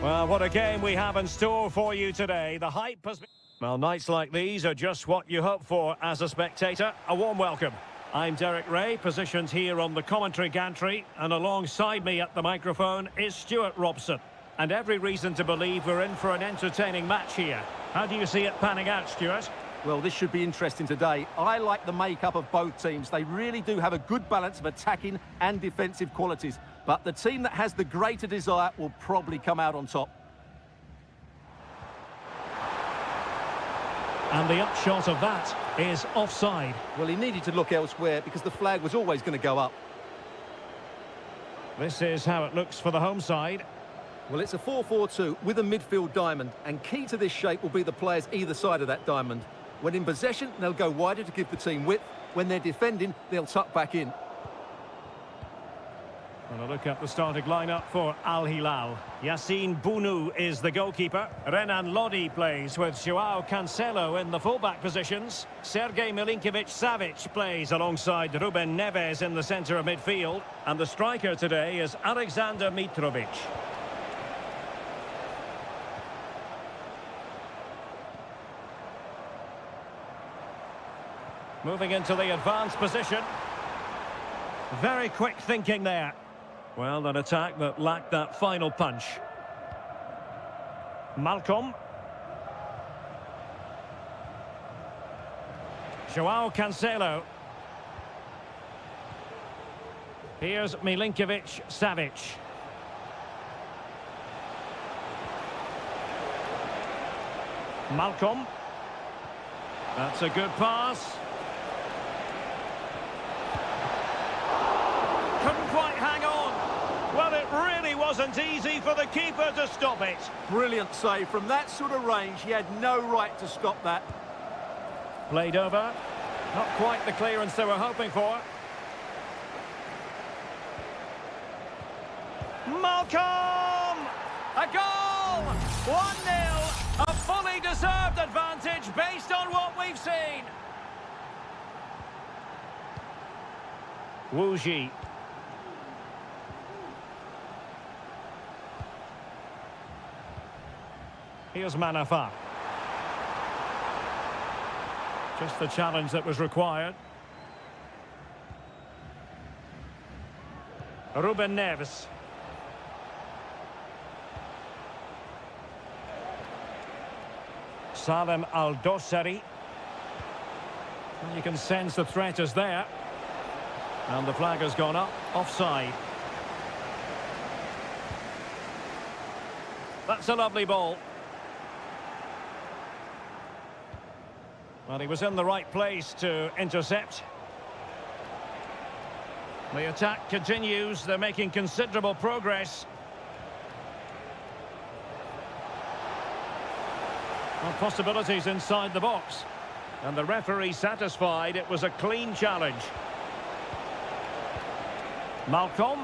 Well, what a game we have in store for you today. The hype has been... Well, nights like these are just what you hope for as a spectator. A warm welcome. I'm Derek Ray, positioned here on the commentary gantry, and alongside me at the microphone is Stuart Robson. And every reason to believe we're in for an entertaining match here. How do you see it panning out, Stuart? Well, this should be interesting today. I like the makeup of both teams. They really do have a good balance of attacking and defensive qualities. But the team that has the greater desire will probably come out on top. And the upshot of that is offside. Well, he needed to look elsewhere because the flag was always going to go up. This is how it looks for the home side. Well, it's a 4-4-2 with a midfield diamond. And key to this shape will be the players either side of that diamond. When in possession, they'll go wider to give the team width. When they're defending, they'll tuck back in. And a look at the starting lineup for Al Hilal. Yassine Bounou is the goalkeeper. Renan Lodi plays with Joao Cancelo in the fullback positions. Sergej Milinkovic-Savic plays alongside Ruben Neves in the centre of midfield. And the striker today is Alexander Mitrovic. Moving into the advanced position. Very quick thinking there. Well, an attack that lacked that final punch. Malcolm. Joao Cancelo. Here's Milinkovic-Savic. Malcolm. That's a good pass. Couldn't quite hang on. Well, it really wasn't easy for the keeper to stop it. Brilliant save. From that sort of range, he had no right to stop that. Played over. Not quite the clearance they were hoping for. Malcolm! A goal! 1-0. A fully deserved advantage based on what we've seen. Wu Ji. Here's Manafa. Just the challenge that was required. Ruben Neves. Salem Al-Dossari. And you can sense the threat is there. And the flag has gone up, offside. That's a lovely ball. Well, he was in the right place to intercept. The attack continues. They're making considerable progress. Well, possibilities inside the box. And the referee satisfied it was a clean challenge. Malcolm.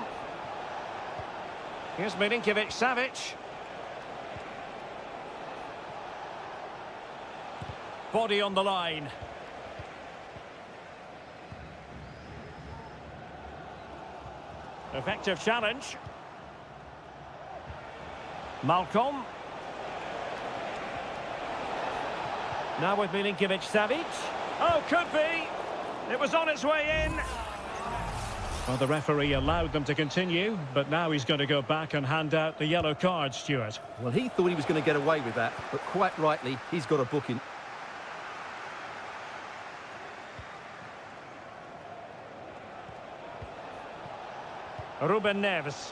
Here's Milinkovic-Savic. Body on the line. Effective challenge. Malcolm. Now with Milinkovic-Savic. Oh, could be. It was on its way in. Well, the referee allowed them to continue, but now he's going to go back and hand out the yellow card, Stuart. Well, he thought he was going to get away with that, but quite rightly, he's got a booking. Ruben Neves.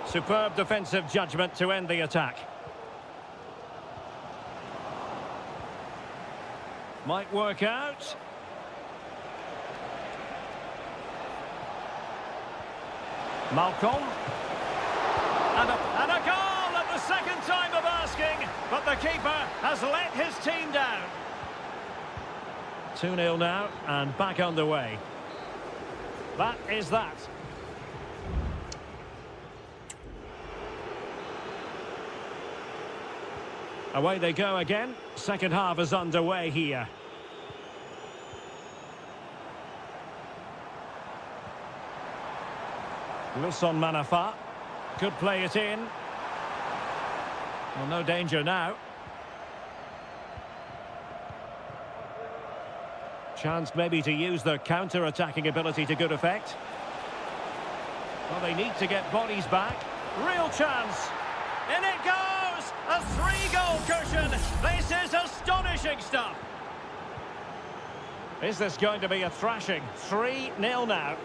Superb defensive judgment to end the attack. Might work out. Malcolm. And a goal at the second time of asking, but the keeper has let his team down. 2-0 now, and back underway. That is that. Away they go again. Second half is underway here. Lusson Manafa. Could play it in. Well, no danger now. Chance maybe to use their counter-attacking ability to good effect. Well, they need to get bodies back. Real chance. In it goes! A 3-goal cushion. This is astonishing stuff. Is this going to be a thrashing? 3-0 now.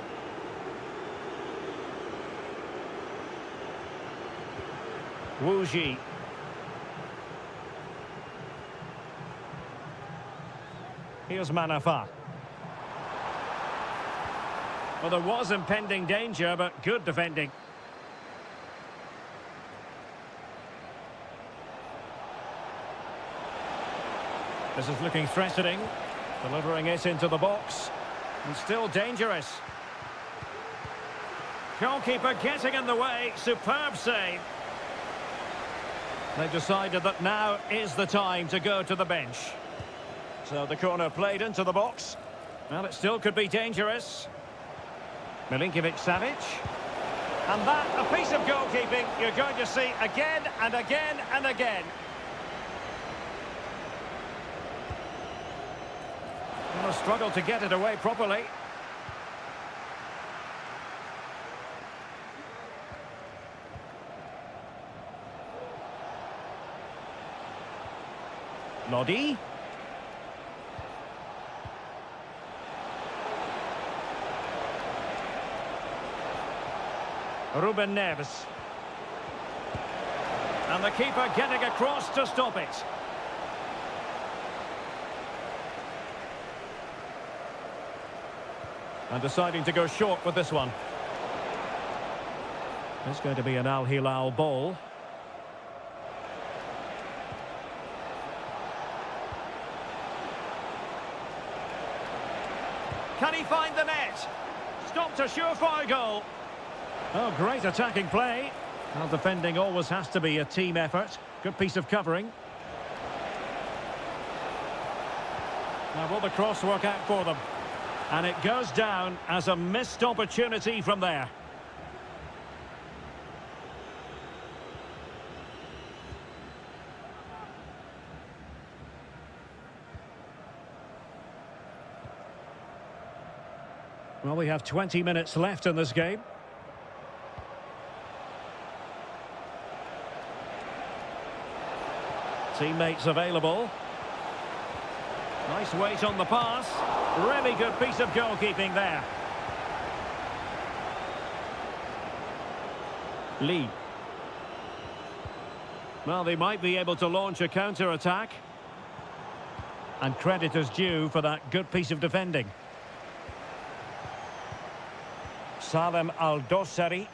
Wu Ji. Here's Manafa. Well, there was impending danger, but good defending. This is looking threatening. Delivering it into the box. And still dangerous. Goalkeeper getting in the way. Superb save. They've decided that now is the time to go to the bench. So the corner played into the box. Well, it still could be dangerous. Milinkovic-Savic. And that, a piece of goalkeeping you're going to see again and again and again. Well, a struggle to get it away properly. Lodi. Ruben Neves. And the keeper getting across to stop it. And deciding to go short with this one. It's going to be an Al Hilal ball. Can he find the net? Stopped a surefire goal. Oh, great attacking play. Well, defending always has to be a team effort. Good piece of covering. Now, will the cross work out for them? And it goes down as a missed opportunity from there. Well, we have 20 minutes left in this game. Teammates available. Nice weight on the pass. Really good piece of goalkeeping there. Lee. Well, they might be able to launch a counter-attack. And credit is due for that good piece of defending. Salem Al-Dossari.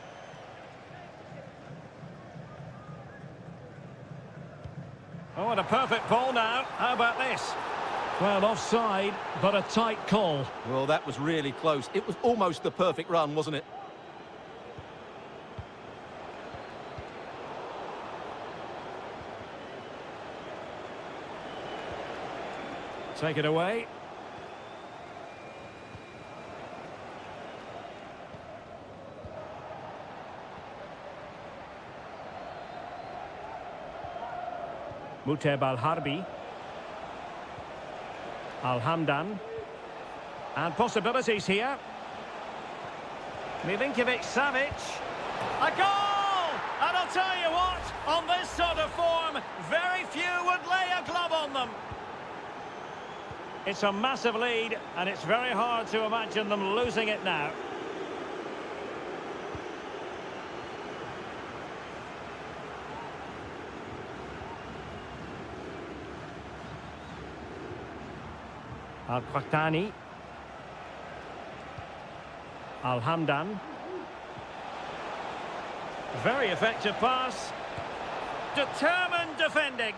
Oh, and a perfect ball now. How about this? Well, offside, but a tight call. Well, that was really close. It was almost the perfect run, wasn't it? Take it away. Muteb Al-Harbi. Al-Hamdan. And possibilities here. Milinkovic-Savic. A goal! And I'll tell you what, on this sort of form, very few would lay a glove on them. It's a massive lead, and it's very hard to imagine them losing it now. Al-Qahtani. Al-Hamdan. Very effective pass. Determined defending.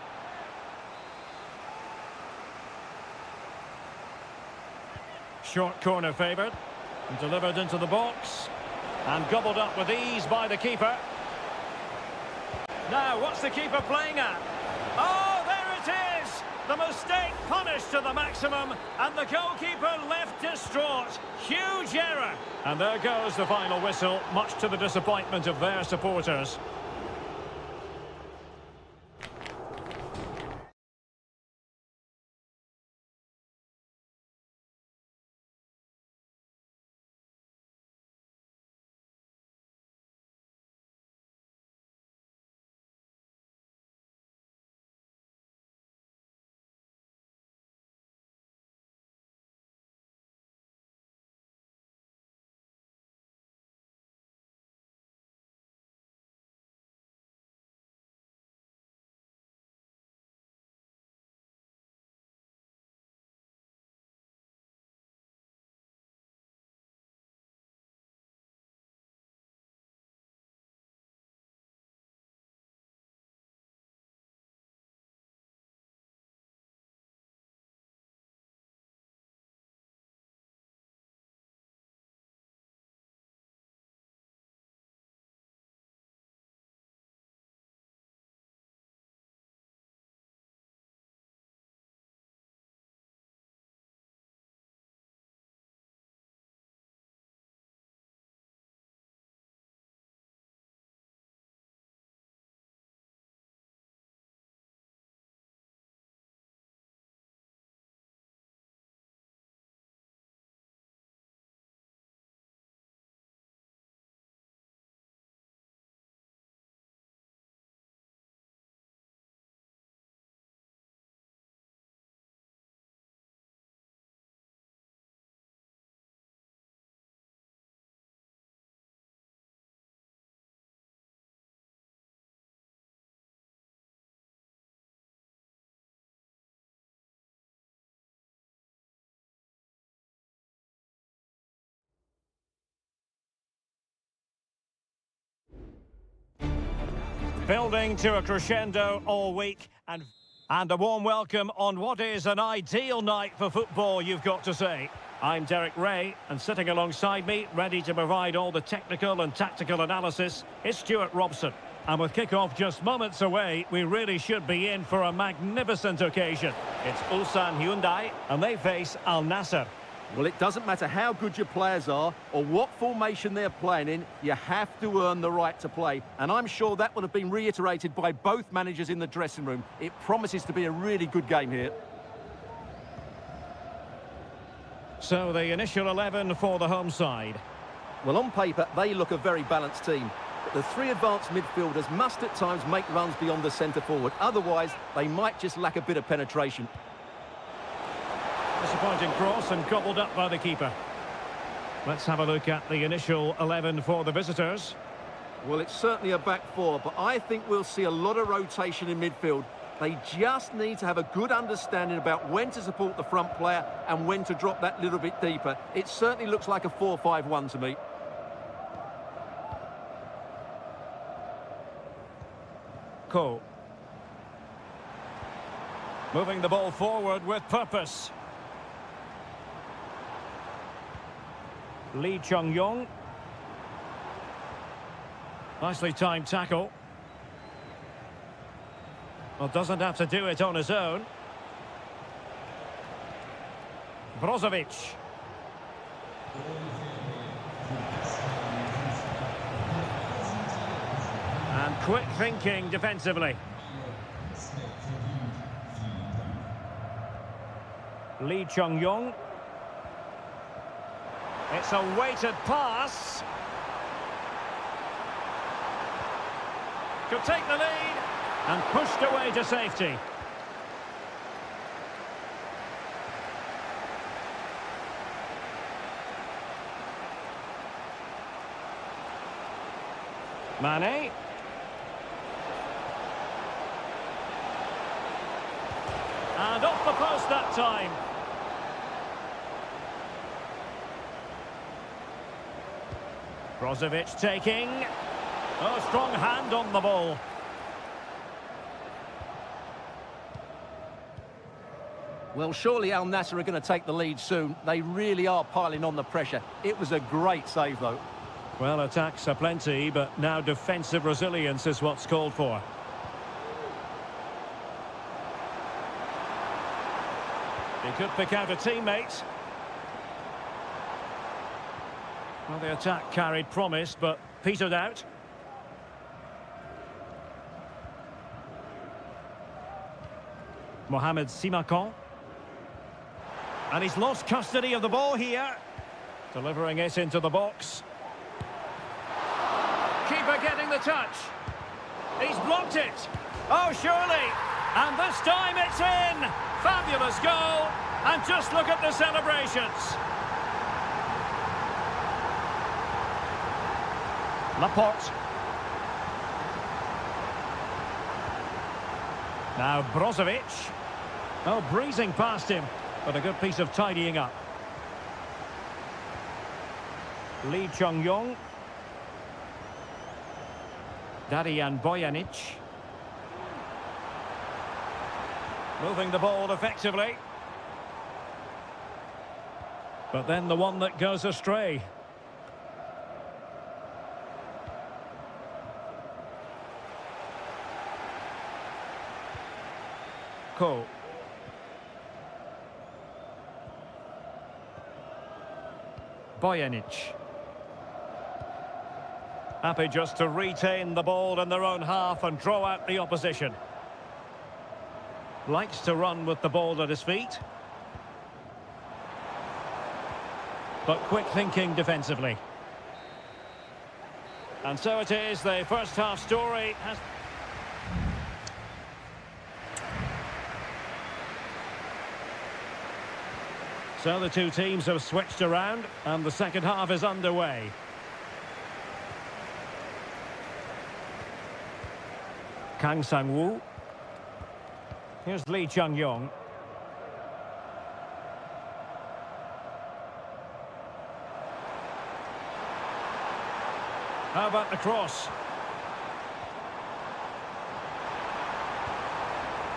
Short corner favoured. And delivered into the box. And gobbled up with ease by the keeper. Now, what's the keeper playing at? Oh, there it is! The mistake punished to the maximum, and the goalkeeper left distraught. Huge error. And there goes the final whistle, much to the disappointment of their supporters. Building to a crescendo all week, and a warm welcome on what is an ideal night for football, you've got to say. I'm Derek Ray, and sitting alongside me, ready to provide all the technical and tactical analysis, is Stuart Robson. And with kick-off just moments away, we really should be in for a magnificent occasion. It's Ulsan Hyundai, and they face Al Nassr. Well, it doesn't matter how good your players are or what formation they're playing in, you have to earn the right to play. And I'm sure that would have been reiterated by both managers in the dressing room. It promises to be a really good game here. So the initial 11 for the home side. Well, on paper, they look a very balanced team. But the three advanced midfielders must at times make runs beyond the centre forward. Otherwise, they might just lack a bit of penetration. Disappointing cross and gobbled up by the keeper. Let's have a look at the initial 11 for the visitors. Well, it's certainly a back four, but I think we'll see a lot of rotation in midfield. They just need to have a good understanding about when to support the front player and when to drop that little bit deeper. It certainly looks like a 4-5-1 to me. Cole. Moving the ball forward with purpose. Lee Chung-yong. Nicely timed tackle. Well, doesn't have to do it on his own. Brozovic. And quick thinking defensively. Lee Chung-yong. It's a weighted pass. Could take the lead and pushed away to safety. Mane. And off the post that time. Brozovic taking. Oh, strong hand on the ball. Well, surely Al Nassr are going to take the lead soon. They really are piling on the pressure. It was a great save, though. Well, attacks are plenty, but now defensive resilience is what's called for. He could pick out a teammate. Well, the attack carried promise, but petered out. Mohamed Simakan. And he's lost custody of the ball here. Delivering it into the box. Keeper getting the touch. He's blocked it. Oh, surely. And this time it's in. Fabulous goal. And just look at the celebrations. Laporte. Now Brozovic. Oh, breezing past him. But a good piece of tidying up. Lee Chung-yong. Darijan Bojanic. Moving the ball effectively. But then the one that goes astray. Ko. Bojanic. Happy just to retain the ball in their own half and draw out the opposition. Likes to run with the ball at his feet. But quick thinking defensively. And so it is, the first half story has... So the two teams have switched around and the second half is underway. Kang Sang-woo. Here's Lee Chung-yong. How about the cross?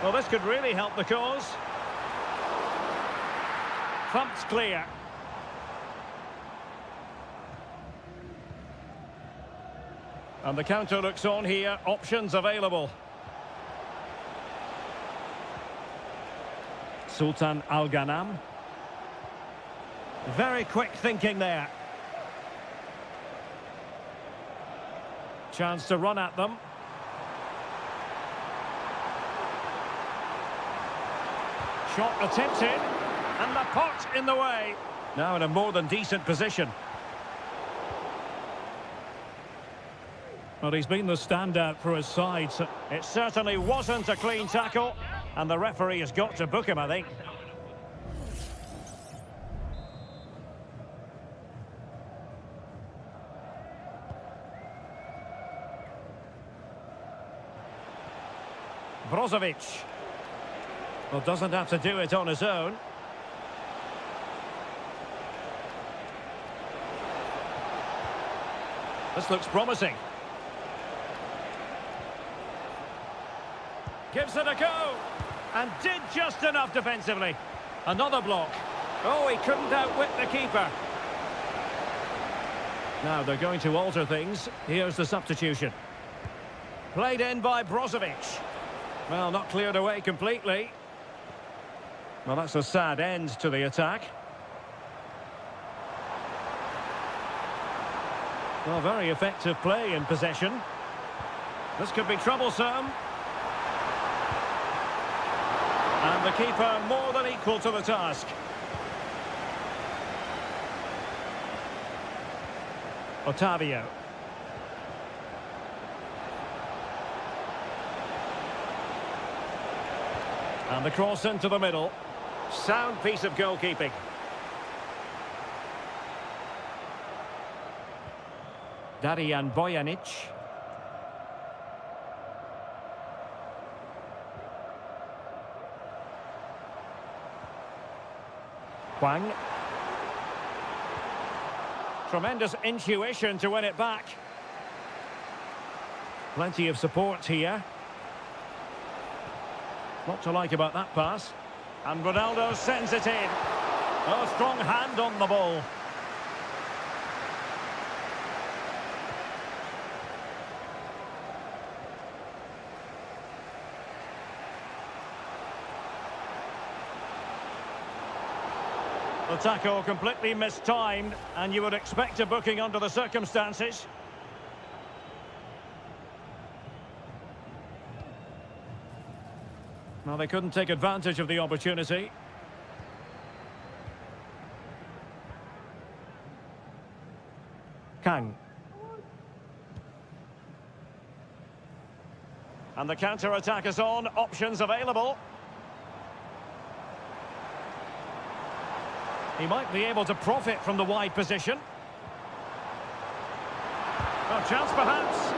Well, this could really help the cause. Thumped clear. And the counter looks on here. Options available. Sultan Al-Ghanam. Very quick thinking there. Chance to run at them. Shot attempted. And Laporte in the way. Now in a more than decent position. Well, he's been the standout for his side. So it certainly wasn't a clean tackle. And the referee has got to book him, I think. Brozovic. Well, doesn't have to do it on his own. This looks promising. Gives it a go. And did just enough defensively. Another block. Oh, he couldn't outwit the keeper. Now they're going to alter things. Here's the substitution. Played in by Brozovic. Well, not cleared away completely. Well, that's a sad end to the attack. Well, very effective play in possession. This could be troublesome. And the keeper more than equal to the task. Otavio. And the cross into the middle. Sound piece of goalkeeping. Darijan Bojanic. Hwang. Tremendous intuition to win it back. Plenty of support here. What to like about that pass. And Ronaldo sends it in. Oh, strong hand on the ball. The tackle completely mistimed, and you would expect a booking under the circumstances. Well, they couldn't take advantage of the opportunity. Kang. And the counter-attack is on, options available. He might be able to profit from the wide position. A chance perhaps.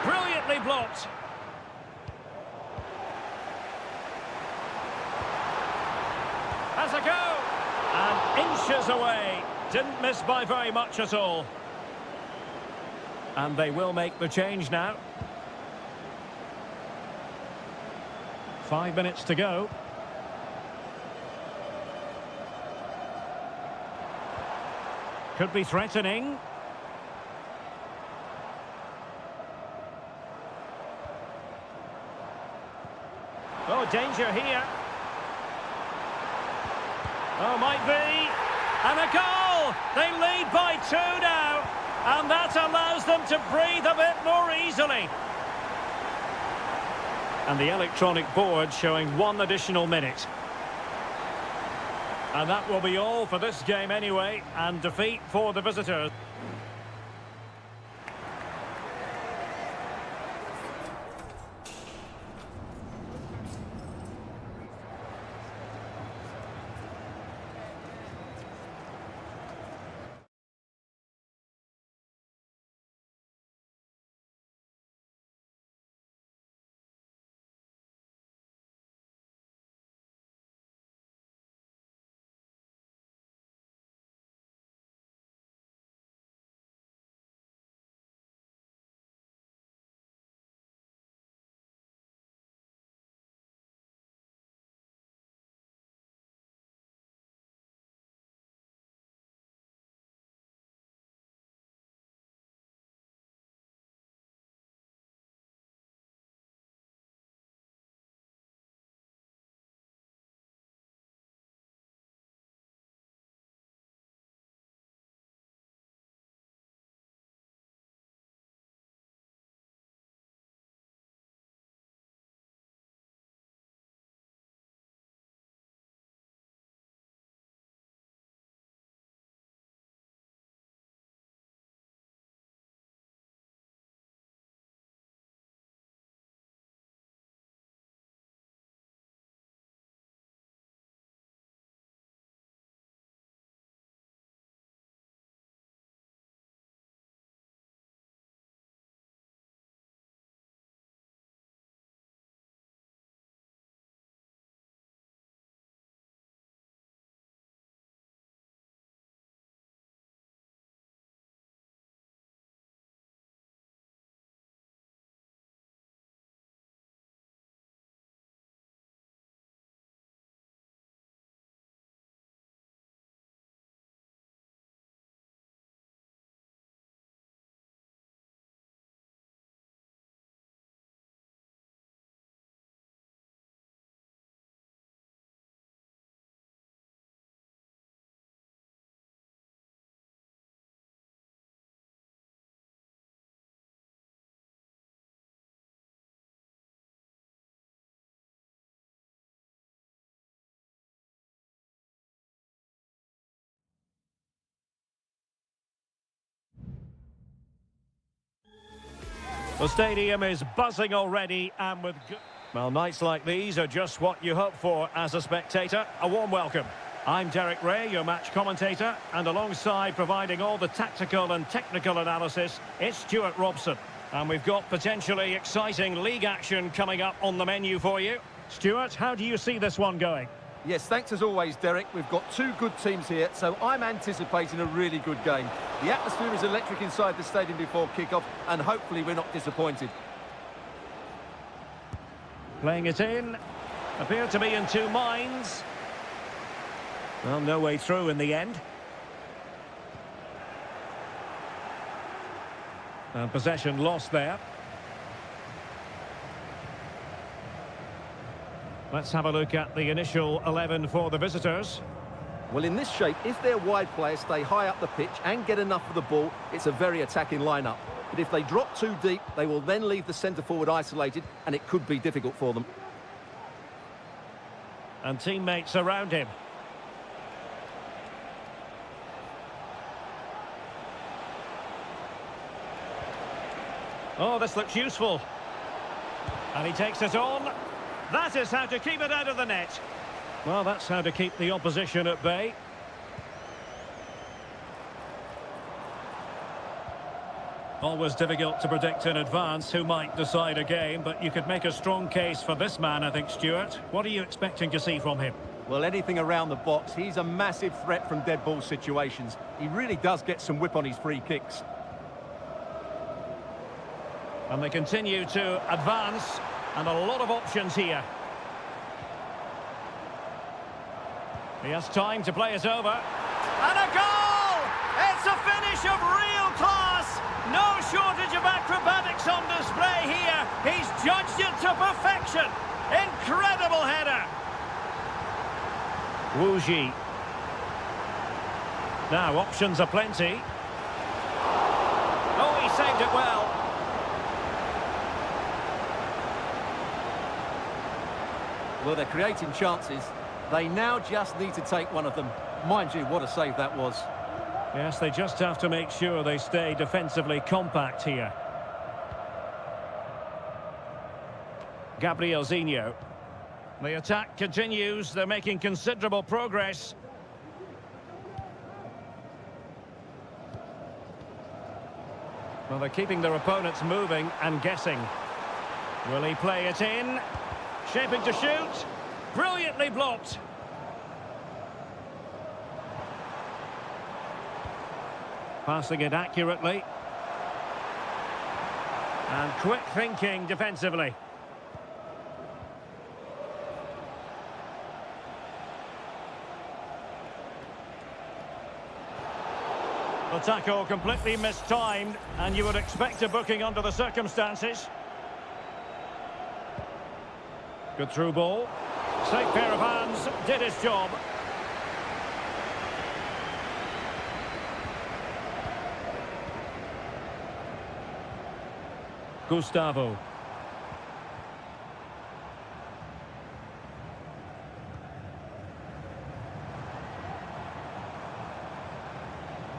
Brilliantly blocked. Has a go. And inches away. Didn't miss by very much at all. And they will make the change now. 5 minutes to go. Could be threatening. Oh, danger here. Oh, might be. And a goal! They lead by 2 now. And that allows them to breathe a bit more easily. And the electronic board showing 1 additional minute. And that will be all for this game anyway, and defeat for the visitors. The stadium is buzzing already, and with good... Well, nights like these are just what you hope for as a spectator. A warm welcome. I'm Derek Ray, your match commentator, and alongside providing all the tactical and technical analysis, it's Stuart Robson. And we've got potentially exciting league action coming up on the menu for you. Stuart, how do you see this one going? Yes, thanks as always, Derek. We've got 2 good teams here, so I'm anticipating a really good game. The atmosphere is electric inside the stadium before kick-off, and hopefully we're not disappointed. Playing it in. Appear to be in 2 minds. Well, no way through in the end. Possession lost there. Let's have a look at the initial 11 for the visitors. Well, in this shape, if their wide players stay high up the pitch and get enough of the ball, it's a very attacking lineup. But if they drop too deep, they will then leave the centre-forward isolated, and it could be difficult for them. And teammates around him. Oh, this looks useful. And he takes it on. That is how to keep it out of the net. Well, that's how to keep the opposition at bay. Always difficult to predict in advance who might decide a game, but you could make a strong case for this man, I think, Stuart. What are you expecting to see from him? Well, anything around the box. He's a massive threat from dead ball situations. He really does get some whip on his free kicks. And they continue to advance, and a lot of options here. He has time to play it over. And a goal! It's a finish of real class! No shortage of acrobatics on display here. He's judged it to perfection. Incredible header. Wu Ji. Now, options are plenty. Oh, he saved it well. Well, they're creating chances. They now just need to take one of them. Mind you, what a save that was. Yes, they just have to make sure they stay defensively compact here. Gabrielzinho. The attack continues. They're making considerable progress. Well, they're keeping their opponents moving and guessing. Will he play it in? Shaping to shoot. Brilliantly blocked. Passing it accurately. And quick thinking defensively. The tackle completely mistimed, and you would expect a booking under the circumstances. Good through ball. Safe pair of hands, did his job. Gustavo.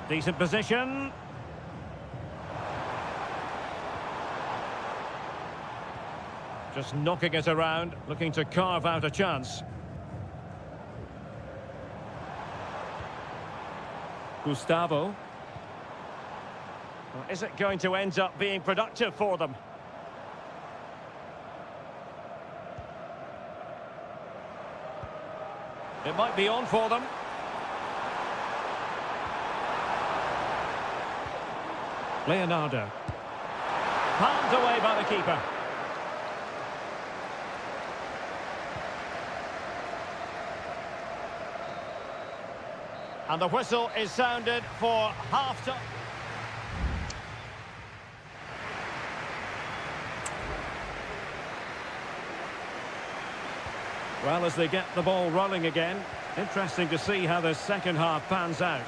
Decent position. Just knocking it around, looking to carve out a chance. Gustavo. Well, is it going to end up being productive for them? It might be on for them. Leonardo. Palmed away by the keeper. And the whistle is sounded for half-time. Well, as they get the ball rolling again, interesting to see how the second half pans out.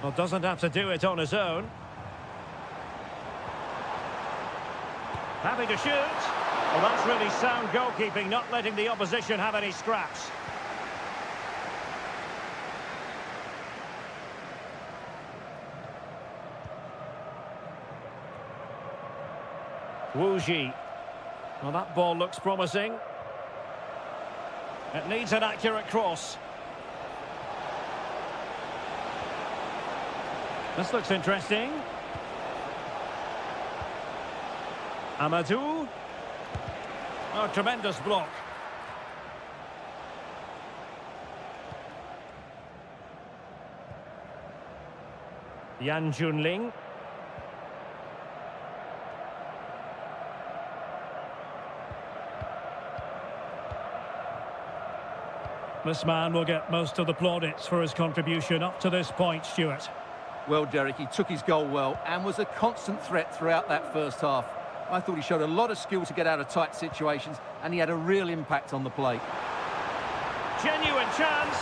Well, doesn't have to do it on his own. Happy to shoot. Well, that's really sound goalkeeping, not letting the opposition have any scraps. Wu Ji. Well, that ball looks promising. It needs an accurate cross. This looks interesting. Amadou. Oh, tremendous block. Yan Junling. This man will get most of the plaudits for his contribution up to this point, Stuart. Well, Derek, he took his goal well and was a constant threat throughout that first half. I thought he showed a lot of skill to get out of tight situations, and he had a real impact on the play. Genuine chance.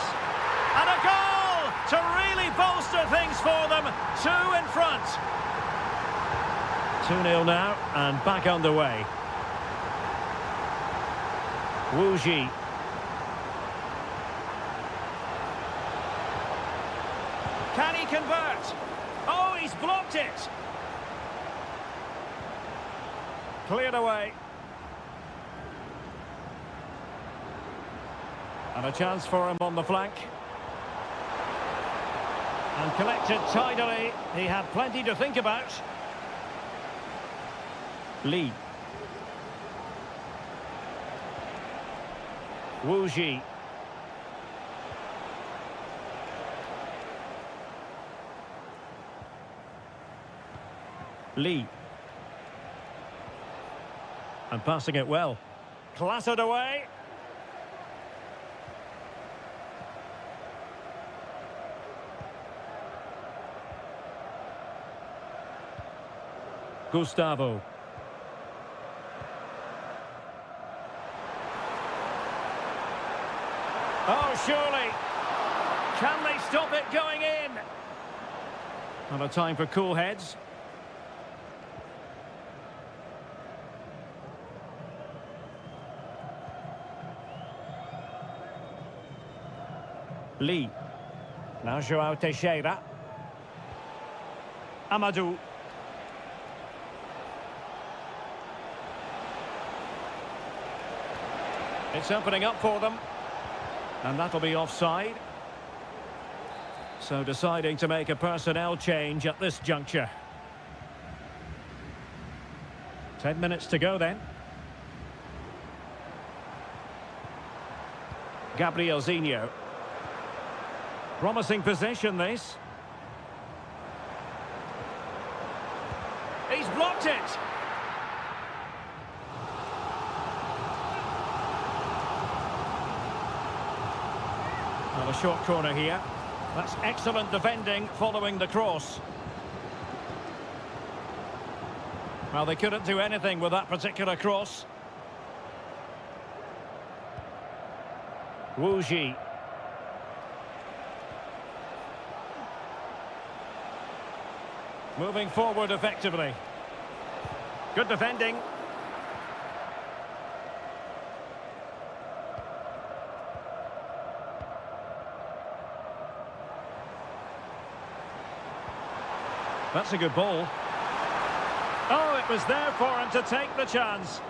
And a goal to really bolster things for them. 2 in front. 2-0 now, and back underway. Wu Ji. Can he convert? Oh, he's blocked it. Cleared away. And a chance for him on the flank. And collected tidily. He had plenty to think about. Lee. Wu Ji. Lee. And passing it well. Clattered away. Gustavo. Oh, surely. Can they stop it going in? Not a time for cool heads. Lee. Now Joao Teixeira. Amadou. It's opening up for them. And that'll be offside. So deciding to make a personnel change at this juncture. 10 minutes to go then. Gabriel Zinho. Promising possession, this. He's blocked it. Well, a short corner here. That's excellent defending following the cross. Well, they couldn't do anything with that particular cross. Wu Ji. Moving forward effectively. Good defending. That's a good ball. Oh, it was there for him to take the chance.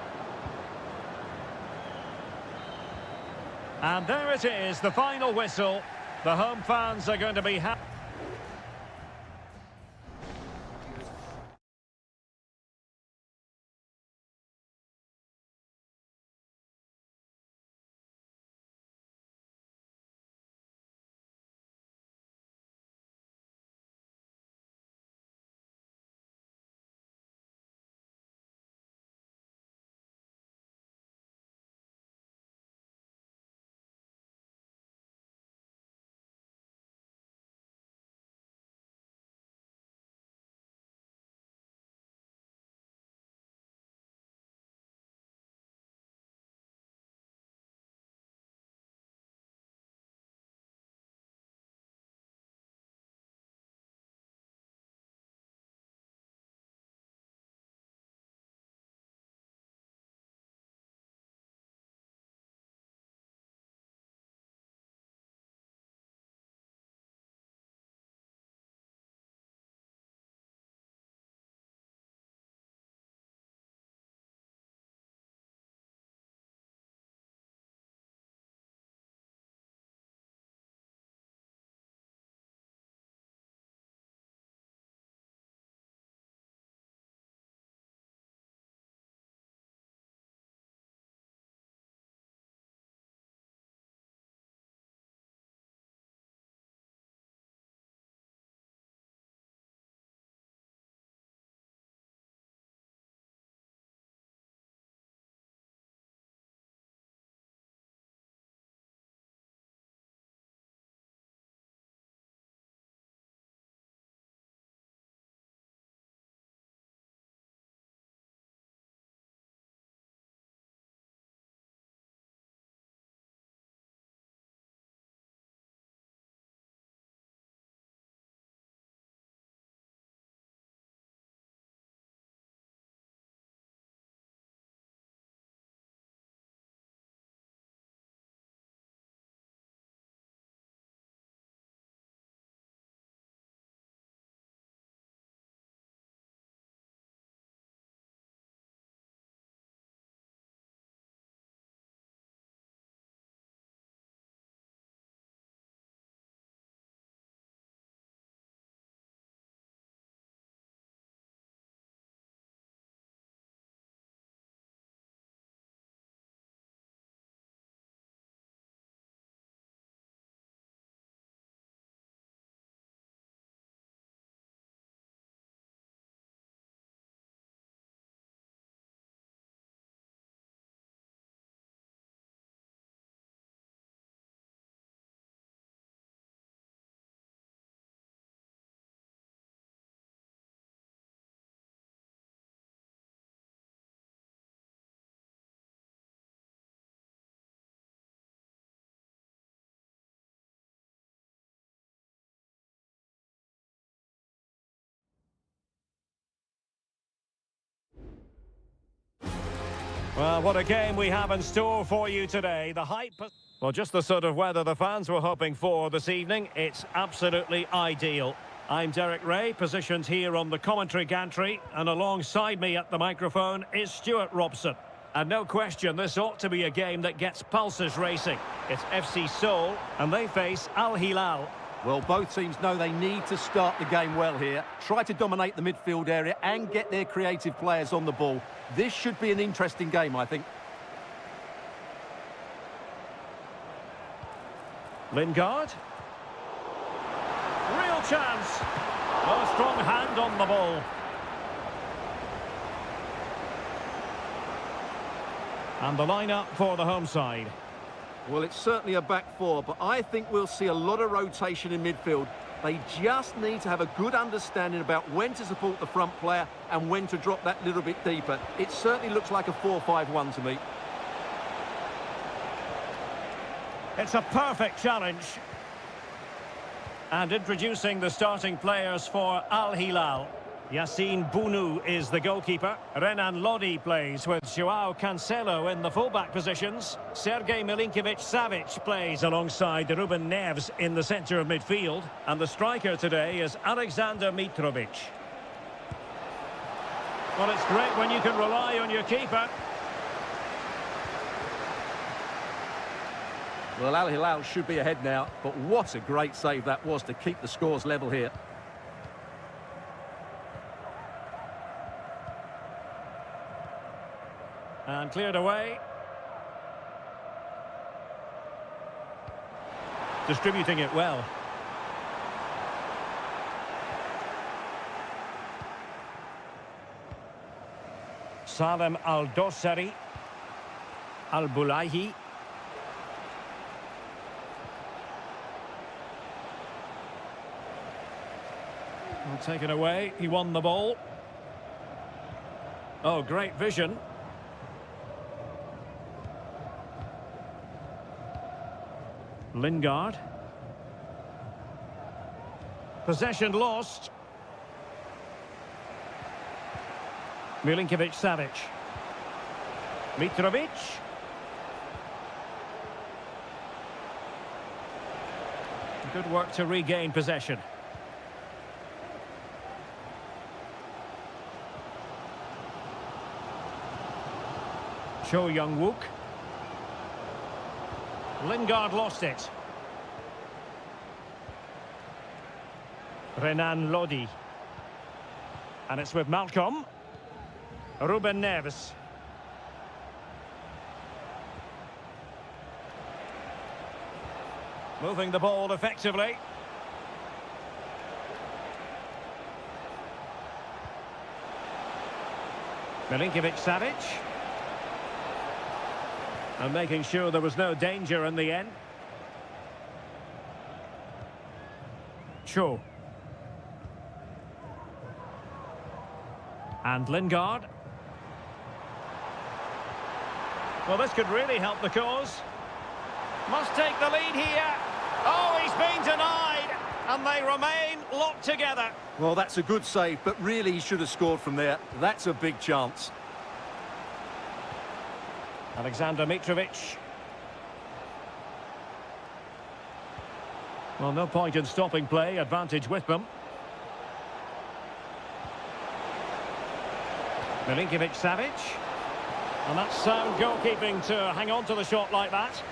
And there it is, the final whistle. The home fans are going to be happy. Well, what a game we have in store for you today. The hype... Well, just the sort of weather the fans were hoping for this evening. It's absolutely ideal. I'm Derek Ray, positioned here on the commentary gantry, and alongside me at the microphone is Stuart Robson. And no question, this ought to be a game that gets pulses racing. It's FC Seoul, and they face Al Hilal. Well, both teams know they need to start the game well here. Try to dominate the midfield area and get their creative players on the ball. This should be an interesting game, I think. Lingard. Real chance. A strong hand on the ball. And the lineup for the home side. Well, it's certainly a back four, but I think we'll see a lot of rotation in midfield. They just need to have a good understanding about when to support the front player and when to drop that little bit deeper. It certainly looks like a 4-5-1 to me. It's a perfect challenge. And introducing the starting players for Al Hilal. Yassine Bounou is the goalkeeper. Renan Lodi plays with Joao Cancelo in the fullback positions. Sergej Milinkovic-Savic plays alongside Ruben Neves in the centre of midfield. And the striker today is Alexander Mitrovic. Well, it's great when you can rely on your keeper. Well, Al Hilal should be ahead now, but what a great save that was to keep the scores level here. And cleared away. Distributing it well. Salem Al-Dossari. Al-Bulaihi. Well, taken away. He won the ball. Oh, great vision. Lingard. Possession lost. Milinkovic-Savic. Mitrovic. Good work to regain possession. Cho Young-wook. Lingard lost it. Renan Lodi. And it's with Malcolm. Ruben Neves. Moving the ball effectively. Milinkovic-Savic. And making sure there was no danger in the end. Cho. And Lingard. Well, this could really help the cause. Must take the lead here. Oh, he's been denied. And they remain locked together. Well, that's a good save, but really he should have scored from there. That's a big chance. Alexander Mitrovic. Well, no point in stopping play. Advantage with them. Milinkovic-Savic. And that's sound goalkeeping to hang on to the shot like that.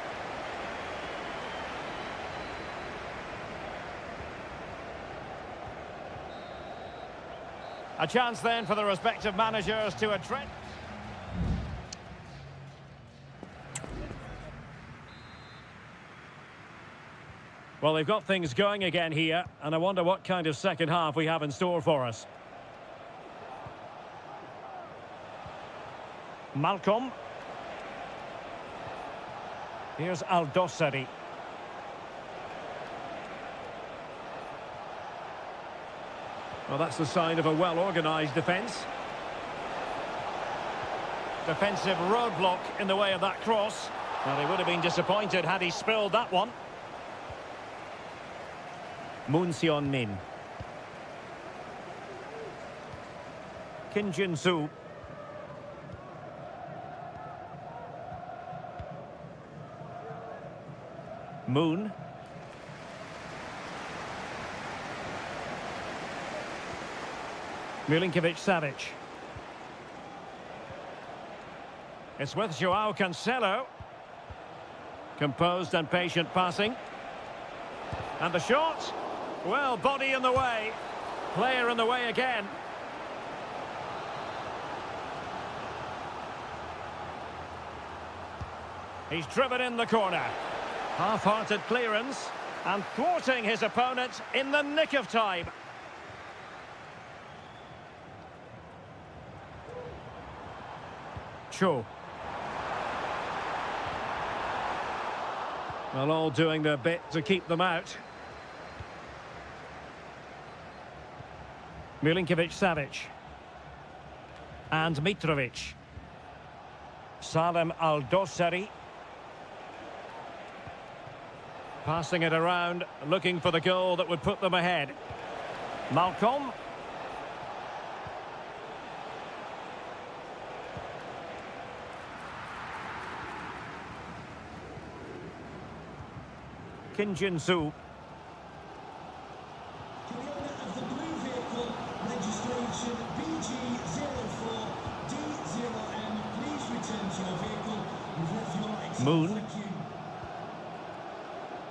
A chance then for the respective managers to address. Well, they've got things going again here, and I wonder what kind of second half we have in store for us. Malcolm. Here's Al-Dossari. Well, that's the sign of a well-organised defence. Defensive roadblock in the way of that cross. Well, he would have been disappointed had he spilled that one. Moon Seon-min. Kim Jin-soo. Moon. Milinkovic-Savic. It's with Joao Cancelo. Composed and patient passing. And the shot. Well, body in the way. Player in the way again. He's driven in the corner. Half-hearted clearance. And thwarting his opponent in the nick of time. Cho. Well, all doing their bit to keep them out. Milinkovic-Savic. And Mitrovic. Salem Al-Dossari. Passing it around, looking for the goal that would put them ahead. Malcolm. Kim Jin-soo. Moon.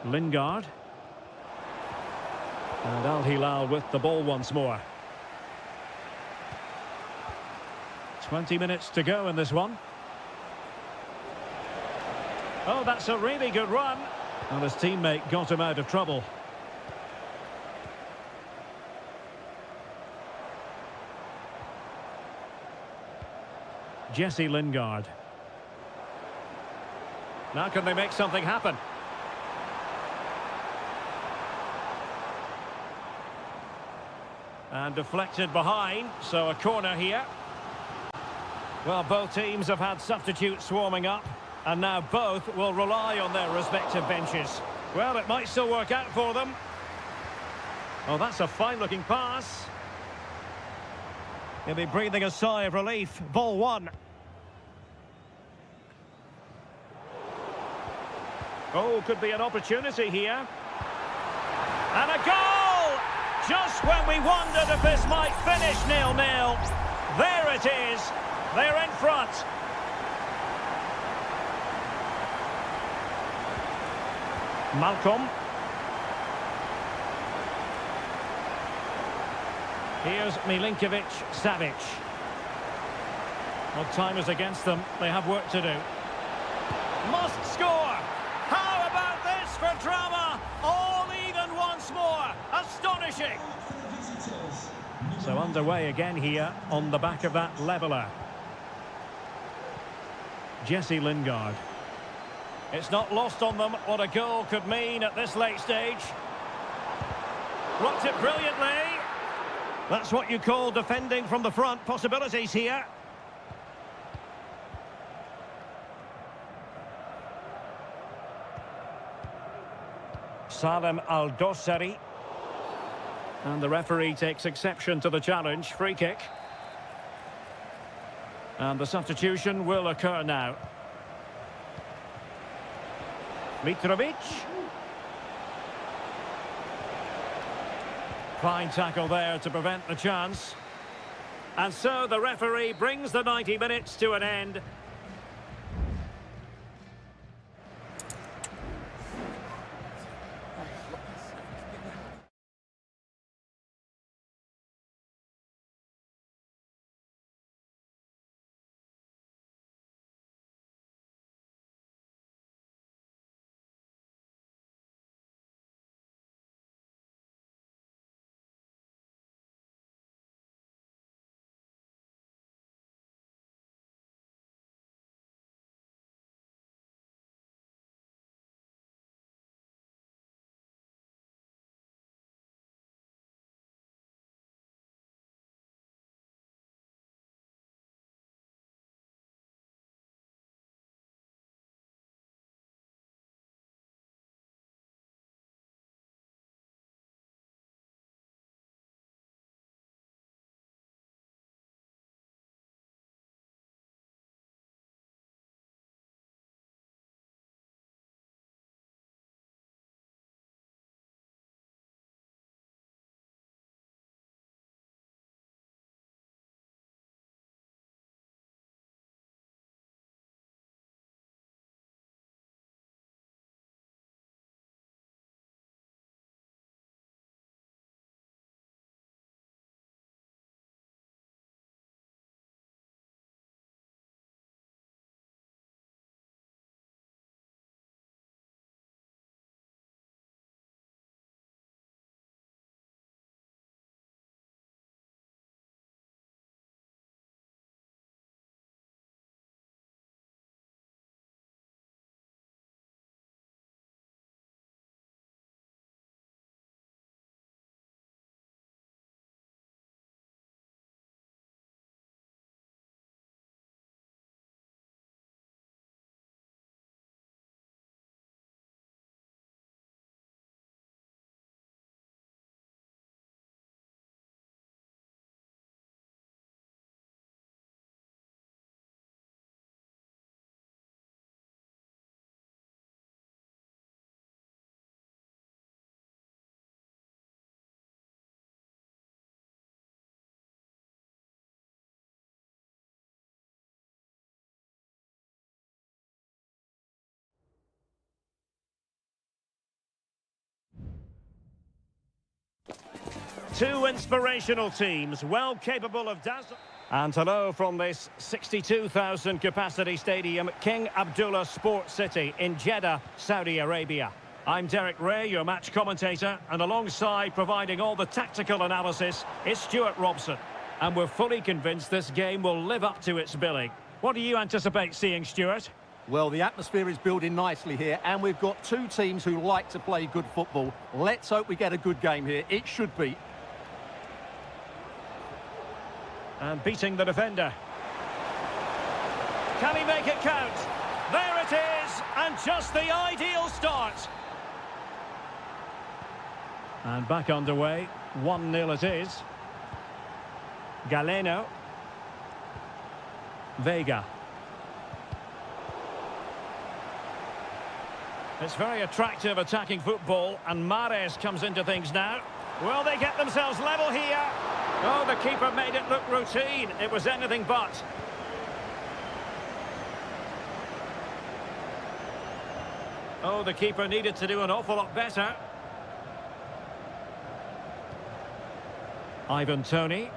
Lingard. And Al Hilal with the ball once more. 20 minutes to go in this one. Oh, that's a really good run. And his teammate got him out of trouble. Jesse Lingard. Now can they make something happen? And deflected behind, so a corner here. Well, both teams have had substitutes swarming up, and now both will rely on their respective benches. Well, it might still work out for them. Oh, that's a fine-looking pass. He'll be breathing a sigh of relief. Ball one. Oh, could be an opportunity here. And a goal! Just when we wondered if this might finish 0-0. There it is. They're in front. Malcolm. Here's Milinkovic-Savic. Well, time is against them. They have work to do. Must score! How about this for drama? All even once more. Astonishing! So underway again here on the back of that leveller. Jesse Lingard. It's not lost on them what a goal could mean at this late stage. Blocked it brilliantly. That's what you call defending from the front. Possibilities here. Salem Al-Dossari. And the referee takes exception to the challenge. Free kick. And the substitution will occur now. Mitrovic. Fine tackle there to prevent the chance. And so the referee brings the 90 minutes to an end. Two inspirational teams, well capable of dazzling. And hello from this 62,000 capacity stadium, King Abdullah Sports City in Jeddah, Saudi Arabia. I'm Derek Ray, your match commentator, and alongside providing all the tactical analysis is Stuart Robson. And we're fully convinced this game will live up to its billing. What do you anticipate seeing, Stuart? Well, the atmosphere is building nicely here, and we've got two teams who like to play good football. Let's hope we get a good game here. It should be. And beating the defender. Can he make it count? There it is, and just the ideal start. And back underway, 1-0 it is. Galeno. Vega. It's very attractive attacking football, and Mahrez comes into things now. Will they get themselves level here? Oh, the keeper made it look routine. It was anything but. Oh, the keeper needed to do an awful lot better. Ivan Toney.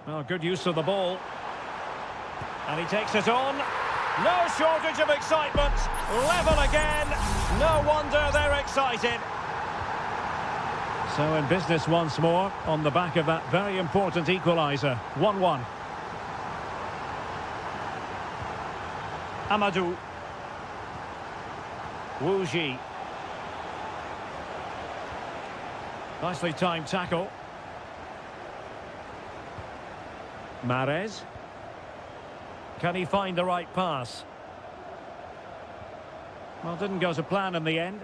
Oh, good use of the ball. And he takes it on. No shortage of excitement. Level again. No wonder they're excited. So in business once more on the back of that very important equaliser. 1-1. Amadou. Wu Ji. Nicely timed tackle. Mahrez. Can he find the right pass? Well, didn't go to plan in the end.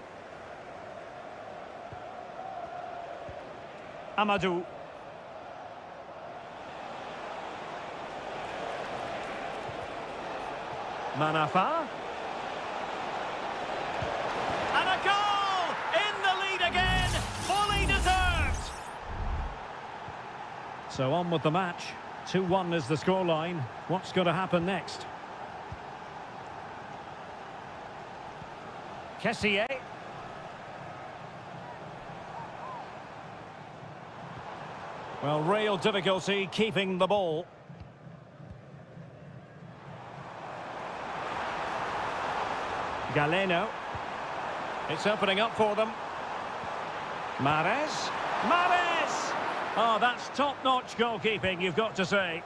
Amadou. Manafa. And a goal! In the lead again! Fully deserved! So on with the match. 2-1 is the scoreline. What's going to happen next? Kessié. Well, real difficulty keeping the ball. Galeno. It's opening up for them. Mahrez. Mahrez! Oh, that's top-notch goalkeeping, you've got to say.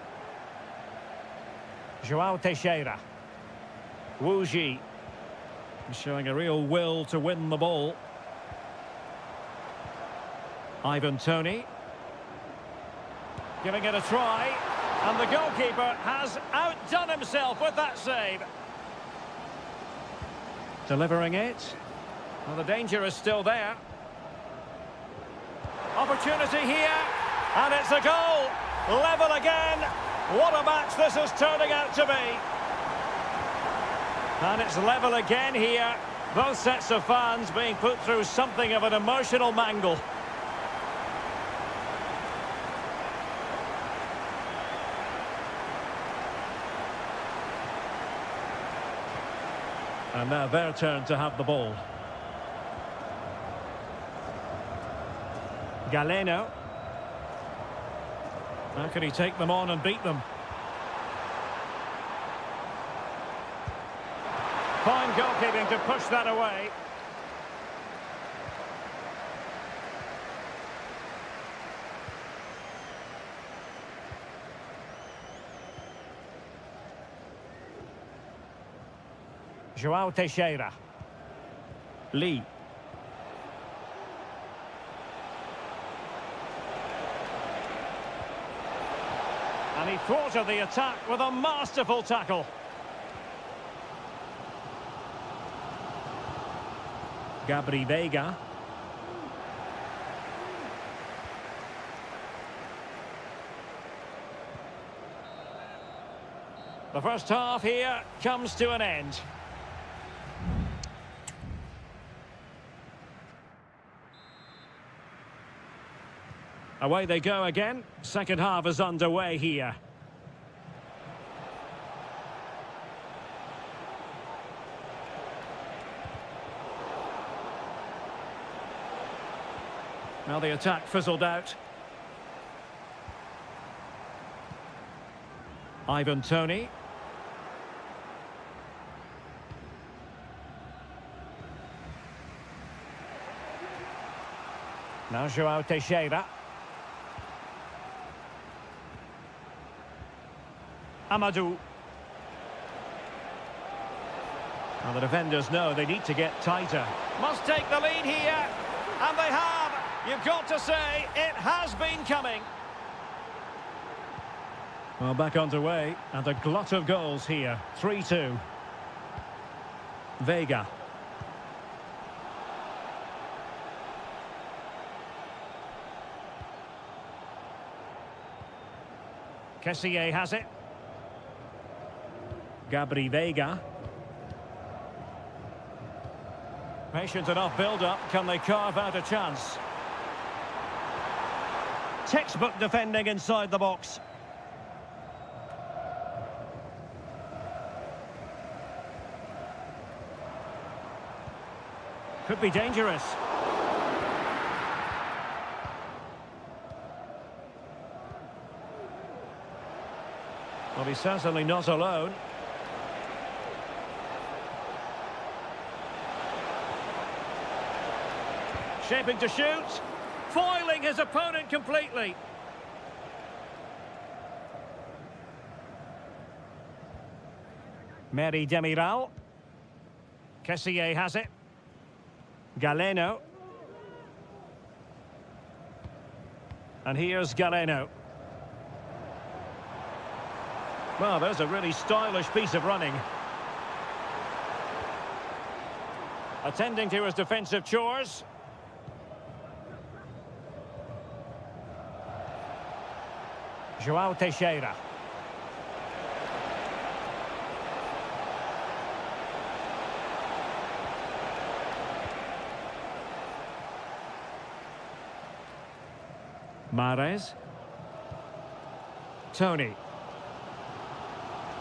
João Teixeira. Wu Ji. Showing a real will to win the ball. Ivan Toney. Giving it a try. And the goalkeeper has outdone himself with that save. Delivering it. Well, the danger is still there. Opportunity here. And it's a goal. Level again. What a match this is turning out to be. And it's level again here. Both sets of fans being put through something of an emotional mangle. And now their turn to have the ball. Galeno. How can he take them on and beat them? Fine goalkeeping to push that away. João Teixeira. Lee. And he thwarted the attack with a masterful tackle. Gabri Vega. The first half here comes to an end. Away they go again. Second half is underway here. Now the attack fizzled out. Ivan Toney. Now João Teixeira. Amadou. Now the defenders know they need to get tighter. Must take the lead here. And they have. You've got to say, it has been coming. Well, back underway. And a glut of goals here. 3-2. Vega. Kessié has it. Gabri Vega. Patient enough build-up. Can they carve out a chance? Textbook defending inside the box. Could be dangerous. Well, he's certainly not alone. Shaping to shoot. Foiling his opponent completely. Mary Demiral. Kessié has it. Galeno. And here's Galeno. Well, there's a really stylish piece of running. Attending to his defensive chores. João Teixeira. Mahrez. Toney.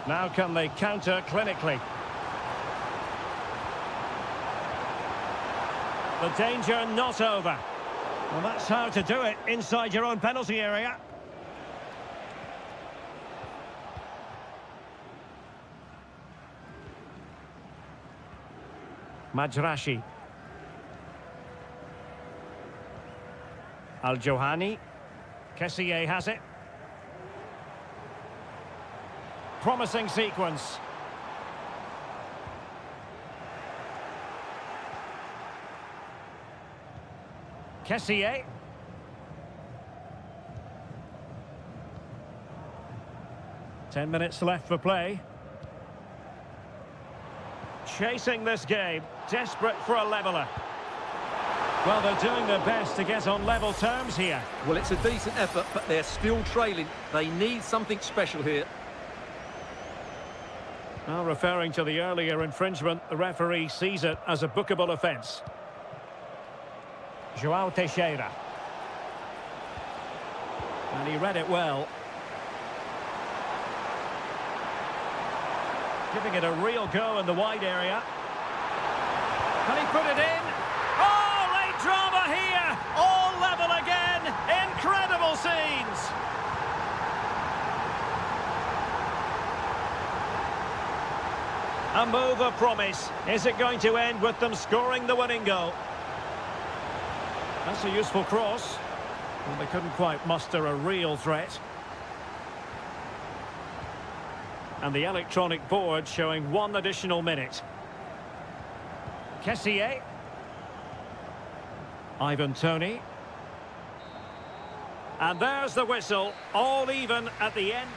Now can they counter clinically? The danger not over. Well, that's how to do it inside your own penalty area. Majrashi. Al-Johani. Kessié has it. Promising sequence. Kessié. Ten minutes left for play. Chasing this game, desperate for a leveller. Well, they're doing their best to get on level terms here. Well, it's a decent effort, but they're still trailing. They need something special here. Well, referring to the earlier infringement, the referee sees it as a bookable offence. João Teixeira. And he read it well. Giving it a real go in the wide area. Can he put it in? Oh, late drama here! All level again! Incredible scenes! A move of promise. Is it going to end with them scoring the winning goal? That's a useful cross. Well, they couldn't quite muster a real threat. And the electronic board showing 1 additional minute. Kessié. Ivan Toney. And there's the whistle. All even at the end.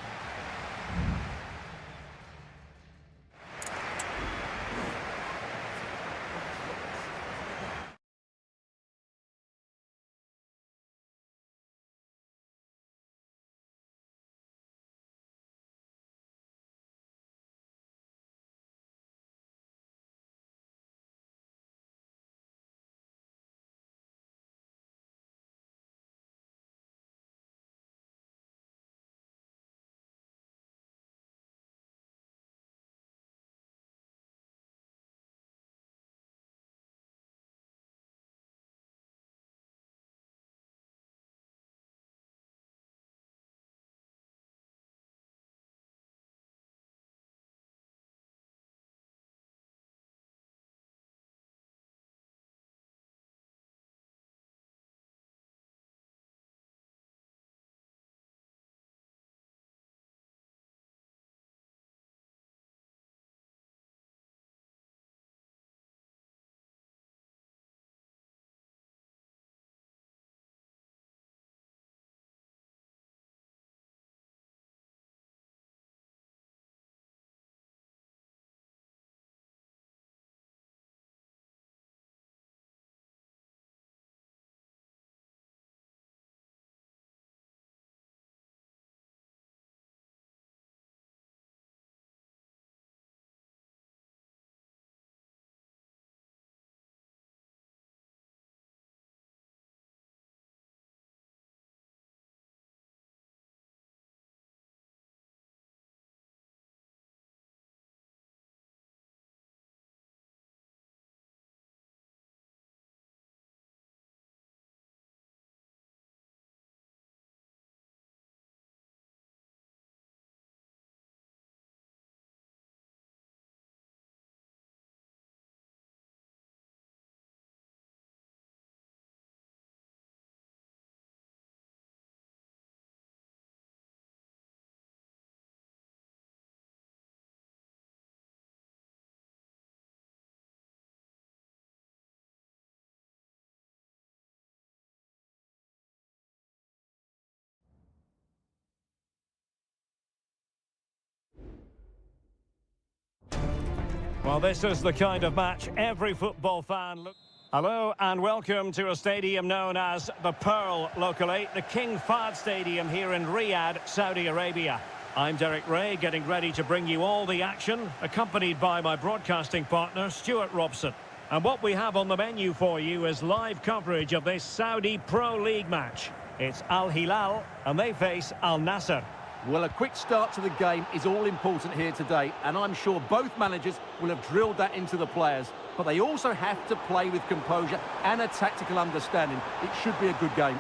Well, this is the kind of match every football fan Hello and welcome to a stadium known as the Pearl locally, the King Fahd Stadium here in Riyadh, Saudi Arabia. I'm Derek Ray, getting ready to bring you all the action, accompanied by my broadcasting partner, Stuart Robson. And what we have on the menu for you is live coverage of this Saudi Pro League match. It's Al Hilal, and they face Al Nassr. Well, a quick start to the game is all important here today, and I'm sure both managers will have drilled that into the players. But they also have to play with composure and a tactical understanding. It should be a good game.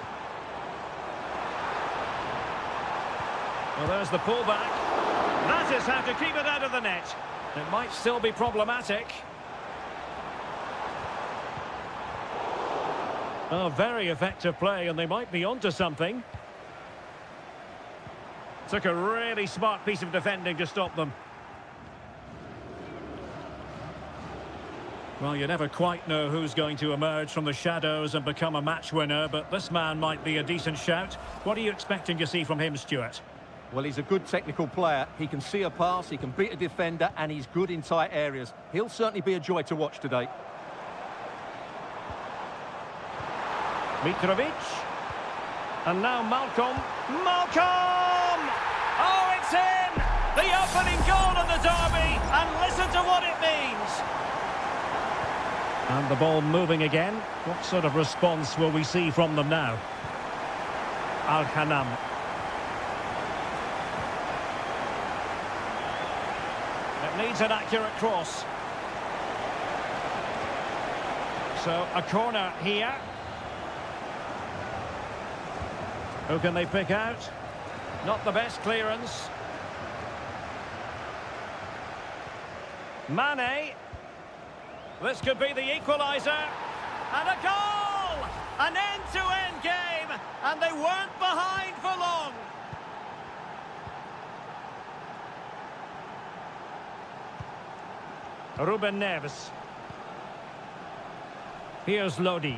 Well, there's the pullback. That is how to keep it out of the net. It might still be problematic. Oh, very effective play, and they might be onto something. Took a really smart piece of defending to stop them. Well, you never quite know who's going to emerge from the shadows and become a match winner, but this man might be a decent shout. What are you expecting to see from him, Stuart? Well, he's a good technical player. He can see a pass, he can beat a defender, and he's good in tight areas. He'll certainly be a joy to watch today. Mitrovic. And now Malcolm. Malcolm! Oh, it's in! The opening goal in the derby, and listen to what it means. And the ball moving again. What sort of response will we see from them now? Al-Hanam. It needs an accurate cross. So, a corner here. Who can they pick out? Not the best clearance. Mane. This could be the equaliser. And a goal! An end-to-end game, and they weren't behind for long. Ruben Neves. Here's Lodi.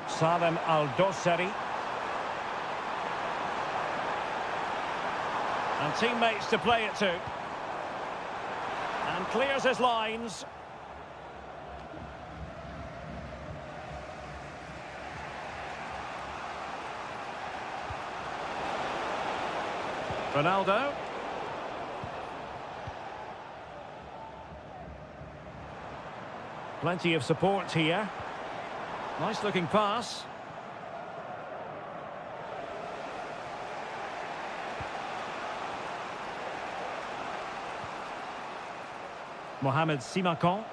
Salem Al-Dossari. And teammates to play it to. And clears his lines. Ronaldo. Plenty of support here. Nice looking pass. Mohamed Simakan.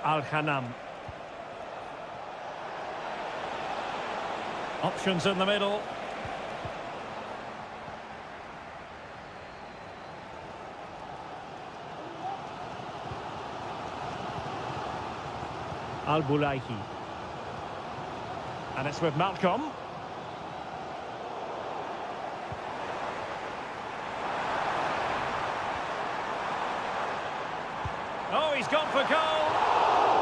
Al-Hanam. Options in the middle. Al-Bulaihi. And it's with Malcolm. Oh, he's gone for goal.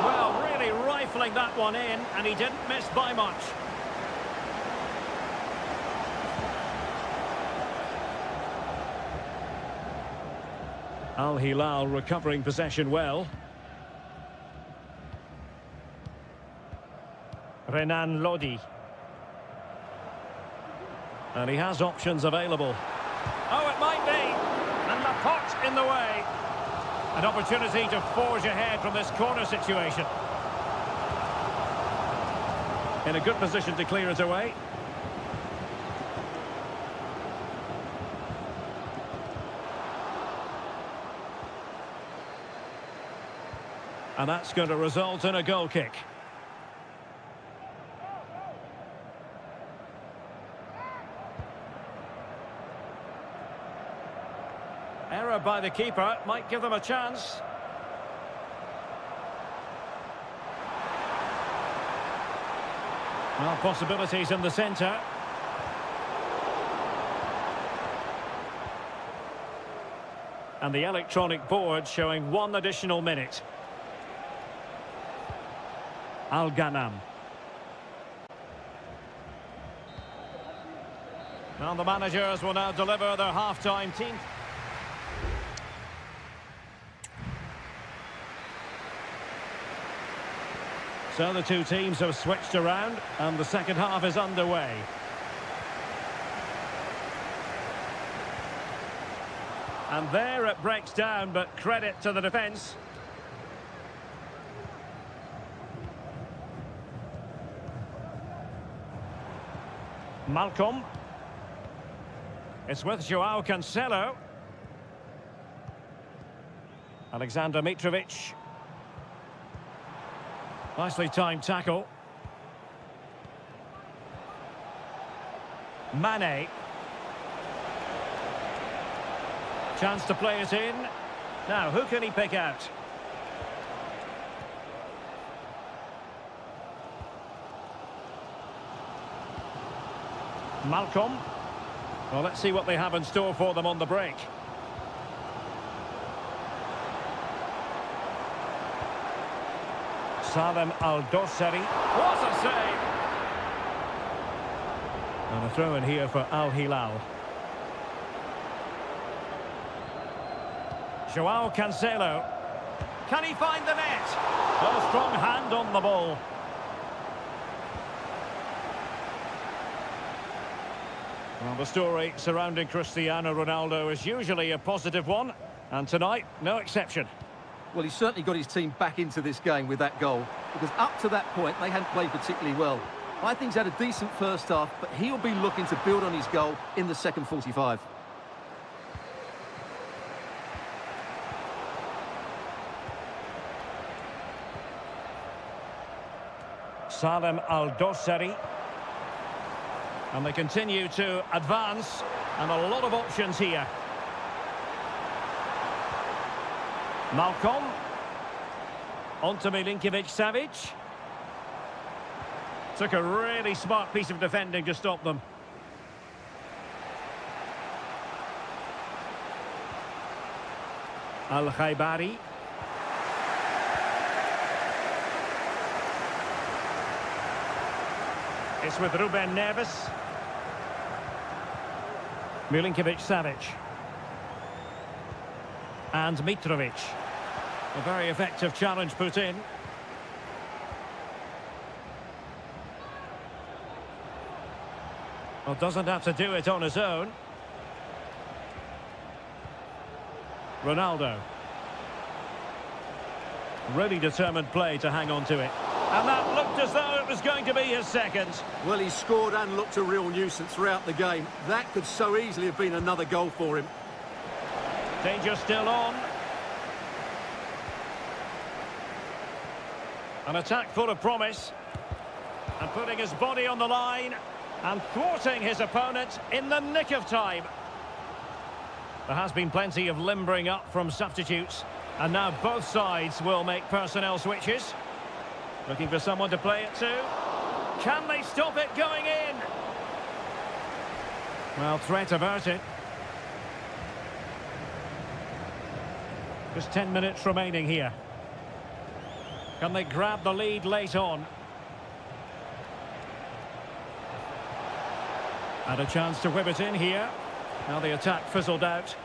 Well, really rifling that one in, and he didn't miss by much. Al Hilal recovering possession well. Renan Lodi. And he has options available. Oh, it might be. And Laporte in the way. An opportunity to forge ahead from this corner situation. In a good position to clear it away. And that's going to result in a goal kick. Error by the keeper might give them a chance. Well, possibilities in the centre. And the electronic board showing 1 additional minute. Al-Ghanam. And the managers will now deliver their half-time team. So the two teams have switched around and the second half is underway. And there it breaks down, but credit to the defence. Malcolm. It's with Joao Cancelo. Alexander Mitrovic. Nicely timed tackle. Mane. Chance to play it in. Now, who can he pick out? Malcolm. Well, let's see what they have in store for them on the break. Salem Al-Dosseri. What a save! And a throw in here for Al Hilal. Joao Cancelo. Can he find the net? A strong hand on the ball. Well, the story surrounding Cristiano Ronaldo is usually a positive one, and tonight, no exception. Well, he's certainly got his team back into this game with that goal, because up to that point, they hadn't played particularly well. I think he's had a decent first half, but he'll be looking to build on his goal in the second 45. Salem Al-Dosseri. And they continue to advance, and a lot of options here. Malcolm. On to Milinkovic-Savic. Took a really smart piece of defending to stop them. Al-Khaibari. It's with Ruben Neves. Milinkovic-Savic. And Mitrovic. A very effective challenge put in. Well, doesn't have to do it on his own. Ronaldo. Really determined play to hang on to it. And that looked as though it was going to be his second. Well, he scored and looked a real nuisance throughout the game. That could so easily have been another goal for him. Danger still on. An attack full of promise. And putting his body on the line. And thwarting his opponent in the nick of time. There has been plenty of limbering up from substitutes. And now both sides will make personnel switches. Looking for someone to play it to. Can they stop it going in? Well, threat averted. Just 10 minutes remaining here. Can they grab the lead late on? And a chance to whip it in here. Now the attack fizzled out.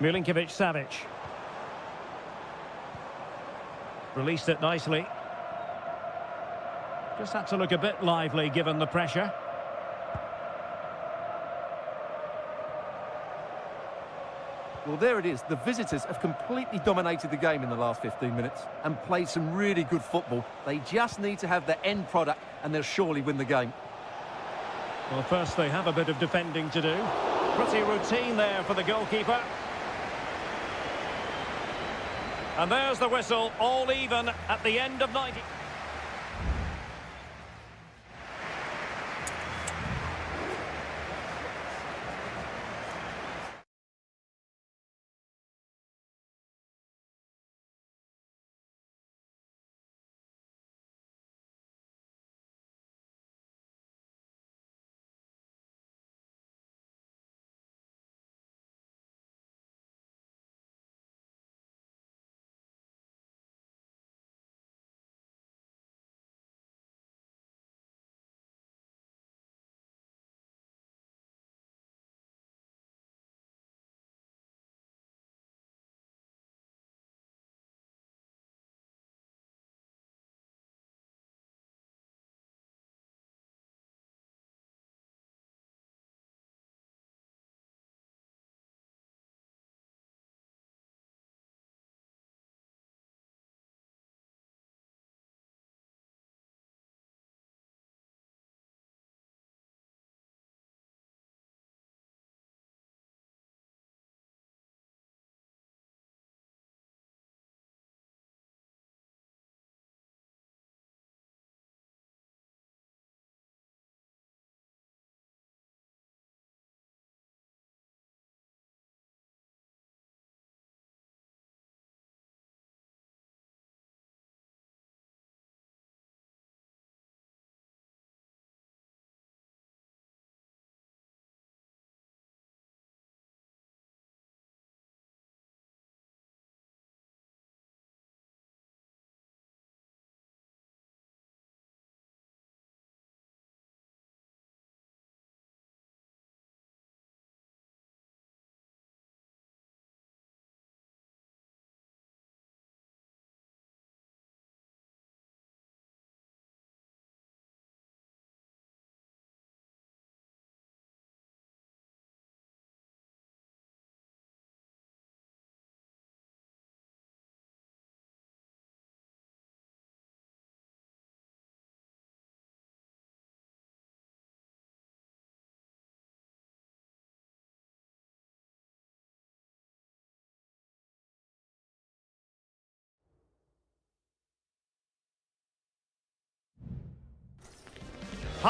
Milinkovic-Savic. Released it nicely. Just had to look a bit lively given the pressure. Well, there it is. The visitors have completely dominated the game in the last 15 minutes and played some really good football. They just need to have the end product and they'll surely win the game. Well, first they have a bit of defending to do. Pretty routine there for the goalkeeper. And there's the whistle, all even at the end of 90.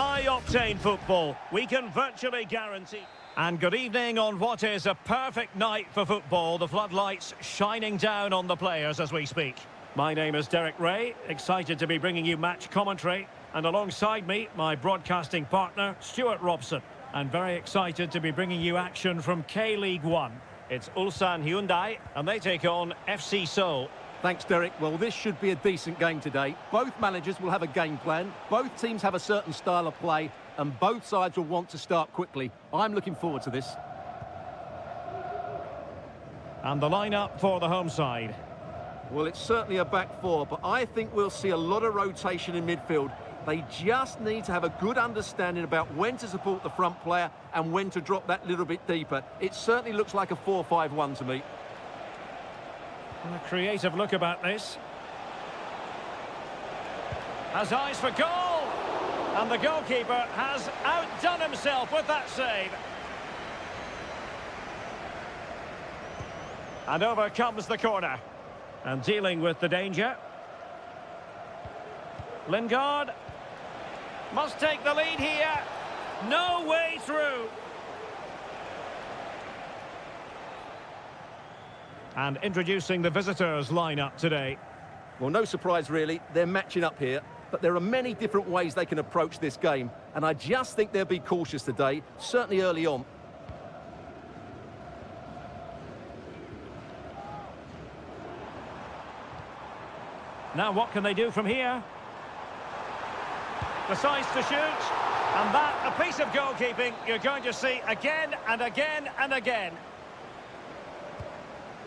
High-octane football, we can virtually guarantee. And good evening on what is a perfect night for football. The floodlights shining down on the players as we speak. My name is Derek Ray, excited to be bringing you match commentary. And alongside me, my broadcasting partner, Stuart Robson. And very excited to be bringing you action from K-League 1. It's Ulsan Hyundai, and they take on FC Seoul. Thanks, Derek. Well, this should be a decent game today. Both managers will have a game plan. Both teams have a certain style of play, and both sides will want to start quickly. I'm looking forward to this. And the lineup for the home side. Well, it's certainly a back four, but I think we'll see a lot of rotation in midfield. They just need to have a good understanding about when to support the front player and when to drop that little bit deeper. It certainly looks like a 4-5-1 to me. A creative look about this. Has eyes for goal! And the goalkeeper has outdone himself with that save. And over comes the corner. And dealing with the danger. Lingard must take the lead here. No way through. And introducing the visitors lineup today. Well, no surprise really, they're matching up here, but there are many different ways they can approach this game, and I just think they'll be cautious today, certainly early on. Now what can they do from here? Decides to shoot, and that, a piece of goalkeeping you're going to see again and again and again.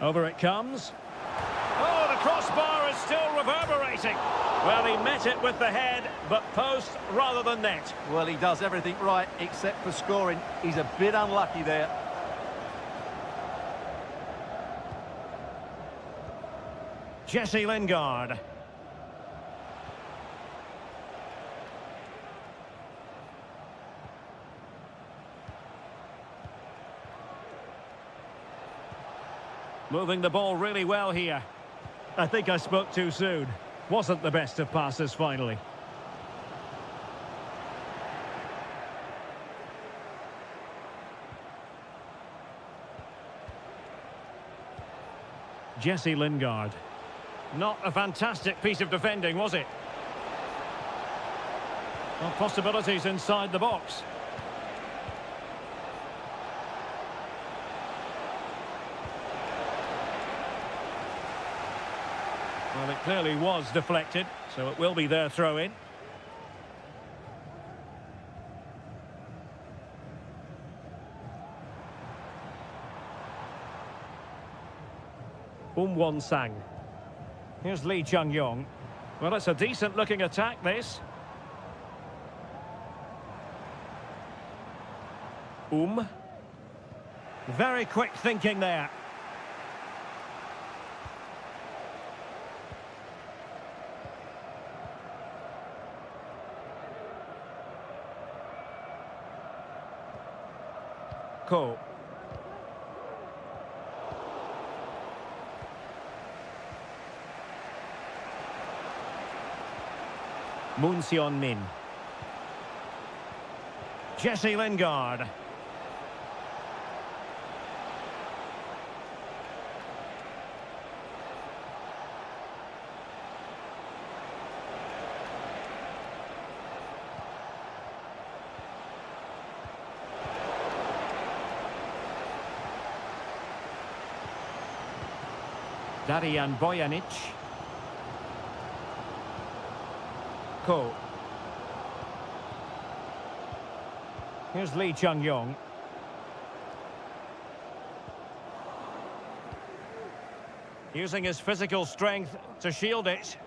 Over it comes. Oh, the crossbar is still reverberating. Well, he met it with the head, but post rather than net. Well, he does everything right, except for scoring. He's a bit unlucky there. Jesse Lingard. Moving the ball really well here. I think I spoke too soon. Wasn't the best of passes finally. Jesse Lingard. Not a fantastic piece of defending, was it? Well, possibilities inside the box. Well, it clearly was deflected, so it will be their throw-in. Won-sang. Here's Lee Chung-yong. Well, it's a decent-looking attack, this. Very quick thinking there. Ko. Moon Seon-min. Jesse Lingard. Darian Bojanic. Ko. Here's Lee Chung-yong. Using his physical strength to shield it.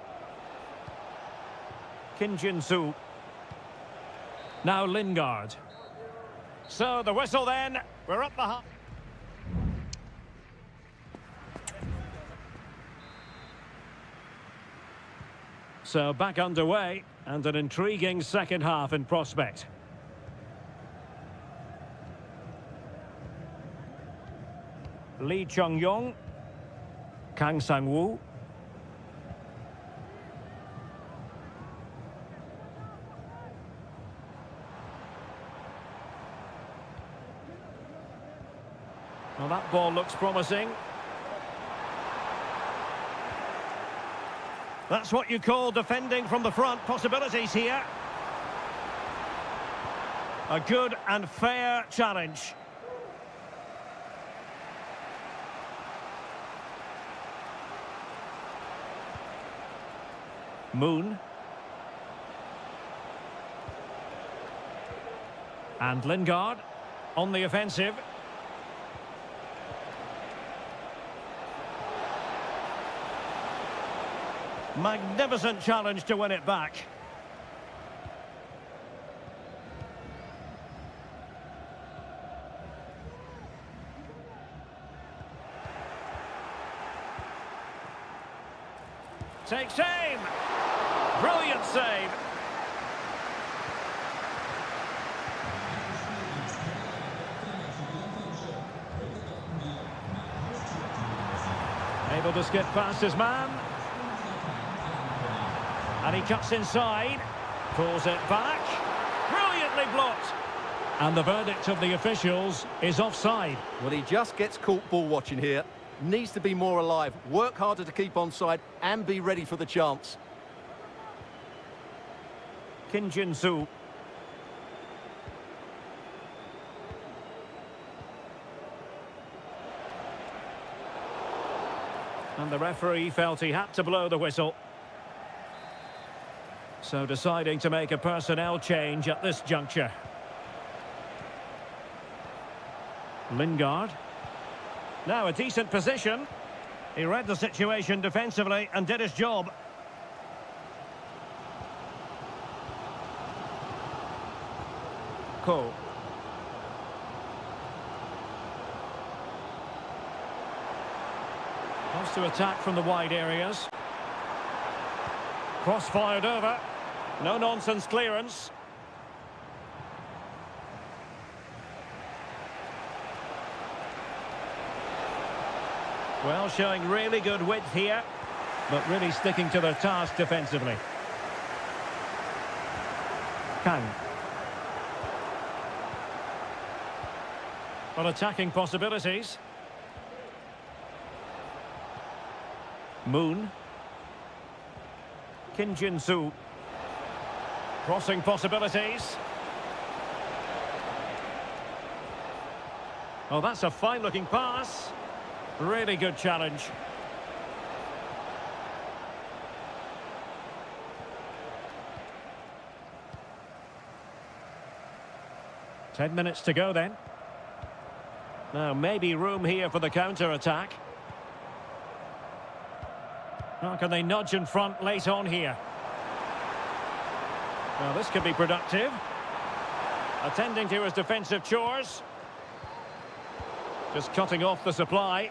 Kim Jin-soo. Now Lingard. So the whistle then. We're up the half. So back underway, and an intriguing second half in prospect. Lee Chung-yong, Kang Sang-woo. Well, that ball looks promising. That's what you call defending from the front. Possibilities here. A good and fair challenge. Moon. And Lingard on the offensive. Magnificent challenge to win it back. Takes aim. Brilliant save. Able to skip past his man. And he cuts inside. Pulls it back. Brilliantly blocked. And the verdict of the officials is offside. Well, he just gets caught ball watching here. Needs to be more alive, work harder to keep onside and be ready for the chance. Kim Jin-soo. And the referee felt he had to blow the whistle. So deciding to make a personnel change at this juncture. Lingard. Now a decent position. He read the situation defensively and did his job. Cole. Wants to attack from the wide areas. Cross fired over. No nonsense clearance. Well, showing really good width here, but really sticking to their task defensively. Kang. Well, attacking possibilities. Moon. Kim Jin-soo. Crossing possibilities. Oh, that's a fine-looking pass. Really good challenge. Ten minutes to go then. Now, maybe room here for the counter-attack. How can they nudge in front late on here? Well, this could be productive. Attending to his defensive chores. Just cutting off the supply.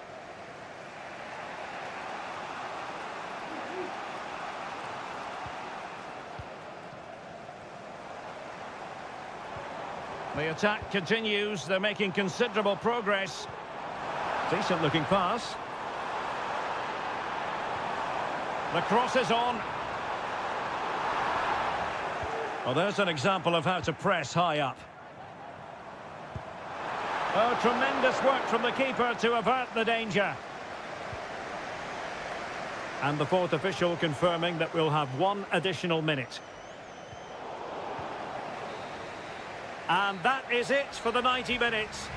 The attack continues. They're making considerable progress. Decent looking pass. The cross is on. Well, there's an example of how to press high up. Oh, tremendous work from the keeper to avert the danger. And the fourth official confirming that we'll have one additional minute. And that is it for the 90 minutes.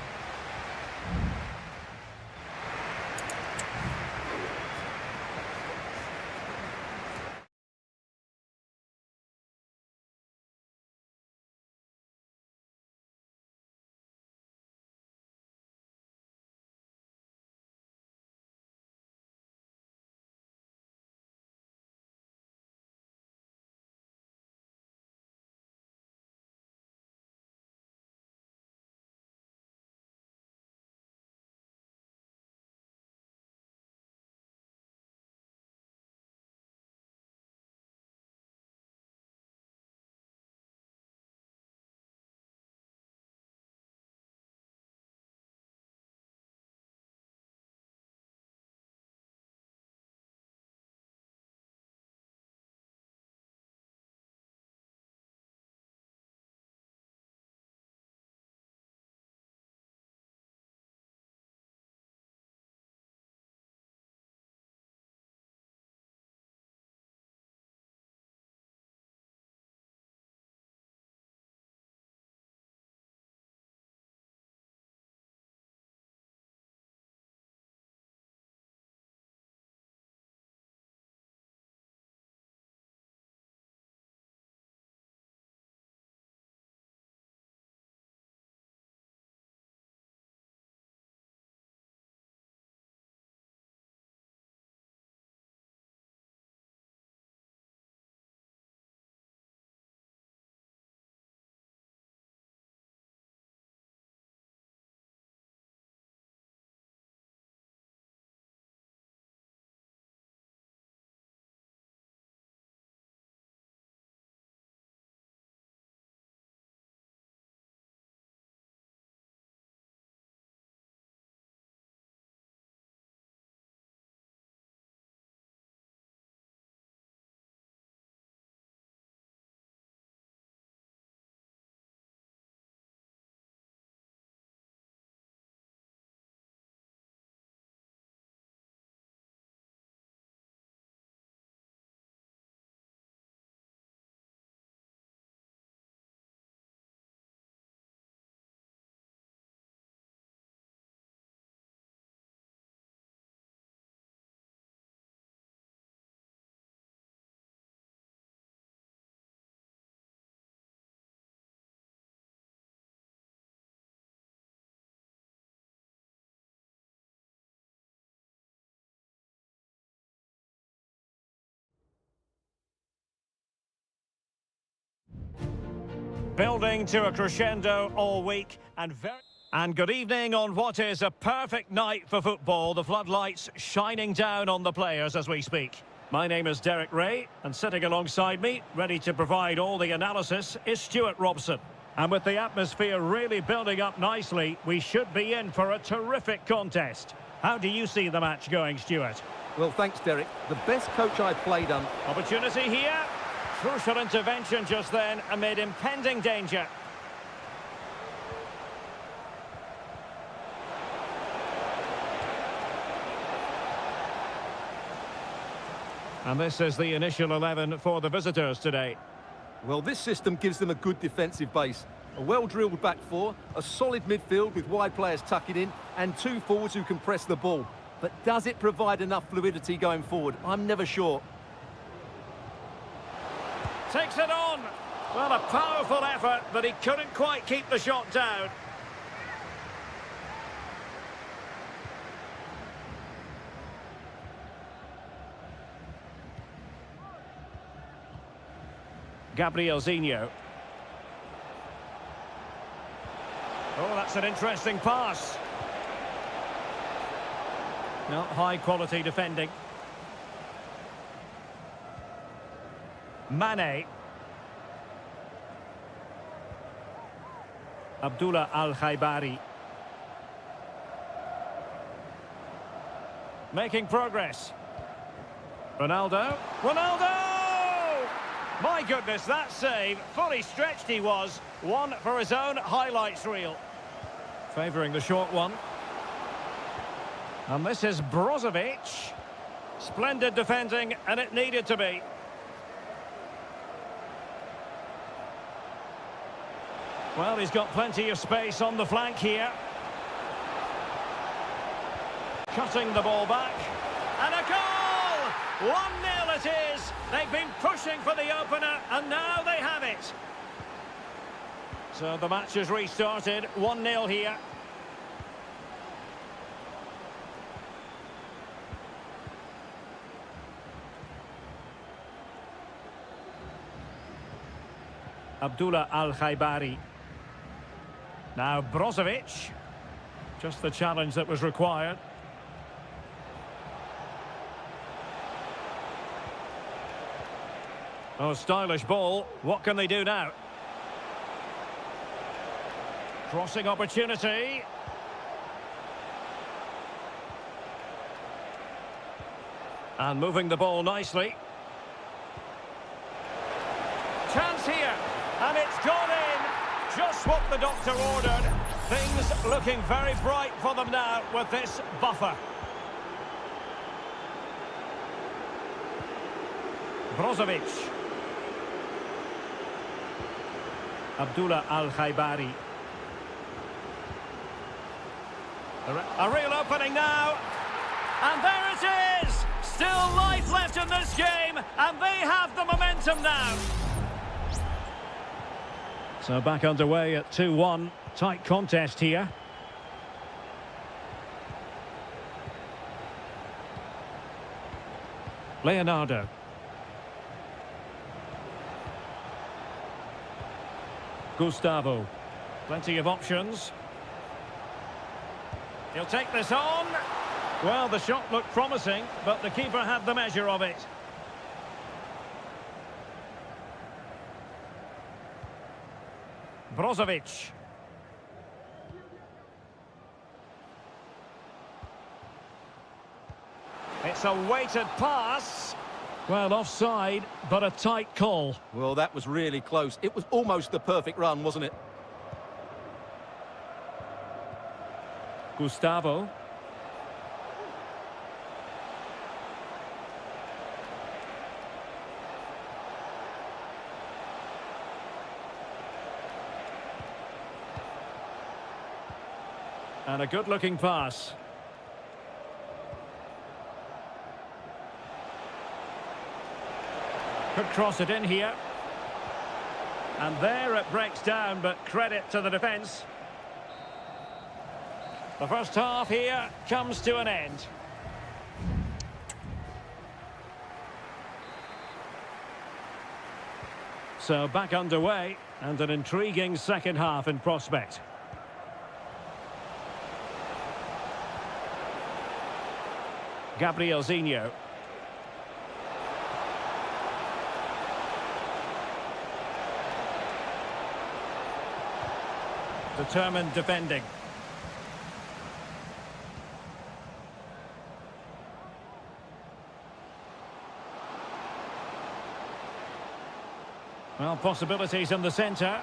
Building to a crescendo all week and good evening on what is a perfect night for football. The floodlights shining down on the players as we speak. My name is Derek Ray, and sitting alongside me, ready to provide all the analysis, is Stuart Robson. And with the atmosphere really building up nicely, we should be in for a terrific contest. How do you see the match going, Stuart? Well, thanks, Derek. The best coach I played under. Opportunity here. Crucial intervention just then amid impending danger. And this is the initial 11 for the visitors today. Well, this system gives them a good defensive base. A well-drilled back four, a solid midfield with wide players tucking in, and two forwards who can press the ball. But does it provide enough fluidity going forward? I'm never sure. Takes it on. Well, a powerful effort, but he couldn't quite keep the shot down. Gabriel Zinho. Oh, that's an interesting pass. Not high-quality defending. Mane. Abdullah Al-Khaibari. Making progress. Ronaldo. Ronaldo! My goodness, that save. Fully stretched he was. One for his own highlights reel. Favouring the short one. And this is Brozovic. Splendid defending, and it needed to be. Well, he's got plenty of space on the flank here. Cutting the ball back. And a goal! 1-0 it is. They've been pushing for the opener, and now they have it. So the match has restarted. 1-0 here. Abdullah Al-Khaibari. Now Brozovic. Just the challenge that was required. Oh, stylish ball. What can they do now? Crossing opportunity. And moving the ball nicely. Chance here. And it's gone in. Just what the doctor ordered. Things looking very bright for them now with this buffer. Brozovic. Abdullah Al-Khaibari. A real opening now. And there it is! Still life left in this game, and they have the momentum now. So back underway at 2-1. Tight contest here. Leonardo. Gustavo. Plenty of options. He'll take this on. Well, the shot looked promising, but the keeper had the measure of it. Brozovic. It's a weighted pass. Well, offside, but a tight call. Well, that was really close. It was almost the perfect run, wasn't it? Gustavo. And a good-looking pass. Could cross it in here. And there it breaks down, but credit to the defence. The first half here comes to an end. So back underway. And an intriguing second half in prospect. Gabrielzinho. Determined defending. Well, possibilities in the centre.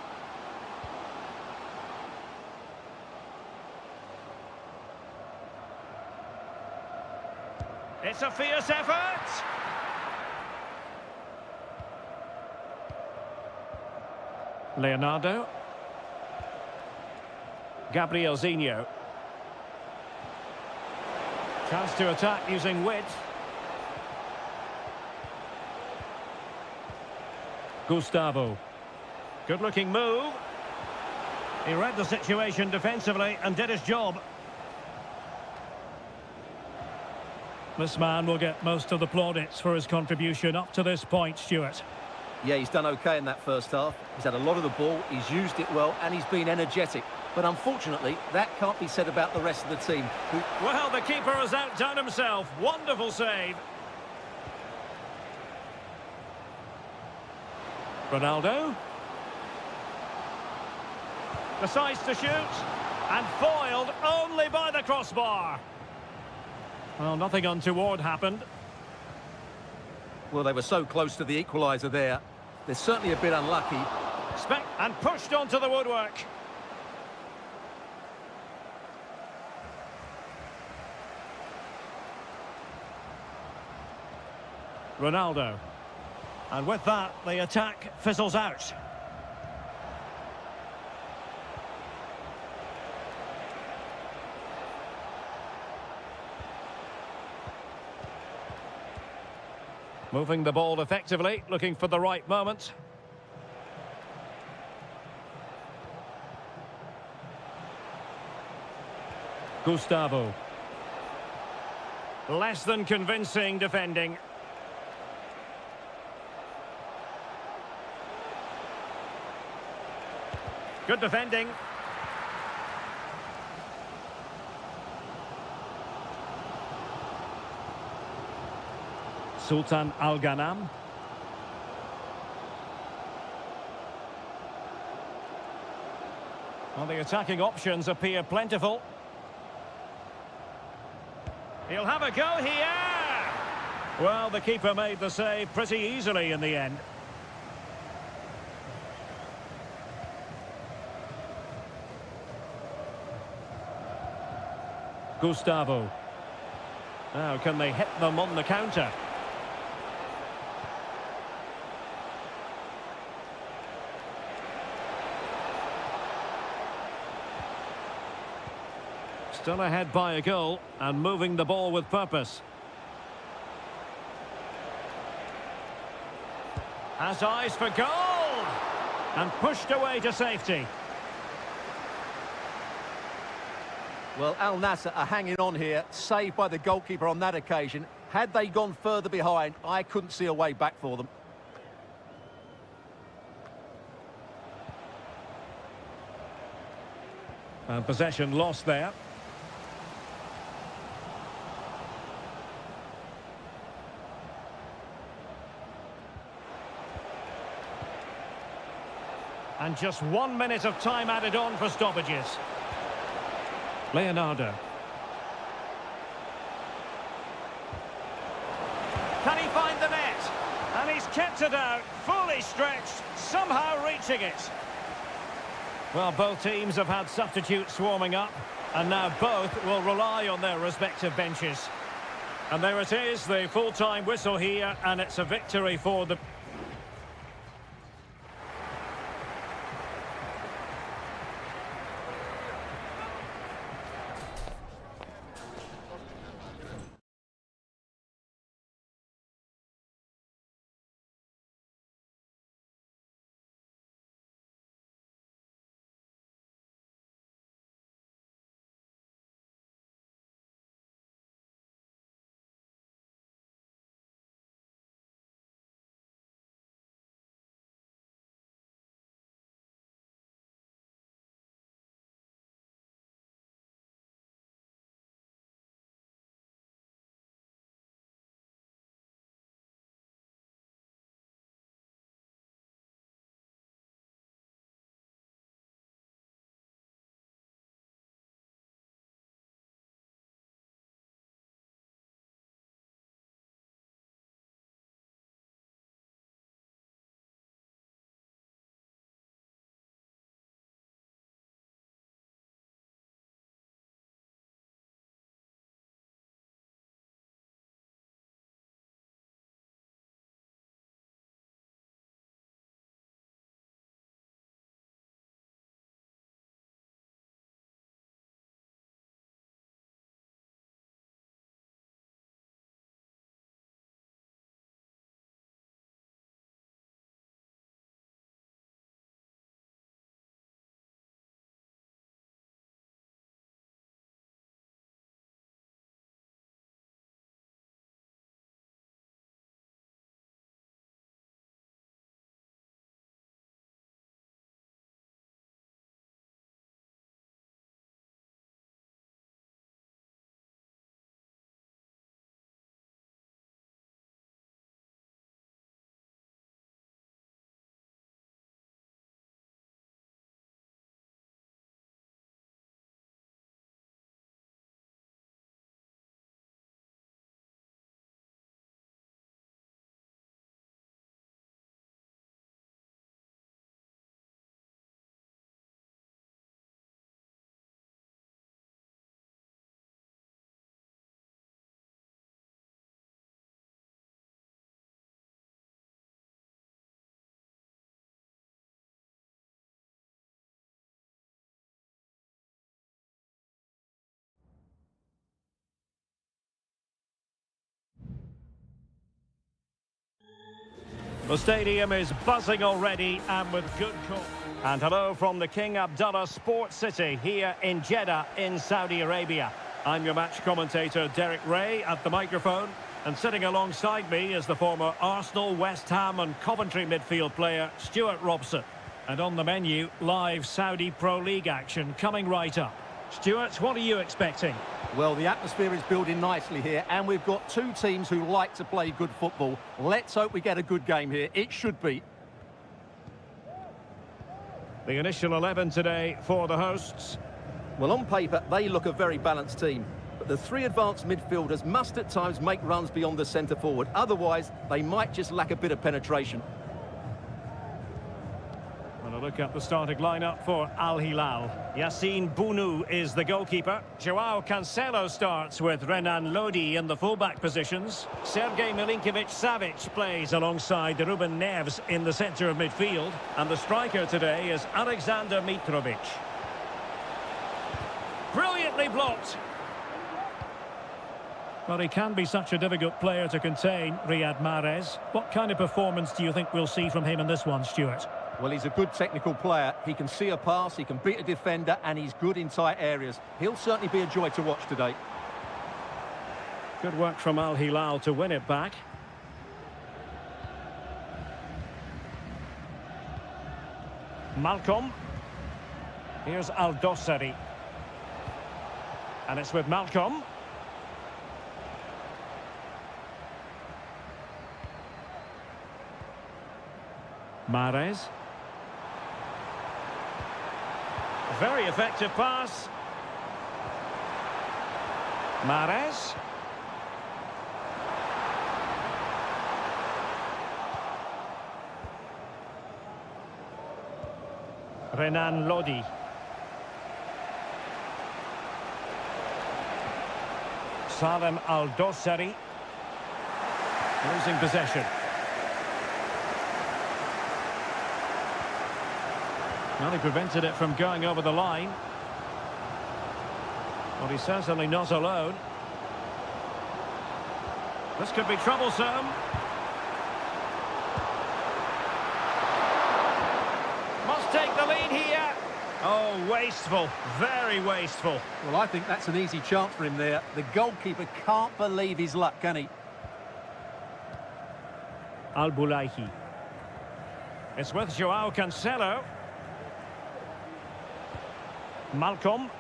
It's a fierce effort. Leonardo. Gabrielzinho. Chance to attack using width. Gustavo. Good-looking move. He read the situation defensively and did his job. This man will get most of the plaudits for his contribution up to this point, Stuart. Yeah, he's done okay in that first half. He's had a lot of the ball, he's used it well, and he's been energetic. But unfortunately, that can't be said about the rest of the team. Well, the keeper has outdone himself. Wonderful save. Ronaldo. Decides to shoot. And foiled only by the crossbar. Well, nothing untoward happened. Well, they were so close to the equaliser there. They're certainly a bit unlucky. And pushed onto the woodwork. Ronaldo. And with that, the attack fizzles out. Moving the ball effectively, looking for the right moment. Gustavo. Less than convincing defending. Good defending. Sultan Al-Ghanam. Well, the attacking options appear plentiful. He'll have a go here. Well, the keeper made the save pretty easily in the end. Gustavo. Now, can they hit them on the counter? Still ahead by a goal and moving the ball with purpose. Has eyes for goal! And pushed away to safety. Well, Al Nassr are hanging on here, saved by the goalkeeper on that occasion. Had they gone further behind, I couldn't see a way back for them. And possession lost there. And just 1 minute of time added on for stoppages. Leonardo. Can he find the net? And he's kept it out, fully stretched, somehow reaching it. Well, both teams have had substitutes swarming up, and now both will rely on their respective benches. And there it is, the full-time whistle here, and it's a victory for the... The stadium is buzzing already and with good call. And hello from the King Abdullah Sports City here in Jeddah in Saudi Arabia. I'm your match commentator Derek Ray at the microphone. And sitting alongside me is the former Arsenal, West Ham and Coventry midfield player Stuart Robson. And on the menu, live Saudi Pro League action coming right up. Stuart, what are you expecting? Well, the atmosphere is building nicely here, and we've got two teams who like to play good football. Let's hope we get a good game here. It should be. The initial 11 today for the hosts. Well, on paper, they look a very balanced team. But the three advanced midfielders must at times make runs beyond the centre forward. Otherwise, they might just lack a bit of penetration. And a look at the starting lineup for Al Hilal. Yassine Bounou is the goalkeeper. Joao Cancelo starts with Renan Lodi in the fullback positions. Sergej Milinkovic-Savic plays alongside Ruben Neves in the centre of midfield. And the striker today is Alexander Mitrovic. Brilliantly blocked. Well, he can be such a difficult player to contain, Riyad Mahrez. What kind of performance do you think we'll see from him in this one, Stuart? Well, he's a good technical player. He can see a pass, he can beat a defender, and he's good in tight areas. He'll certainly be a joy to watch today. Good work from Al Hilal to win it back. Malcolm. Here's Al Dossari. And it's with Malcolm. Mahrez. Very effective pass. Mahrez. Renan Lodi. Salem Al Dossari. Losing possession. Well, he prevented it from going over the line. Well, he's certainly not alone. This could be troublesome. Must take the lead here. Oh, wasteful. Very wasteful. Well, I think that's an easy chance for him there. The goalkeeper can't believe his luck, can he? Al-Boulahi. It's with Joao Cancelo. Malcolm.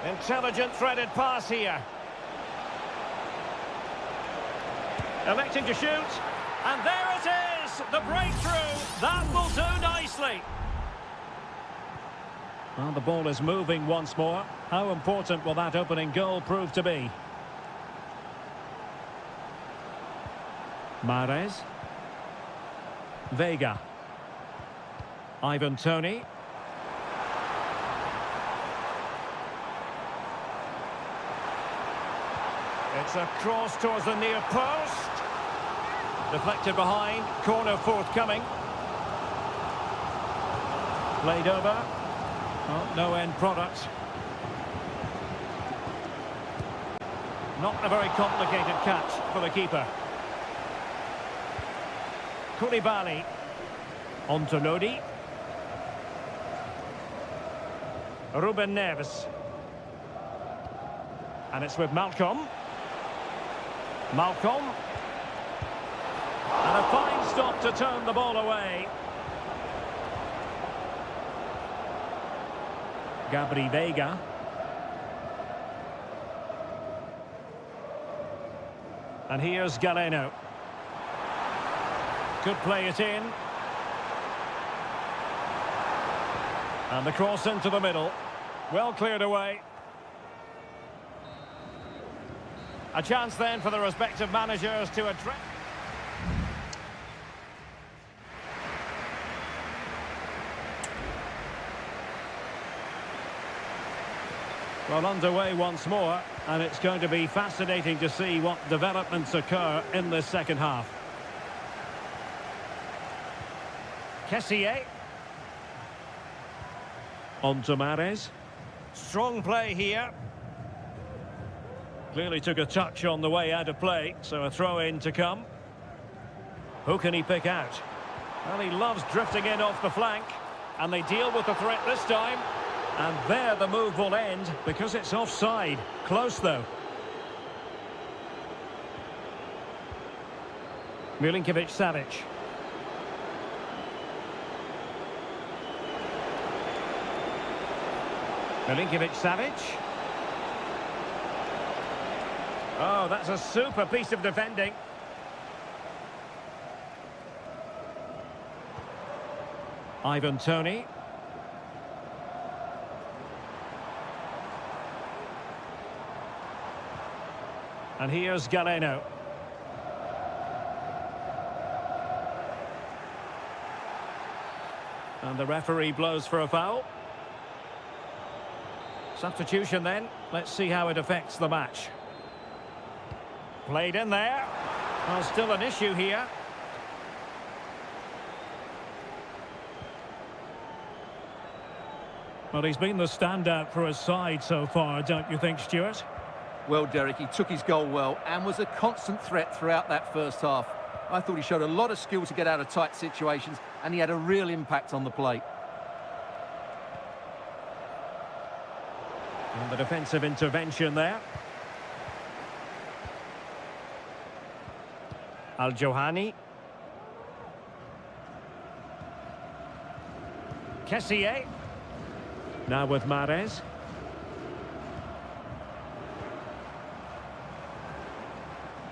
Intelligent threaded pass here. Electing to shoot. And there it is! The breakthrough! That will do nicely. Well, the ball is moving once more. How important will that opening goal prove to be? Mahrez. Vega. Ivan Toney. It's a cross towards the near post. Deflected behind. Corner forthcoming. Played over. Oh, no end product. Not a very complicated catch for the keeper. Koulibaly. On to Lodi. Ruben Neves. And it's with Malcolm. Malcolm. And a fine stop to turn the ball away. Gabri Vega. And here's Galeno. Could play it in. And the cross into the middle. Well cleared away. A chance then for the respective managers to address. Well, underway once more, and it's going to be fascinating to see what developments occur in this second half. Kessié. On to Mahrez. Strong play here. Clearly took a touch on the way out of play, so a throw-in to come. Who can he pick out? Well, he loves drifting in off the flank. And they deal with the threat this time. And there the move will end because it's offside. Close, though. Milinkovic-Savic. Milinkovic-Savic. Oh, that's a super piece of defending. Ivan Toney. And here's Galeno. And the referee blows for a foul. Substitution then. Let's see how it affects the match. Played in there. Well, still an issue here. Well, he's been the standout for his side so far, don't you think, Stuart? Well, Derek, he took his goal well and was a constant threat throughout that first half. I thought he showed a lot of skill to get out of tight situations, and he had a real impact on the plate. And the defensive intervention there. Al-Johani. Kessié. Now with Mahrez.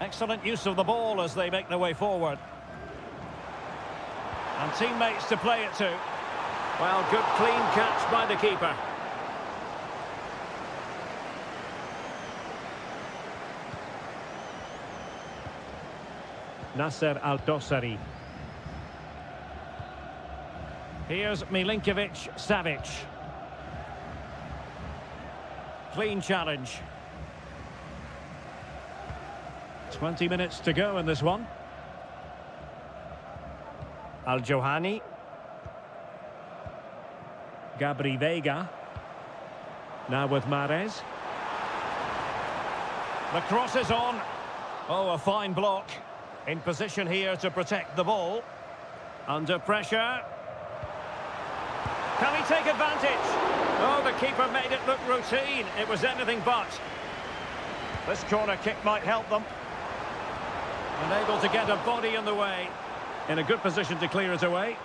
Excellent use of the ball as they make their way forward. And teammates to play it to. Well, good clean catch by the keeper. Nasser Al-Dossari. Here's Milinkovic-Savic. Clean challenge. 20 minutes to go in this one. Al-Johani. Gabri Veiga. Now with Mahrez. The cross is on. Oh, a fine block. In position here to protect the ball. Under pressure. Can he take advantage? Oh, the keeper made it look routine. It was anything but. This corner kick might help them. Unable to get a body in the way. In a good position to clear it away.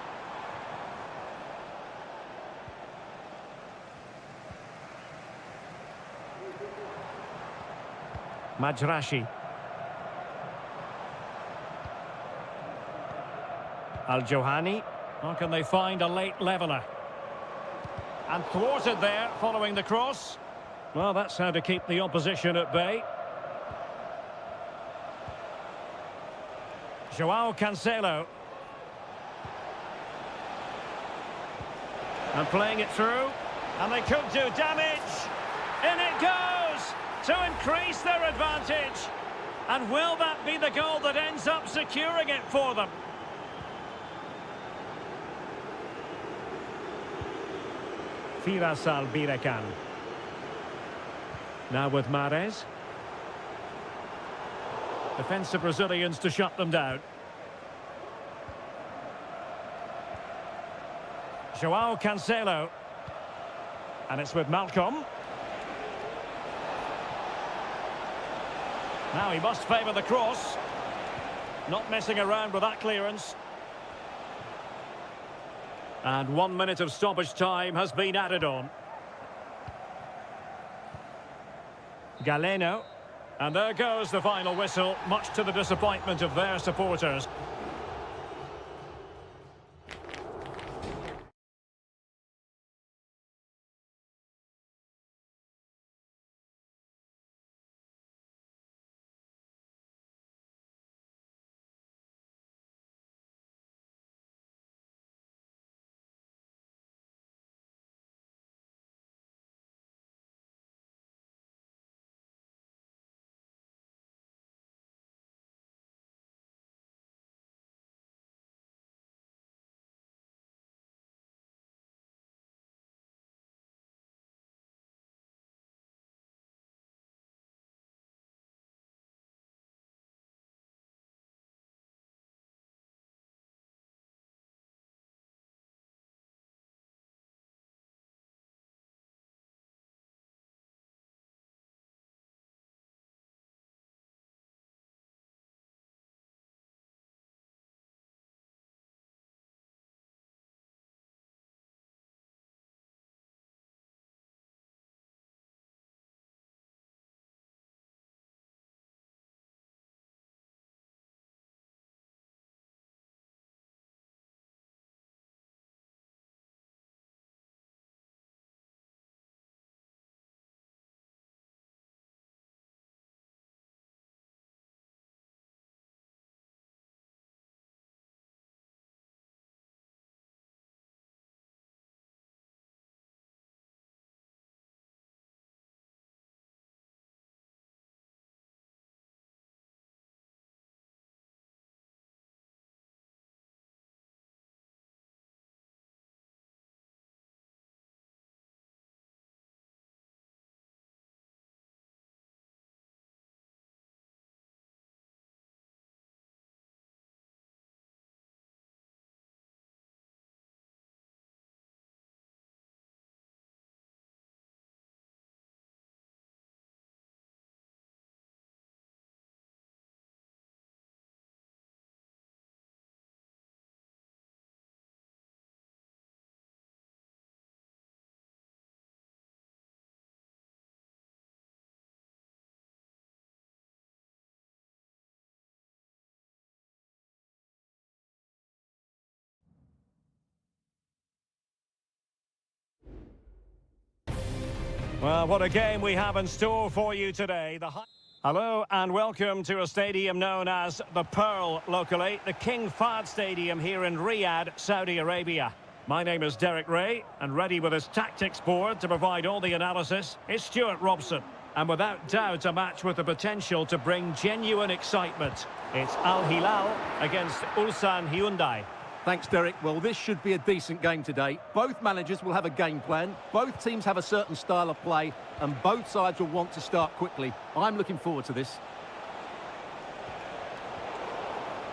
Majrashi. Al-Johani. How can they find a late leveller? And thwarted there following the cross. Well, that's how to keep the opposition at bay. Joao Cancelo. And playing it through. And they could do damage. In it goes to increase their advantage. And will that be the goal that ends up securing it for them? Firas Al-Birekan. Now with Mahrez. Defensive Brazilians to shut them down. Joao Cancelo. And it's with Malcolm. Now he must favour the cross. Not messing around with that clearance. And 1 minute of stoppage time has been added on. Galeno. And there goes the final whistle, much to the disappointment of their supporters. Well, what a game we have in store for you today. Hello and welcome to a stadium known as the Pearl locally, the King Fahd Stadium here in Riyadh, Saudi Arabia. My name is Derek Ray, and ready with his tactics board to provide all the analysis is Stuart Robson. And without doubt, a match with the potential to bring genuine excitement. It's Al Hilal against Ulsan Hyundai. Thanks, Derek. Well, this should be a decent game today. Both managers will have a game plan. Both teams have a certain style of play, and both sides will want to start quickly. I'm looking forward to this.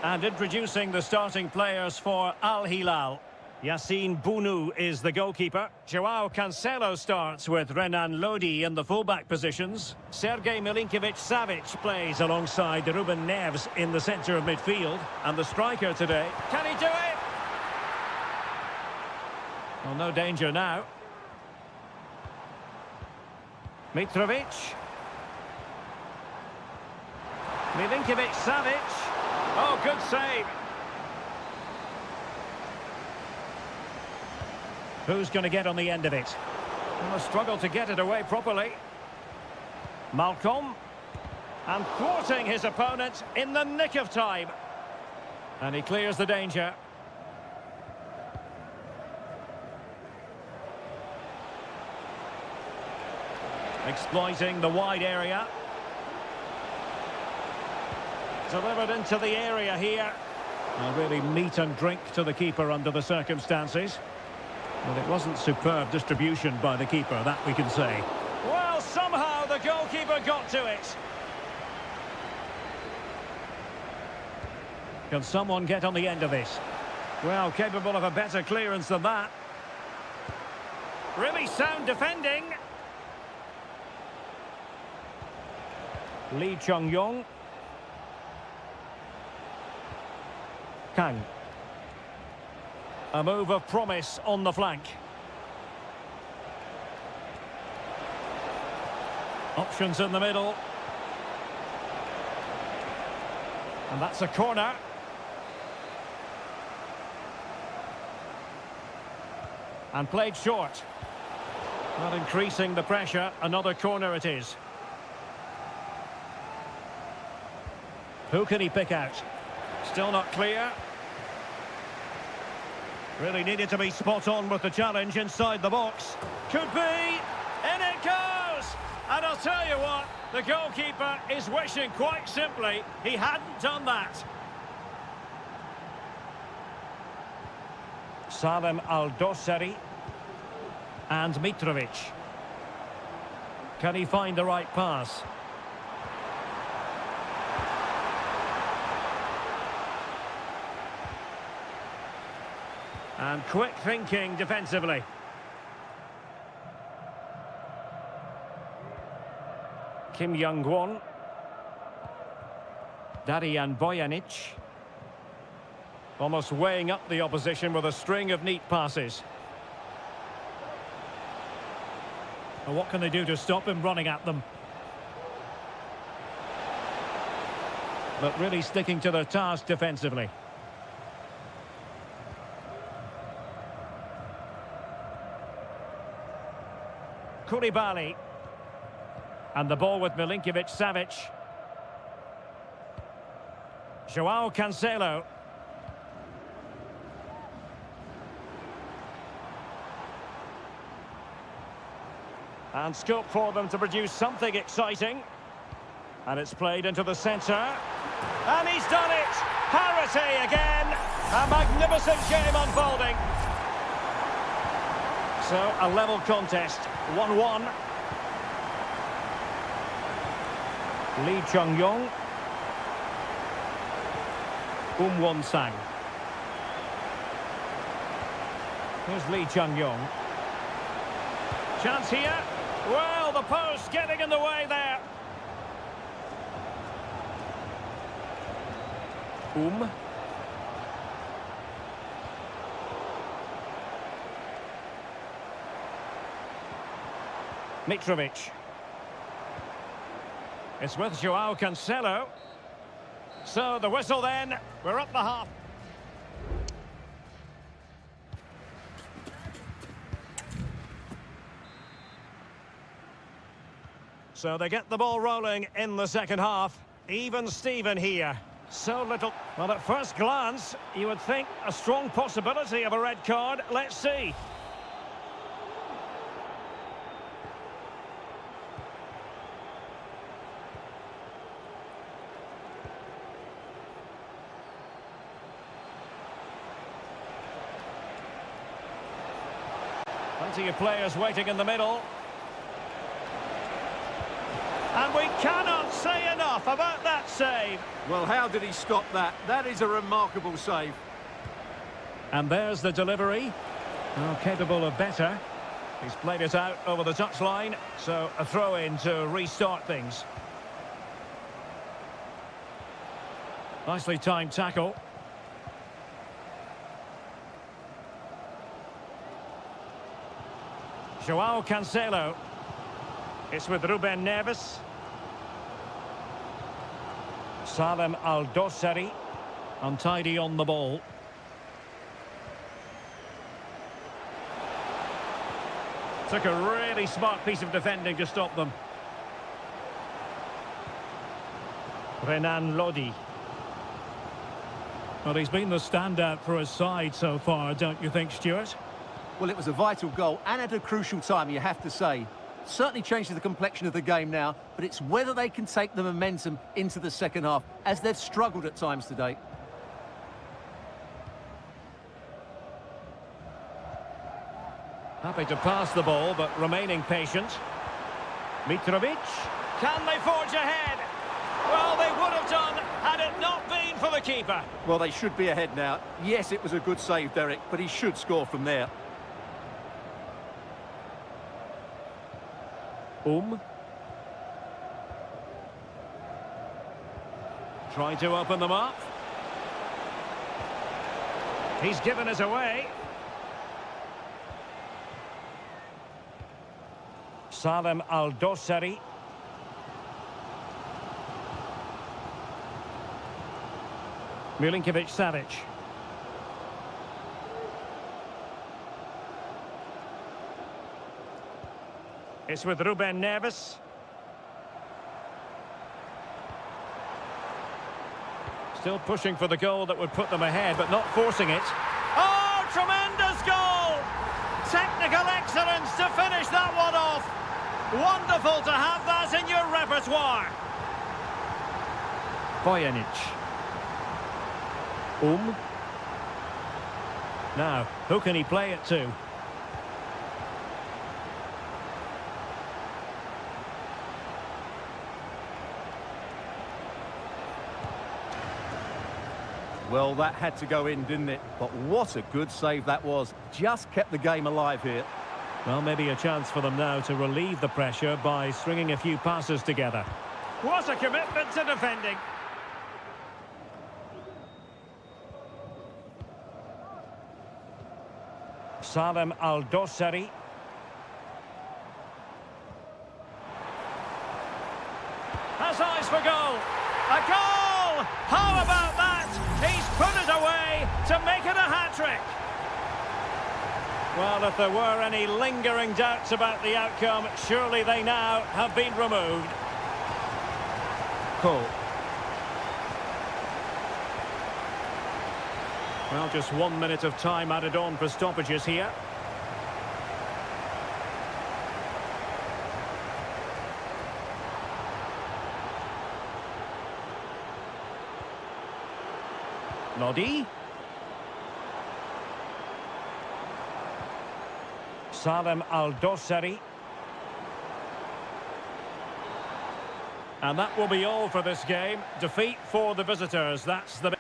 And introducing the starting players for Al Hilal. Yassine Bounou is the goalkeeper. Joao Cancelo starts with Renan Lodi in the fullback positions. Sergej Milinkovic-Savic plays alongside Ruben Neves in the centre of midfield. And the striker today, can he do it? Well, no danger now. Mitrovic. Milinkovic-Savic. Oh, good save. Who's going to get on the end of it? Well, struggle to get it away properly. Malcolm. And thwarting his opponent in the nick of time. And he clears the danger. Exploiting the wide area. Delivered into the area here. Well, really meat and drink to the keeper under the circumstances. Well, it wasn't superb distribution by the keeper, that we can say. Well, somehow the goalkeeper got to it. Can someone get on the end of this? Well, capable of a better clearance than that. Really sound defending. Lee Chung-yong. Kang. A move of promise on the flank. Options in the middle. And that's a corner. And played short. Not increasing the pressure. Another corner it is. Who can he pick out? Still not clear. Really needed to be spot on with the challenge inside the box. Could be. In it goes! And I'll tell you what, the goalkeeper is wishing quite simply he hadn't done that. Salem Al-Dossari. And Mitrovic. Can he find the right pass? And quick thinking defensively. Kim Young-won. Darijan Bojanic. Almost weighing up the opposition with a string of neat passes. And what can they do to stop him running at them? But really sticking to their task defensively. Koulibaly. And the ball with Milinkovic-Savic. Joao Cancelo. And scope for them to produce something exciting. And it's played into the centre. And he's done it! Parity again! A magnificent game unfolding. So, a level contest, 1-1. Lee Chung-yong. Won-sang. Here's Lee Chung-yong. Chance here. Well, the post getting in the way there. Mitrovic. It's with Joao Cancelo. So the whistle then. We're up the half. So they get the ball rolling in the second half. Even Steven here. So little. Well, at first glance, you would think a strong possibility of a red card. Let's see. Plenty of players waiting in the middle. And we cannot say enough about that save. Well, how did he stop that? That is a remarkable save. And there's the delivery. Oh, capable of better. He's played it out over the touchline, so a throw-in to restart things. Nicely timed tackle. Joao Cancelo. It's with Ruben Neves. Salem Al-Dossari. Untidy on the ball. Took a really smart piece of defending to stop them. Renan Lodi. Well, he's been the standout for his side so far, don't you think, Stuart? Well, it was a vital goal and at a crucial time, you have to say. Certainly changes the complexion of the game now, but it's whether they can take the momentum into the second half, as they've struggled at times today. Happy to pass the ball, but remaining patient. Mitrovic. Can they forge ahead? Well, they would have done had it not been for the keeper. Well, they should be ahead now. Yes, it was a good save, Derek, but he should score from there. Trying to open them up. He's given it away. Salem Al-Dossari. Milinkovic-Savic. It's with Ruben Neves. Still pushing for the goal that would put them ahead, but not forcing it. Oh, tremendous goal! Technical excellence to finish that one off. Wonderful to have that in your repertoire. Bojanic. Now, who can he play it to? Well, that had to go in, didn't it? But what a good save that was. Just kept the game alive here. Well, maybe a chance for them now to relieve the pressure by stringing a few passes together. What a commitment to defending. Salem Al-Dossari. Has eyes for goal. A goal! How about that? He's put it away to make it a hat-trick. Well, if there were any lingering doubts about the outcome, surely they now have been removed. Cool. Well, just 1 minute of time added on for stoppages here. Lodi. Salem Al-Dossari. And that will be all for this game. Defeat for the visitors. That's the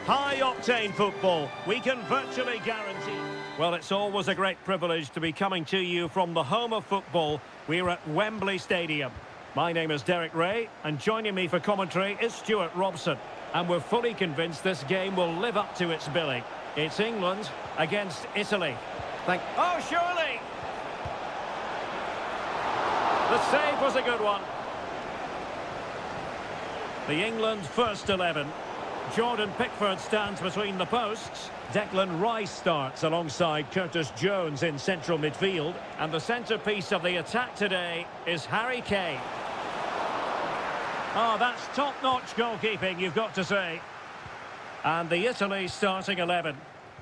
High-octane football, we can virtually guarantee. Well, it's always a great privilege to be coming to you from the home of football. We're at Wembley Stadium. My name is Derek Ray, and joining me for commentary is Stuart Robson. And we're fully convinced this game will live up to its billing. It's England against Italy. Oh, surely! The save was a good one. The England first 11. Jordan Pickford stands between the posts. Declan Rice starts alongside Curtis Jones in central midfield. And the centrepiece of the attack today is Harry Kane. Oh, that's top-notch goalkeeping, you've got to say. And the Italy starting 11.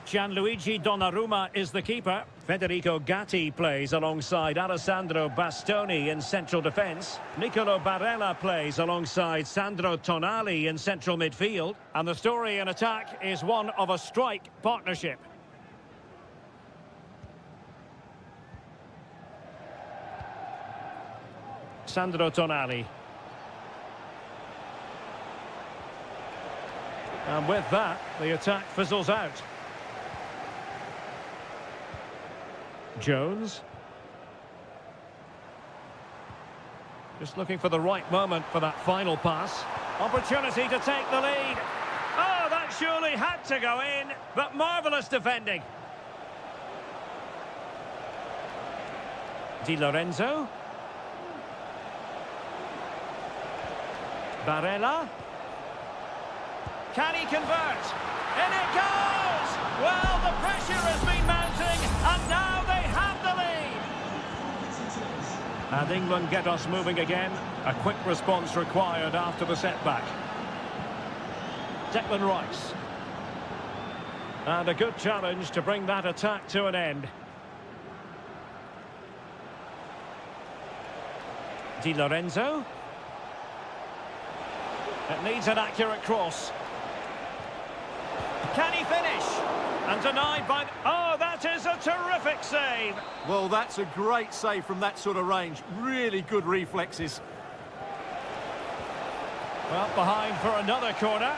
Gianluigi Donnarumma is the keeper. Federico Gatti plays alongside Alessandro Bastoni in central defence. Nicolo Barella plays alongside Sandro Tonali in central midfield. And the story in attack is one of a strike partnership. Sandro Tonali. And with that, the attack fizzles out. Jones. Just looking for the right moment for that final pass. Opportunity to take the lead. Oh, that surely had to go in, but marvellous defending. Di Lorenzo. Barella. Can he convert? In it goes! Well, the pressure has been mounting, and now they have the lead. And England get us moving again. A quick response required after the setback. Declan Rice. And a good challenge to bring that attack to an end. Di Lorenzo. It needs an accurate cross. Can he finish? And denied by... Oh, that is a terrific save. Well, that's a great save from that sort of range. Really good reflexes. Well, behind for another corner.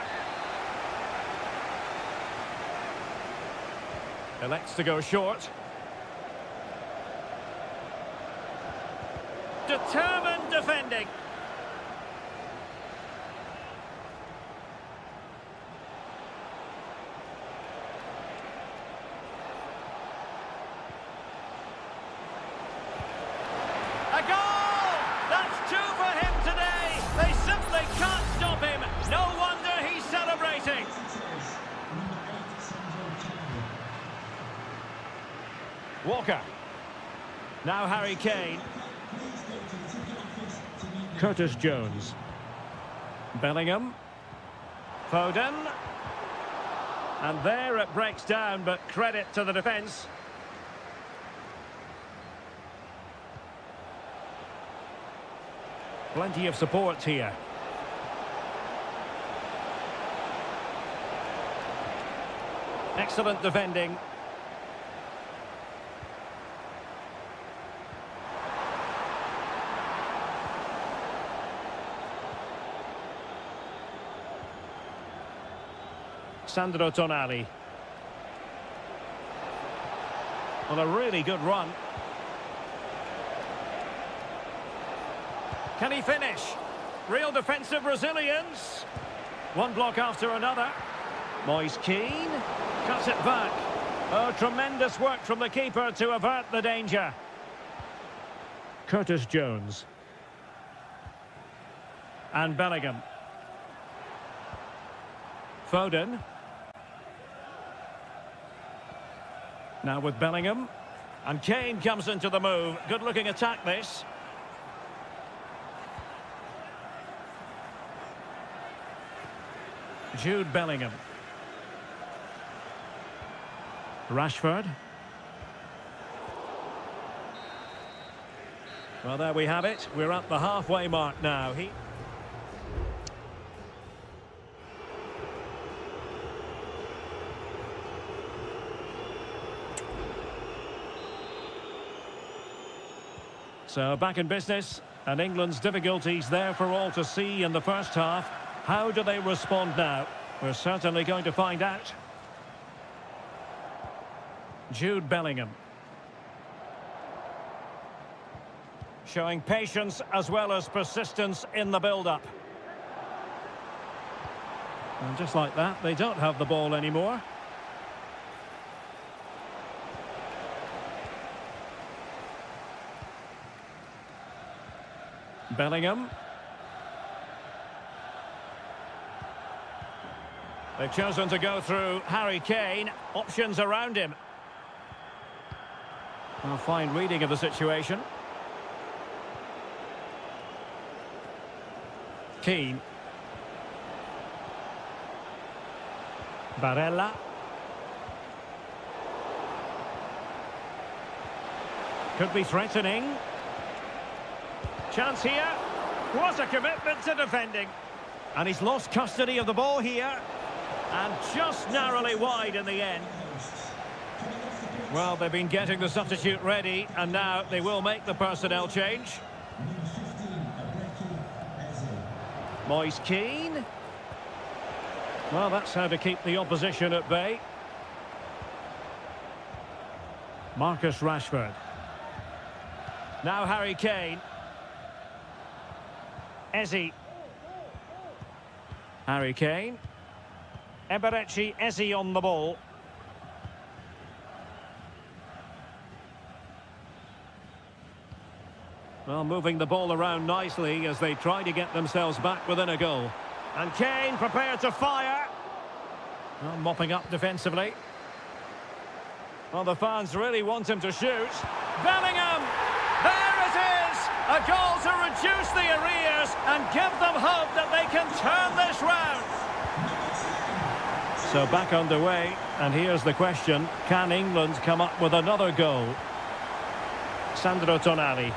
Elects to go short. Determined defending. A goal! That's two for him today. They simply can't stop him. No wonder he's celebrating. Walker. Now Harry Kane. Curtis Jones. Bellingham. Foden. And there it breaks down, but credit to the defence. Plenty of support here. Excellent defending. Sandro Tonali. On a really good run. Can he finish? Real defensive resilience. One block after another. Moise Keane cuts it back. Oh, tremendous work from the keeper to avert the danger. Curtis Jones. And Bellingham. Foden. Now with Bellingham. And Kane comes into the move. Good-looking attack, this. Jude Bellingham. Rashford. Well, there we have it. We're at the halfway mark now. So back in business, and England's difficulties there for all to see in the first half. How do they respond now? We're certainly going to find out. Jude Bellingham. Showing patience as well as persistence in the build-up. And just like that, they don't have the ball anymore. Bellingham. They've chosen to go through Harry Kane. Options around him. A fine reading of the situation. Keane. Barella. Could be threatening. Chance here. What a commitment to defending. And he's lost custody of the ball here. And just narrowly wide in the end. Well, they've been getting the substitute ready, and now they will make the personnel change. Moise Keane. Well, that's how to keep the opposition at bay. Marcus Rashford. Now Harry Kane. Eze. Harry Kane. Eberechi Eze on the ball. Well, moving the ball around nicely as they try to get themselves back within a goal. And Kane prepared to fire. Well, mopping up defensively. Well, the fans really want him to shoot. Bellingham! There it is! A goal to reduce the arrears and give them hope that they can turn this round. So back underway, and here's the question. Can England come up with another goal? Sandro Tonali.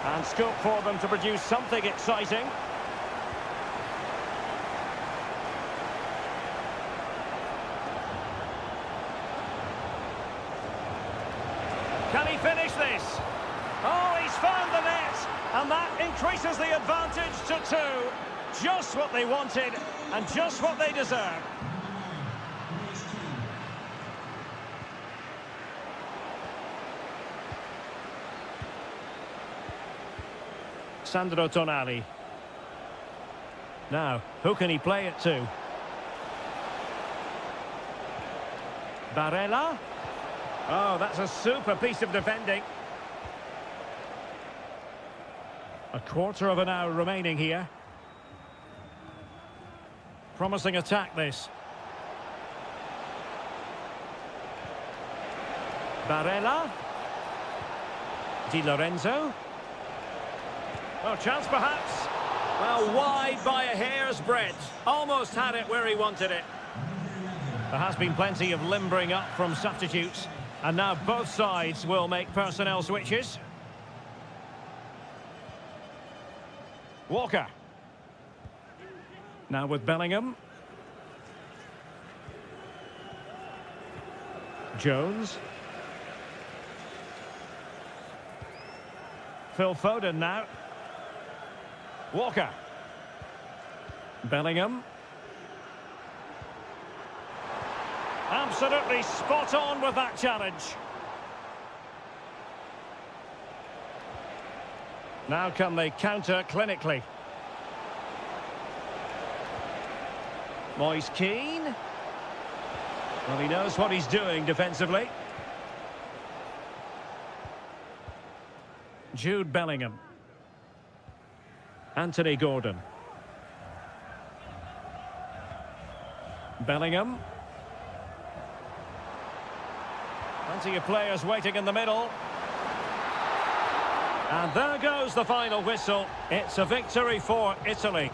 And scope for them to produce something exciting. Can he finish this? Oh, he's found the net. And that increases the advantage to 2. Just what they wanted and just what they deserve. Sandro Tonali. Now, who can he play it to? Barella. Oh, that's a super piece of defending. A quarter of an hour remaining here. Promising attack, this. Barella. Di Lorenzo. Oh, chance perhaps. Well, wide by a hair's breadth. Almost had it where he wanted it. There has been plenty of limbering up from substitutes. And now both sides will make personnel switches. Walker. Now with Bellingham. Jones. Phil Foden now. Walker. Bellingham. Absolutely spot on with that challenge. Now can they counter clinically? Moise Keane. Well, he knows what he's doing defensively. Jude Bellingham. Anthony Gordon. Bellingham. Plenty of players waiting in the middle. And there goes the final whistle. It's a victory for Italy.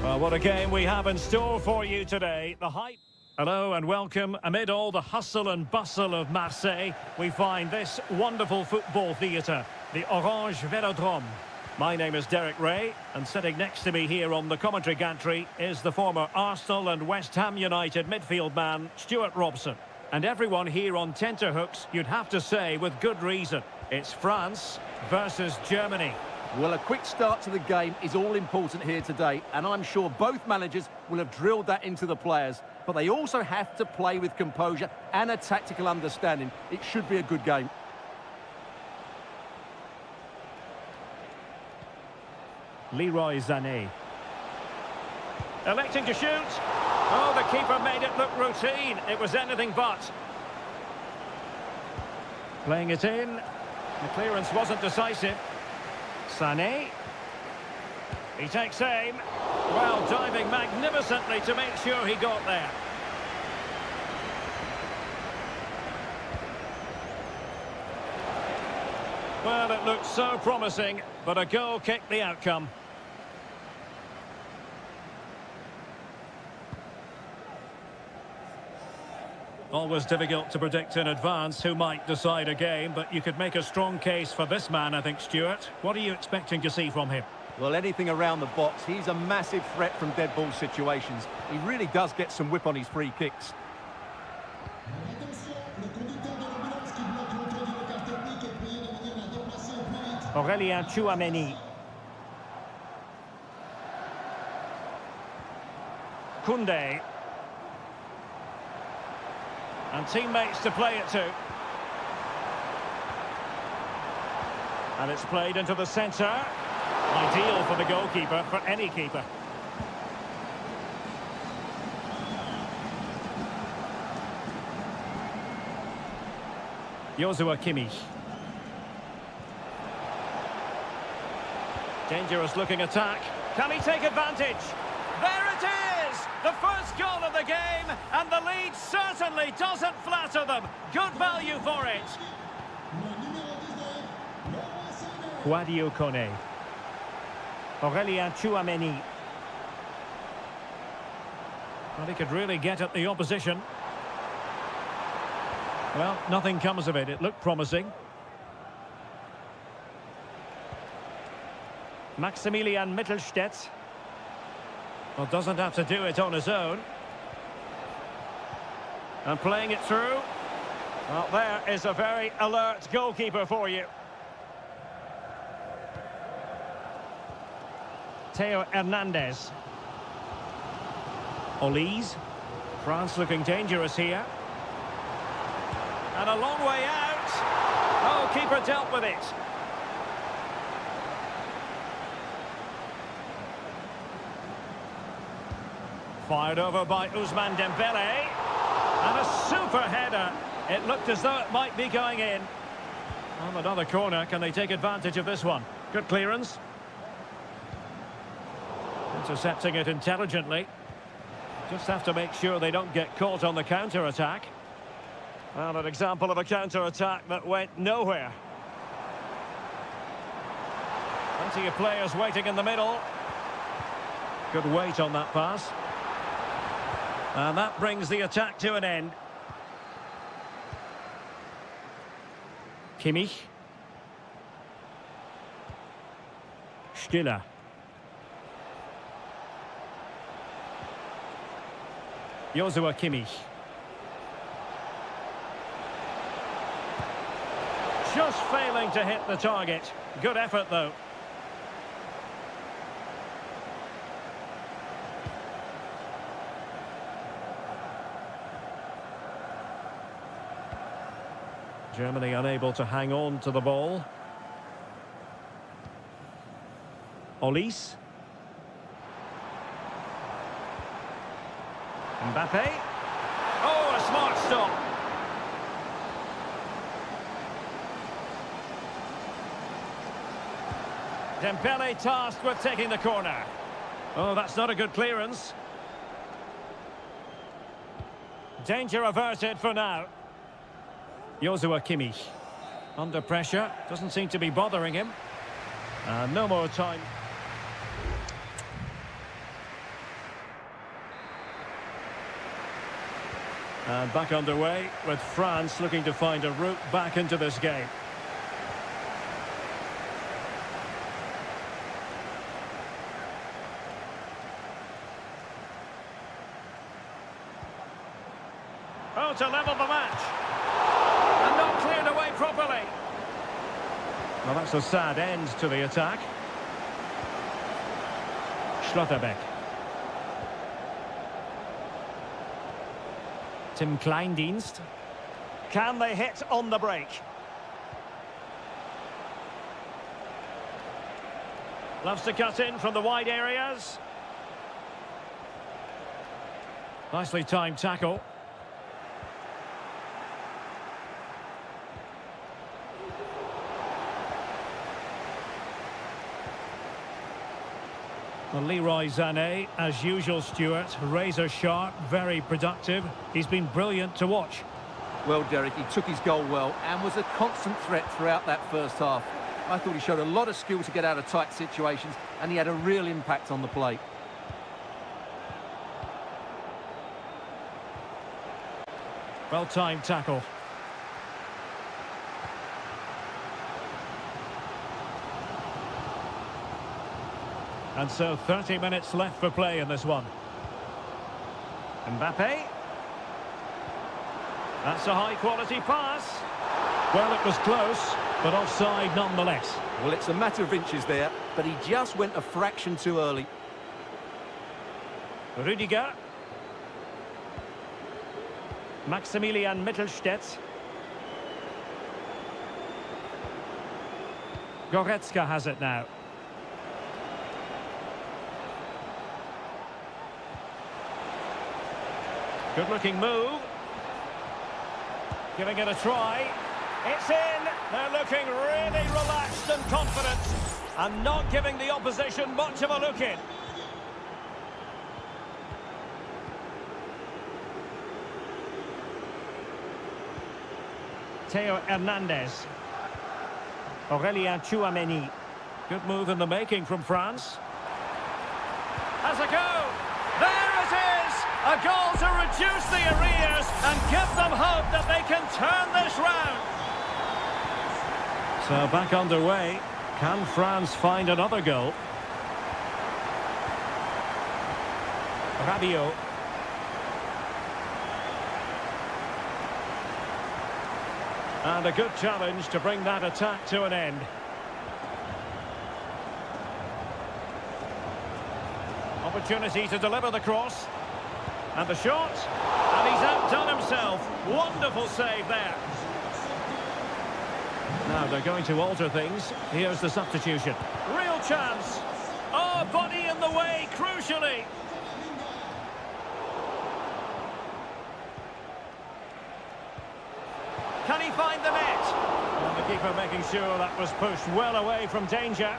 Well, what a game we have in store for you today. The hype. Hello and welcome. Amid all the hustle and bustle of Marseille, we find this wonderful football theatre, the Orange Velodrome. My name is Derek Ray, and sitting next to me here on the commentary gantry is the former Arsenal and West Ham United midfield man, Stuart Robson. And everyone here on tenterhooks, you'd have to say with good reason, it's France versus Germany. Well, a quick start to the game is all important here today, and I'm sure both managers will have drilled that into the players. But they also have to play with composure and a tactical understanding. It should be a good game. Leroy Sané. Electing to shoot. Oh, the keeper made it look routine. It was anything but. Playing it in. The clearance wasn't decisive. Sané. He takes aim. Well, diving magnificently to make sure he got there. Well, it looked so promising, but a goal kicked the outcome. Always difficult to predict in advance who might decide a game, but you could make a strong case for this man, I think, Stuart. What are you expecting to see from him? Well, anything around the box. He's a massive threat from dead ball situations. He really does get some whip on his free kicks. Aurélien Tchouameni. Koundé. And teammates to play it to. And it's played into the centre. Ideal for the goalkeeper, for any keeper. Joshua Kimmich. Dangerous looking attack. Can he take advantage? There it is! The first goal of the game, and the lead certainly doesn't flatter them. Good value for it. Sadio Kone. Aurélien Tchouameni. Well, he could really get at the opposition. Well, nothing comes of it. It looked promising. Maximilian Mittelstädt. Well, doesn't have to do it on his own. And playing it through. Well, there is a very alert goalkeeper for you. Theo Hernandez. Olise. France looking dangerous here. And a long way out. Oh, keeper dealt with it. Fired over by Ousmane Dembele. And a super header. It looked as though it might be going in. On another corner, can they take advantage of this one? Good clearance. Intercepting it intelligently. Just have to make sure they don't get caught on the counter-attack. Well, an example of a counter-attack that went nowhere. Plenty of players waiting in the middle. Good weight on that pass. And that brings the attack to an end. Kimmich. Stiller. Joshua Kimmich. Just failing to hit the target. Good effort, though. Germany unable to hang on to the ball. Olise. Mbappe. Oh, a smart stop. Dembele tasked with taking the corner. Oh, that's not a good clearance. Danger averted for now. Joshua Kimmich. Under pressure. Doesn't seem to be bothering him. No more time. And back underway with France looking to find a route back into this game. Oh, to level the match. And not cleared away properly. Well, that's a sad end to the attack. Schlotterbeck. Tim Kleindienst. Can they hit on the break? Loves to cut in from the wide areas. Nicely timed tackle. Well, Leroy Sané, as usual, Stuart, razor sharp, very productive. He's been brilliant to watch. Well, Derek, he took his goal well and was a constant threat throughout that first half. I thought he showed a lot of skill to get out of tight situations, and he had a real impact on the plate. Well-timed tackle. And so 30 minutes left for play in this one. Mbappe. That's a high-quality pass. Well, it was close, but offside nonetheless. Well, it's a matter of inches there, but he just went a fraction too early. Rüdiger. Maximilian Mittelstädt. Goretzka has it now. Good-looking move. Giving it a try. It's in. They're looking really relaxed and confident and not giving the opposition much of a look in. Theo Hernandez. Aurélien Tchouameni. Good move in the making from France. Has a go. There it is! A goal to reduce the arrears and give them hope that they can turn this round. So back underway. Can France find another goal? Rabiot. And a good challenge to bring that attack to an end. Opportunity to deliver the cross. And the shot. And he's outdone himself. Wonderful save there. Now they're going to alter things. Here's the substitution. Real chance. Oh, body in the way, crucially. Can he find the net? And the keeper making sure that was pushed well away from danger.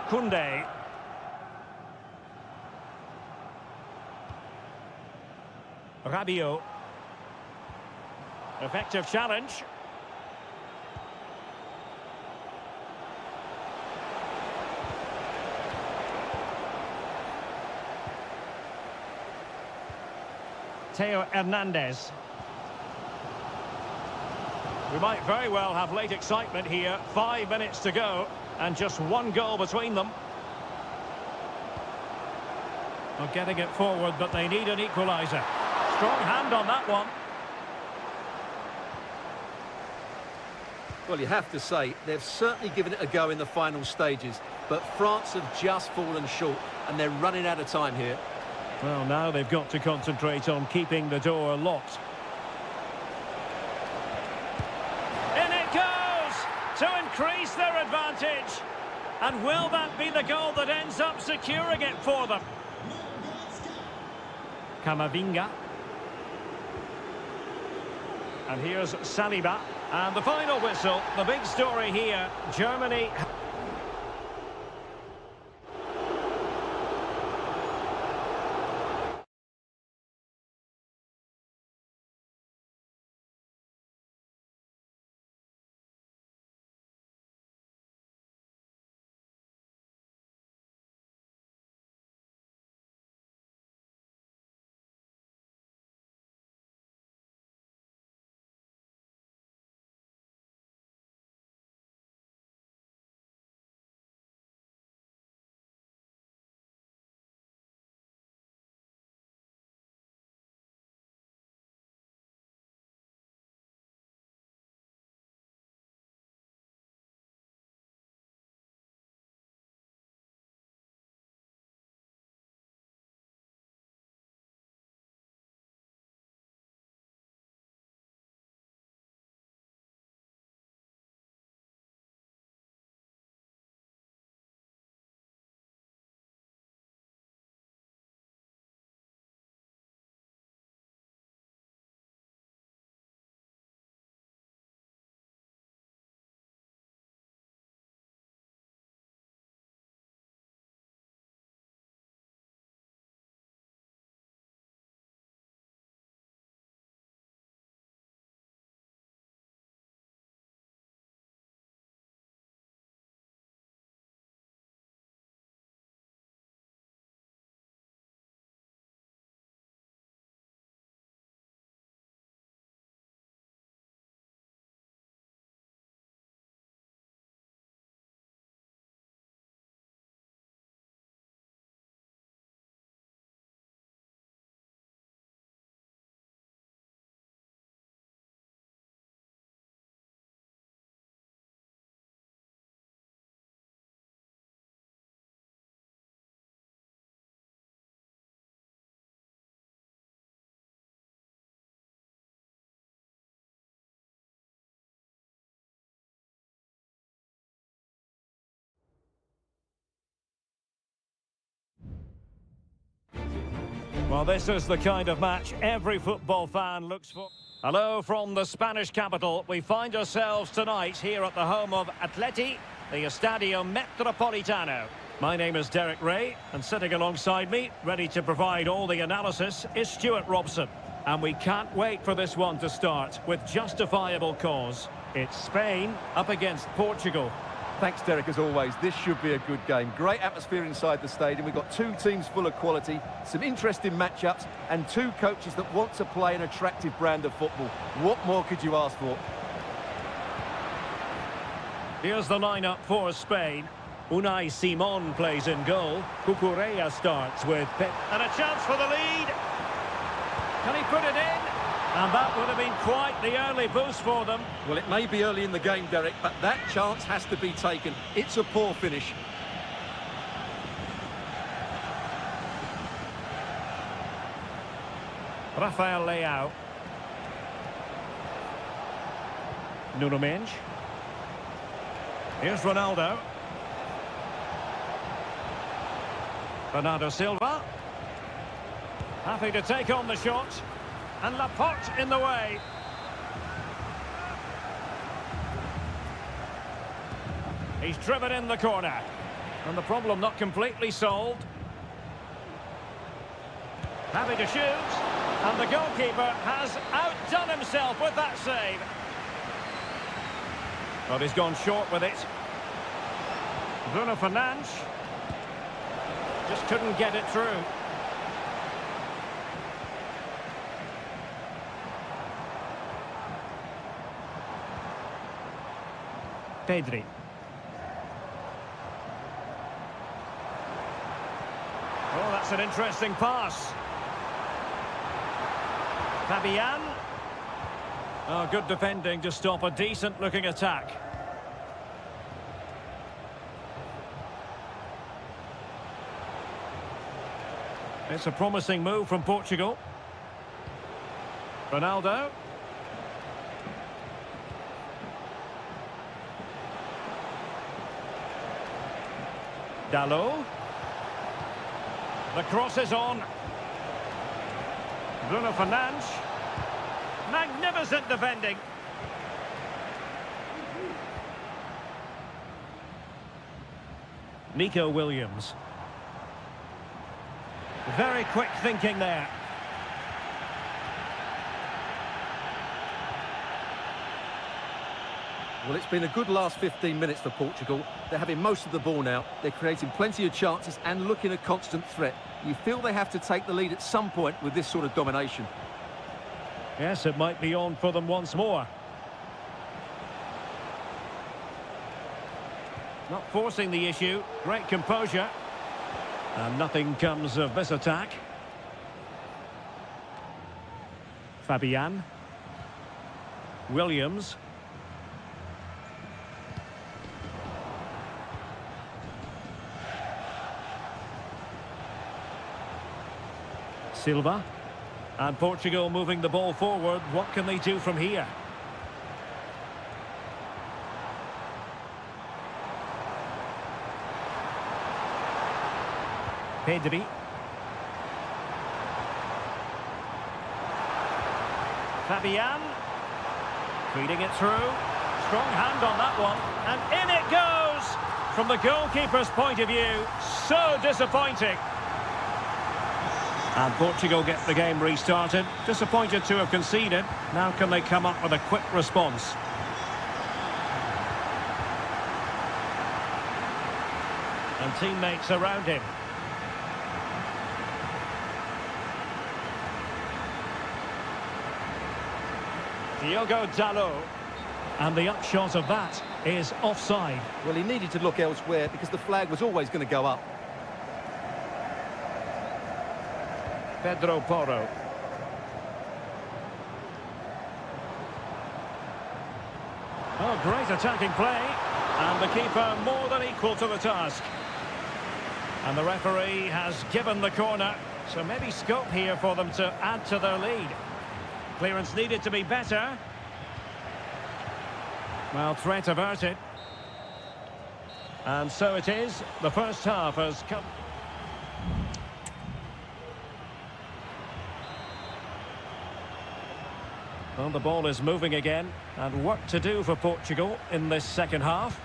Koundé. Rabiot. Effective challenge. Theo Hernandez. We might very well have late excitement here. 5 minutes to go and just one goal between them. Well, getting it forward, but they need an equaliser. Strong hand on that one. Well, you have to say, they've certainly given it a go in the final stages, but France have just fallen short, and they're running out of time here. Well, now they've got to concentrate on keeping the door locked. In it goes! To increase their advantage. And will that be the goal that ends up securing it for them? Camavinga. And here's Saliba. And the final whistle, the big story here, Germany... Well, this is the kind of match every football fan looks for. Hello from the Spanish capital. We find ourselves tonight here at the home of Atleti, the Estadio Metropolitano. My name is Derek Ray, and sitting alongside me, ready to provide all the analysis, is Stuart Robson. And we can't wait for this one to start, with justifiable cause. It's Spain up against Portugal. Thanks, Derek, as always. This should be a good game. Great atmosphere inside the stadium. We've got two teams full of quality, some interesting matchups, and two coaches that want to play an attractive brand of football. What more could you ask for? Here's the lineup for Spain. Unai Simon plays in goal. Cucurella starts with Pep. And a chance for the lead. Can he put it in? And that would have been quite the early boost for them. Well, it may be early in the game, Derek, but that chance has to be taken. It's a poor finish. Rafael Leao. Nuno Mendes. Here's Ronaldo. Bernardo Silva. Happy to take on the shot. And Laporte in the way. He's driven in the corner. And the problem not completely solved. Happy to shoot. And the goalkeeper has outdone himself with that save. But he's gone short with it. Bruno Fernandes. Just couldn't get it through. Pedri. Oh, that's an interesting pass. Fabian. Oh, good defending to stop a decent-looking attack. It's a promising move from Portugal. Ronaldo. Dalot. The cross is on. Bruno Fernandes. Magnificent defending. Nico Williams. Very quick thinking there. Well, it's been a good last 15 minutes for Portugal. They're having most of the ball now. They're creating plenty of chances and looking a constant threat. You feel they have to take the lead at some point with this sort of domination. Yes, it might be on for them once more. Not forcing the issue. Great composure. And nothing comes of this attack. Fabian. Williams. Silva. And Portugal moving the ball forward. What can they do from here? Pedri. Fabian. Feeding it through. Strong hand on that one. And in it goes! From the goalkeeper's point of view, so disappointing. And Portugal get the game restarted. Disappointed to have conceded. Now can they come up with a quick response? And teammates around him. Diogo Dalot. And the upshot of that is offside. Well, he needed to look elsewhere because the flag was always going to go up. Pedro Porro. Oh, great attacking play. And the keeper more than equal to the task. And the referee has given the corner. So maybe scope here for them to add to their lead. Clearance needed to be better. Well, threat averted. And so it is. The first half has come. Well, the ball is moving again, and work to do for Portugal in this second half.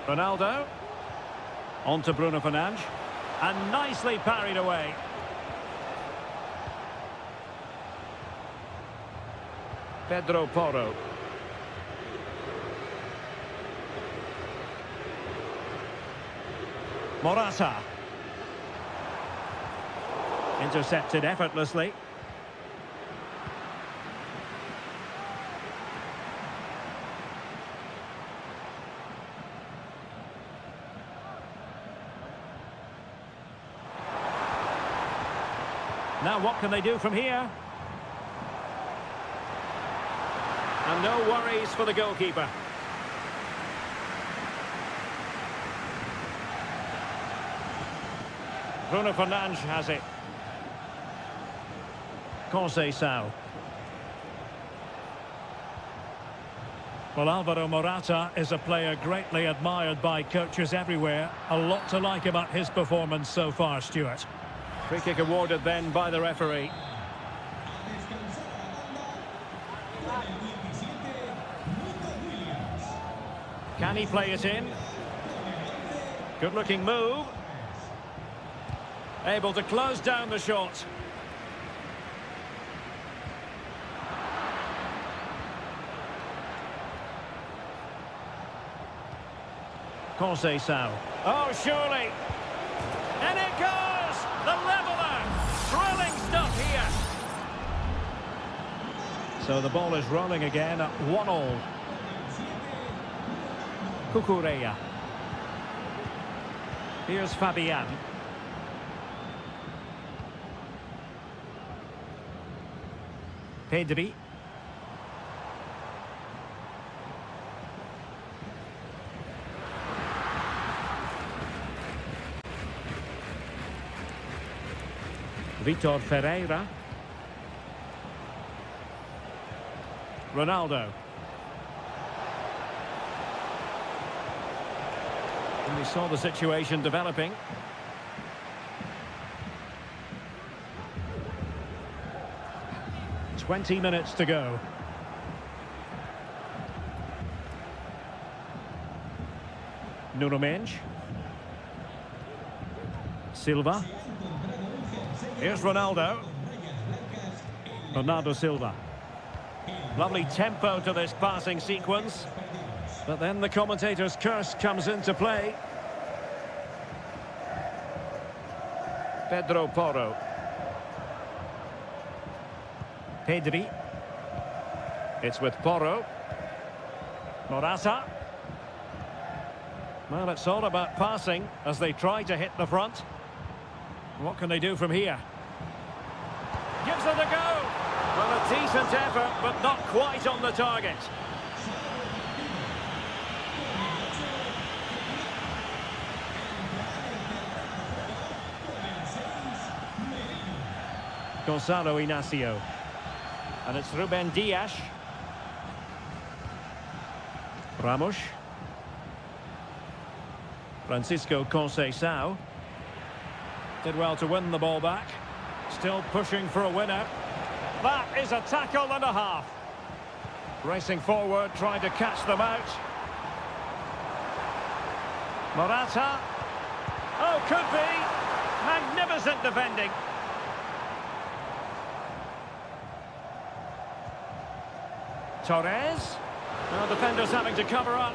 Ronaldo. On to Bruno Fernandes. And nicely parried away. Pedro Porro. Morata. Intercepted effortlessly. Now what can they do from here? And no worries for the goalkeeper. Bruno Fernandes has it. Conceição. Well, Alvaro Morata is a player greatly admired by coaches everywhere. A lot to like about his performance so far, Stuart. Free kick awarded then by the referee. Can he play it in? Good looking move. Able to close down the shot. Conceição. Oh, surely. And it goes! The leveller! Thrilling stuff here. So the ball is rolling again at 1-1. Cucurella. Here's Fabian. Pedri. Vitor Ferreira. Ronaldo. And we saw the situation developing. "20 minutes to go. Nuno Mendes. Silva. Here's Ronaldo. Bernardo Silva. Lovely tempo to this passing sequence. But then the commentator's curse comes into play. Pedro Porro. Pedri. It's with Porro. Morata. Well, it's all about passing as they try to hit the front. What can they do from here? Gives it a go. Well, a decent effort, but not quite on the target. Gonzalo Inacio. And it's Ruben Dias. Ramos. Francisco Conceição. Did well to win the ball back. Still pushing for a winner. That is a tackle and a half. Racing forward, trying to catch them out. Morata. Oh, could be. Magnificent defending. Torres. Well, defenders having to cover up.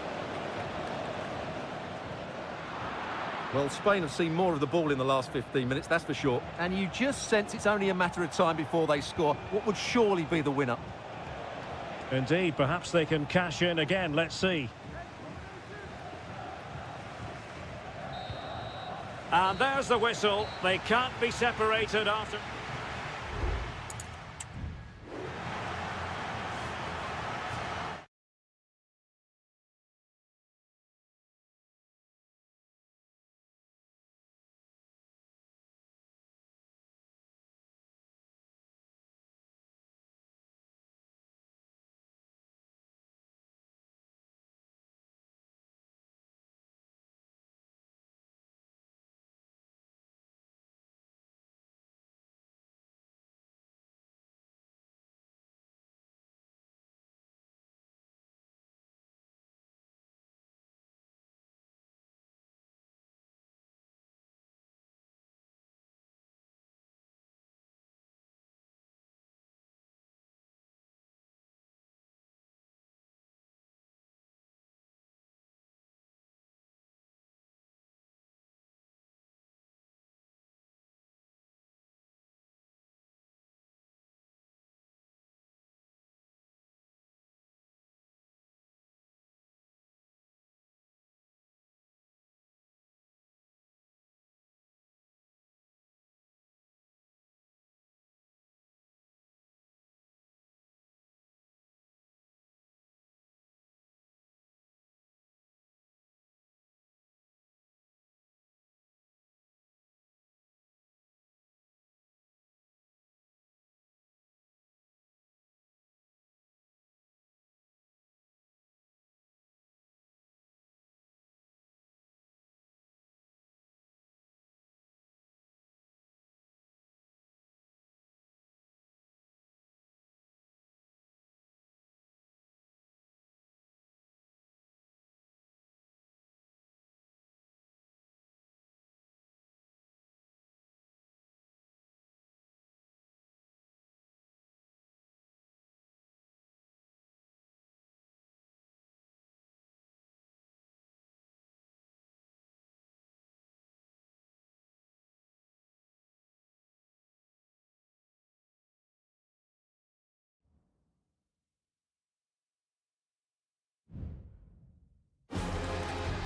Well, Spain have seen more of the ball in the last 15 minutes, that's for sure. And you just sense it's only a matter of time before they score what would surely be the winner. Indeed, perhaps they can cash in again. Let's see. And there's the whistle. They can't be separated after...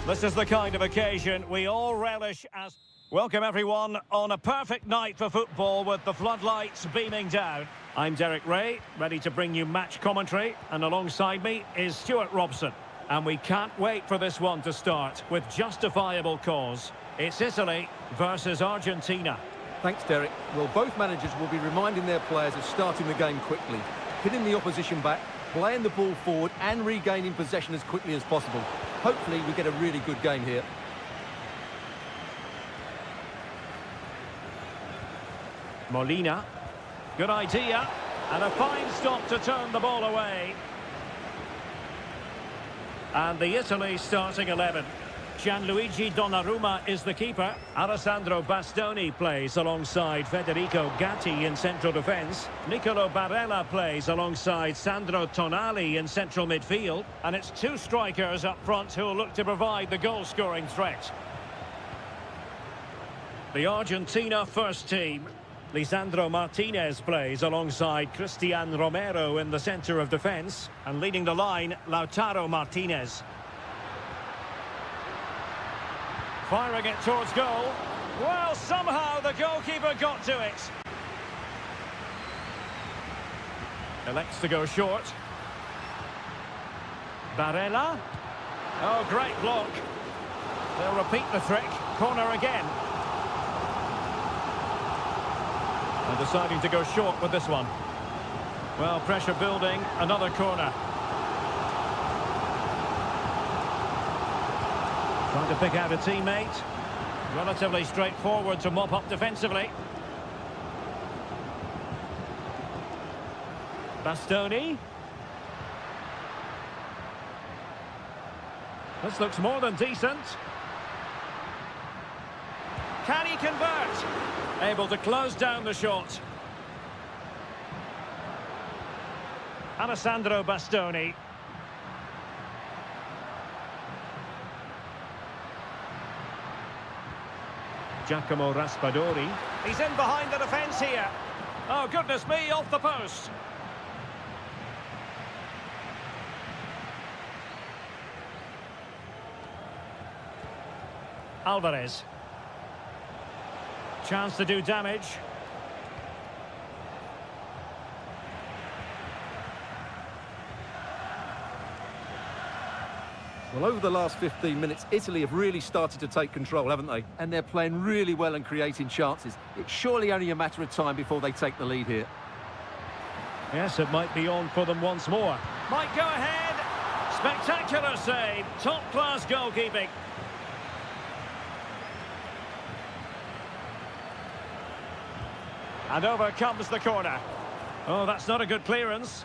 This is the kind of occasion we all relish as... Welcome everyone on a perfect night for football with the floodlights beaming down. I'm Derek Ray, ready to bring you match commentary, and alongside me is Stuart Robson. And we can't wait for this one to start with justifiable cause. It's Italy versus Argentina. Thanks, Derek. Well, both managers will be reminding their players of starting the game quickly, hitting the opposition back, playing the ball forward and regaining possession as quickly as possible. Hopefully we get a really good game here. Molina. Good idea. And a fine stop to turn the ball away. And the Italy starting 11. Gianluigi Donnarumma is the keeper. Alessandro Bastoni plays alongside Federico Gatti in central defence. Nicolo Barella plays alongside Sandro Tonali in central midfield. And it's two strikers up front who will look to provide the goal-scoring threat. The Argentina first team. Lisandro Martinez plays alongside Cristian Romero in the centre of defence. And leading the line, Lautaro Martinez. Firing it towards goal. Well, somehow the goalkeeper got to it. Elects to go short. Barella. Oh, great block. They'll repeat the trick. Corner again. And deciding to go short with this one. Well, pressure building. Another corner. Trying to pick out a teammate. Relatively straightforward to mop up defensively. Bastoni. This looks more than decent. Can he convert? Able to close down the shot. Alessandro Bastoni. Giacomo Raspadori. He's in behind the defence here. Oh, goodness me, off the post. Alvarez. Chance to do damage. Well, over the last 15 minutes, Italy have really started to take control, haven't they? And they're playing really well and creating chances. It's surely only a matter of time before they take the lead here. Yes, it might be on for them once more. Might go ahead. Spectacular save. Top-class goalkeeping. And over comes the corner. Oh, that's not a good clearance.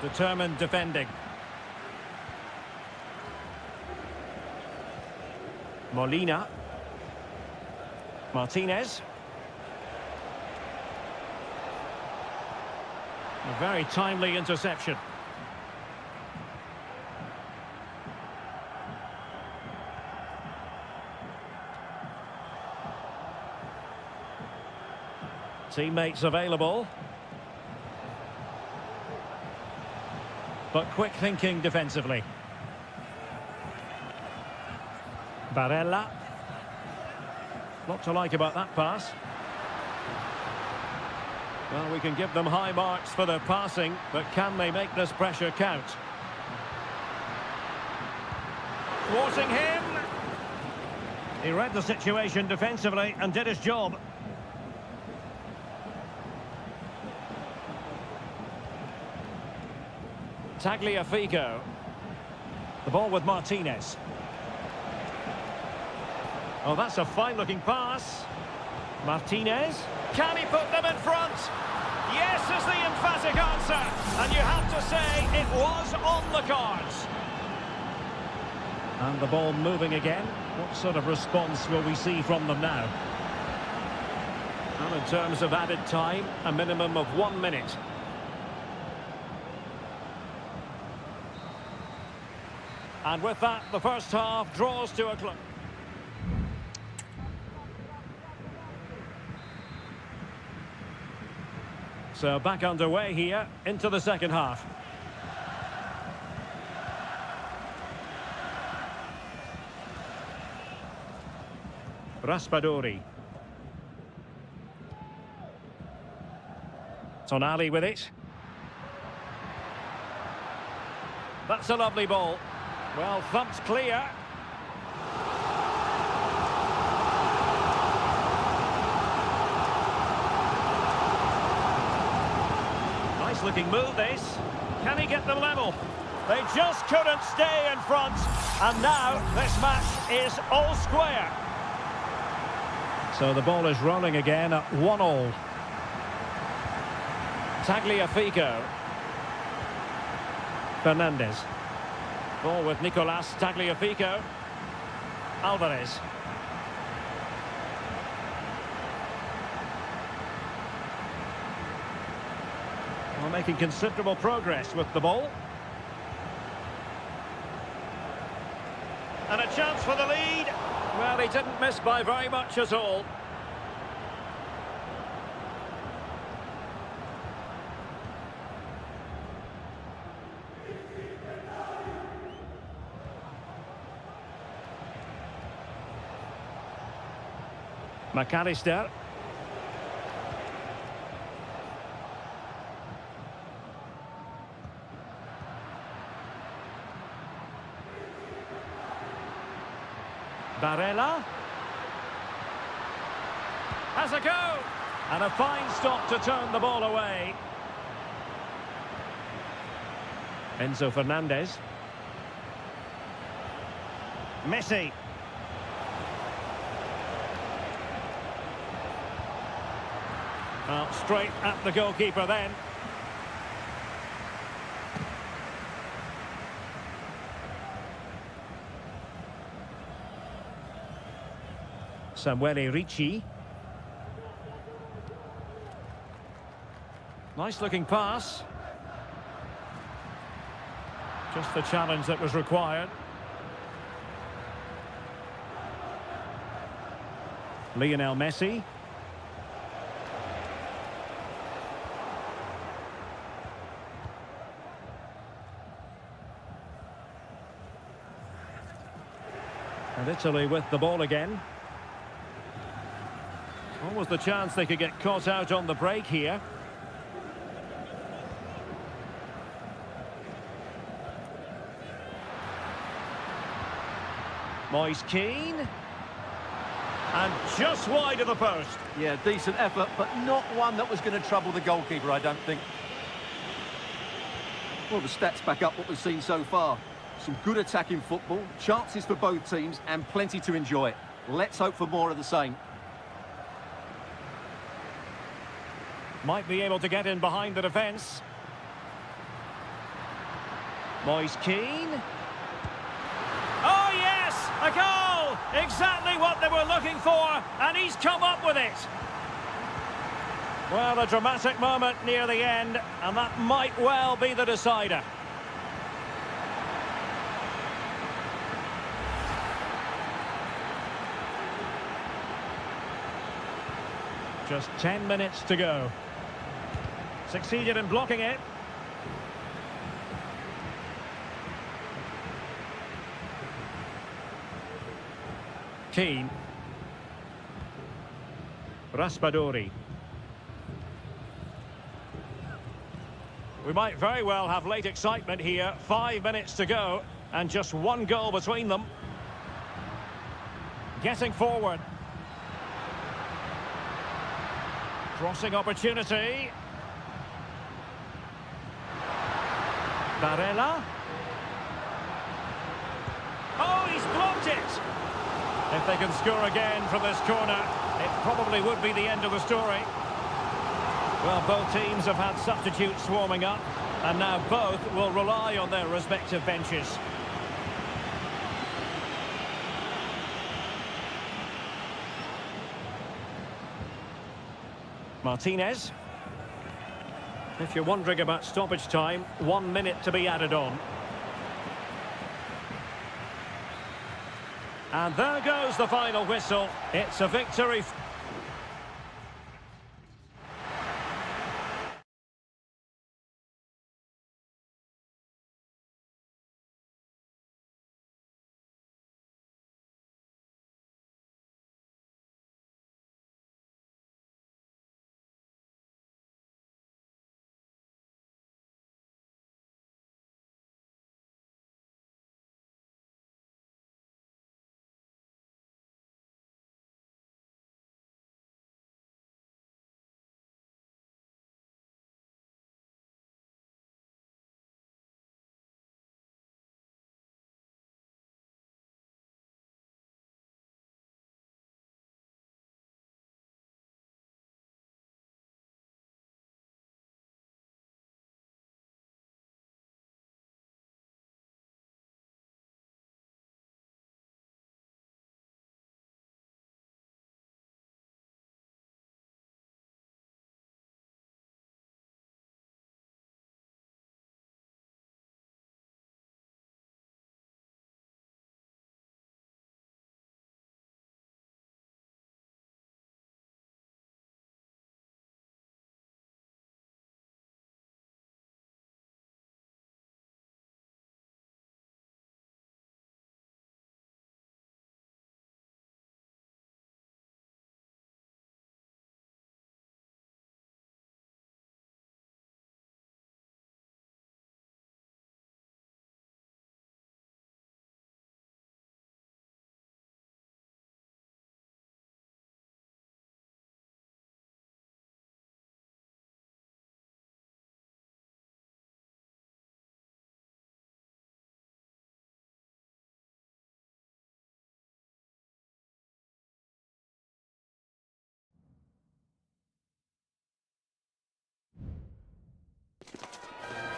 Determined defending. Molina. Martinez. A very timely interception. Teammates available. But quick thinking defensively. Barella. Lot to like about that pass. Well, we can give them high marks for their passing, but can they make this pressure count? Thwarting him. He read the situation defensively and did his job. Tagliafico. The ball with Martinez. Oh, that's a fine-looking pass. Martinez. Can he put them in front? Yes is the emphatic answer. And you have to say it was on the cards. And the ball moving again. What sort of response will we see from them now? Well, in terms of added time, a minimum of 1 minute. And with that, the first half draws to a close. So back underway here into the second half. Raspadori. Tonali with it. That's a lovely ball. Well, thumped clear. Nice looking move this. Can he get them level? They just couldn't stay in front. And now this match is all square. So the ball is rolling again at 1-1. Tagliafico. Fernandez. Ball with Nicolas Tagliafico. Alvarez. Well, making considerable progress with the ball. And a chance for the lead. Well, he didn't miss by very much at all. McAllister. Barella. Has a go. And a fine stop to turn the ball away. Enzo Fernandez. Messi. Well, straight at the goalkeeper then. Samuele Ricci. Nice looking pass. Just the challenge that was required. Lionel Messi. And Italy with the ball again. Almost the chance they could get caught out on the break here. Moise Keane. And just wide of the post. Yeah, decent effort, but not one that was going to trouble the goalkeeper, I don't think. Well, the stats back up what we've seen so far. Some good attacking football, chances for both teams, and plenty to enjoy. Let's hope for more of the same. Might be able to get in behind the defence. Moise Keane. Oh, yes! A goal! Exactly what they were looking for, and he's come up with it. Well, a dramatic moment near the end, and that might well be the decider. Just 10 minutes to go. Succeeded in blocking it. Keane. Raspadori. We might very well have late excitement here. 5 minutes to go and just one goal between them. Getting forward. Crossing opportunity. Barella. Oh, he's blocked it. If they can score again from this corner, it probably would be the end of the story. Well, both teams have had substitutes warming up, and now both will rely on their respective benches. Martinez. If you're wondering about stoppage time, 1 minute to be added on. And there goes the final whistle. It's a victory.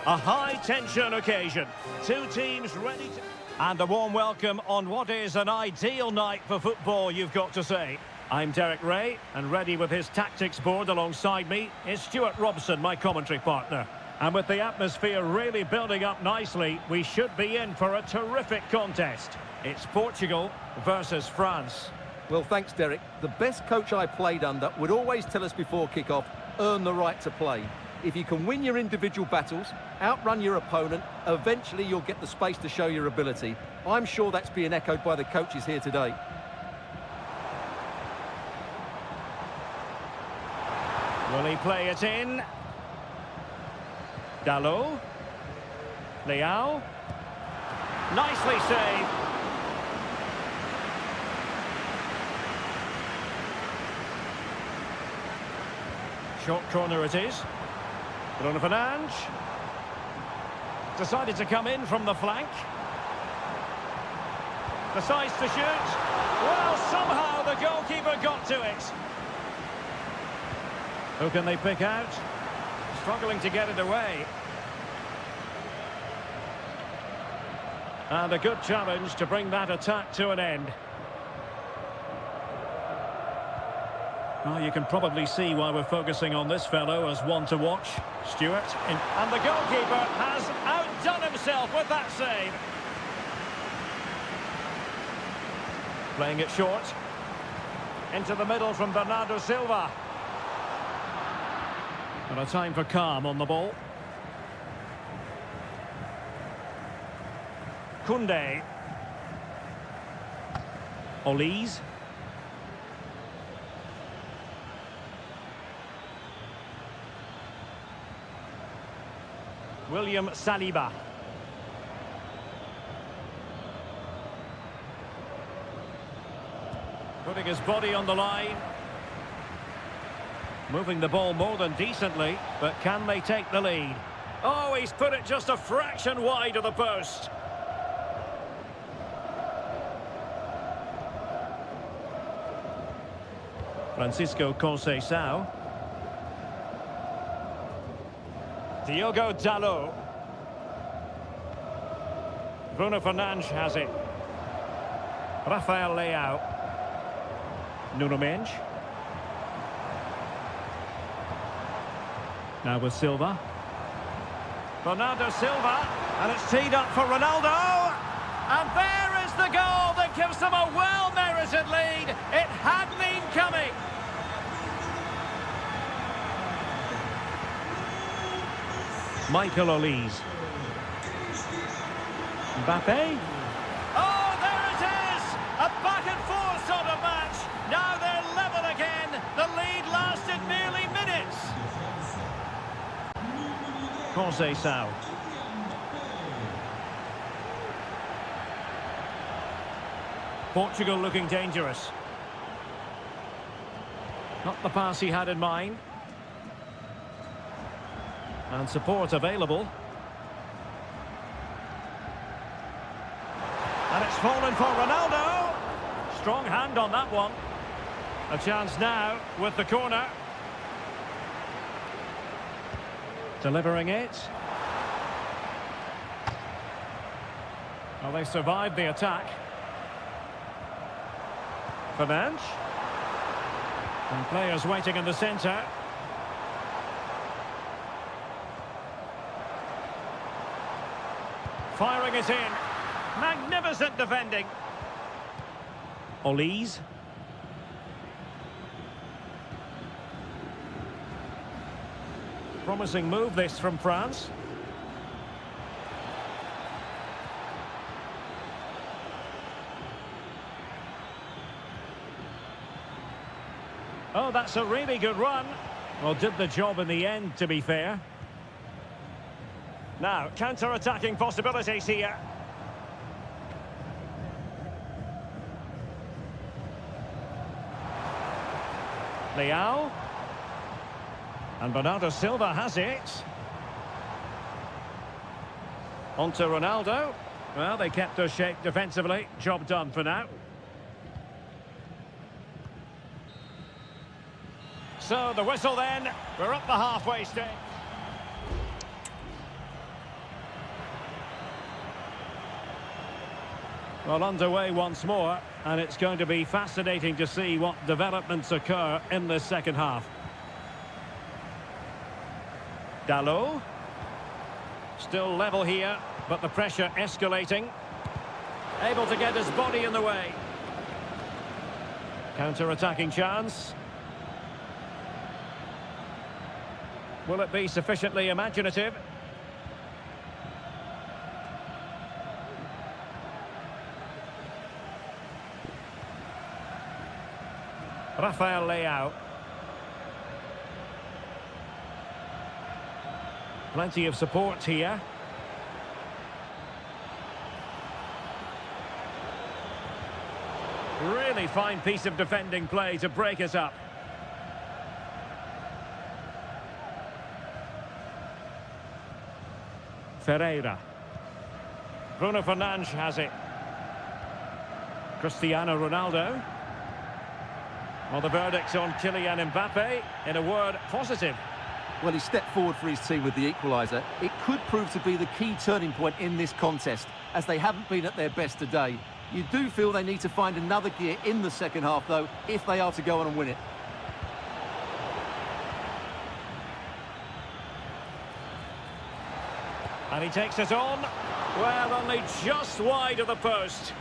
A high-tension occasion. Two teams ready to... And a warm welcome on what is an ideal night for football, you've got to say. I'm Derek Ray, and ready with his tactics board alongside me is Stuart Robson, my commentary partner. And with the atmosphere really building up nicely, we should be in for a terrific contest. It's Portugal versus France. Well, thanks, Derek. The best coach I played under would always tell us before kick-off, earn the right to play. If you can win your individual battles, outrun your opponent, eventually you'll get the space to show your ability. I'm sure that's being echoed by the coaches here today. Will he play it in? Dalot. Leao. Nicely saved. Short corner it is. Bruno Fernandes. Decided to come in from the flank. Decides to shoot. Well, somehow the goalkeeper got to it. Who can they pick out? Struggling to get it away. And a good challenge to bring that attack to an end. Well, you can probably see why we're focusing on this fellow as one to watch. Stuart. And the goalkeeper has outdone himself with that save. Playing it short. Into the middle from Bernardo Silva. And a time for calm on the ball. Koundé. Olise. William Saliba. Putting his body on the line. Moving the ball more than decently, but can they take the lead? Oh, he's put it just a fraction wide of the post. Francisco Conceição. Diogo Dalot. Bruno Fernandes has it. Rafael Leao. Nuno Mendes. Now with Silva. Bernardo Silva. And it's teed up for Ronaldo. And there is the goal that gives them a well-merited lead. It had been coming. Michael Olise. Mbappe. Oh, there it is! A back-and-forth sort of match. Now they're level again. The lead lasted merely minutes. Conceição. Portugal looking dangerous. Not the pass he had in mind. And support available. And it's fallen for Ronaldo. Strong hand on that one. A chance now with the corner. Delivering it. Well, they survived the attack. Fernandes. And players waiting in the centre. Firing it in. Magnificent defending. Olise. Promising move this from France. Oh, that's a really good run. Well, did the job in the end, to be fair. Now, counter-attacking possibilities here. Leao. And Bernardo Silva has it. On to Ronaldo. Well, they kept their shape defensively. Job done for now. So, the whistle then. We're up the halfway stage. Well, underway once more, and it's going to be fascinating to see what developments occur in this second half. Dalot. Still level here, but the pressure escalating. Able to get his body in the way. Counter-attacking chance. Will it be sufficiently imaginative? Rafael Leao. Plenty of support here. Really fine piece of defending play to break us up. Ferreira. Bruno Fernandes has it. Cristiano Ronaldo. Well, the verdict on Kylian Mbappe, in a word, positive. Well, he stepped forward for his team with the equaliser. It could prove to be the key turning point in this contest, as they haven't been at their best today. You do feel they need to find another gear in the second half, though, if they are to go on and win it. And he takes it on. Well, only just wide of the post.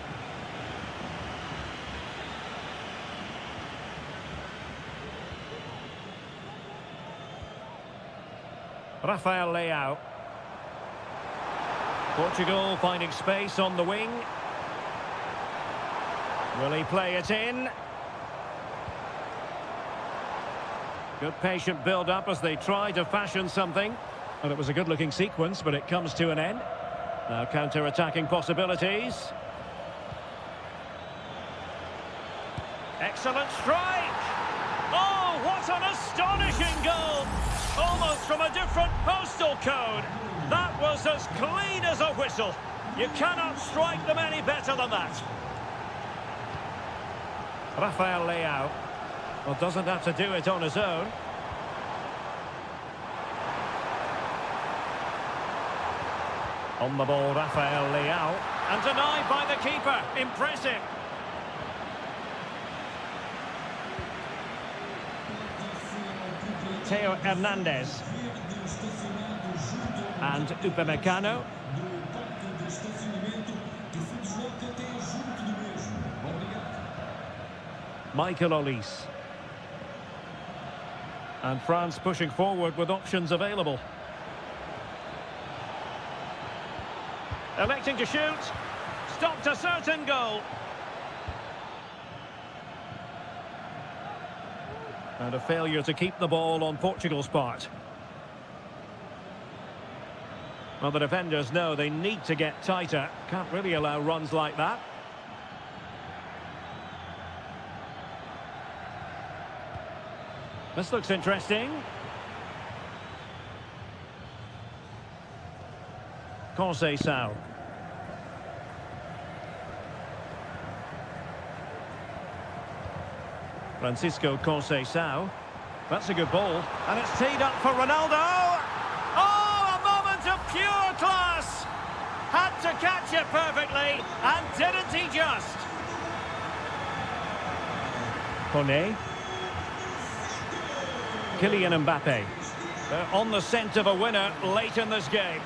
Rafael Leao. Portugal finding space on the wing. Will he play it in? Good patient build-up as they try to fashion something. And it was a good-looking sequence, but it comes to an end. Now counter-attacking possibilities. Excellent strike! Oh, what an astonishing goal! Almost from a different postal code. That was as clean as a whistle. You cannot strike them any better than that. Rafael Leao. Well, doesn't have to do it on his own. On the ball, Rafael Leao. And denied by the keeper. Impressive. Theo Hernandez. And Upamecano. Michael Olise. And France pushing forward with options available. Electing to shoot. Stopped a certain goal. And a failure to keep the ball on Portugal's part. Well, the defenders know they need to get tighter. Can't really allow runs like that. This looks interesting. Conceição. Francisco Conceição. That's a good ball. And it's teed up for Ronaldo. Oh, a moment of pure class. Had to catch it perfectly. And didn't he just? Kone. Kylian Mbappe. They're on the scent of a winner late in this game.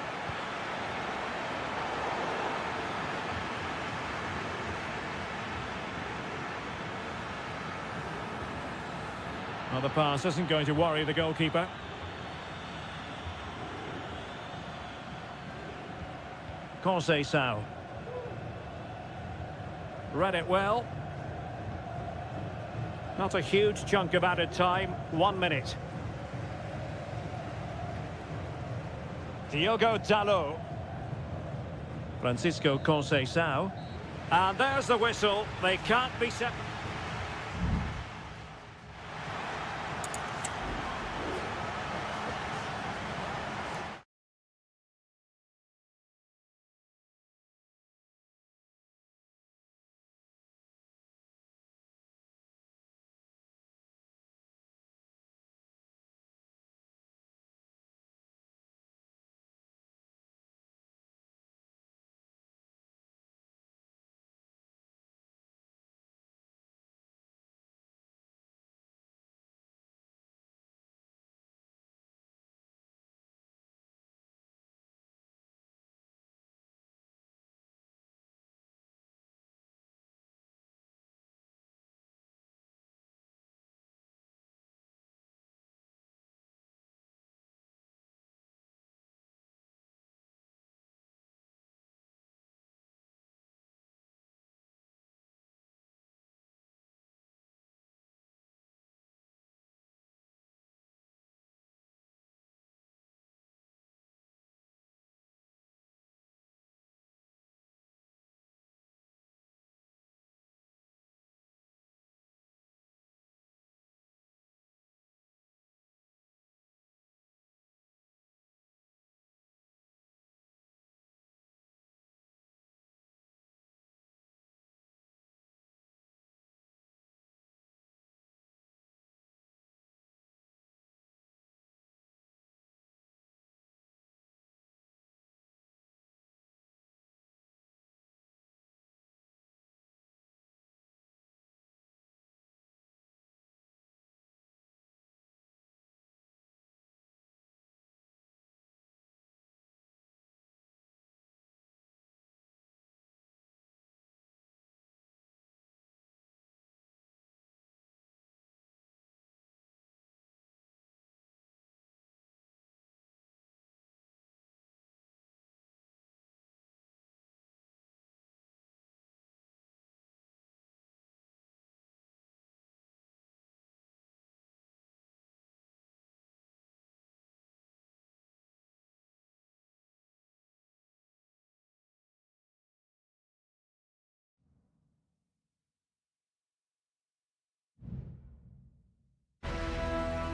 Well, the pass isn't going to worry the goalkeeper. Conceição. Read it well. Not a huge chunk of added time. 1 minute. Diogo Dalot. Francisco Conceição. And there's the whistle. They can't be separated.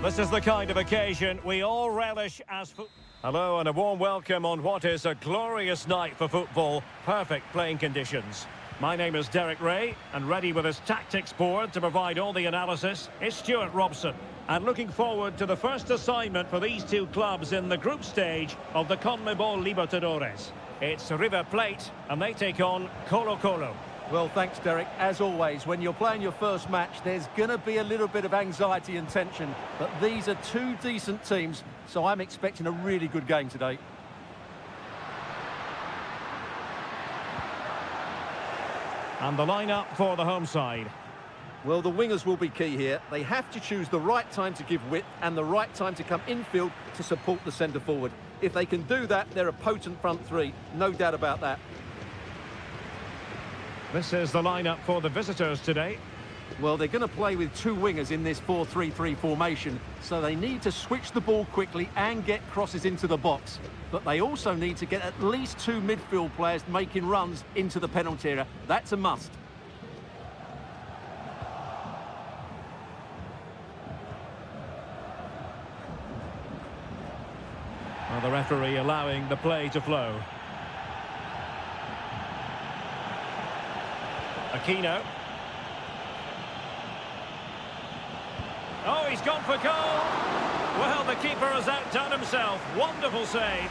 This is the kind of occasion we all relish as football. Hello and a warm welcome on what is a glorious night for football. Perfect playing conditions. My name is Derek Ray, and ready with his tactics board to provide all the analysis is Stuart Robson. And looking forward to the first assignment for these two clubs in the group stage of the CONMEBOL Libertadores. It's River Plate, and they take on Colo-Colo. Well, thanks, Derek. As always, when you're playing your first match, there's going to be a little bit of anxiety and tension. But these are two decent teams, so I'm expecting a really good game today. And the lineup for the home side. Well, the wingers will be key here. They have to choose the right time to give width and the right time to come infield to support the centre-forward. If they can do that, they're a potent front three. No doubt about that. This is the lineup for the visitors today. Well, they're going to play with two wingers in this 4-3-3 formation, so they need to switch the ball quickly and get crosses into the box. But they also need to get at least two midfield players making runs into the penalty area. That's a must. Well, the referee allowing the play to flow. Aquino. Oh, he's gone for goal. Well, the keeper has outdone himself. Wonderful save.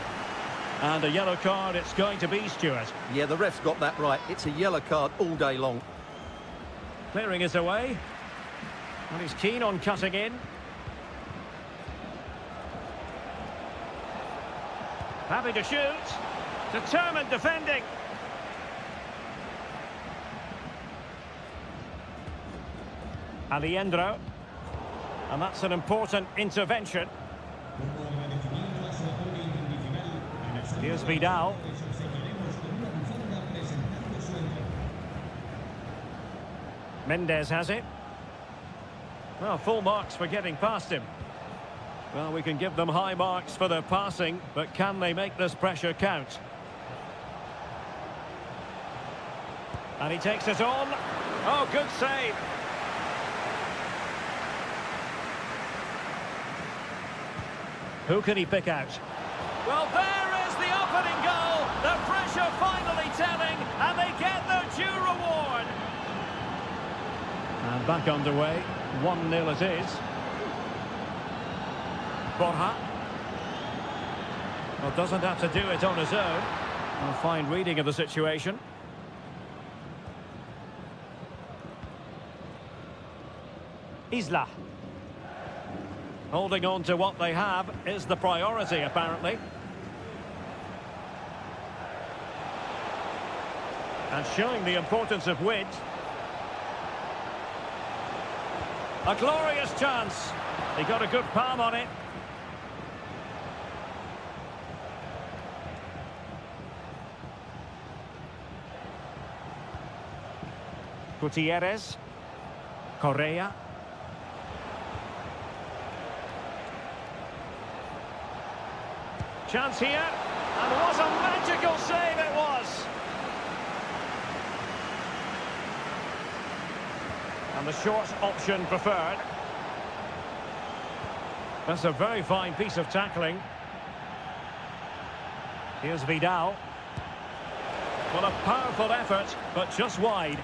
And a yellow card it's going to be, Stuart. Yeah, the ref's got that right. It's a yellow card all day long. Clearing it away. And he's keen on cutting in. Happy to shoot. Determined defending. Alejandro. And that's an important intervention. Here's Vidal. Mendes has it. Well, full marks for getting past him. Well, we can give them high marks for their passing, but can they make this pressure count? And he takes it on. Oh, good save. Who can he pick out? Well, there is the opening goal. The pressure finally telling, and they get their due reward. And back underway. 1-0 it is. Borja. Well, doesn't have to do it on his own. A fine reading of the situation. Isla. Holding on to what they have is the priority, apparently. And showing the importance of width. A glorious chance. He got a good palm on it. Gutierrez. Correa. Chance here, and what a magical save it was! And the short option preferred. That's a very fine piece of tackling. Here's Vidal. Well, a powerful effort, but just wide.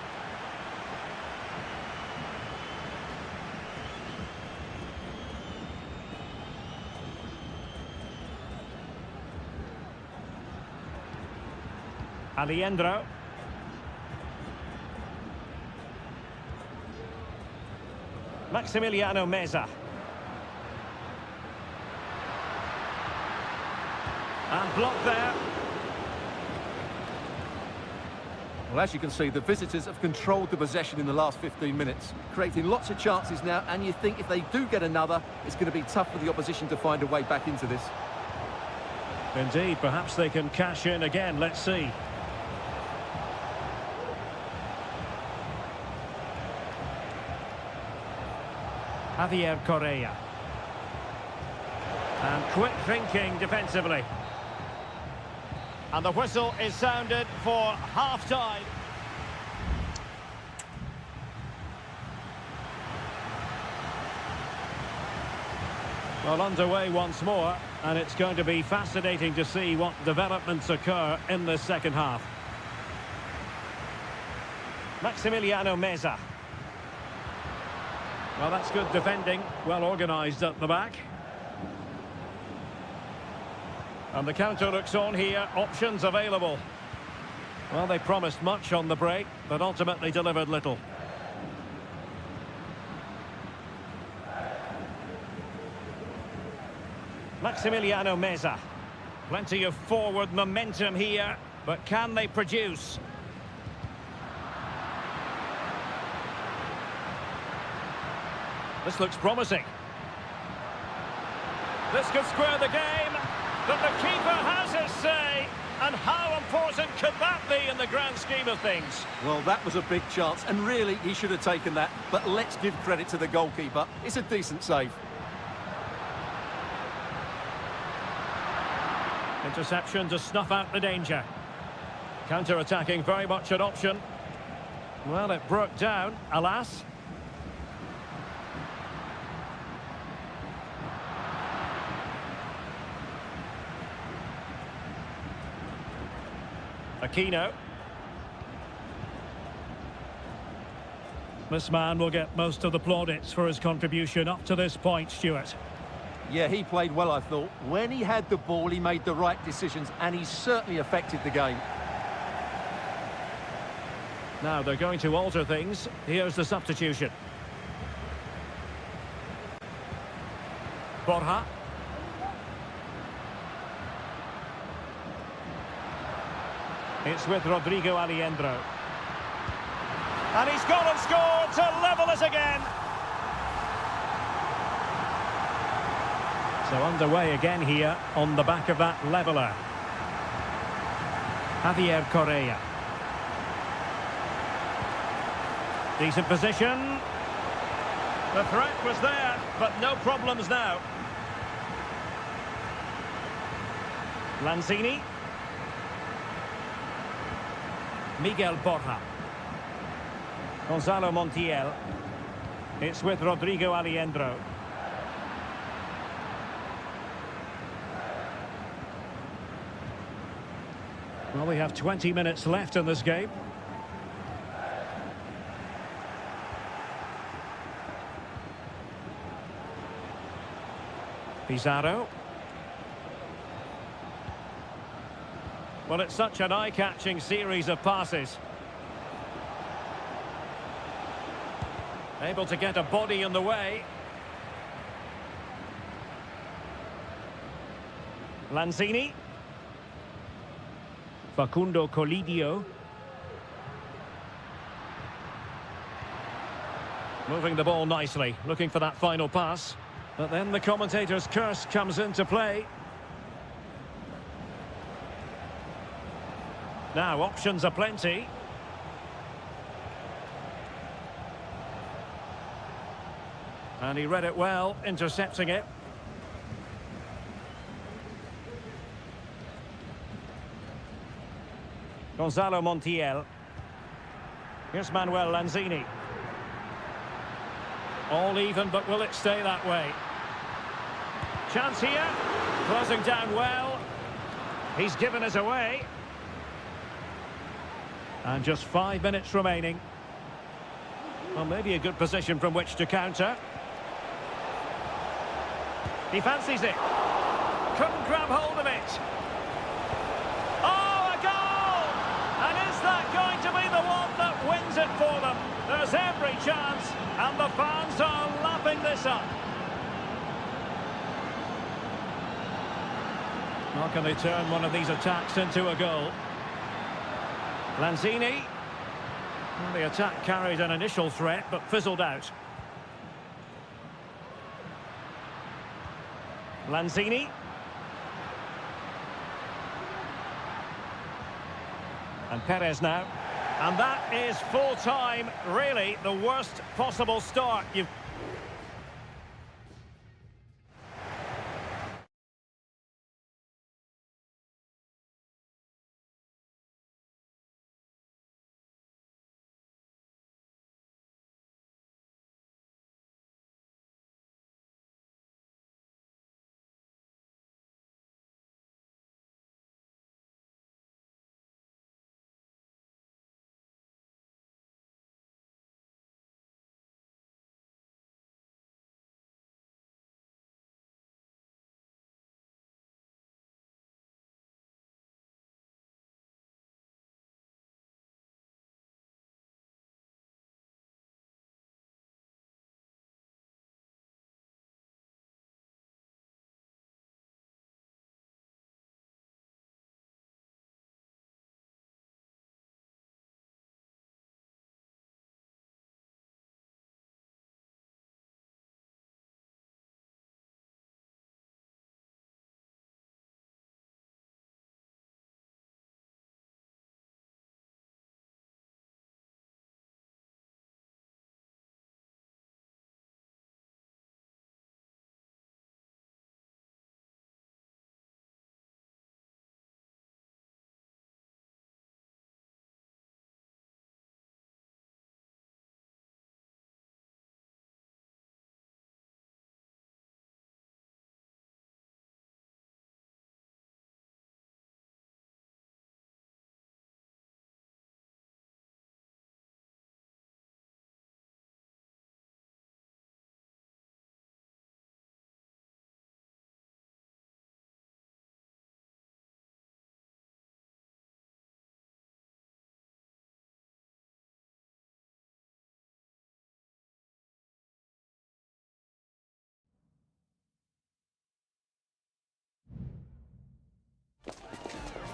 Alejandro. Maximiliano Meza. And blocked there. Well, as you can see, the visitors have controlled the possession in the last 15 minutes, creating lots of chances now, and you think if they do get another, it's going to be tough for the opposition to find a way back into this. Indeed, perhaps they can cash in again. Let's see. Javier Correa. And quick thinking defensively. And the whistle is sounded for half-time. Well, underway once more, and it's going to be fascinating to see what developments occur in the second half. Maximiliano Meza. Well, that's good defending, well organised at the back. And the counter looks on here, options available. Well, they promised much on the break, but ultimately delivered little. Maximiliano Meza. Plenty of forward momentum here, but can they produce? This looks promising. This could square the game, but the keeper has his say. And how important could that be in the grand scheme of things? Well, that was a big chance, and really, he should have taken that. But let's give credit to the goalkeeper. It's a decent save. Interception to snuff out the danger. Counter-attacking, very much an option. Well, it broke down, alas. Aquino. This man will get most of the plaudits for his contribution up to this point, Stuart. Yeah, he played well, I thought. When he had the ball, he made the right decisions, and he certainly affected the game. Now, they're going to alter things. Here's the substitution. Borja. It's with Rodrigo Aliendro. And he's gone and scored to level us again. So underway again here on the back of that leveller. Javier Correa. Decent position. The threat was there, but no problems now. Lanzini. Miguel Borja. Gonzalo Montiel. It's with Rodrigo Aliendro. Well, we have 20 minutes left in this game. Pizarro. Well, it's such an eye-catching series of passes. Able to get a body in the way. Lanzini. Facundo Colidio. Moving the ball nicely, looking for that final pass. But then the commentator's curse comes into play. Now, options are plenty. And he read it well, intercepting it. Gonzalo Montiel. Here's Manuel Lanzini. All even, but will it stay that way? Chance here. Closing down well. He's given us away. And just 5 minutes remaining. Well, maybe a good position from which to counter. He fancies it. Couldn't grab hold of it. Oh, a goal! And is that going to be the one that wins it for them? There's every chance, and the fans are lapping this up. How can they turn one of these attacks into a goal? Lanzini. Well, the attack carried an initial threat, but fizzled out. Lanzini. And Perez now. And that is full time. Really, the worst possible start you've...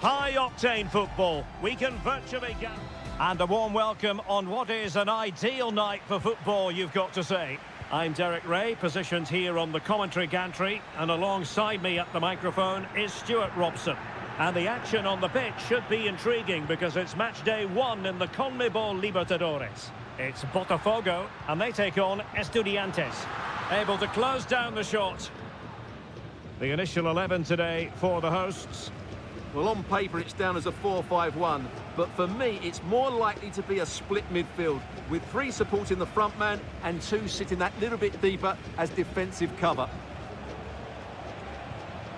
High-octane football. We can virtually get... And a warm welcome on what is an ideal night for football, you've got to say. I'm Derek Ray, positioned here on the commentary gantry, and alongside me at the microphone is Stuart Robson. And the action on the pitch should be intriguing because it's match day 1 in the CONMEBOL Libertadores. It's Botafogo, and they take on Estudiantes. Able to close down the shot. The initial 11 today for the hosts. Well, on paper, it's down as a 4-5-1, but for me, it's more likely to be a split midfield, with 3 supporting the front man and 2 sitting that little bit deeper as defensive cover.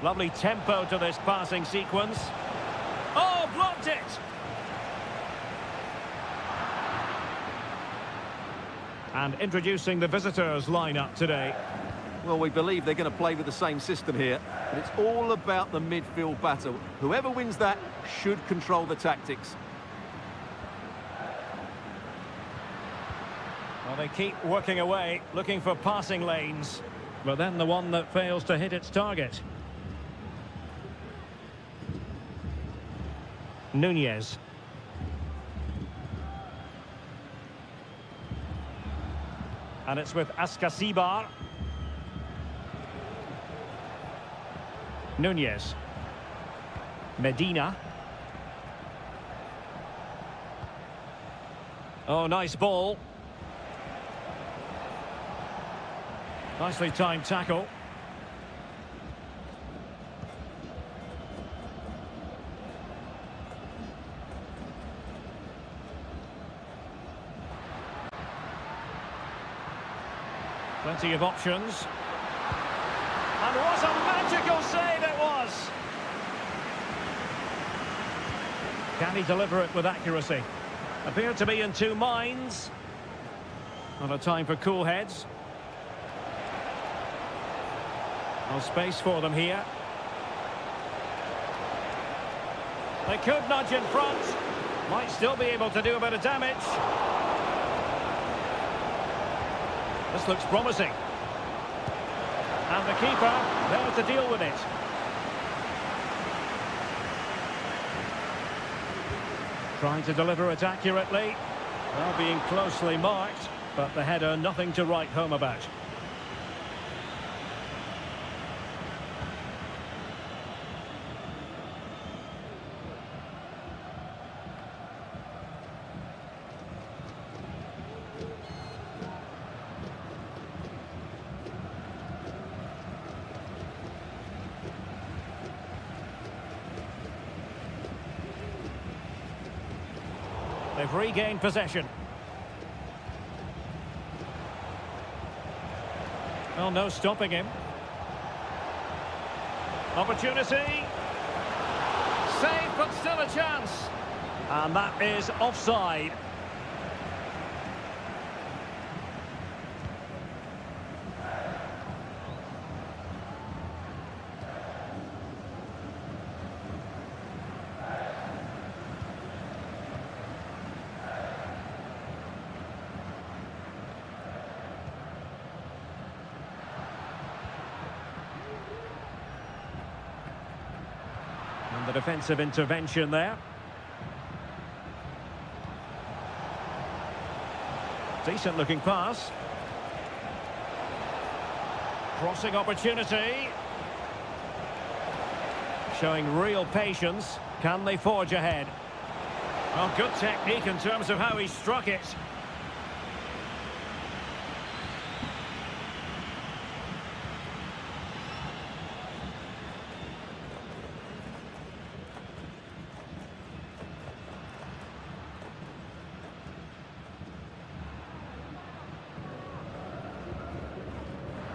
Lovely tempo to this passing sequence. Oh, blocked it! And introducing the visitors' lineup today. Well, we believe they're going to play with the same system here, but it's all about the midfield battle. Whoever wins that should control the tactics. Well, they keep working away, looking for passing lanes, but then the one that fails to hit its target. Nunez. And it's with Ascasibar. Nunez. Medina. Oh, nice ball. Nicely timed tackle. Plenty of options. And what a magical save it was! Can he deliver it with accuracy? Appeared to be in 2 minds. Not a time for cool heads. No space for them here. They could nudge in front. Might still be able to do a bit of damage. This looks promising. And the keeper there to deal with it. Trying to deliver it accurately. Well, being closely marked, but the header nothing to write home about. They've regained possession. Well, no stopping him. Opportunity. Save, but still a chance. And that is offside. And the defensive intervention there. Decent looking pass. Crossing opportunity. Showing real patience. Can they forge ahead? Well, good technique in terms of how he struck it.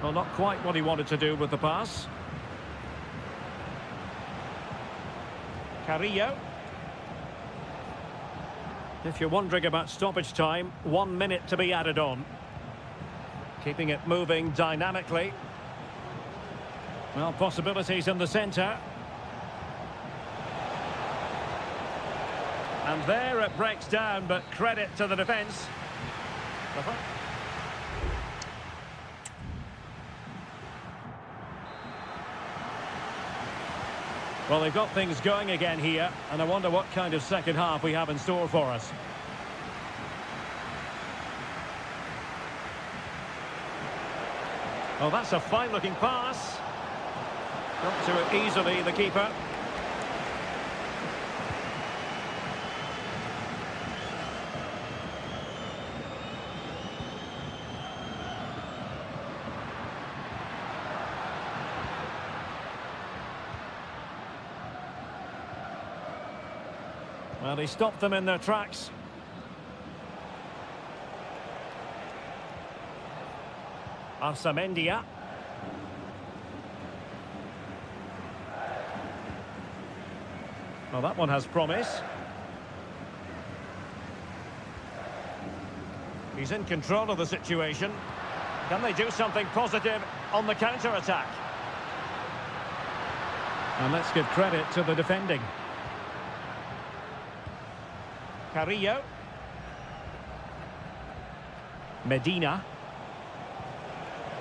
Well, not quite what he wanted to do with the pass. Carrillo. If you're wondering about stoppage time, 1 minute to be added on. Keeping it moving dynamically. Well, possibilities in the centre. And there it breaks down, but credit to the defence. Well, they've got things going again here, and I wonder what kind of second half we have in store for us. Oh, that's a fine-looking pass. Got to it easily, the keeper. Well, he stopped them in their tracks. Arsamendia. Well, that one has promise. He's in control of the situation. Can they do something positive on the counter-attack? And let's give credit to the defending. Carrillo. Medina.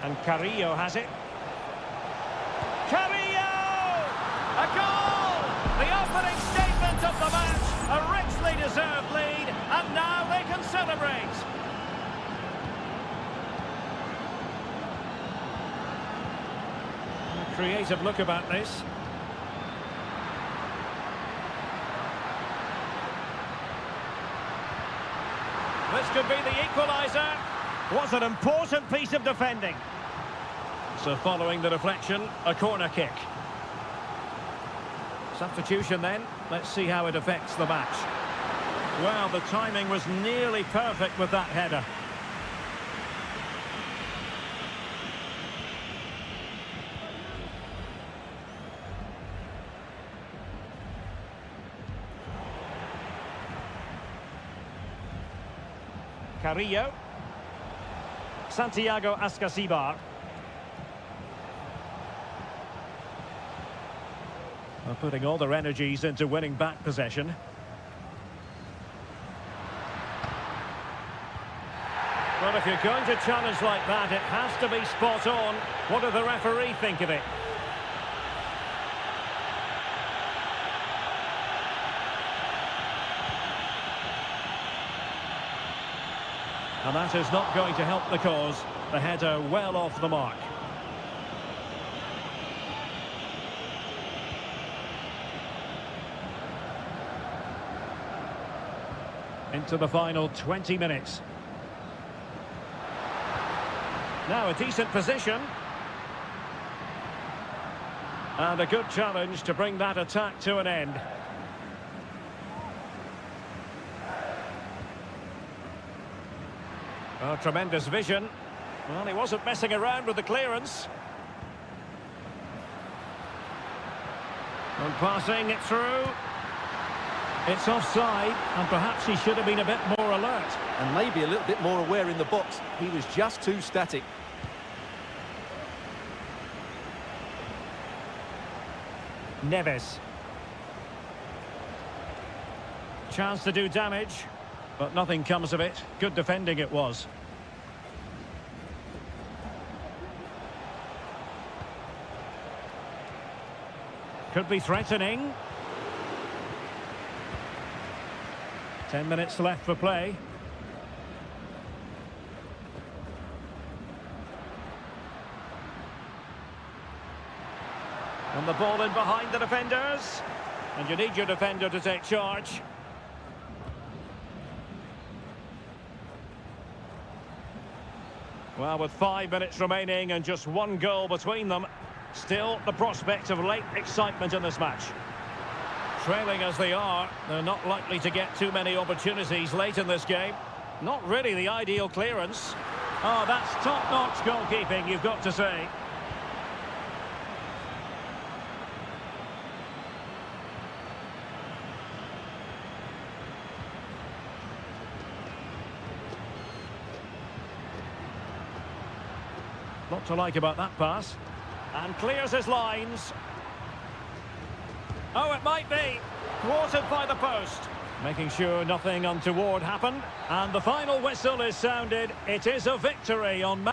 And Carrillo has it. Carrillo! A goal! The opening statement of the match. A richly deserved lead. And now they can celebrate. A creative look about this. This could be the equaliser. Was an important piece of defending. So following the deflection, a corner kick. Substitution then. Let's see how it affects the match. Well, the timing was nearly perfect with that header. Carrillo. Santiago Ascasibar. Well, putting all their energies into winning back possession. Well, if you're going to challenge like that, it has to be spot on. What did the referee think of it? And that is not going to help the cause. The header well off the mark. Into the final 20 minutes. Now a decent position. And a good challenge to bring that attack to an end. Oh, tremendous vision. Well, he wasn't messing around with the clearance. And passing it through. It's offside, and perhaps he should have been a bit more alert. And maybe a little bit more aware in the box. He was just too static. Neves. Chance to do damage, but nothing comes of it. Good defending it was. Could be threatening. 10 minutes left for play. And the ball in behind the defenders. And you need your defender to take charge. Well, with 5 minutes remaining and just one goal between them, still the prospect of late excitement in this match. Trailing as they are, they're not likely to get too many opportunities late in this game. Not really the ideal clearance. Oh, that's top-notch goalkeeping, you've got to say. Lot to like about that pass. And clears his lines. Oh, it might be. Thwarted by the post. Making sure nothing untoward happened. And the final whistle is sounded. It is a victory on...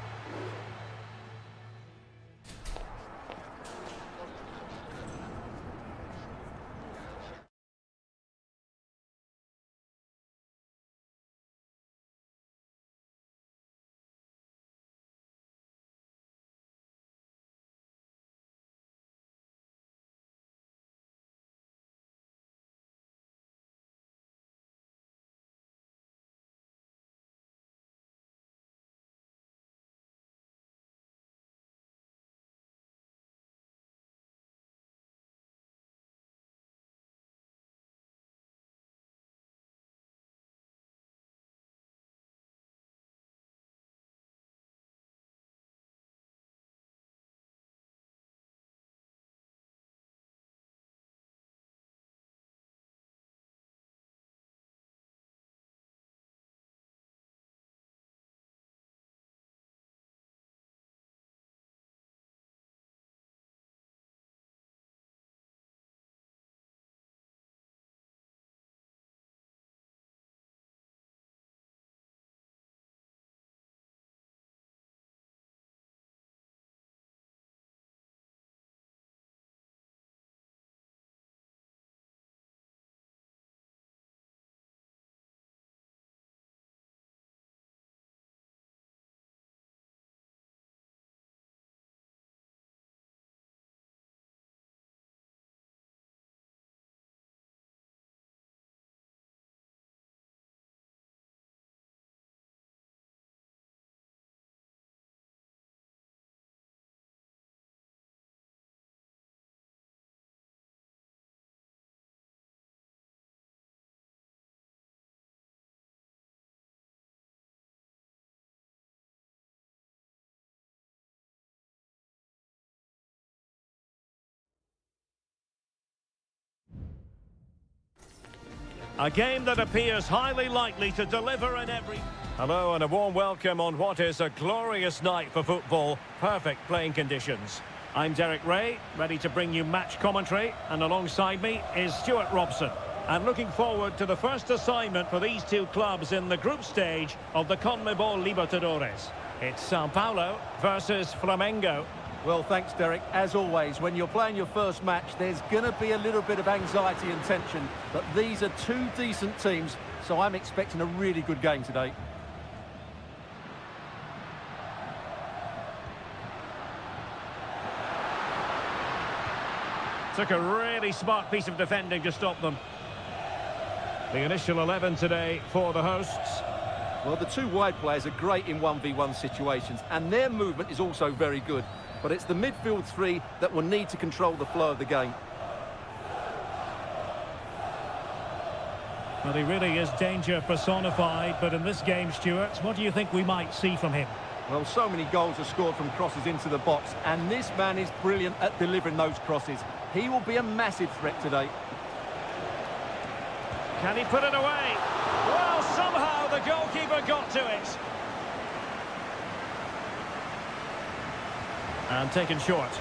A game that appears highly likely to deliver in every... Hello and a warm welcome on what is a glorious night for football. Perfect playing conditions. I'm Derek Ray, ready to bring you match commentary, and alongside me is Stuart Robson. And looking forward to the first assignment for these two clubs in the group stage of the CONMEBOL Libertadores. It's Sao Paulo versus Flamengo. Well, thanks, Derek. As always, when you're playing your first match, there's going to be a little bit of anxiety and tension. But these are two decent teams, so I'm expecting a really good game today. Took a really smart piece of defending to stop them. The initial 11 today for the hosts. Well, the two wide players are great in 1v1 situations, and their movement is also very good. But it's the midfield three that will need to control the flow of the game. Well, he really is danger personified, but in this game, Stuart, what do you think we might see from him? Well, so many goals are scored from crosses into the box, and this man is brilliant at delivering those crosses. He will be a massive threat today. Can he put it away? Well, somehow the goalkeeper got to it. And taken short.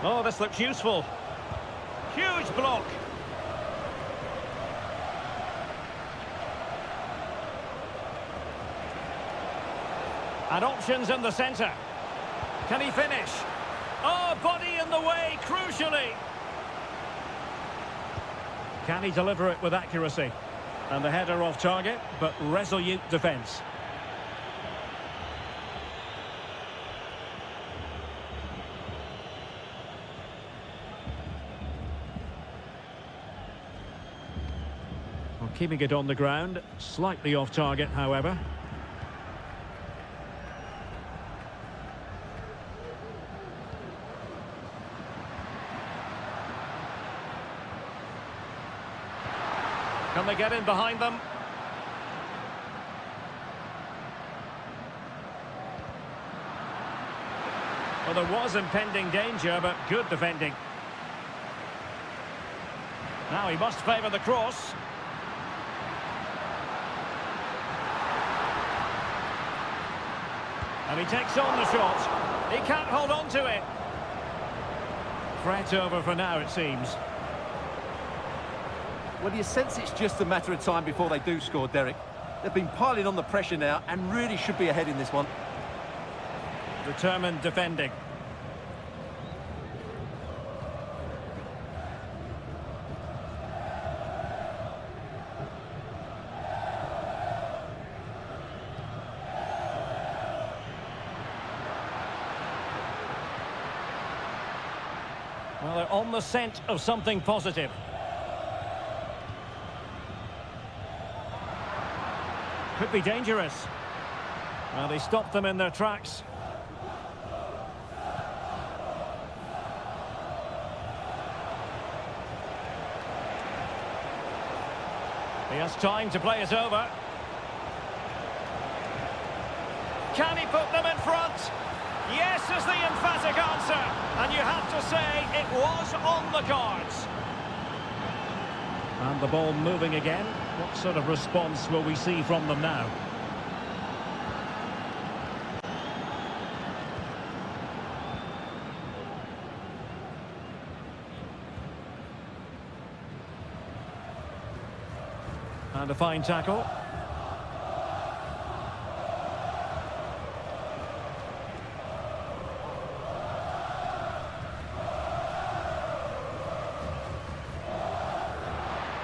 Oh, this looks useful. Huge block. And options in the centre. Can he finish? Oh, body in the way, crucially. Can he deliver it with accuracy? And the header off target, but resolute defence. Well, keeping it on the ground, slightly off target, however. Can they get in behind them? Well, there was impending danger, but good defending. Now he must favour the cross. And he takes on the shot. He can't hold on to it. Threat over for now, it seems. Well, you sense it's just a matter of time before they do score, Derek. They've been piling on the pressure now and really should be ahead in this one. Determined defending. Well, they're on the scent of something positive. Could be dangerous. Well, they stopped them in their tracks. He has time to play it over. Can he put them in front? Yes is the emphatic answer. And you have to say it was on the cards. And the ball moving again. What sort of response will we see from them now? And a fine tackle.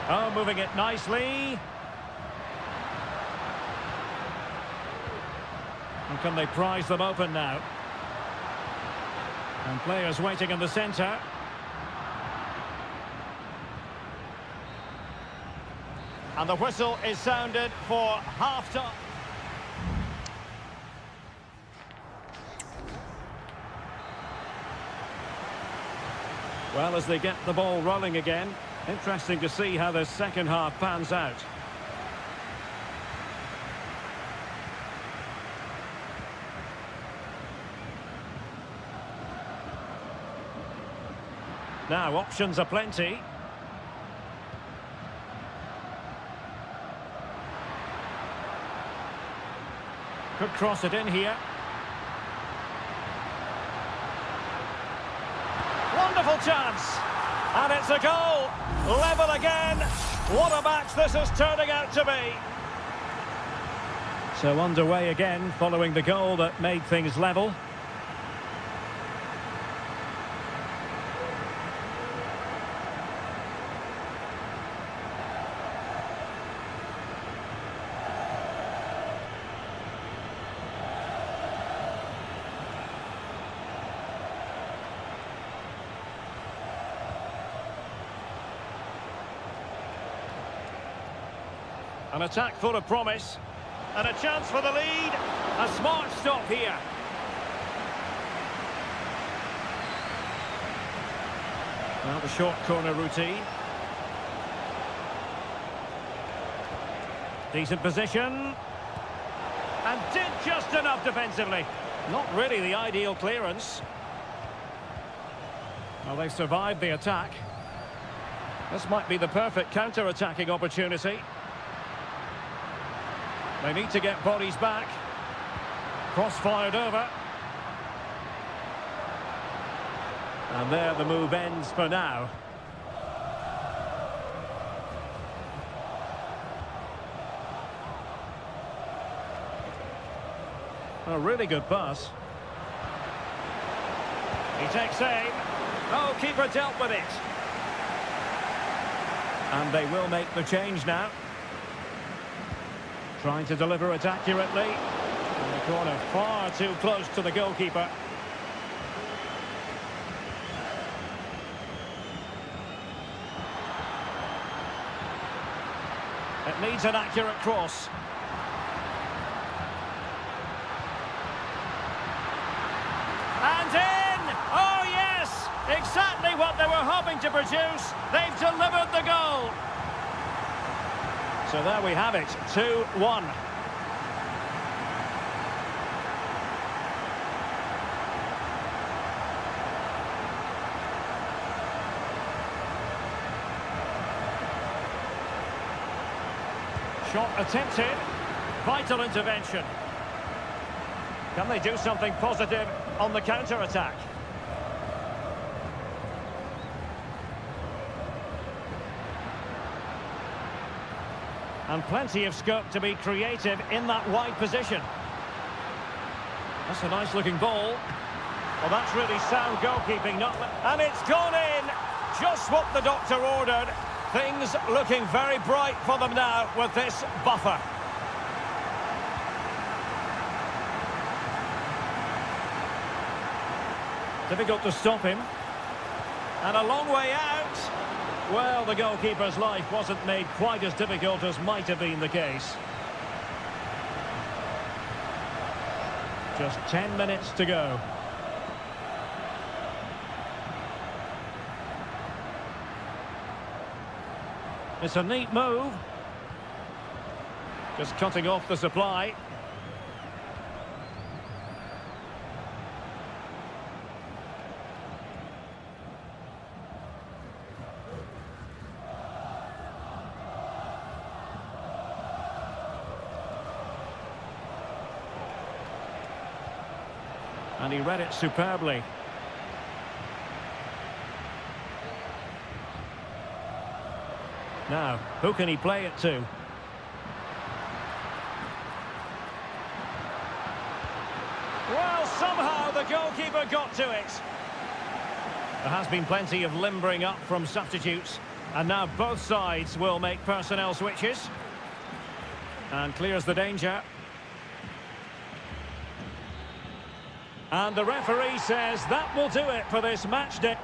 Oh, moving it nicely. And can they prise them open now? And players waiting in the centre. And the whistle is sounded for half-time. Well, as they get the ball rolling again, interesting to see how the second half pans out. Now, options are plenty. Could cross it in here. Wonderful chance. And it's a goal. Level again. What a match this is turning out to be. So underway again following the goal that made things level. An attack full of promise. And a chance for the lead. A smart stop here. Now the short corner routine. Decent position. And did just enough defensively. Not really the ideal clearance. Well, they survived the attack. This might be the perfect counter-attacking opportunity. They need to get bodies back. Cross fired over. And there the move ends for now. A really good pass. He takes aim. Oh, keeper dealt with it. And they will make the change now. Trying to deliver it accurately. And the corner far too close to the goalkeeper. It needs an accurate cross. And in! Oh yes! Exactly what they were hoping to produce. They've delivered the goal. So there we have it, 2-1. Shot attempted. Vital intervention. Can they do something positive on the counter-attack? And plenty of scope to be creative in that wide position. That's a nice-looking ball. Well, that's really sound goalkeeping. And it's gone in! Just what the doctor ordered. Things looking very bright for them now with this buffer. Difficult to stop him. And a long way out. Well, the goalkeeper's life wasn't made quite as difficult as might have been the case. Just 10 minutes to go. It's a neat move. Just cutting off the supply. And he read it superbly. Now, who can he play it to? Well, somehow the goalkeeper got to it. There has been plenty of limbering up from substitutes. And now both sides will make personnel switches. And clears the danger. And the referee says that will do it for this match day.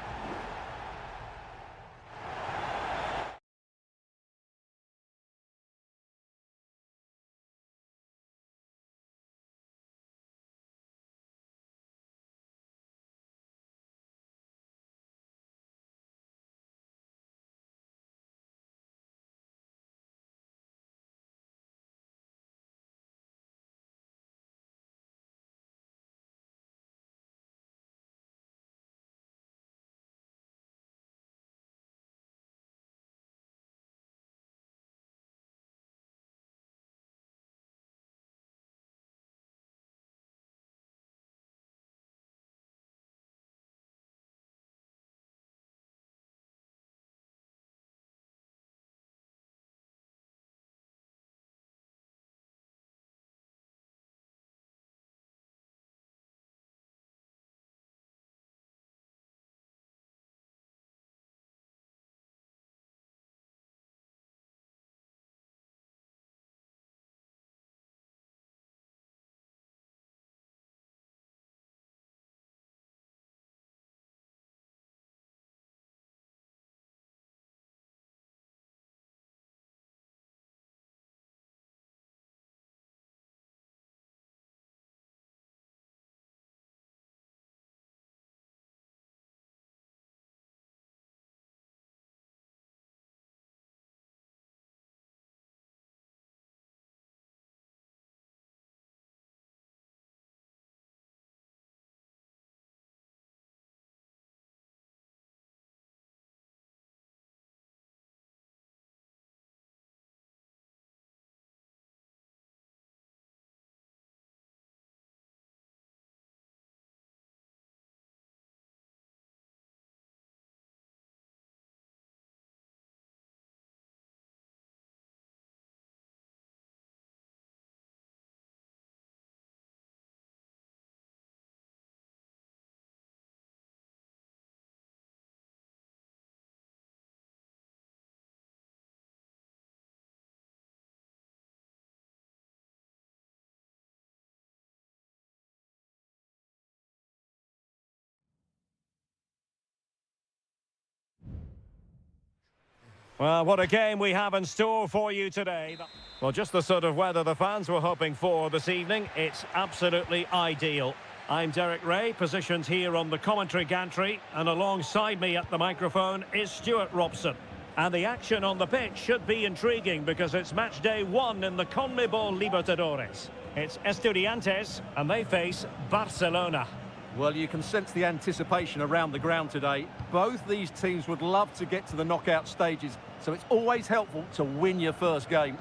Well, what a game we have in store for you today. Well, just the sort of weather the fans were hoping for this evening. It's absolutely ideal. I'm Derek Ray, positioned here on the commentary gantry, and alongside me at the microphone is Stuart Robson. And the action on the pitch should be intriguing because it's match day 1 in the CONMEBOL Libertadores. It's Estudiantes, and they face Barcelona. Well, you can sense the anticipation around the ground today. Both these teams would love to get to the knockout stages, so it's always helpful to win your first game.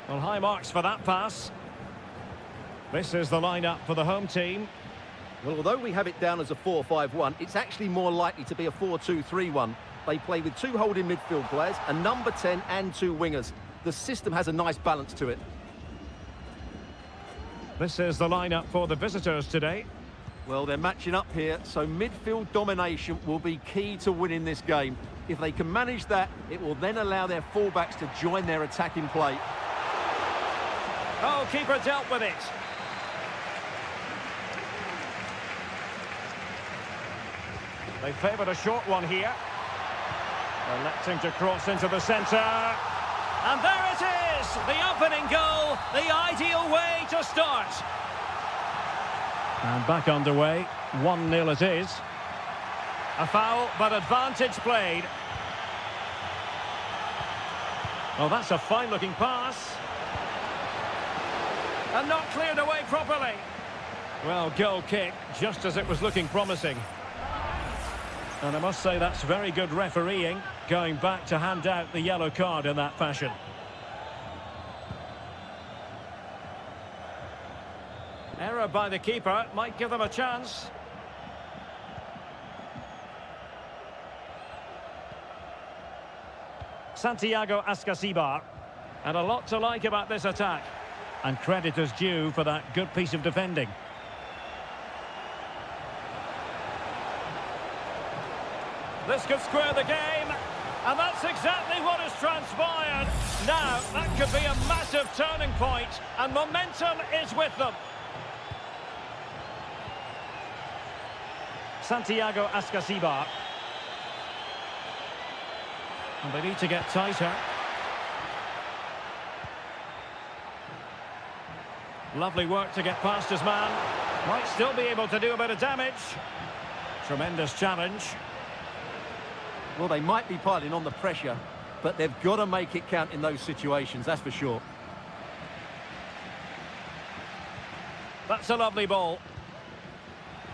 Well, high marks for that pass. This is the lineup for the home team. Well, although we have it down as a 4-5-1, it's actually more likely to be a 4-2-3-1. They play with 2 holding midfield players, a number 10 and 2 wingers. The system has a nice balance to it. This is the lineup for the visitors today. Well, they're matching up here, so midfield domination will be key to winning this game. If they can manage that, it will then allow their fullbacks to join their attacking play. Oh, keeper dealt with it. They favoured a short one here. Electing to cross into the centre. And there it is! The opening goal, the ideal way to start. And back underway, 1-0 it is. A foul, but advantage played. Oh, that's a fine-looking pass. And not cleared away properly. Well, goal kick, just as it was looking promising. And I must say that's very good refereeing, going back to hand out the yellow card in that fashion. Error by the keeper might give them a chance. Santiago Ascasibar. And a lot to like about this attack. And credit is due for that good piece of defending. This could square the game, and that's exactly what has transpired. Now, that could be a massive turning point, and momentum is with them. Santiago Ascasibar. And they need to get tighter. Lovely work to get past his man. Might still be able to do a bit of damage. Tremendous challenge. Well, they might be piling on the pressure, but they've got to make it count in those situations, that's for sure. That's a lovely ball.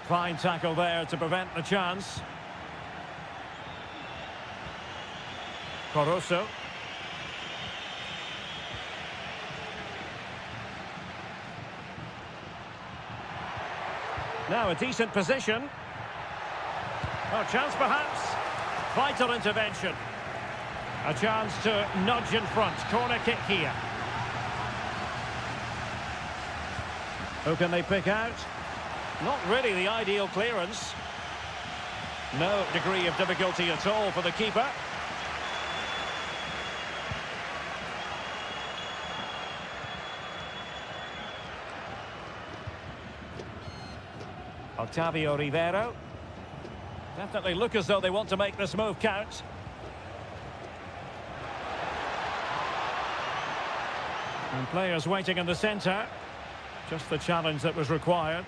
Fine tackle there to prevent the chance. Coroso. Now a decent position. Oh, chance perhaps. Vital intervention. A chance to nudge in front. Corner kick here. Who can they pick out? Not really the ideal clearance. No degree of difficulty at all for the keeper. Octavio Rivero. Definitely look as though they want to make this move count. And players waiting in the centre. Just the challenge that was required.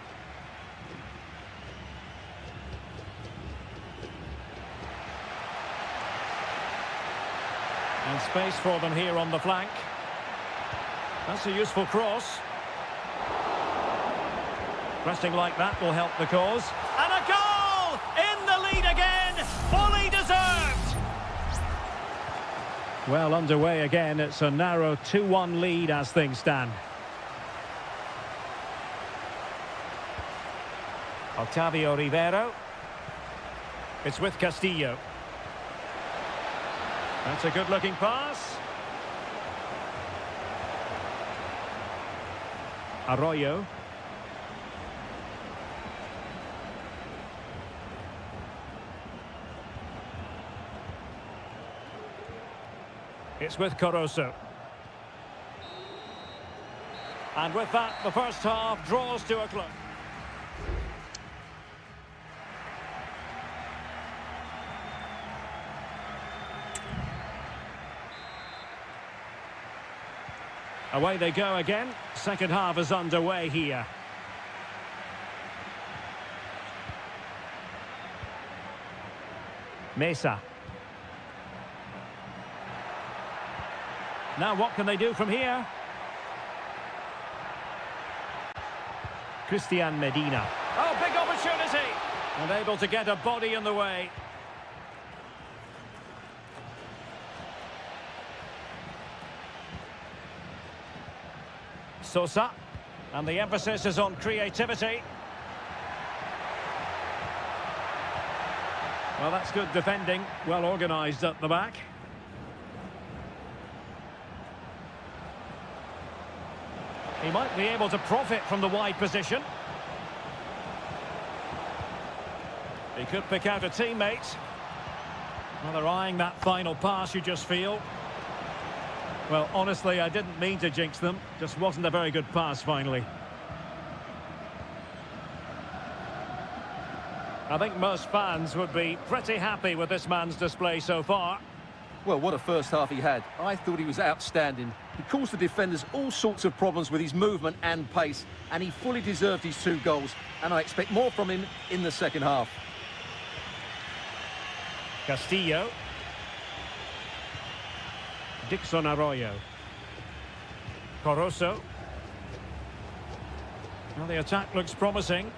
And space for them here on the flank. That's a useful cross. Pressing like that will help the cause. And a goal! In the lead again! Fully deserved! Well, underway again. It's a narrow 2-1 lead as things stand. Octavio Rivero. It's with Castillo. That's a good-looking pass. Arroyo. It's with Coroso. And with that, the first half draws to a close. Away they go again. Second half is underway here. Mesa. Now what can they do from here? Christian Medina. Oh, big opportunity! Unable to get a body in the way. Sosa. And the emphasis is on creativity. Well, that's good defending. Well organised at the back. He might be able to profit from the wide position. He could pick out a teammate. Well, they're eyeing that final pass, you just feel. Well, honestly, I didn't mean to jinx them. Just wasn't a very good pass, finally. I think most fans would be pretty happy with this man's display so far. Well, what a first half he had. I thought he was outstanding. He caused the defenders all sorts of problems with his movement and pace, and he fully deserved his 2 goals, and I expect more from him in the second half. Castillo. Dixon Arroyo. Corozo. Well, the attack looks promising,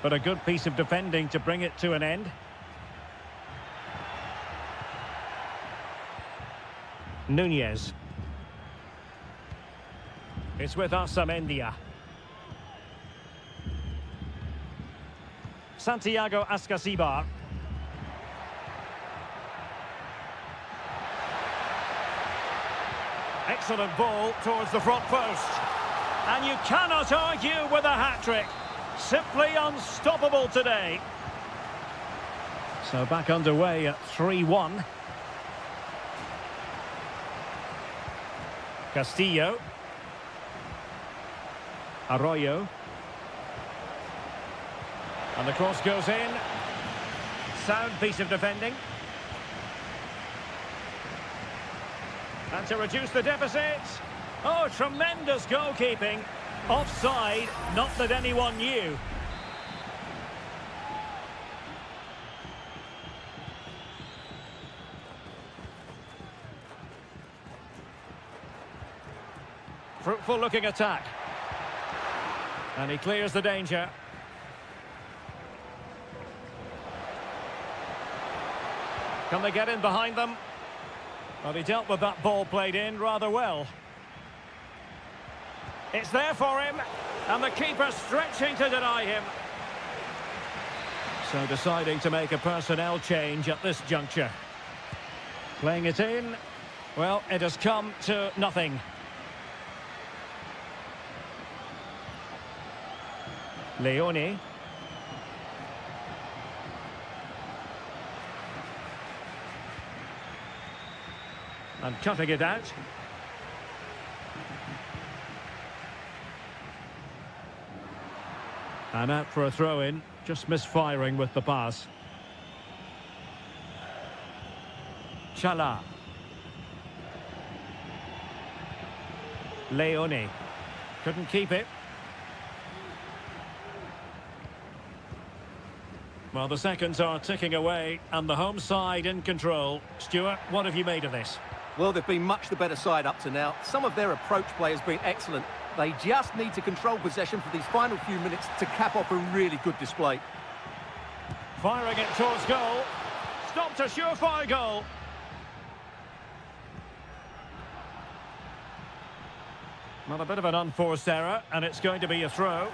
but a good piece of defending to bring it to an end. Nunez. It's with Amendia. Santiago Ascasibar. Excellent ball towards the front post. And you cannot argue with a hat-trick. Simply unstoppable today. So back underway at 3-1. Castillo. Arroyo. And the cross goes in. Sound piece of defending. And to reduce the deficit. Oh, tremendous goalkeeping. Offside, not that anyone knew. Fruitful looking attack. And he clears the danger. Can they get in behind them? Well, he dealt with that ball played in rather well. It's there for him, and the keeper stretching to deny him. So deciding to make a personnel change at this juncture. Playing it in. Well, it has come to nothing. Leone. And cutting it out. And out for a throw-in, just misfiring with the pass. Chala. Leone. Couldn't keep it. Well, the seconds are ticking away, and the home side in control. Stuart, what have you made of this? Well, they've been much the better side up to now. Some of their approach play has been excellent. They just need to control possession for these final few minutes to cap off a really good display. Firing it towards goal. Stopped a surefire goal. Well, a bit of an unforced error, and it's going to be a throw.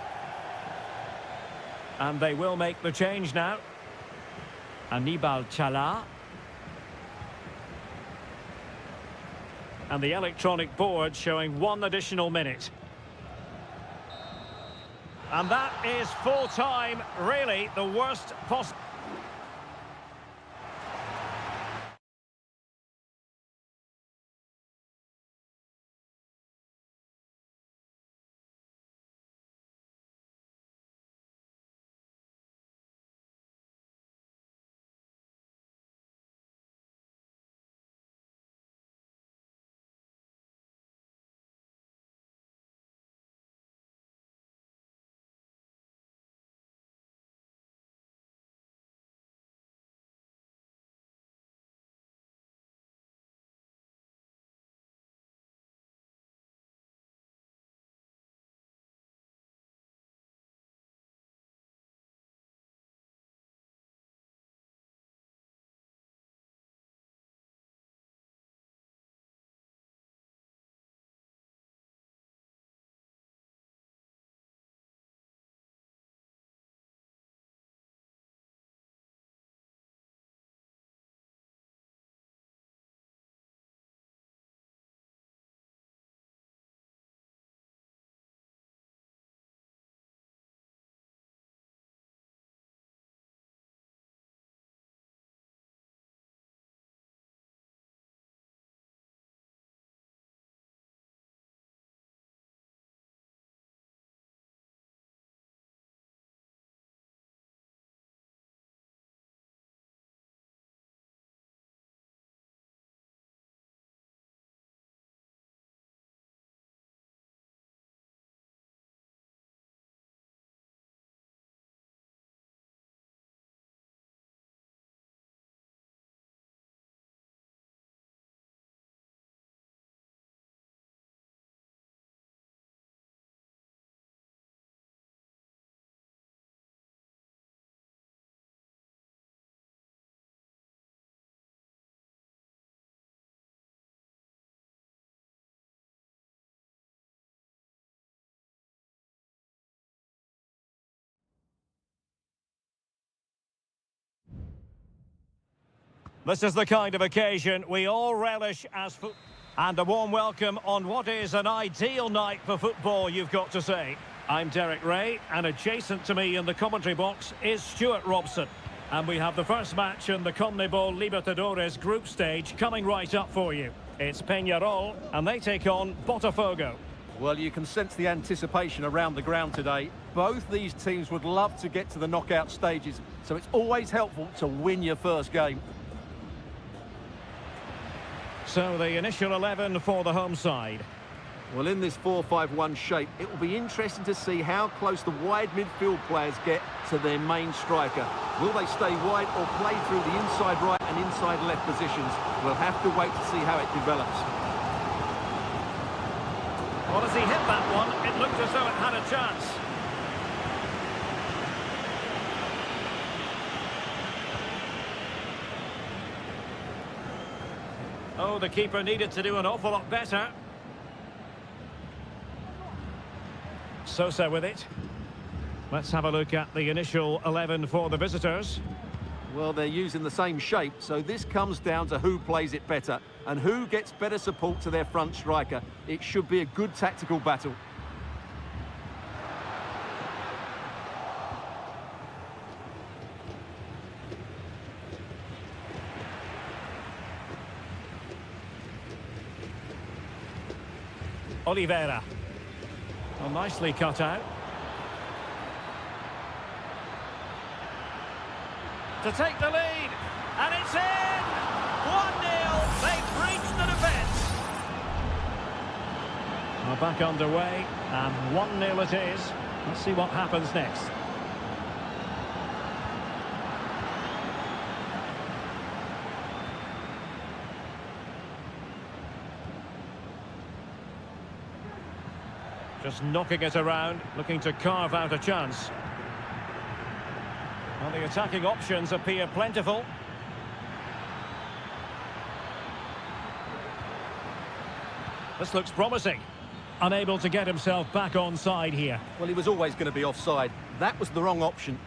And they will make the change now. Anibal Chala. And the electronic board showing 1 additional minute. And that is full time, really the worst possible. This is the kind of occasion we all relish as football. And a warm welcome on what is an ideal night for football, you've got to say. I'm Derek Ray, and adjacent to me in the commentary box is Stuart Robson. And we have the first match in the CONMEBOL Libertadores group stage coming right up for you. It's Peñarol, and they take on Botafogo. Well, you can sense the anticipation around the ground today. Both these teams would love to get to the knockout stages, so it's always helpful to win your first game. So the initial 11 for the home side. Well, in this 4-5-1 shape, it will be interesting to see how close the wide midfield players get to their main striker. Will they stay wide or play through the inside right and inside left positions? We'll have to wait to see how it develops. Well, as he hit that one, it looked as though it had a chance. Oh, the keeper needed to do an awful lot better. Sosa with it. Let's have a look at the initial 11 for the visitors. Well, they're using the same shape, so this comes down to who plays it better and who gets better support to their front striker. It should be a good tactical battle. Oliveira. Well, nicely cut out. To take the lead, and it's in! 1-0, they've breached the defence. We're back underway, and 1-0 it is. Let's see what happens next. Just knocking it around, looking to carve out a chance. Well, the attacking options appear plentiful. This looks promising. Unable to get himself back on side here. Well, he was always going to be offside. That was the wrong option.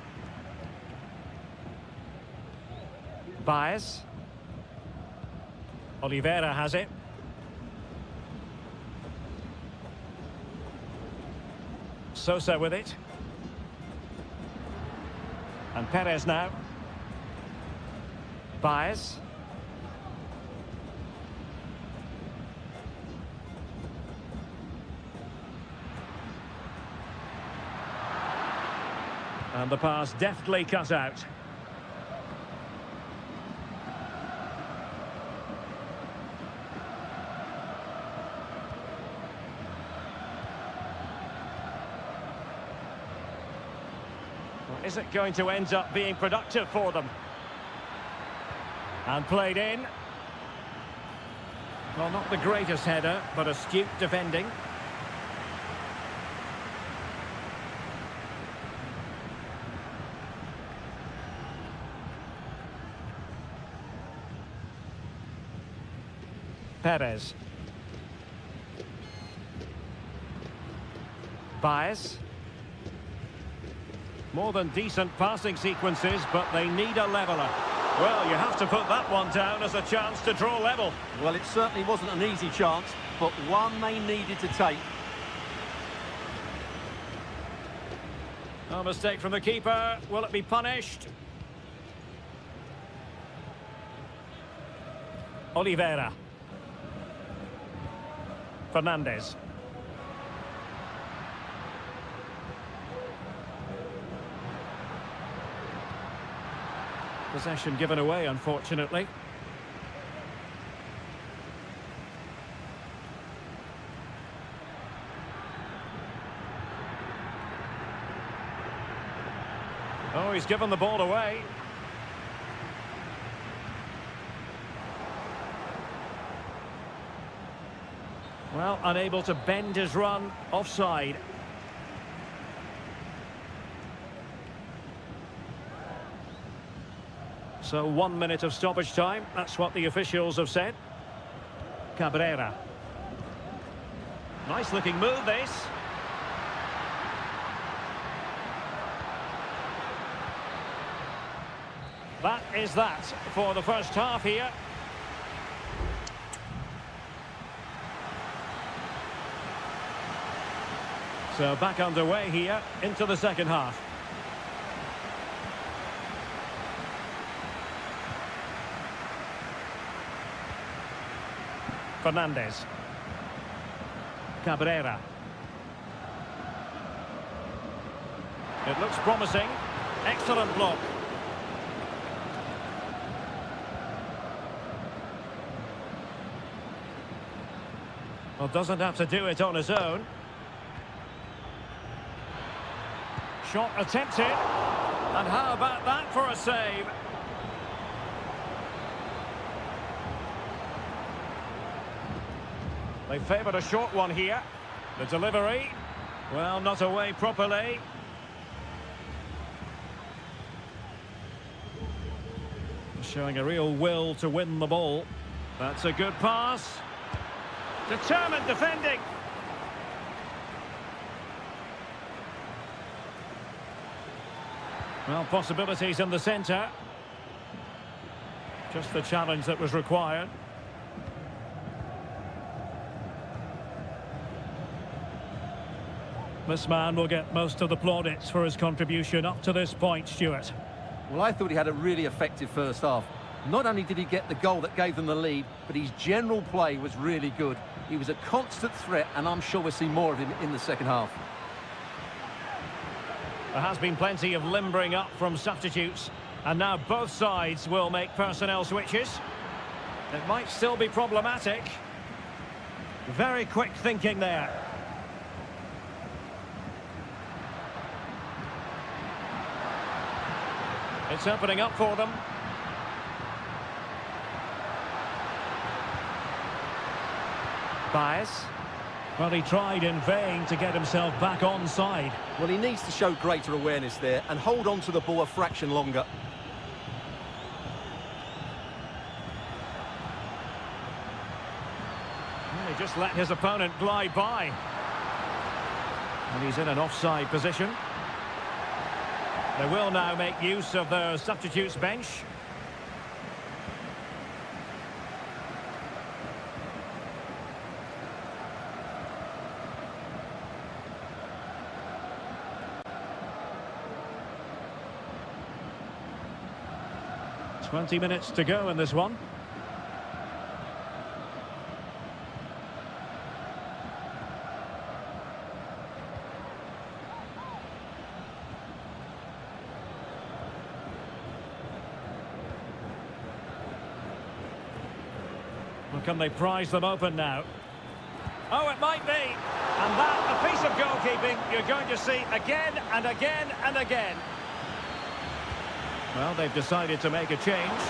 Baez. Oliveira has it. Sosa with it. And Perez now. Baez. And the pass deftly cut out. Is it going to end up being productive for them? And played in. Well, not the greatest header, but astute defending. Perez. Baez. More than decent passing sequences, but they need a leveller. Well, you have to put that one down as a chance to draw level. Well, it certainly wasn't an easy chance, but one they needed to take. A mistake from the keeper. Will it be punished? Oliveira. Fernandez. Possession given away, unfortunately. Oh, he's given the ball away. Well, unable to bend his run, offside. So 1 minute of stoppage time, that's what the officials have said. Cabrera. Nice looking move, this. That is that for the first half here. So back underway here into the second half. Fernandez. Cabrera. It looks promising. Excellent block. Well, doesn't have to do it on his own. Shot attempted. And how about that for a save? They favoured a short one here. The delivery, well, not away properly. Showing a real will to win the ball. That's a good pass. Determined defending. Well, possibilities in the centre. Just the challenge that was required. This man will get most of the plaudits for his contribution up to this point, Stuart. Well, I thought he had a really effective first half. Not only did he get the goal that gave them the lead, but his general play was really good. He was a constant threat, and I'm sure we'll see more of him in the second half. There has been plenty of limbering up from substitutes, and now both sides will make personnel switches. It might still be problematic. Very quick thinking there. It's opening up for them. Baez. Well, he tried in vain to get himself back onside. Well, he needs to show greater awareness there and hold on to the ball a fraction longer. Well, he just let his opponent glide by. And he's in an offside position. They will now make use of their substitutes bench. Twenty minutes to go in this one. Well, can they prize them open now? Oh, it might be. And that, a piece of goalkeeping you're going to see again and again and again. Well, they've decided to make a change.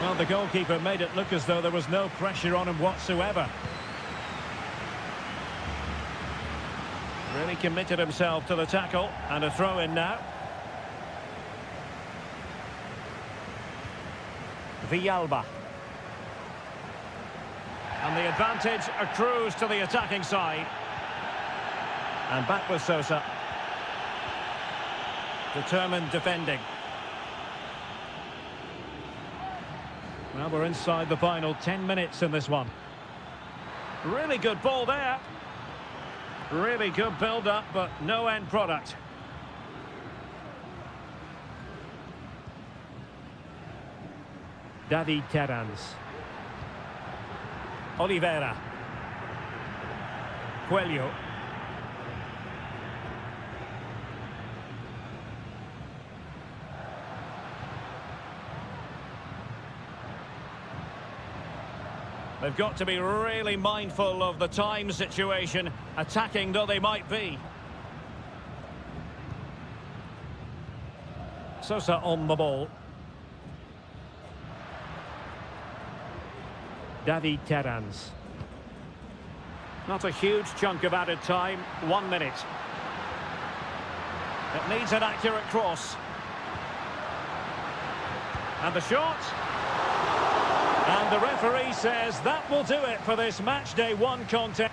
Well, the goalkeeper made it look as though there was no pressure on him whatsoever. Really committed himself to the tackle, and a throw-in now. Villalba. And the advantage accrues to the attacking side. And back with Sosa. Determined defending. Well, we're inside the final 10 minutes in this one. Really good ball there. Really good build-up, but no end product. David Terrans. Oliveira. Coelho. They've got to be really mindful of the time situation, attacking though they might be. Sosa on the ball. David Terrans. Not a huge chunk of added time, 1 minute. It needs an accurate cross. And the shot. And the referee says that will do it for this match day 1 contest.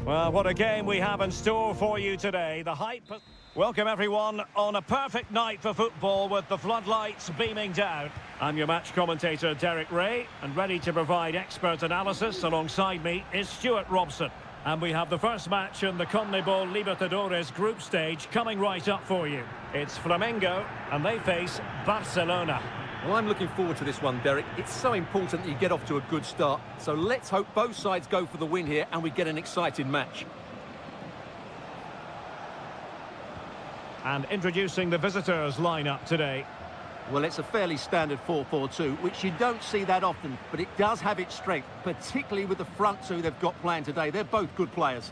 Well, what a game we have in store for you today. The hype... Welcome everyone on a perfect night for football with the floodlights beaming down. I'm your match commentator Derek Ray, and ready to provide expert analysis alongside me is Stuart Robson. And we have the first match in the CONMEBOL Libertadores group stage coming right up for you. It's Flamengo and they face Barcelona. Well, I'm looking forward to this one, Derek. It's so important that you get off to a good start. So let's hope both sides go for the win here and we get an exciting match. And introducing the visitors lineup today. Well, it's a fairly standard 4-4-2, which you don't see that often, but it does have its strength, particularly with the front two they've got playing today. They're both good players.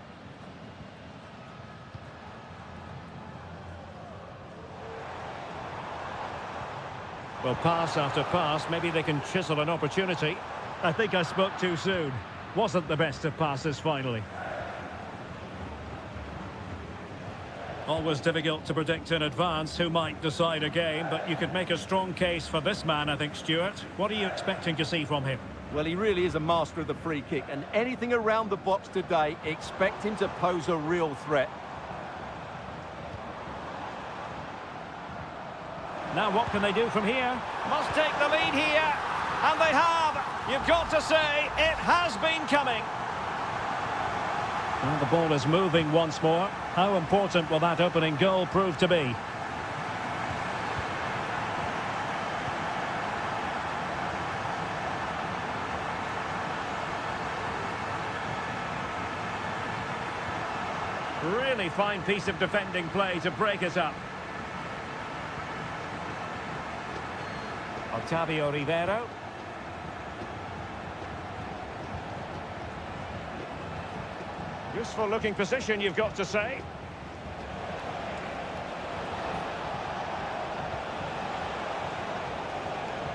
Well, pass after pass, maybe they can chisel an opportunity. I think I spoke too soon. Wasn't the best of passes finally. Always difficult to predict in advance who might decide a game, but you could make a strong case for this man, I think, Stuart. What are you expecting to see from him? Well, he really is a master of the free kick, and anything around the box today, expect him to pose a real threat. Now what can they do from here? Must take the lead here, and they have. You've got to say, it has been coming. And the ball is moving once more. How important will that opening goal prove to be? Really fine piece of defending play to break it up. Octavio Rivero. Useful looking position, you've got to say.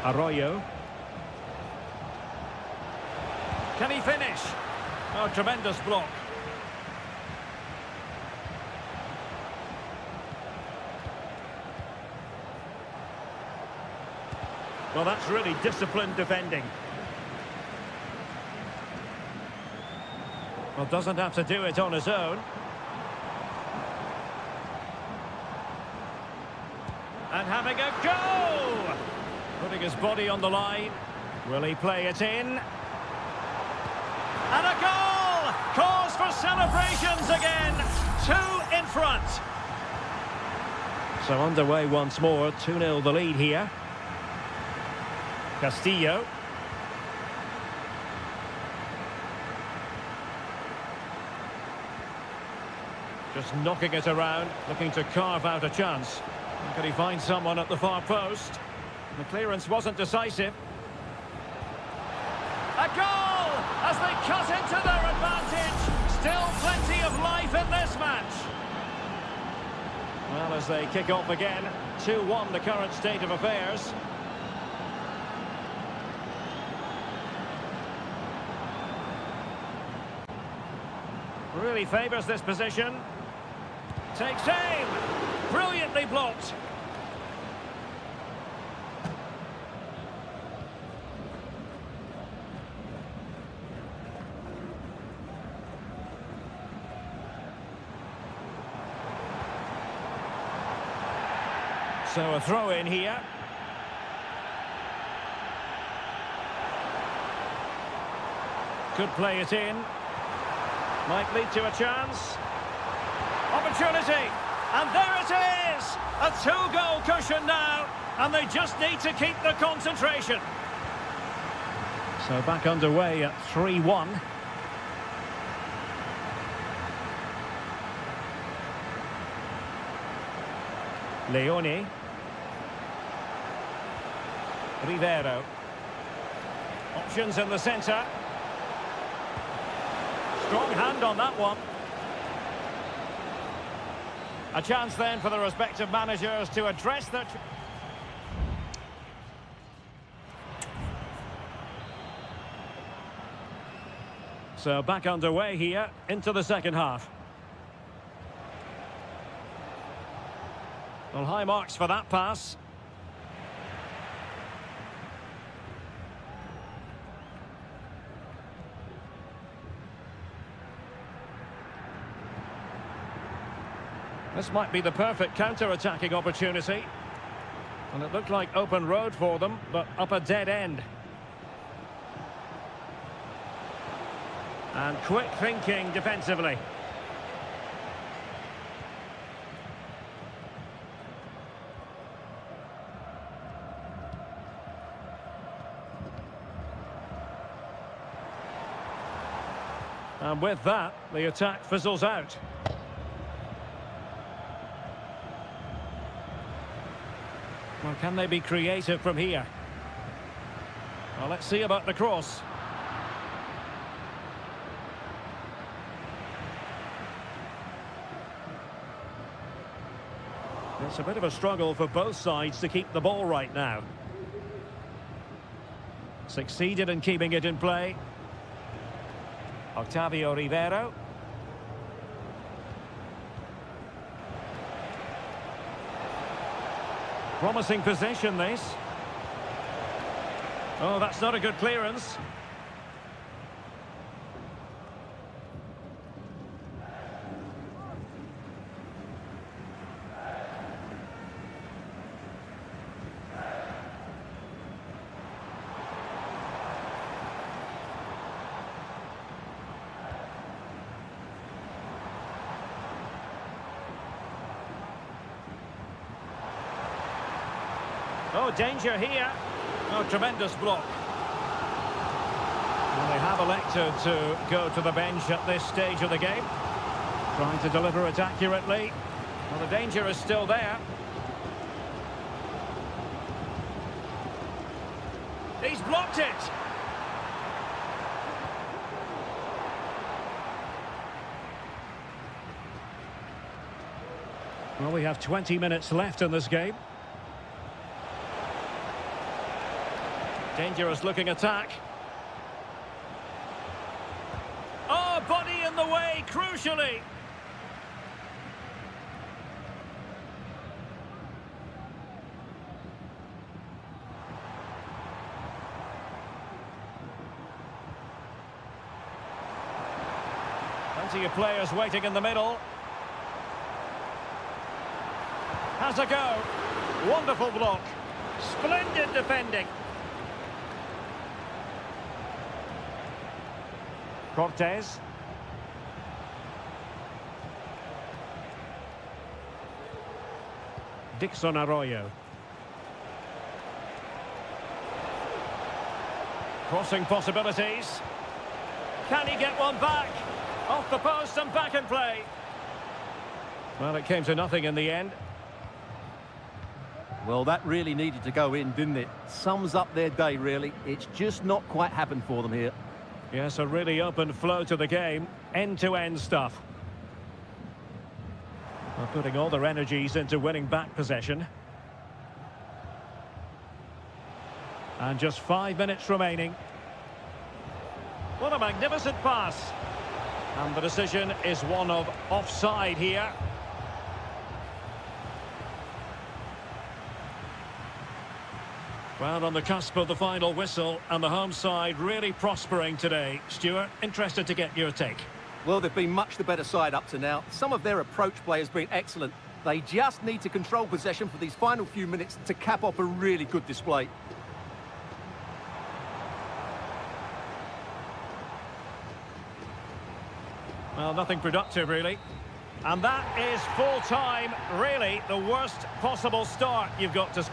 Arroyo. Can he finish? Oh, tremendous block. Well, that's really disciplined defending. Well, doesn't have to do it on his own. And having a go! Putting his body on the line. Will he play it in? And a goal! Cause for celebrations again. 2 in front. So underway once more. 2-0 the lead here. Castillo. Just knocking it around, looking to carve out a chance. Could he find someone at the far post? The clearance wasn't decisive. A goal! As they cut into their advantage. Still plenty of life in this match. Well, as they kick off again, 2-1 the current state of affairs. Really favours this position. Takes aim. Brilliantly blocked. So a throw in here. Could play it in. Might lead to a chance. Opportunity. And there it is. A 2-goal cushion now. And they just need to keep the concentration. So back underway at 3-1. Leone. Rivero. Options in the centre. Strong hand on that one. A chance then for the respective managers to address their... So back underway here into the second half. Well, high marks for that pass. This might be the perfect counter-attacking opportunity. And it looked like open road for them, but up a dead end. And quick thinking defensively. And with that, the attack fizzles out. Well, can they be creative from here? Well, let's see about the cross. It's a bit of a struggle for both sides to keep the ball right now. Succeeded in keeping it in play. Octavio Rivero. Promising possession, this. Oh, that's not a good clearance. Oh, danger here. Oh, tremendous block. Well, they have elected to go to the bench at this stage of the game. Trying to deliver it accurately. Well, the danger is still there. He's blocked it. Well, we have 20 minutes left in this game. Dangerous looking attack. Oh, body in the way, crucially. Plenty of players waiting in the middle. Has a go. Wonderful block. Splendid defending. Cortez. Dixon Arroyo. Crossing possibilities. Can he get one back? Off the post and back in play. Well, it came to nothing in the end. Well, that really needed to go in, didn't it? Sums up their day, really. It's just not quite happened for them here. Yes, a really open flow to the game. End-to-end stuff. Well, putting all their energies into winning back possession. And just 5 minutes remaining. What a magnificent pass. And the decision is one of offside here. Well, on the cusp of the final whistle, and the home side really prospering today. Stuart, interested to get your take. Well, they've been much the better side up to now. Some of their approach play has been excellent. They just need to control possession for these final few minutes to cap off a really good display. Well, nothing productive, really. And that is full time. Really, the worst possible start you've got to...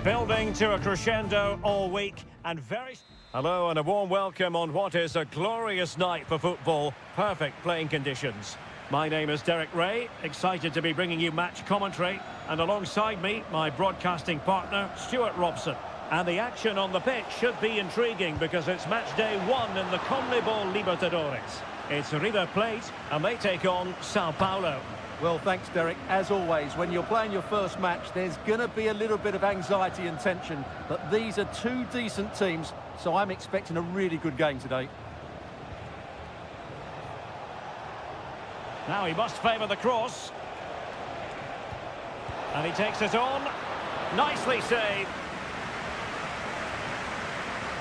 Building to a crescendo all week and very... Hello and a warm welcome on what is a glorious night for football. Perfect playing conditions. My name is Derek Ray, excited to be bringing you match commentary. And alongside me, my broadcasting partner, Stuart Robson. And the action on the pitch should be intriguing because it's match day 1 in the CONMEBOL Libertadores. It's River Plate and they take on Sao Paulo. Well, thanks, Derek. As always, when you're playing your first match, there's going to be a little bit of anxiety and tension. But these are two decent teams, so I'm expecting a really good game today. Now he must favour the cross. And he takes it on. Nicely saved.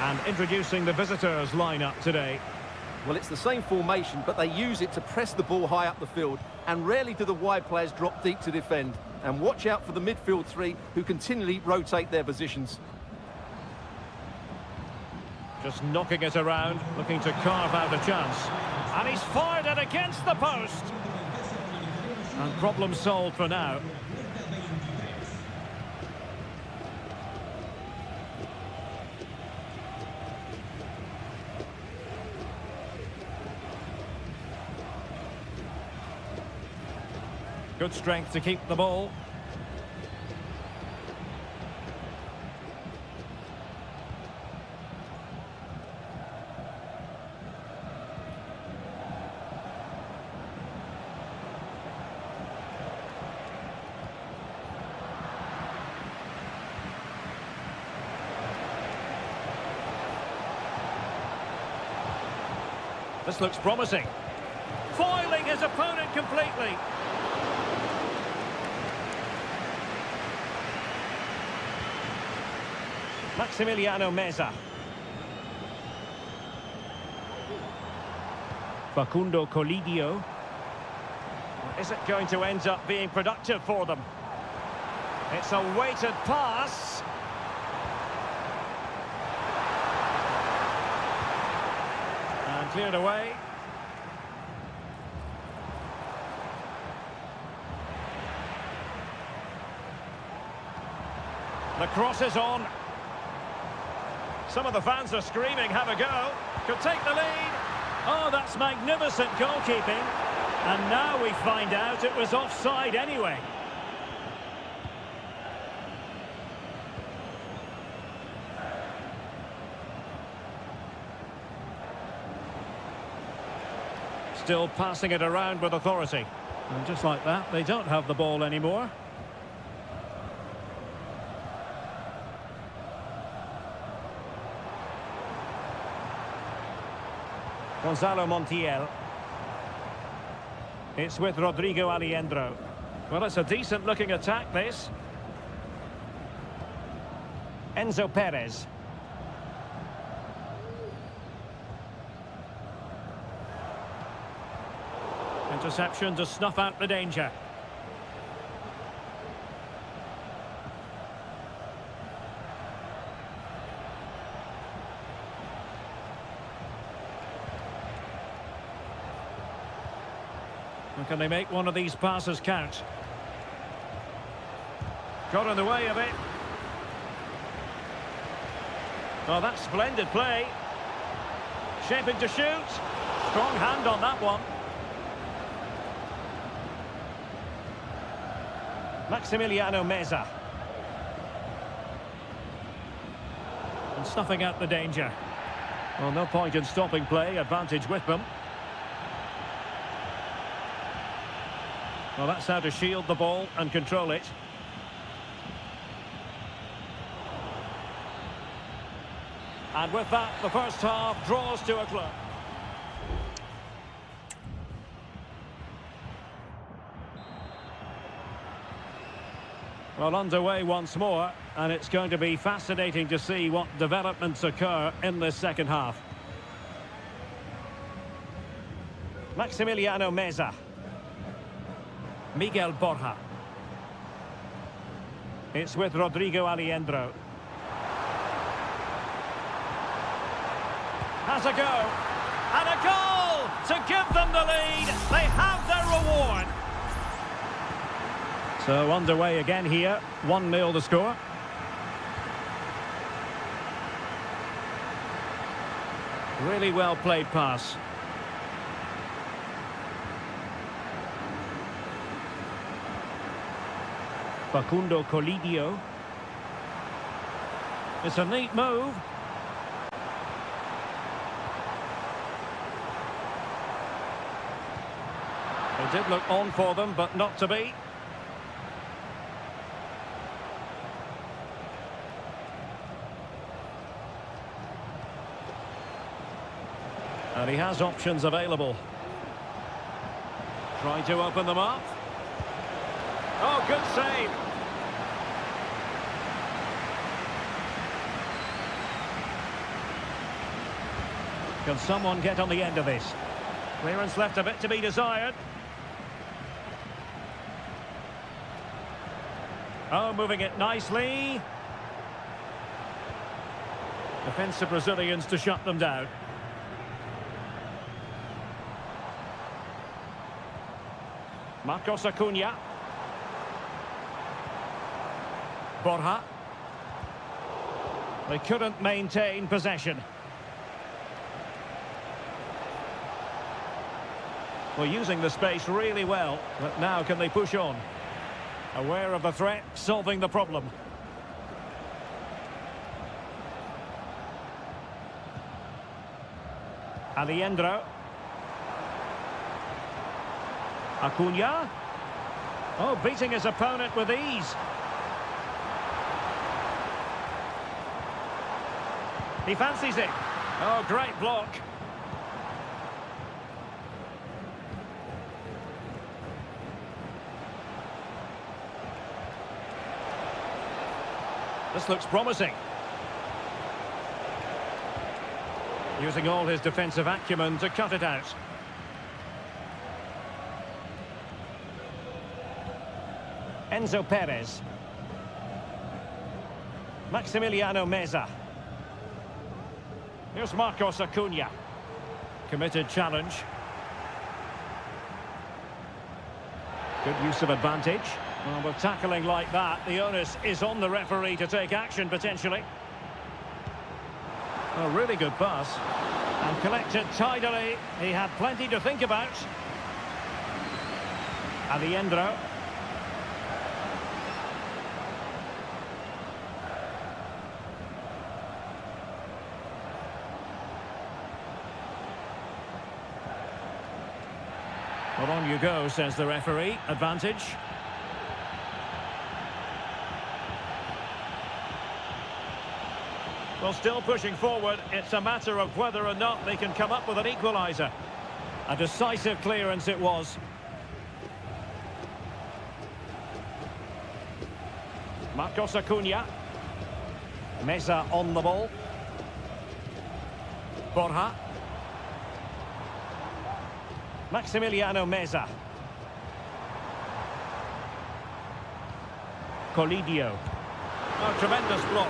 And introducing the visitors' lineup today. Well, it's the same formation, but they use it to press the ball high up the field. And rarely do the wide players drop deep to defend. And watch out for the midfield three, who continually rotate their positions. Just knocking it around, looking to carve out a chance. And he's fired it against the post. And problem solved for now. Good strength to keep the ball. This looks promising. Foiling his opponent completely. Maximiliano Meza. Facundo Colidio. Is it going to end up being productive for them? It's a weighted pass. And cleared away. The cross is on. Some of the fans are screaming, have a go. Could take the lead. Oh, that's magnificent goalkeeping. And now we find out it was offside anyway. Still passing it around with authority. And just like that, they don't have the ball anymore. Gonzalo Montiel. It's with Rodrigo Aliendro. Well, it's a decent-looking attack, this. Enzo Perez. Interception to snuff out the danger. Can they make one of these passes count? Got in the way of it. Oh, that's splendid play. Shaping to shoot. Strong hand on that one. Maximiliano Meza. And snuffing out the danger. Well, no point in stopping play. Advantage with them. Well, that's how to shield the ball and control it. And with that, the first half draws to a close. Well, underway once more, and it's going to be fascinating to see what developments occur in this second half. Maximiliano Meza. Miguel Borja. It's with Rodrigo Aliendro. Has a go. And a goal to give them the lead. They have their reward. So underway again here. 1-0 the score. Really well played pass. Facundo Colidio. It's a neat move. It did look on for them, but not to be. And he has options available. Trying to open them up. Oh, good save. Can someone get on the end of this? Clearance left a bit to be desired. Oh, moving it nicely. Defensive Brazilians to shut them down. Marcos Acuna. Borja. They couldn't maintain possession. Well, using the space really well, but now can they push on? Aware of the threat, solving the problem. Alejandro. Acuna. Oh, beating his opponent with ease. He fancies it. Oh, great block. This looks promising. Using all his defensive acumen to cut it out. Enzo Perez. Maximiliano Meza. Here's Marcos Acuna. Committed challenge. Good use of advantage. Well, with tackling like that, the onus is on the referee to take action, potentially. A really good pass. And collected tidily. He had plenty to think about. Alejandro. Well, on you go, says the referee. Advantage. Well, still pushing forward. It's a matter of whether or not they can come up with an equaliser. A decisive clearance it was. Marcos Acuna. Meza on the ball. Borja. Maximiliano Meza. Colidio. Oh, tremendous block.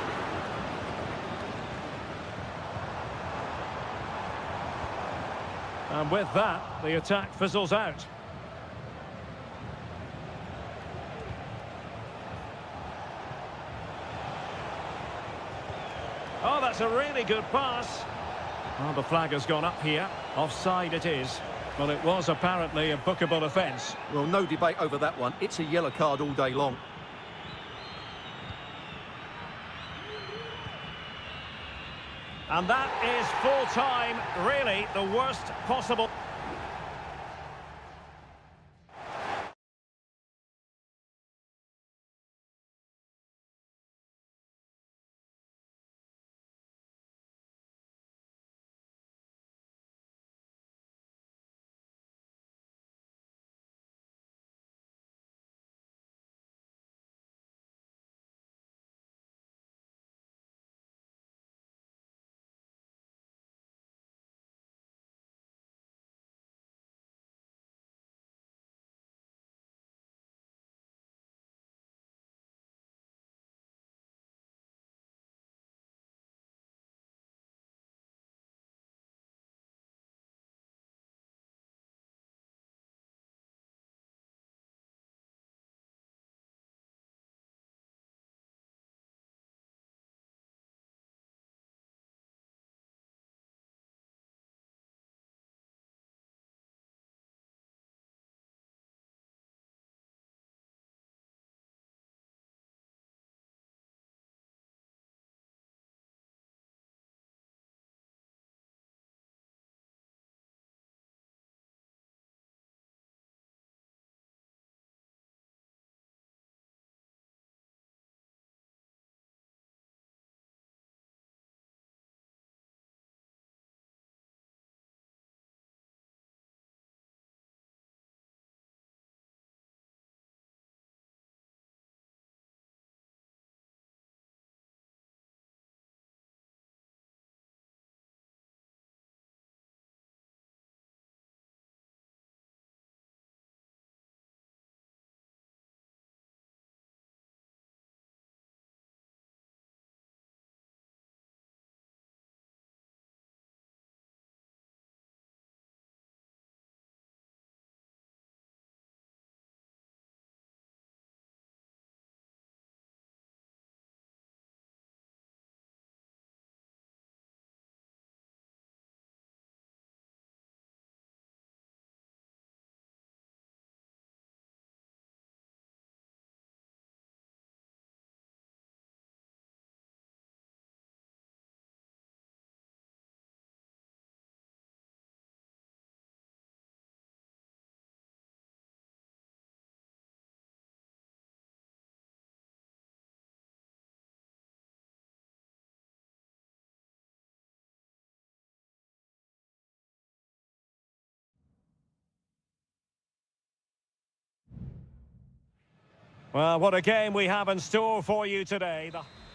And with that, the attack fizzles out. Oh, that's a really good pass. Well, the flag has gone up here. Offside it is. Well, it was apparently a bookable offence. Well, no debate over that one. It's a yellow card all day long. And that is full time, really the worst possible. Well, what a game we have in store for you today.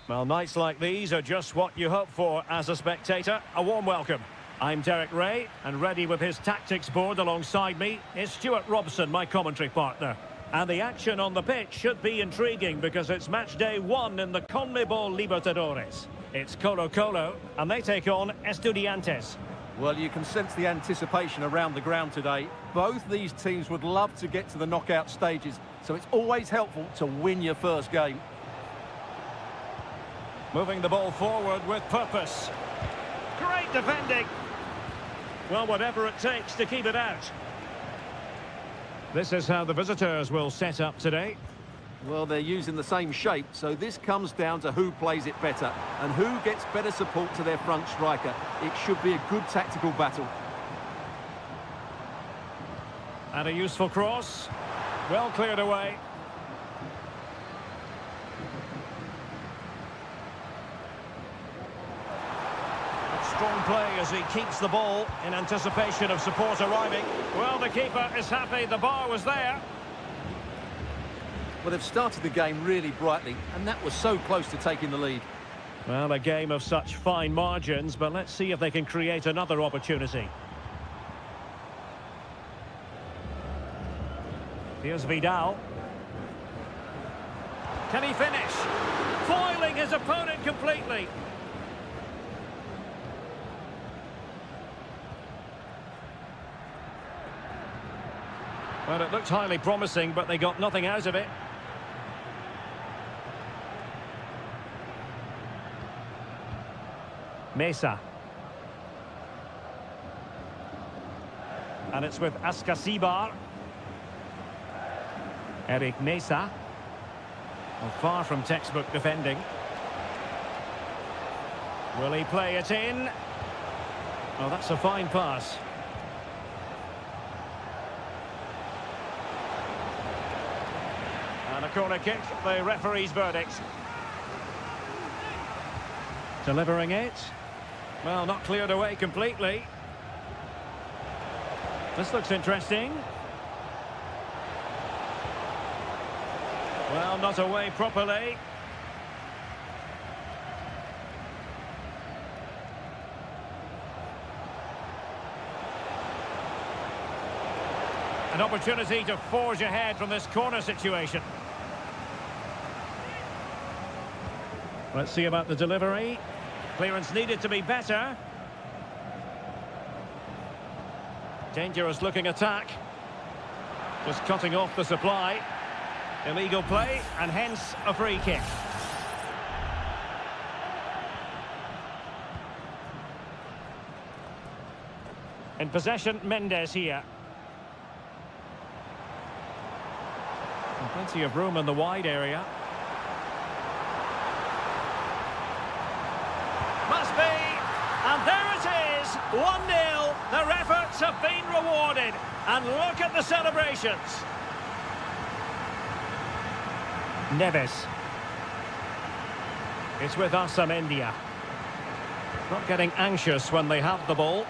Well, nights like these are just what you hope for as a spectator. A warm welcome. I'm Derek Ray, and ready with his tactics board alongside me is Stuart Robson, my commentary partner. And the action on the pitch should be intriguing because it's match day 1 in the CONMEBOL Libertadores. It's Colo-Colo, and they take on Estudiantes. Well, you can sense the anticipation around the ground today. Both these teams would love to get to the knockout stages, so it's always helpful to win your first game. Moving the ball forward with purpose. Great defending. Well, whatever it takes to keep it out. This is how the visitors will set up today. Well, they're using the same shape, so this comes down to who plays it better and who gets better support to their front striker. It should be a good tactical battle. And a useful cross. Well cleared away. Strong play as he keeps the ball in anticipation of support arriving. Well, the keeper is happy the bar was there. Well, they've started the game really brightly, and that was so close to taking the lead. Well, a game of such fine margins, but let's see if they can create another opportunity. Here's Vidal. Can he finish? Foiling his opponent completely. Well, it looked highly promising, but they got nothing out of it. Mesa. And it's with Ascasibar. Eric Mesa. Well, far from textbook defending. Will he play it in? Oh, that's a fine pass. And a corner kick, the referee's verdict. Delivering it. Well, not cleared away completely. This looks interesting. Well, not away properly. An opportunity to forge ahead from this corner situation. Let's see about the delivery. Clearance needed to be better. Dangerous looking attack. Just cutting off the supply. Illegal play and hence a free kick. In possession, Mendes here. And plenty of room in the wide area. Must be, and there it is, 1-0. Their efforts have been rewarded, and look at the celebrations. Neves. It's with Amendia. Not getting anxious when they have the ball.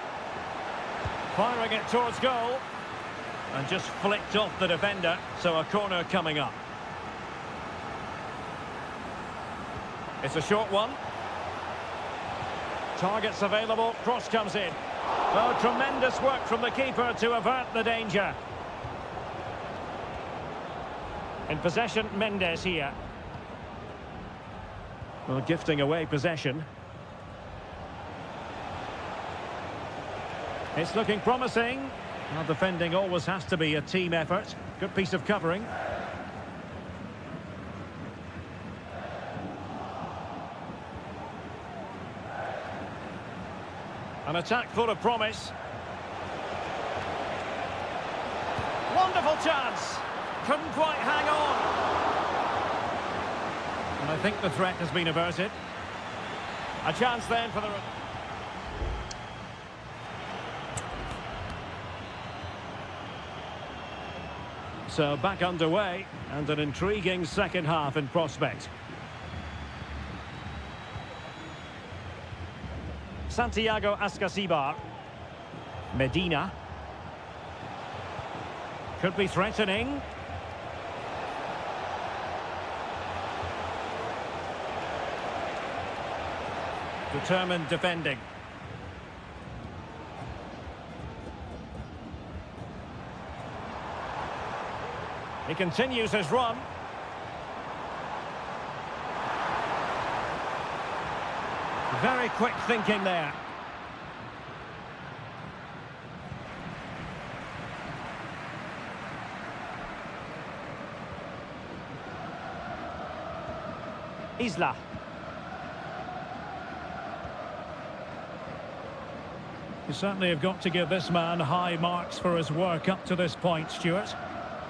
Firing it towards goal, and just flicked off the defender, so a corner coming up. It's a short one. Targets available, cross comes in. Oh, tremendous work from the keeper to avert the danger. In possession, Mendes here. Well, gifting away possession. It's looking promising. Well, defending always has to be a team effort. Good piece of covering. An attack full of promise. Wonderful chance. Couldn't quite hang on. And I think the threat has been averted. A chance then for the... So back underway, and an intriguing second half in prospect. Santiago Ascasibar. Medina. Could be threatening. Determined defending. He continues his run. Very quick thinking there. Isla. You certainly have got to give this man high marks for his work up to this point, Stuart.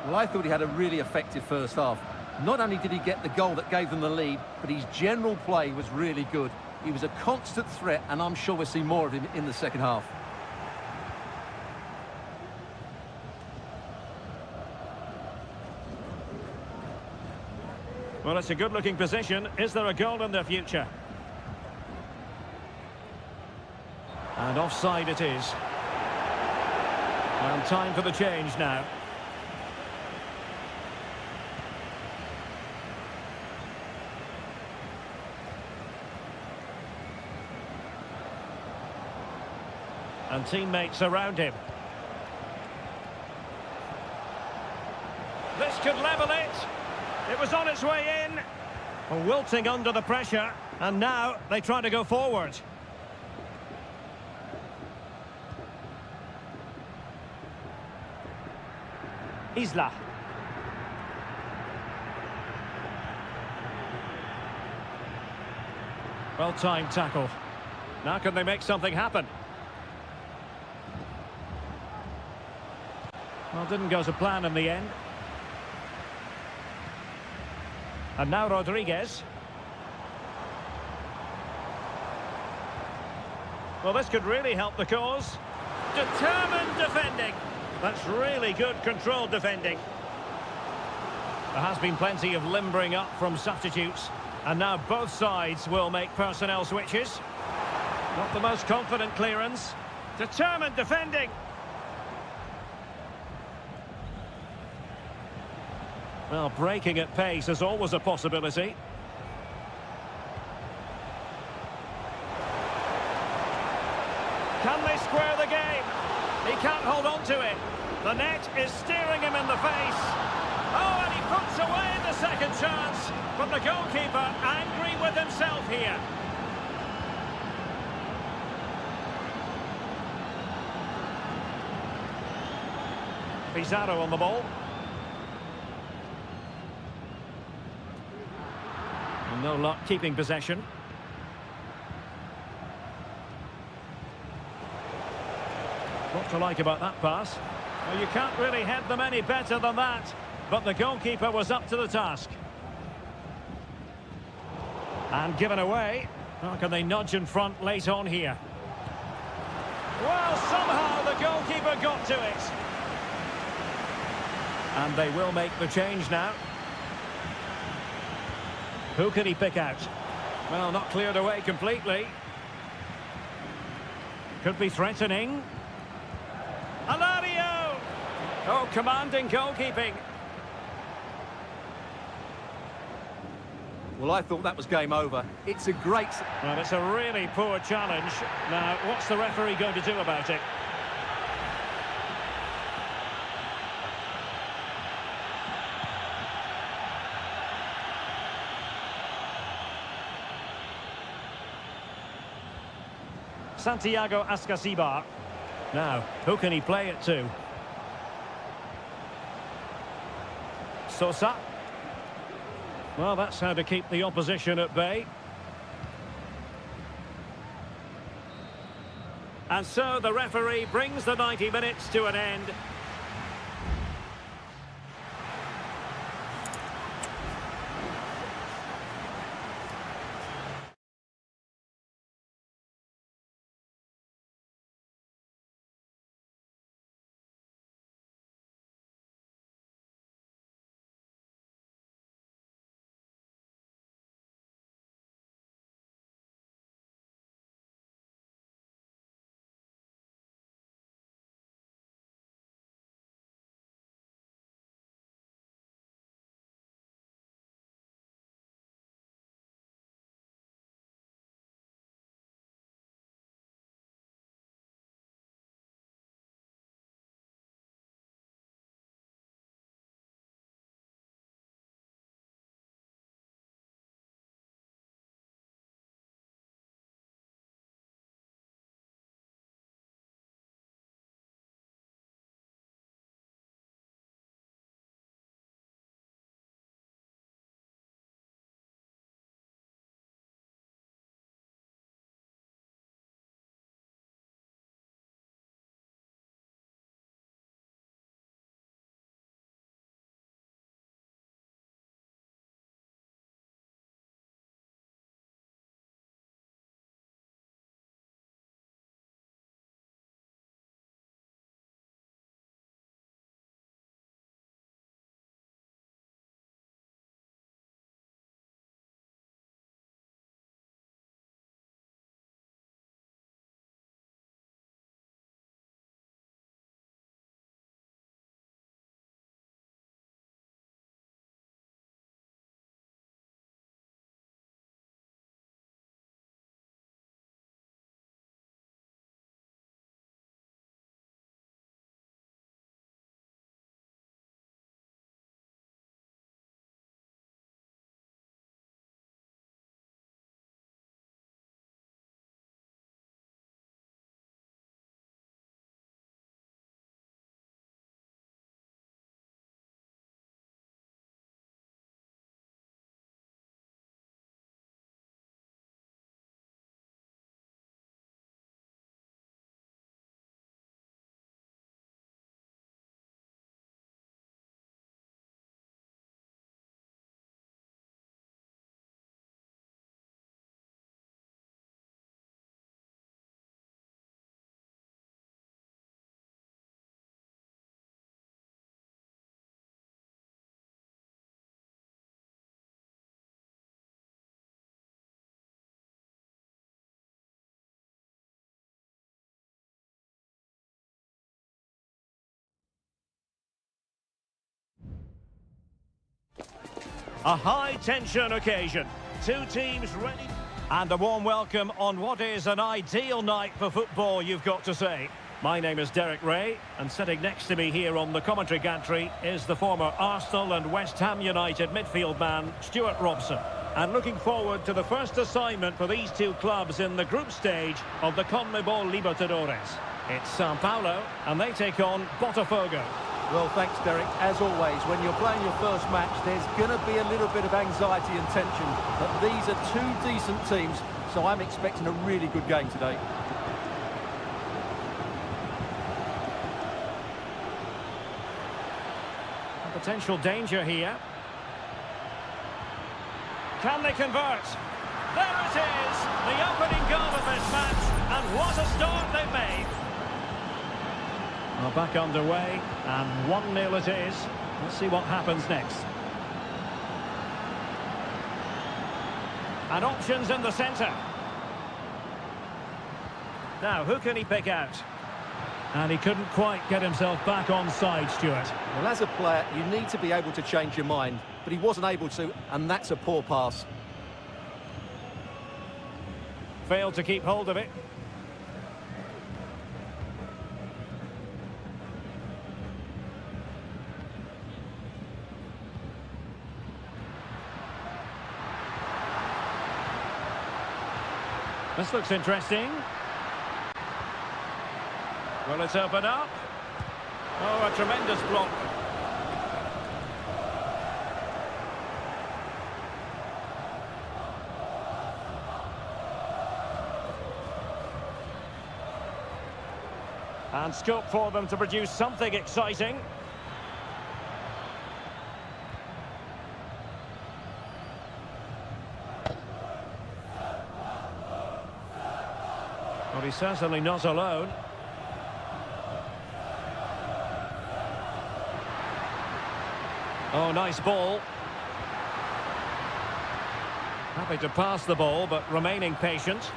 Well, I thought he had a really effective first half. Not only did he get the goal that gave them the lead, but his general play was really good. He was a constant threat, and I'm sure we'll see more of him in the second half. Well, it's a good-looking position. Is there a goal in the future? And offside it is. And time for the change now. And teammates around him. This could level it. It was on its way in. Wilting under the pressure. And now they try to go forward. Isla. Well-timed tackle. Now can they make something happen? Well, didn't go to plan in the end. And now Rodriguez. Well, this could really help the cause. Determined defending. That's really good controlled defending. There has been plenty of limbering up from substitutes. And now both sides will make personnel switches. Not the most confident clearance. Determined defending. Well, breaking at pace is always a possibility. Can they square the game? He can't hold on to it. The net is staring him in the face. Oh, and he puts away the second chance. But the goalkeeper angry with himself here. Pizarro on the ball. And no luck keeping possession. What to like about that pass? Well, you can't really head them any better than that. But the goalkeeper was up to the task. And given away. How can they nudge in front late on here? Well, somehow the goalkeeper got to it. And they will make the change now. Who can he pick out? Well, not cleared away completely. Could be threatening. Alario! Oh, commanding goalkeeping. Well, I thought that was game over. It's a great... Well, it's a really poor challenge. Now, what's the referee going to do about it? Santiago Ascasibar. Now, who can he play it to? Sosa. Well, that's how to keep the opposition at bay. And so the referee brings the 90 minutes to an end. A high-tension occasion. Two teams ready. And a warm welcome on what is an ideal night for football, you've got to say. My name is Derek Ray, and sitting next to me here on the commentary gantry is the former Arsenal and West Ham United midfield man, Stuart Robson. And looking forward to the first assignment for these two clubs in the group stage of the CONMEBOL Libertadores. It's Sao Paulo, and they take on Botafogo. Well, thanks, Derek. As always, when you're playing your first match, there's going to be a little bit of anxiety and tension. But these are two decent teams, so I'm expecting a really good game today. A potential danger here. Can they convert? There it is! The opening goal of this match, and what a start they've made. Well, back underway, and 1-0 it is. Let's see what happens next. And options in the centre. Now, who can he pick out? And he couldn't quite get himself back on side, Stuart. Well, as a player, you need to be able to change your mind, but he wasn't able to, and that's a poor pass. Failed to keep hold of it. This looks interesting. Will it open up? Oh, a tremendous block. And scope for them to produce something exciting. Well, he's certainly not alone. Oh, nice ball. Happy to pass the ball, but remaining patient.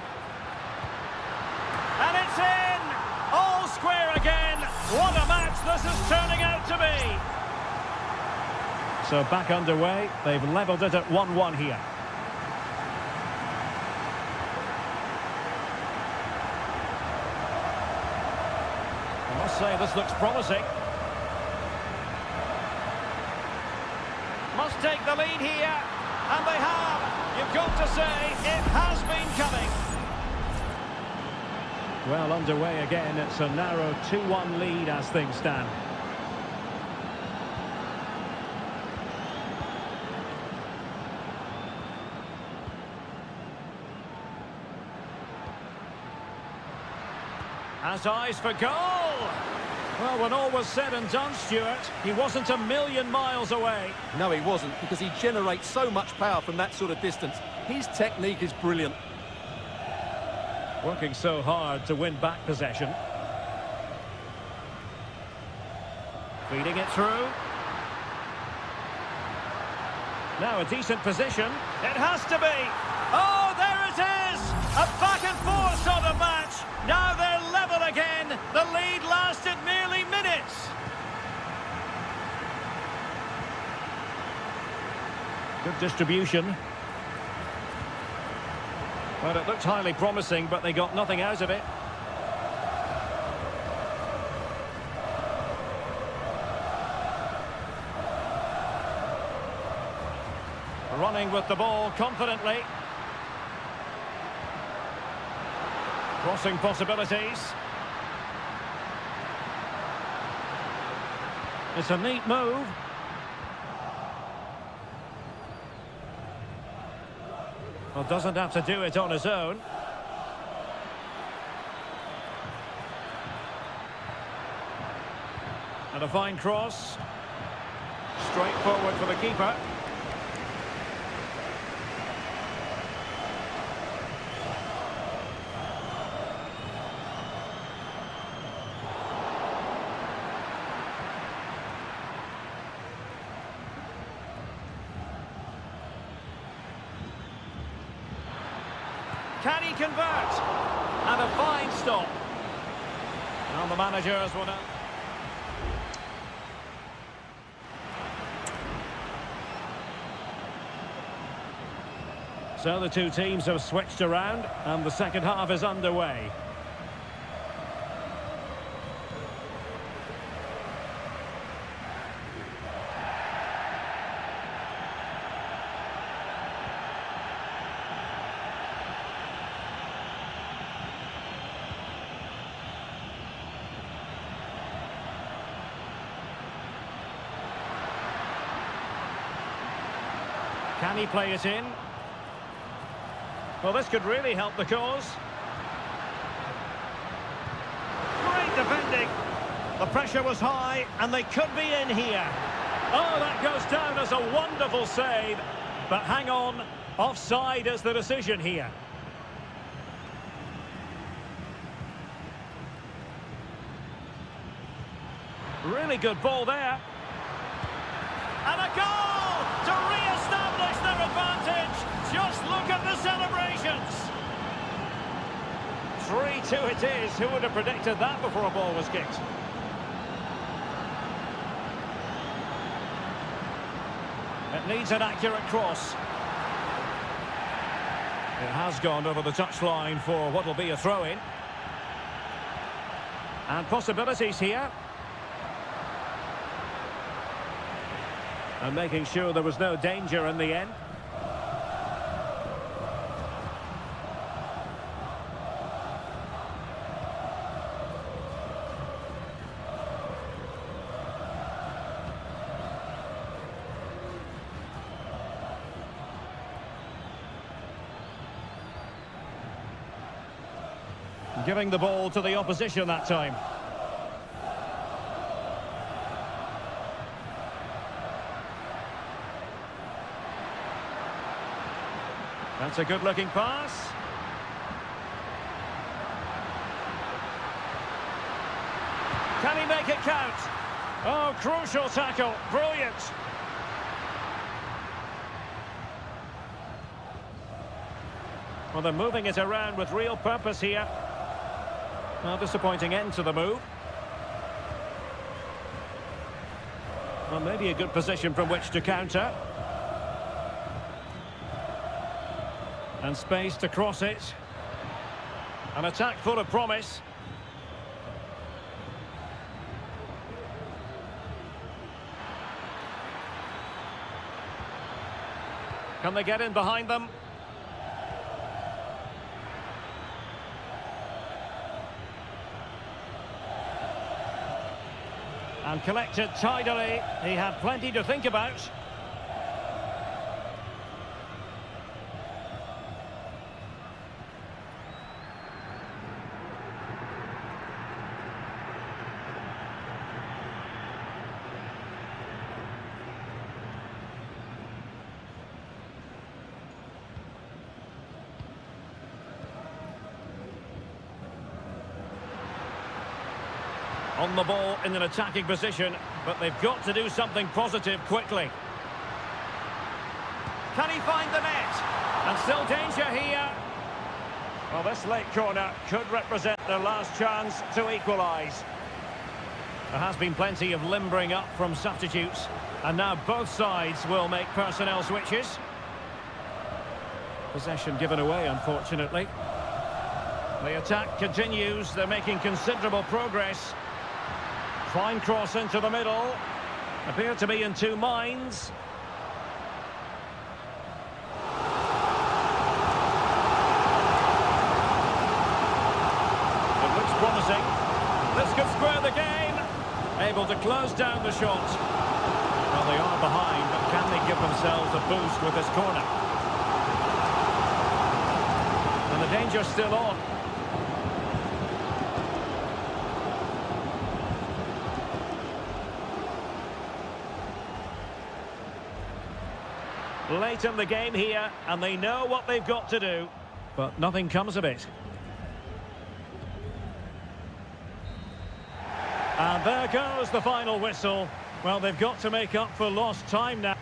And it's in! All square again! What a match this is turning out to be! So back underway. They've levelled it at 1-1 here. I must say this looks promising. Must take the lead here, and they have. You've got to say, it has been coming. Well, underway again. It's a narrow 2-1 lead as things stand. Has eyes for goal. Well, when all was said and done, Stuart, he wasn't a million miles away. No, he wasn't, because he generates so much power from that sort of distance. His technique is brilliant. Working so hard to win back possession. Feeding it through. Now a decent position. It has to be. Oh, there it is! A back and forth sort of match. Now they're level again. The lead lasted merely minutes. Good distribution. Well, it looked highly promising, but they got nothing out of it. Running with the ball confidently. Crossing possibilities. It's a neat move. Well, doesn't have to do it on his own. And a fine cross. Straight forward for the keeper. Can he convert? And a fine stop. Now the managers will know. So the two teams have switched around and the second half is underway. Can he play it in? Well, this could really help the cause. Great defending. The pressure was high, and they could be in here. Oh, that goes down as a wonderful save. But hang on, offside is the decision here. Really good ball there. And a goal to re-establish their advantage. Just look at the celebrations. 3-2 it is. Who would have predicted that before a ball was kicked? It needs an accurate cross. It has gone over the touchline for what will be a throw-in. And possibilities here. And making sure there was no danger in the end. Giving the ball to the opposition that time. That's a good-looking pass. Can he make it count? Oh, crucial tackle. Brilliant. Well, they're moving it around with real purpose here. Well, disappointing end to the move. Well, maybe a good position from which to counter. And space to cross it. An attack full of promise. Can they get in behind them? And collected tidily. He had plenty to think about. On the ball in an attacking position, but they've got to do something positive quickly. Can he find the net? And still danger here. Well, this late corner could represent their last chance to equalise. There has been plenty of limbering up from substitutes, and now both sides will make personnel switches. Possession given away, unfortunately. The attack continues. They're making considerable progress. Fine cross into the middle. Appear to be in two minds. It looks promising. This could square the game. Able to close down the shot. Well, they are behind, but can they give themselves a boost with this corner? And the danger's still on. Late in the game here, and they know what they've got to do, but nothing comes of it. And there goes the final whistle. Well, they've got to make up for lost time now.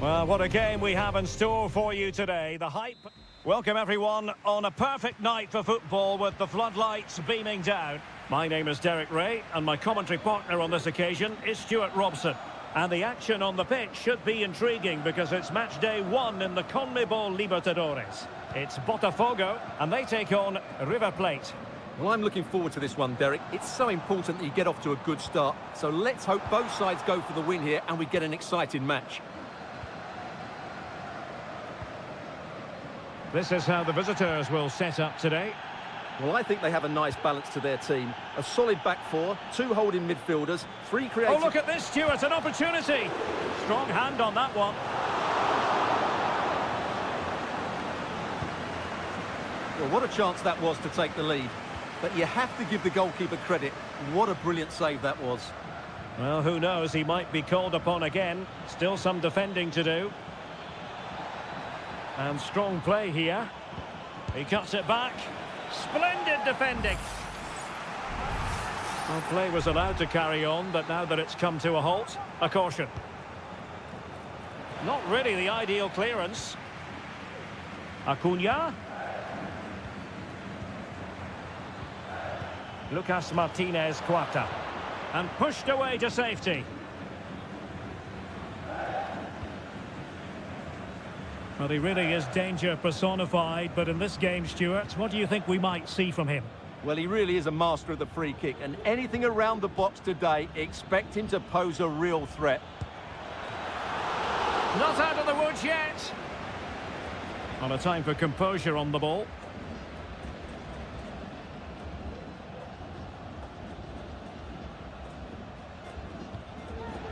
Well, what a game we have in store for you today. The hype. Welcome, everyone, on a perfect night for football with the floodlights beaming down. My name is Derek Ray, and my commentary partner on this occasion is Stuart Robson. And the action on the pitch should be intriguing because it's match day 1 in the CONMEBOL Libertadores. It's Botafogo, and they take on River Plate. Well, I'm looking forward to this one, Derek. It's so important that you get off to a good start. So let's hope both sides go for the win here and we get an exciting match. This is how the visitors will set up today. Well, I think they have a nice balance to their team. A solid back four, 2 holding midfielders, 3 creative... Oh, look at this, Stuart, an opportunity. Strong hand on that one. Well, what a chance that was to take the lead. But you have to give the goalkeeper credit. What a brilliant save that was. Well, who knows, he might be called upon again. Still some defending to do. And strong play here. He cuts it back. Splendid defending. Well, play was allowed to carry on, but now that it's come to a halt, a caution. Not really the ideal clearance. Acuna. Lucas Martinez Quarta. And pushed away to safety. Well, he really is danger personified, but in this game, Stuart, what do you think we might see from him? Well, he really is a master of the free kick, and anything around the box today, expect him to pose a real threat. Not out of the woods yet. On a time for composure on the ball.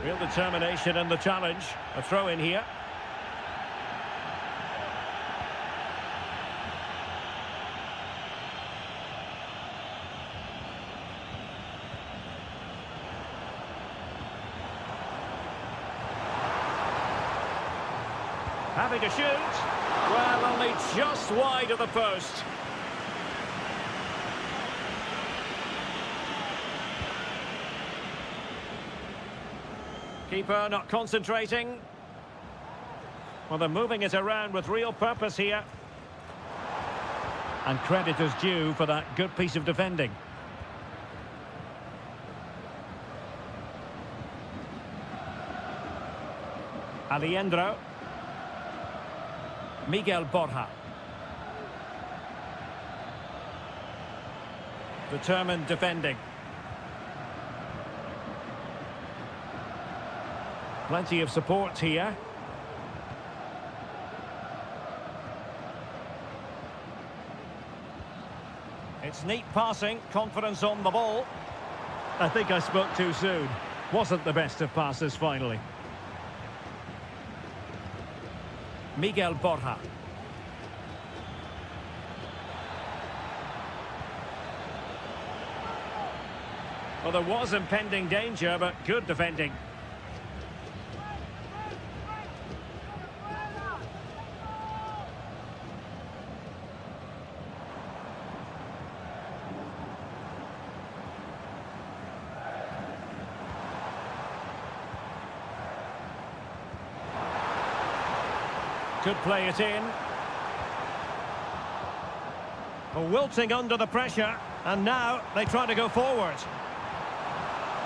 Real determination in the challenge. A throw in here. Having to shoot. Well, only just wide of the post. Keeper not concentrating. Well, they're moving it around with real purpose here. And credit is due for that good piece of defending. Aliendro. Miguel Borja. Determined defending. Plenty of support here. It's neat passing, confidence on the ball. I think I spoke too soon. Wasn't the best of passes finally. Miguel Borja. Well, there was impending danger, but good defending. Could play it in. Wilting under the pressure, and now they try to go forward.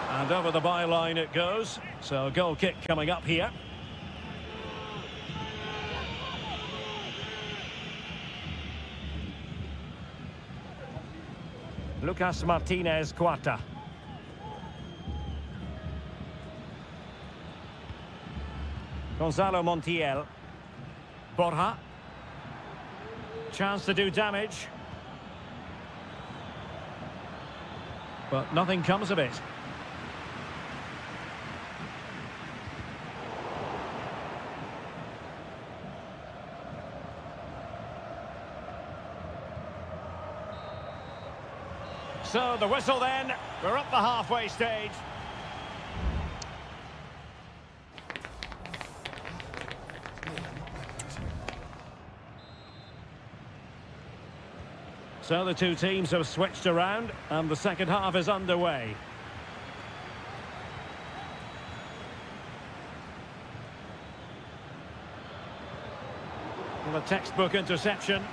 And over the byline it goes, so a goal kick coming up here. Lucas Martinez Quarta. Gonzalo Montiel. Borja. Chance to do damage. But nothing comes of it. So the whistle then. We're up the halfway stage. So the two teams have switched around and the second half is underway. Well, a textbook interception.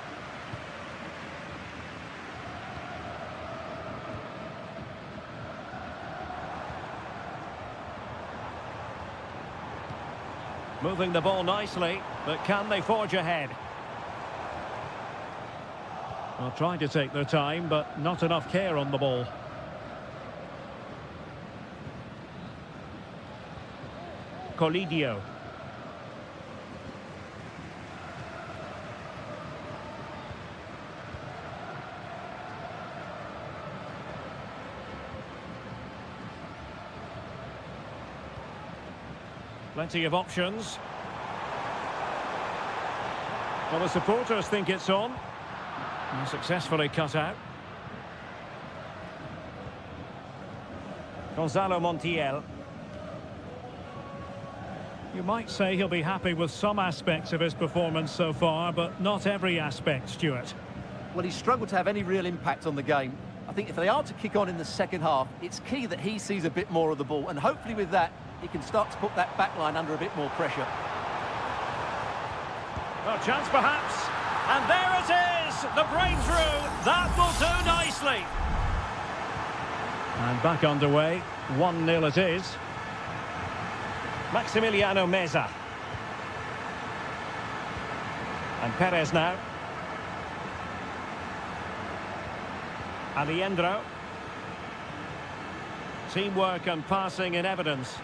Moving the ball nicely, but can they forge ahead? Well, trying to take their time, but not enough care on the ball. Colidio. Plenty of options. Well, the supporters think it's on. And successfully cut out. Gonzalo Montiel. You might say he'll be happy with some aspects of his performance so far, but not every aspect, Stuart. Well, he's struggled to have any real impact on the game. I think if they are to kick on in the second half, it's key that he sees a bit more of the ball, and hopefully with that, he can start to put that back line under a bit more pressure. Well, chance perhaps. And there it is, the breakthrough. That will do nicely. And back underway, 1-0 it is. Maximiliano Meza. And Perez now. Aliendro. Teamwork and passing in evidence.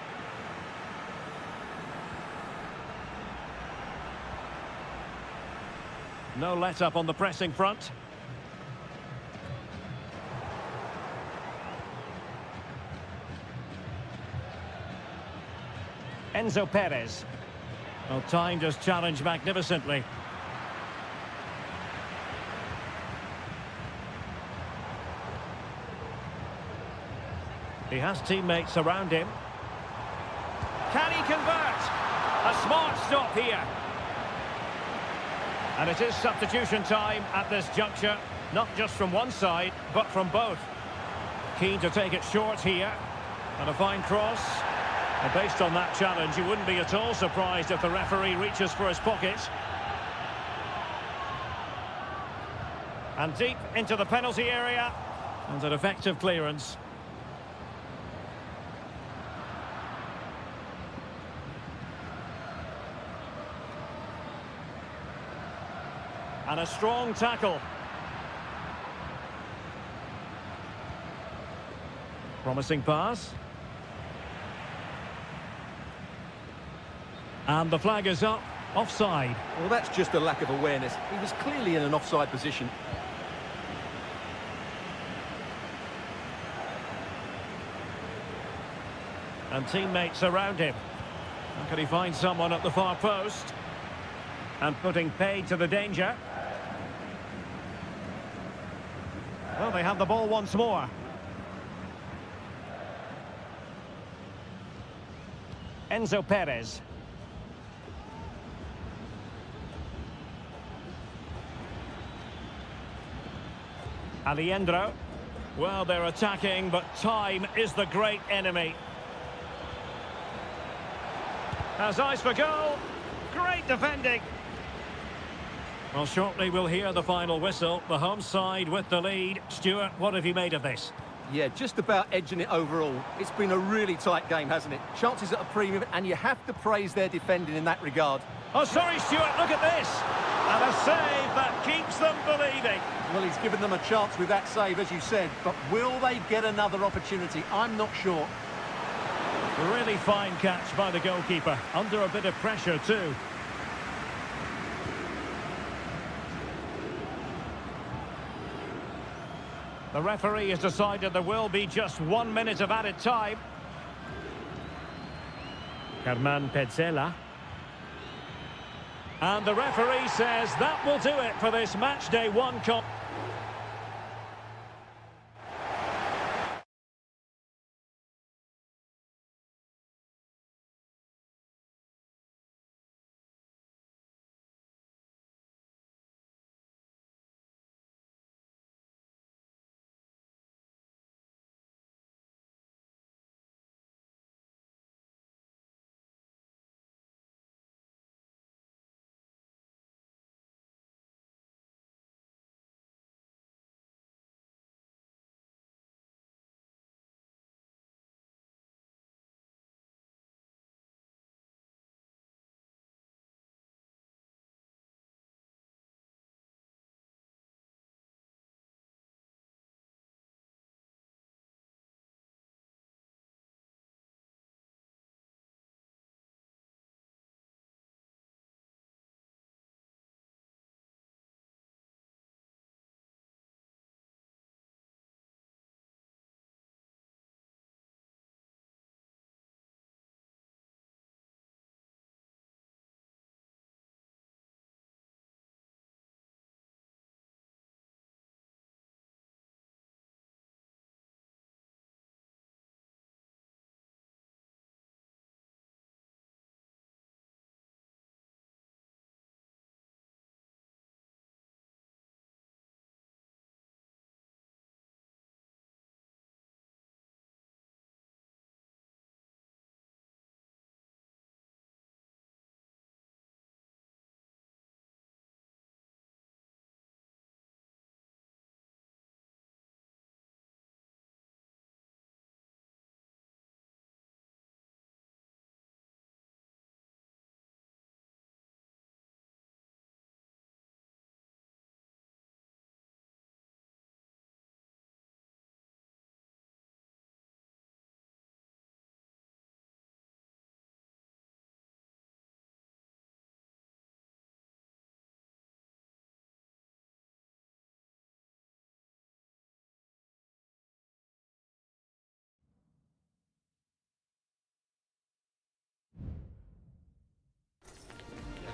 No let-up on the pressing front. Enzo Perez. Well, timed his challenge magnificently. He has teammates around him. Can he convert? A smart stop here. And it is substitution time at this juncture, not just from one side, but from both. Keen to take it short here. And a fine cross. And based on that challenge, you wouldn't be at all surprised if the referee reaches for his pocket. And deep into the penalty area. And an effective clearance. And a strong tackle. Promising pass. And the flag is up. Offside. Well, that's just a lack of awareness. He was clearly in an offside position. And teammates around him. How can he find someone at the far post? And putting paid to the danger. Well, they have the ball once more. Enzo Perez. Aliendro. Well, they're attacking, but time is the great enemy. Has eyes for goal. Great defending. Well, shortly we'll hear the final whistle. The home side with the lead. Stuart, what have you made of this? Yeah, just about edging it overall. It's been a really tight game, hasn't it? Chances at a premium, and you have to praise their defending in that regard. Oh, sorry, Stuart, look at this. And a save that keeps them believing. Well, he's given them a chance with that save, as you said, but will they get another opportunity? I'm not sure. Really fine catch by the goalkeeper. Under a bit of pressure, too. The referee has decided there will be just 1 minute of added time. Herman Petzela. And the referee says that will do it for this match day 1.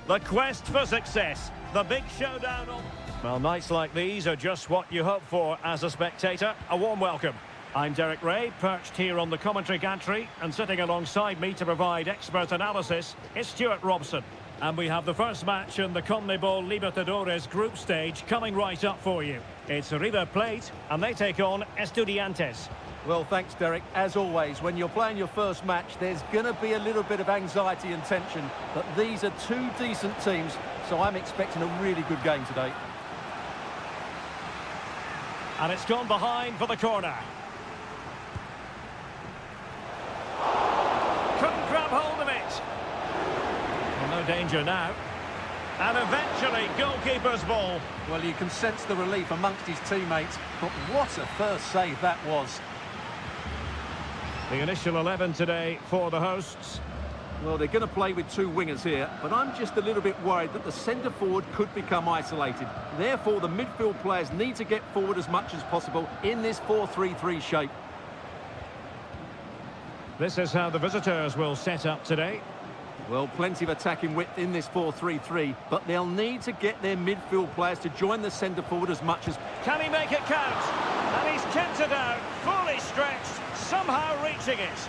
The quest for success. The big showdown on... Well, nights like these are just what you hope for as a spectator. A warm welcome. I'm Derek Ray, perched here on the commentary gantry, and sitting alongside me to provide expert analysis is Stuart Robson. And we have the first match in the CONMEBOL Libertadores group stage coming right up for you. It's River Plate, and they take on Estudiantes. Well, thanks, Derek. As always, when you're playing your first match, there's going to be a little bit of anxiety and tension. But these are two decent teams, so I'm expecting a really good game today. And it's gone behind for the corner. Couldn't grab hold of it. Well, no danger now. And eventually, goalkeeper's ball. Well, you can sense the relief amongst his teammates, but what a first save that was. The initial 11 today for the hosts. Well, they're going to play with two wingers here, but I'm just a little bit worried that the centre-forward could become isolated. Therefore, the midfield players need to get forward as much as possible in this 4-3-3 shape. This is how the visitors will set up today. Well, plenty of attacking width in this 4-3-3, but they'll need to get their midfield players to join the centre-forward as much as... Can he make it count? And he's kept it out, fully stretched, somehow reaching it.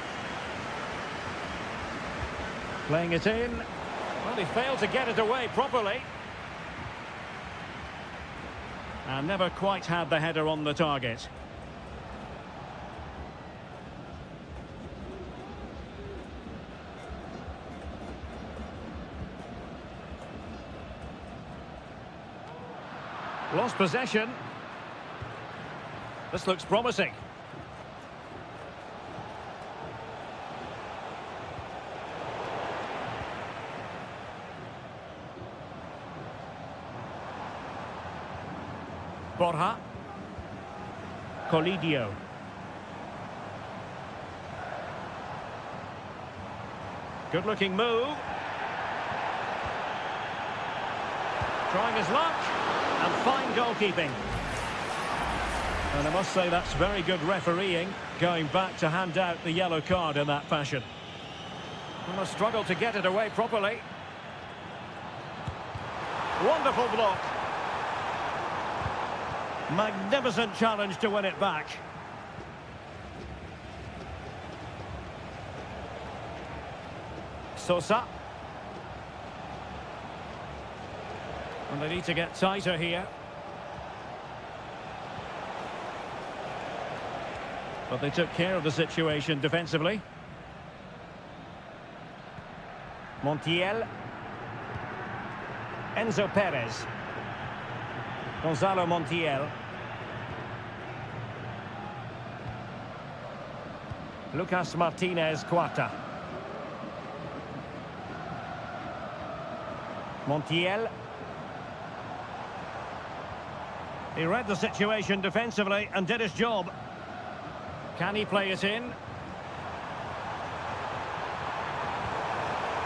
Playing it in. Well, he failed to get it away properly. And never quite had the header on the target. Lost possession. This looks promising. Borja. Colidio. Good-looking move. Trying his luck. And fine goalkeeping. And I must say that's very good refereeing, going back to hand out the yellow card in that fashion. And a struggle to get it away properly. Wonderful block. Magnificent challenge to win it back. Sosa. And they need to get tighter here. But they took care of the situation defensively. Montiel. Enzo Perez. Gonzalo Montiel. Lucas Martinez Cuarta. Montiel. He read the situation defensively and did his job. Can he play it in?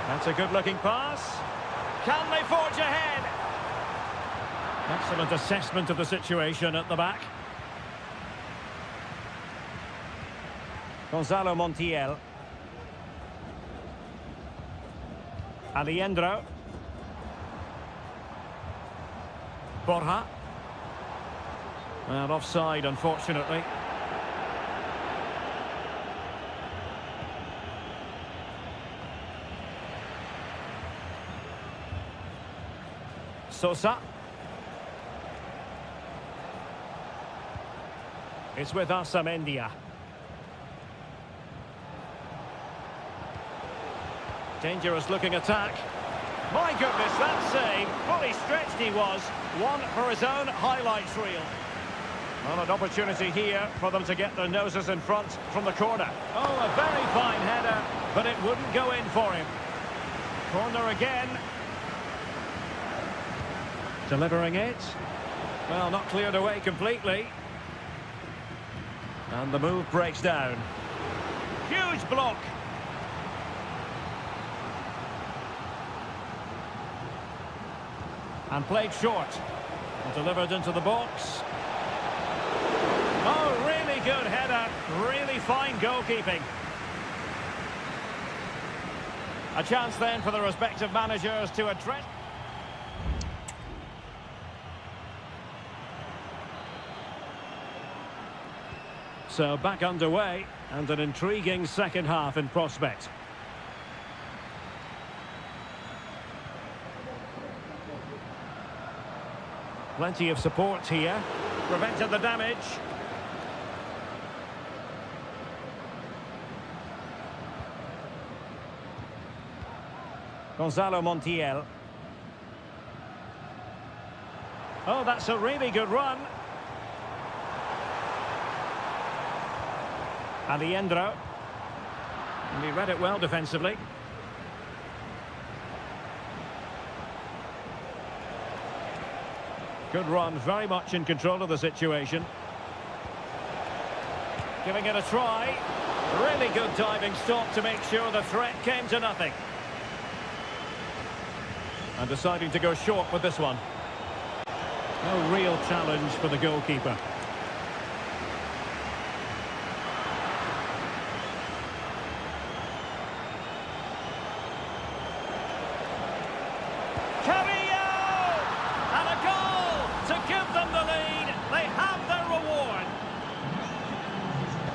That's a good-looking pass. Can they forge ahead? Excellent assessment of the situation at the back. Gonzalo Montiel. Alejandro. Borja. And offside, unfortunately. Sosa. It's with Amendia. Dangerous looking attack. My goodness, that save. Fully stretched he was. One for his own highlights reel. Well, an opportunity here for them to get their noses in front from the corner. Oh, a very fine header, but it wouldn't go in for him. Corner again. Delivering it. Well, not cleared away completely. And the move breaks down. Huge block. And played short. And delivered into the box. Oh, really good header. Really fine goalkeeping. A chance then for the respective managers to address... So back underway, and an intriguing second half in prospect. Plenty of support here. Prevented the damage. Gonzalo Montiel. Oh, that's a really good run. Aliendro. And he read it well defensively. Good run, very much in control of the situation. Giving it a try. Really good diving stop to make sure the threat came to nothing. And deciding to go short with this one. No real challenge for the goalkeeper.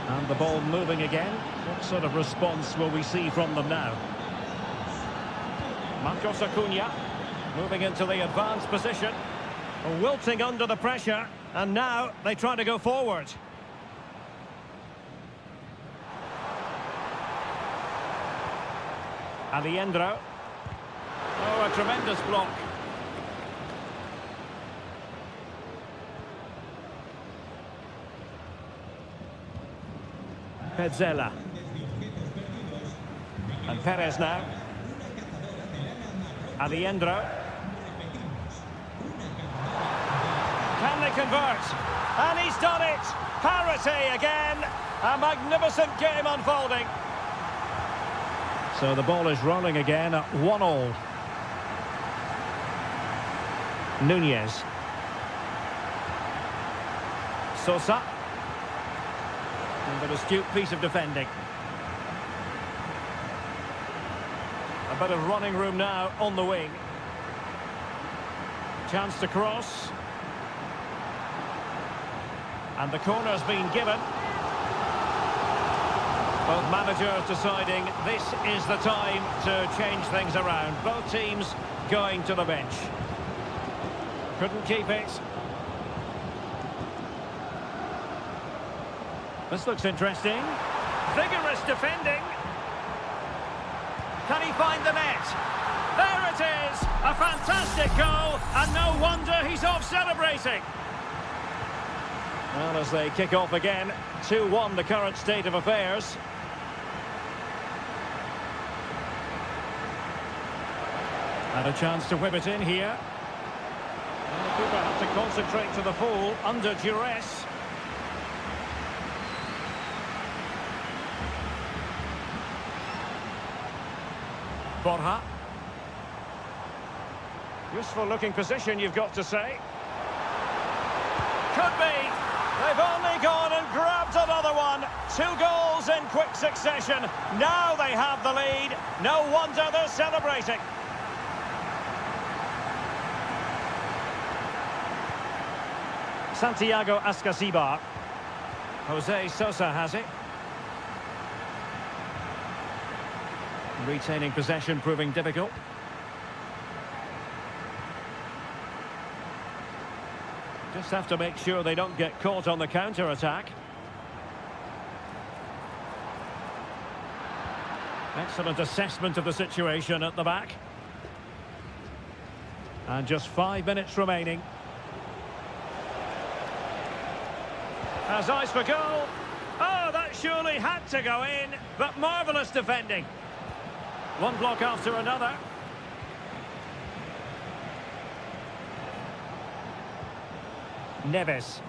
And the ball moving again. What sort of response will we see from them now? Marcos Acuna moving into the advanced position. Wilting under the pressure. And now they try to go forward. Aliendro. Oh, a tremendous block. Petzela. And Perez now. Aliendro. Can they convert? And he's done it! Parity again! A magnificent game unfolding. So the ball is rolling again at 1-1. Nunez. Sosa. And an astute piece of defending. A bit of running room now on the wing. Chance to cross. And the corner's been given. Both managers deciding this is the time to change things around. Both teams going to the bench. Couldn't keep it. This looks interesting. Vigorous defending. Can he find the net? There it is! A fantastic goal, and no wonder he's off celebrating. Well, as they kick off again, 2-1 the current state of affairs. And a chance to whip it in here. And the keeper had to concentrate to the full under duress. Borja. Useful looking position, you've got to say. Could be. They've only gone and grabbed another one. 2 goals in quick succession. Now they have the lead. No wonder they're celebrating. Santiago Ascasibar. Jose Sosa has it. Retaining possession proving difficult. Just have to make sure they don't get caught on the counter-attack. Excellent assessment of the situation at the back. And just 5 minutes remaining. Has eyes for goal. Oh, that surely had to go in, but marvellous defending. One block after another. Neves.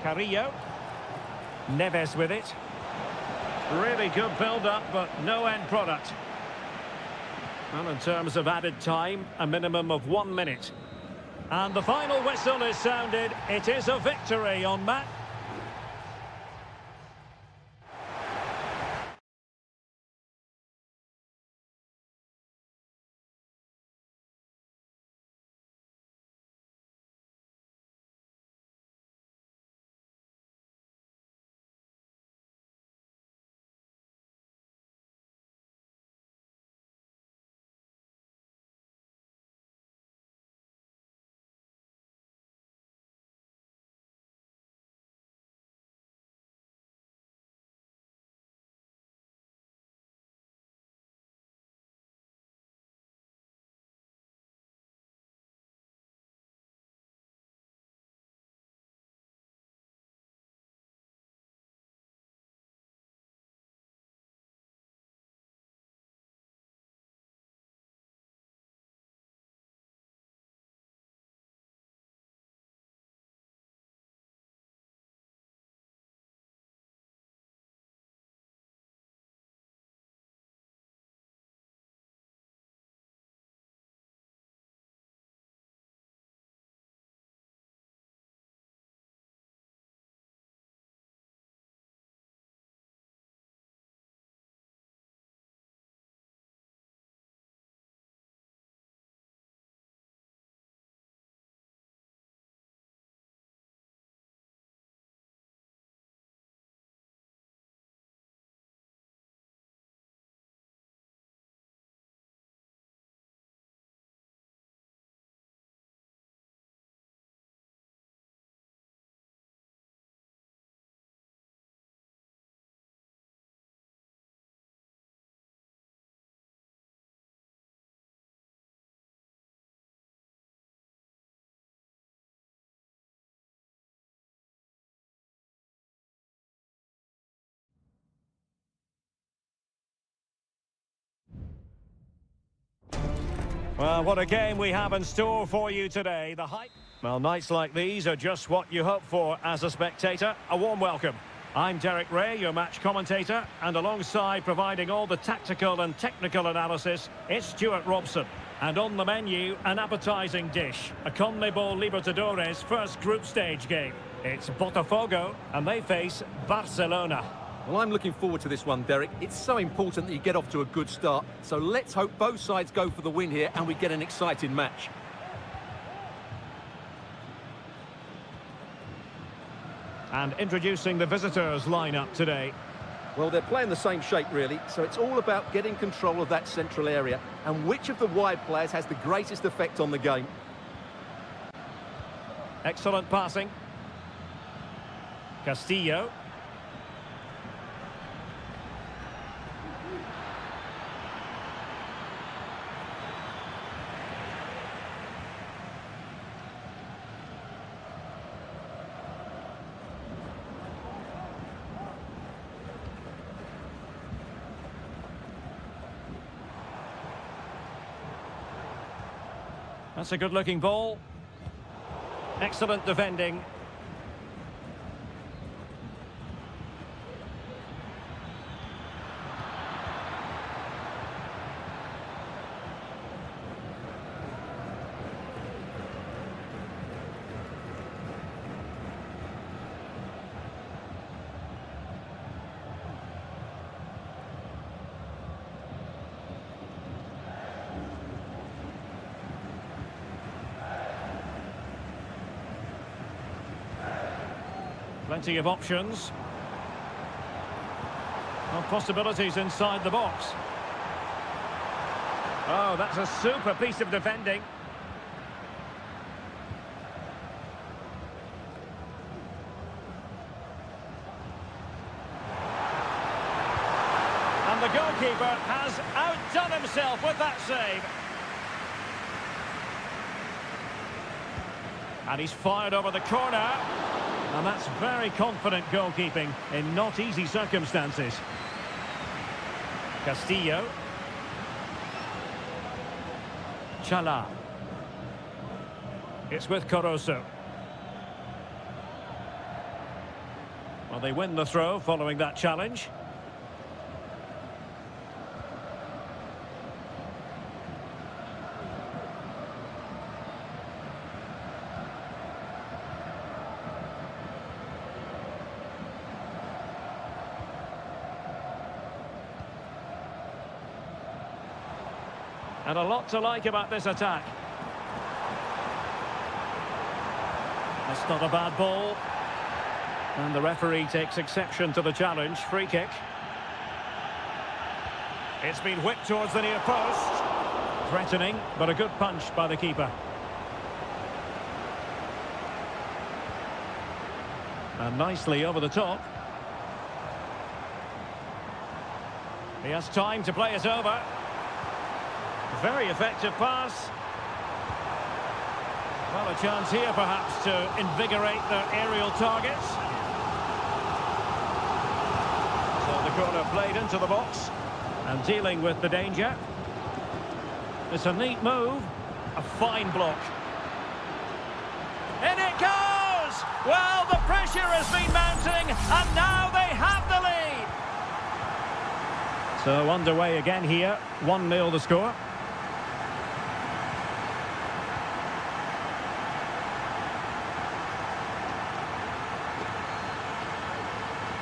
Carrillo. Neves with it. Really good build-up, but no end product. Well, in terms of added time, a minimum of 1 minute. And the final whistle is sounded. It is a victory on Matt. Well, what a game we have in store for you today. The hype. Well, nights like these are just what you hope for as a spectator. A warm welcome. I'm Derek Ray, your match commentator, and alongside providing all the tactical and technical analysis, it's Stuart Robson. And on the menu, an appetising dish, a CONMEBOL Libertadores first group stage game. It's Botafogo, and they face Barcelona. Well, I'm looking forward to this one, Derek. It's so important that you get off to a good start. So let's hope both sides go for the win here and we get an exciting match. And introducing the visitors lineup today. Well, they're playing the same shape, really, so it's all about getting control of that central area and which of the wide players has the greatest effect on the game. Excellent passing. Castillo. That's a good-looking ball. Excellent defending. Plenty of options. Well, possibilities inside the box. Oh, that's a super piece of defending. And the goalkeeper has outdone himself with that save. And he's fired over the corner. And that's very confident goalkeeping in not easy circumstances. Castillo. Chala. It's with Corozo. Well, they win the throw following that challenge. And a lot to like about this attack. That's not a bad ball. And the referee takes exception to the challenge. Free kick. It's been whipped towards the near post. Threatening, but a good punch by the keeper. And nicely over the top. He has time to play it over. Very effective pass. Well, a chance here perhaps to invigorate their aerial targets. So the corner played into the box and dealing with the danger. It's a neat move, a fine block. In it goes! Well, the pressure has been mounting and now they have the lead. So underway again here, 1-0 the score.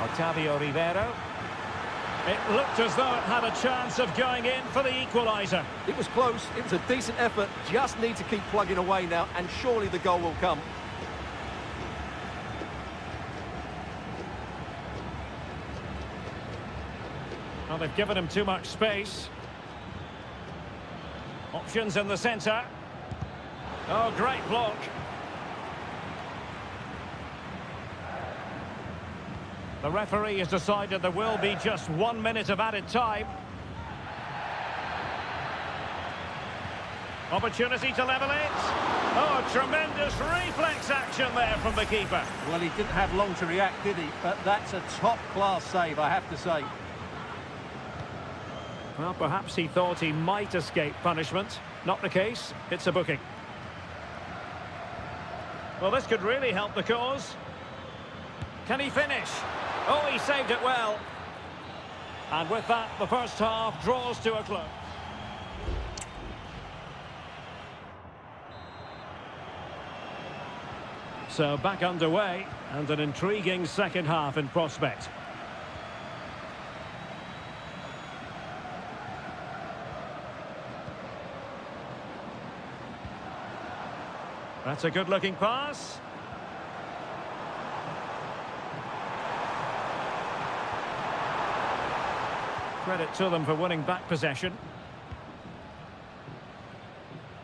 Otavio Rivero. It looked as though it had a chance of going in for the equaliser. It was close, it was a decent effort, just need to keep plugging away now and surely the goal will come. Well, they've given him too much space. Options in the centre. Oh, great block. The referee has decided there will be just 1 minute of added time. Opportunity to level it. Oh, tremendous reflex action there from the keeper. Well, he didn't have long to react, did he? But that's a top-class save, I have to say. Well, perhaps he thought he might escape punishment. Not the case. It's a booking. Well, this could really help the cause. Can he finish? Oh, he saved it well. And with that, the first half draws to a close. So back underway, and an intriguing second half in prospect. That's a good-looking pass. Credit to them for winning back possession.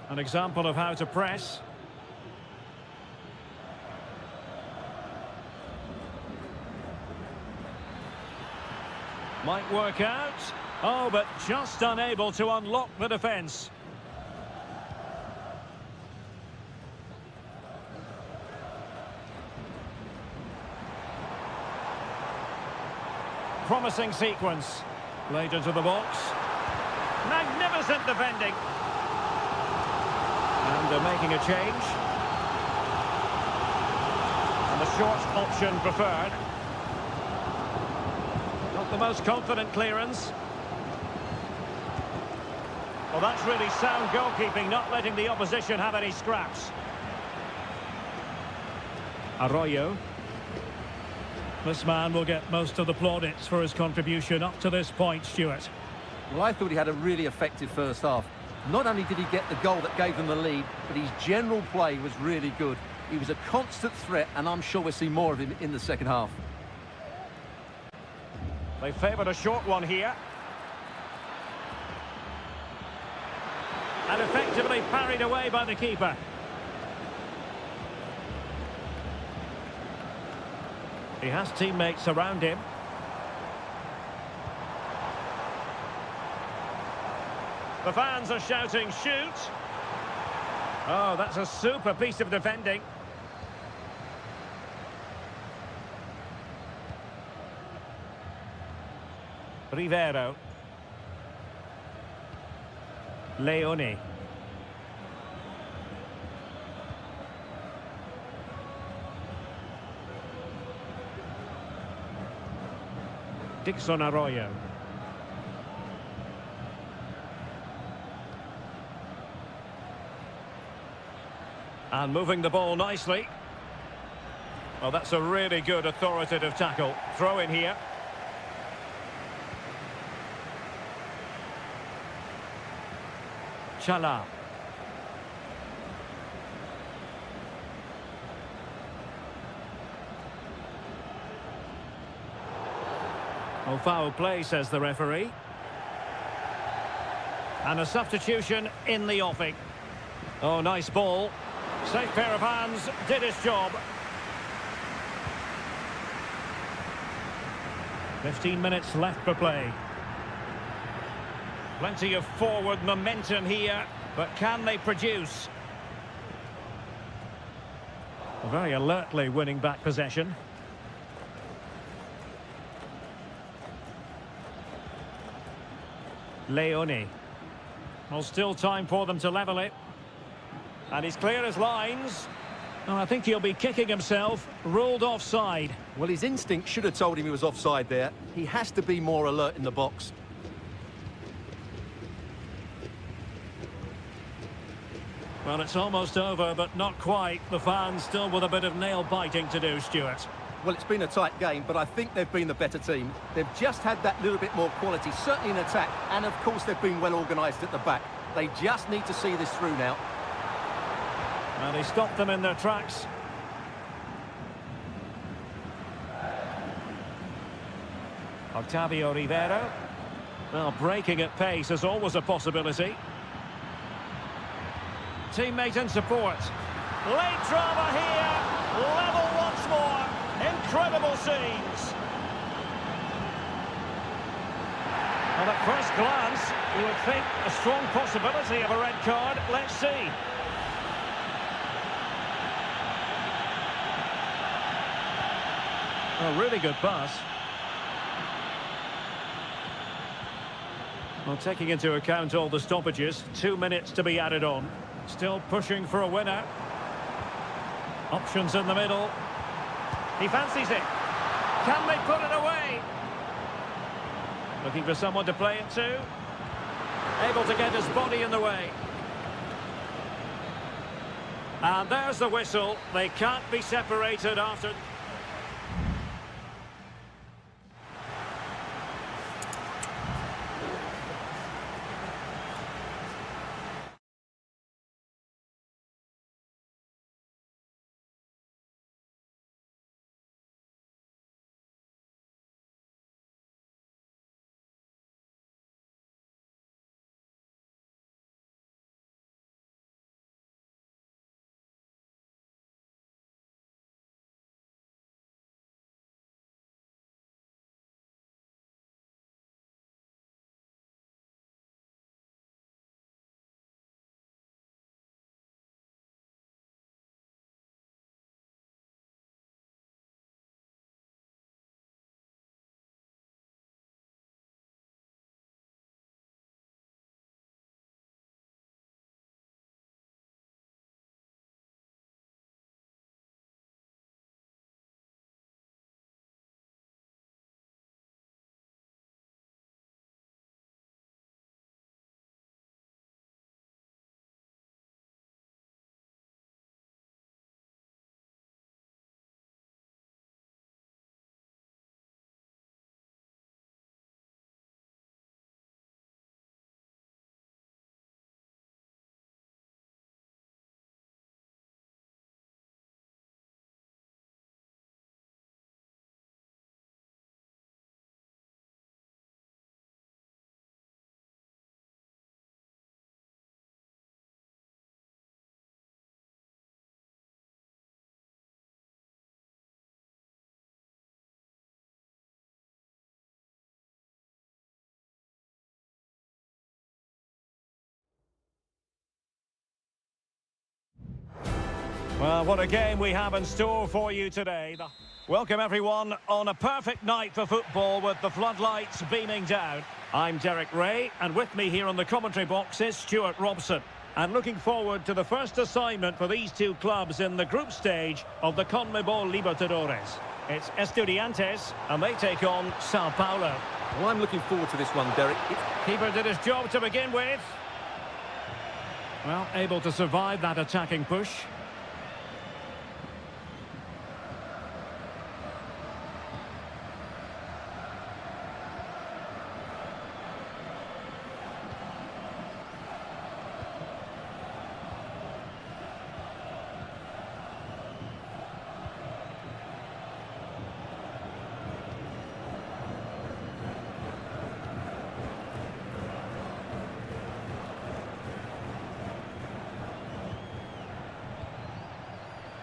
An example of how to press. Might work out. Oh, but just unable to unlock the defence. Promising sequence. Played into the box. Magnificent defending. And they're making a change. And the short option preferred. Not the most confident clearance. Well, that's really sound goalkeeping, not letting the opposition have any scraps. Arroyo. This man will get most of the plaudits for his contribution up to this point, Stuart. Well, I thought he had a really effective first half. Not only did he get the goal that gave them the lead, but his general play was really good. He was a constant threat, and I'm sure we'll see more of him in the second half. They favoured a short one here. And effectively parried away by the keeper. He has teammates around him. The fans are shouting, shoot! Oh, that's a super piece of defending. Rivero. Leone. Dixon Arroyo. And moving the ball nicely. Well, that's a really good authoritative tackle. Throw in here. Chala. Oh, foul play, says the referee. And a substitution in the offing. Oh, nice ball. Safe pair of hands, did his job. 15 minutes left for play. Plenty of forward momentum here, but can they produce? Very alertly winning back possession. Leone. Well, still time for them to level it. And he's clear as lines. Oh, I think he'll be kicking himself. Ruled offside. Well, his instinct should have told him he was offside there. He has to be more alert in the box. Well, it's almost over, but not quite. The fans still with a bit of nail-biting to do, Stuart. Well, it's been a tight game, but I think they've been the better team. They've just had that little bit more quality, certainly in attack, and of course they've been well organised at the back. They just need to see this through now. And he stopped them in their tracks. Octavio Rivero. Well, breaking at pace is always a possibility. Teammate in support. Late drama here. Level once more. Incredible scenes. Well, at first glance, you would think a strong possibility of a red card. Let's see. A really good pass. Well, taking into account all the stoppages, 2 minutes to be added on. Still pushing for a winner. Options in the middle. He fancies it. Can they put it away? Looking for someone to play it to. Able to get his body in the way. And there's the whistle. They can't be separated after... Well, what a game we have in store for you today. Welcome, everyone, on a perfect night for football with the floodlights beaming down. I'm Derek Ray, and with me here on the commentary box is Stuart Robson. And looking forward to the first assignment for these two clubs in the group stage of the CONMEBOL Libertadores. It's Estudiantes, and they take on Sao Paulo. Well, I'm looking forward to this one, Derek. Keeper did his job to begin with. Well, able to survive that attacking push.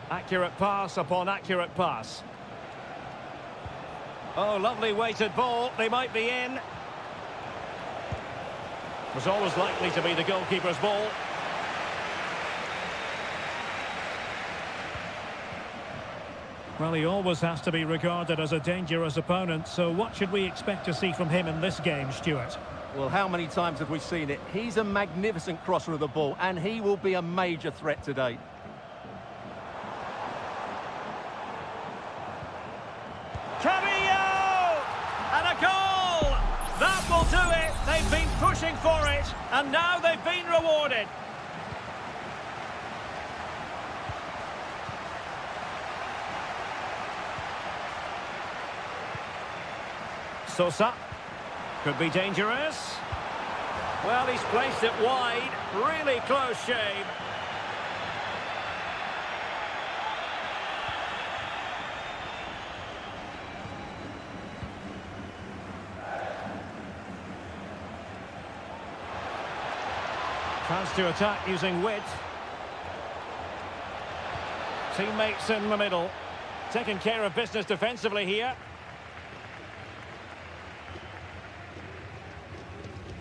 Accurate pass upon accurate pass. Oh, lovely weighted ball. They might be in. Was always likely to be the goalkeeper's ball. Well, he always has to be regarded as a dangerous opponent, so what should we expect to see from him in this game, Stuart? Well, how many times have we seen it? He's a magnificent crosser of the ball, and he will be a major threat today. And a goal! That will do it. They've been pushing for it, and now they've been rewarded. Sosa. Could be dangerous. Well, he's placed it wide. Really close shave. Chance to attack using width. Teammates in the middle. Taking care of business defensively here.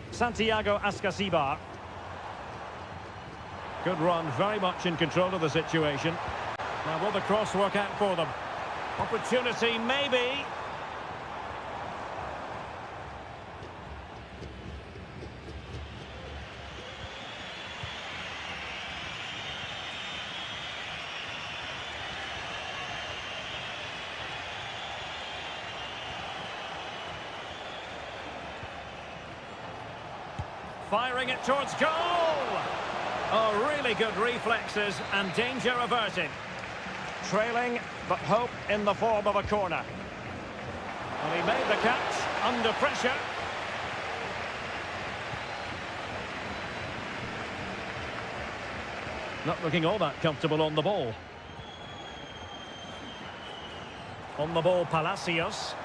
Santiago Ascasibar. Good run, very much in control of the situation. Now will the cross work out for them? Opportunity maybe. firing it towards goal. Oh, really good reflexes and danger averted. Trailing, but hope in the form of a corner. And he made the catch under pressure. Not looking all that comfortable on the ball. On the ball, Palacios.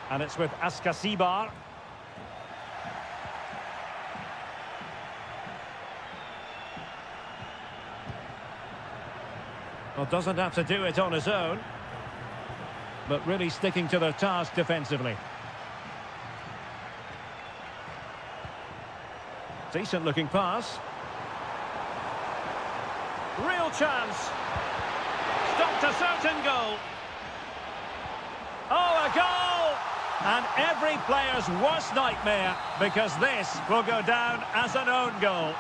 And it's with Askasibar. Well, doesn't have to do it on his own, but really sticking to their task defensively. Decent looking pass. Real chance. Stopped a certain goal. Oh, a goal! And every player's worst nightmare, because this will go down as an own goal.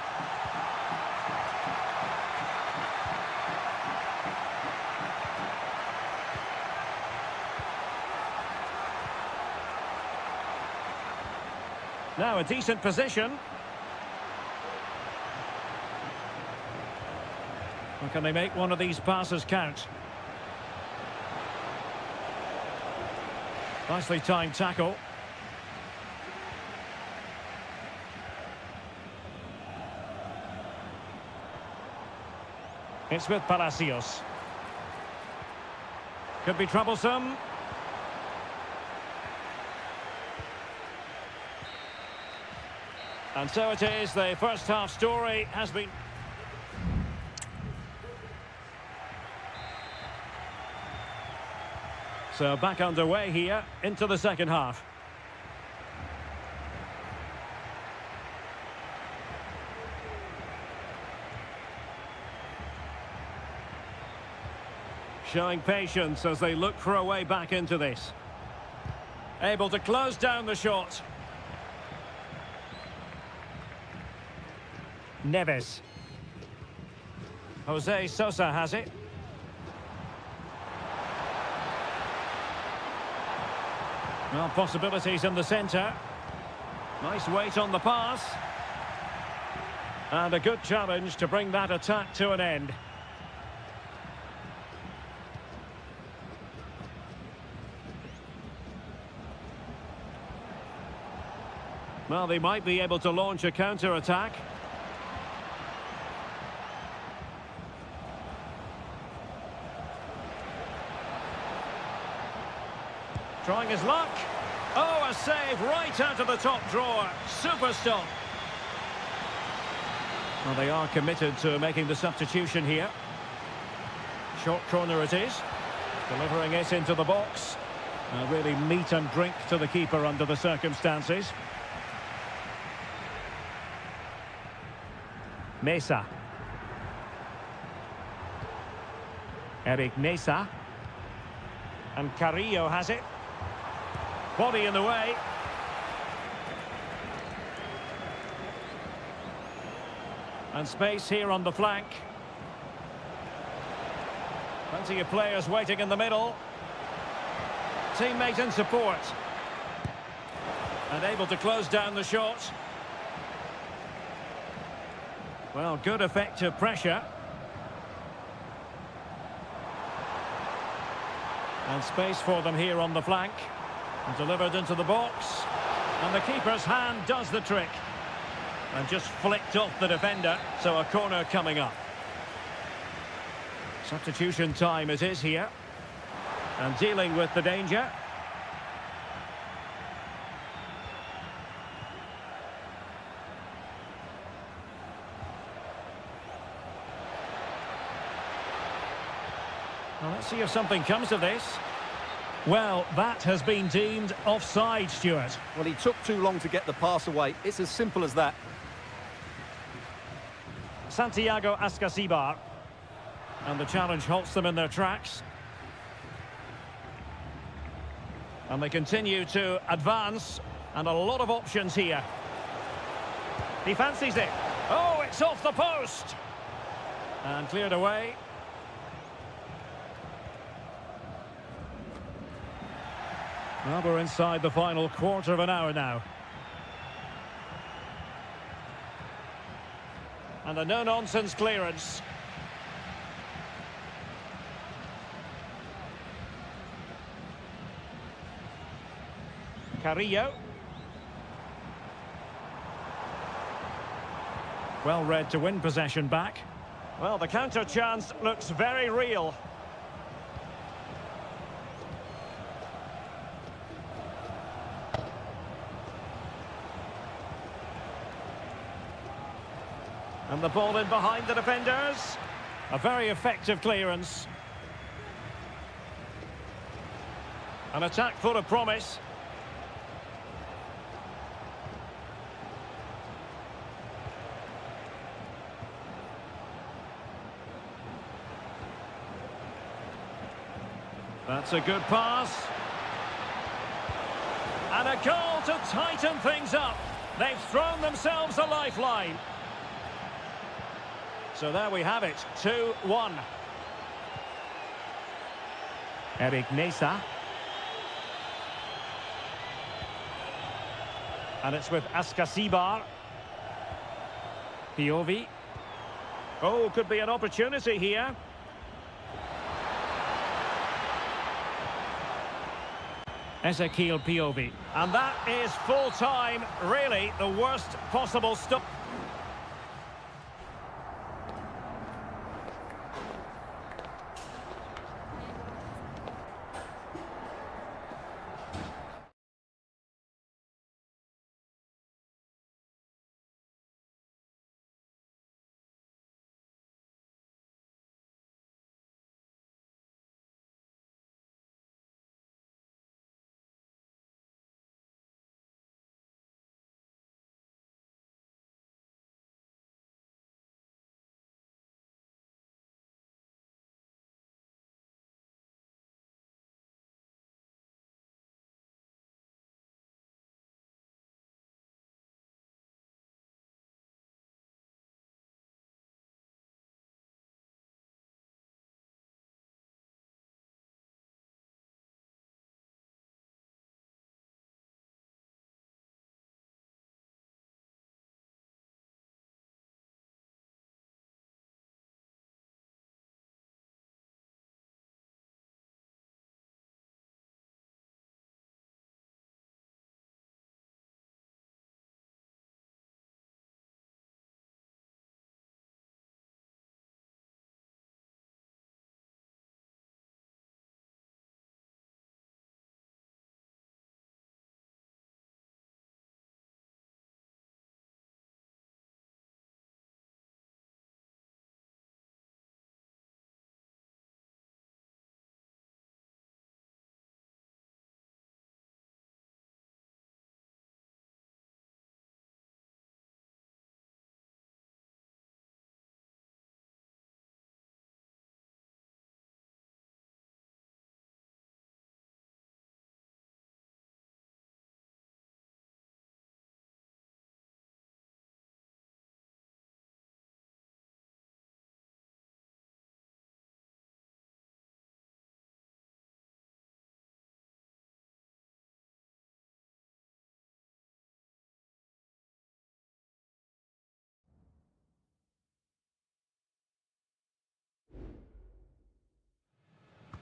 Now a decent position. Or can they make one of these passes count? Nicely timed tackle. It's with Palacios. Could be troublesome. And so it is, the first half story has been... So back underway here into the second half. Showing patience as they look for a way back into this. Able to close down the shot. Neves. Jose Sosa has it. Well, possibilities in the centre. Nice weight on the pass. And a good challenge to bring that attack to an end. Well, they might be able to launch a counter-attack. Trying his luck. Oh, a save right out of the top drawer. Super stop. Well, they are committed to making the substitution here. Short corner it is. Delivering it into the box. Really meat and drink to the keeper under the circumstances. Mesa. Eric Mesa. And Carrillo has it. Body in the way. And space here on the flank. Plenty of players waiting in the middle. Teammate in support. And able to close down the shot. Well, good effective pressure. And space for them here on the flank. And delivered into the box. And the keeper's hand does the trick. And just flicked off the defender, so a corner coming up. Substitution time it is here. And dealing with the danger. Well, let's see if something comes of this. Well, that has been deemed offside, Stuart. Well, he took too long to get the pass away. It's as simple as that. Santiago Askasibar. And the challenge halts them in their tracks. And they continue to advance. And a lot of options here. He fancies it. Oh, it's off the post. And cleared away. Well, we're inside the final quarter of an hour now. And a no-nonsense clearance. Carrillo. Well read to win possession back. Well, the counter chance looks very real. And the ball in behind the defenders. A very effective clearance. An attack full of promise. That's a good pass. And a goal to tighten things up. They've thrown themselves a lifeline. So there we have it, 2-1. Eric Nesa. And it's with Askasibar. Piovi. Oh, could be an opportunity here. Ezekiel Piovi. And that is full time, really the worst possible stop.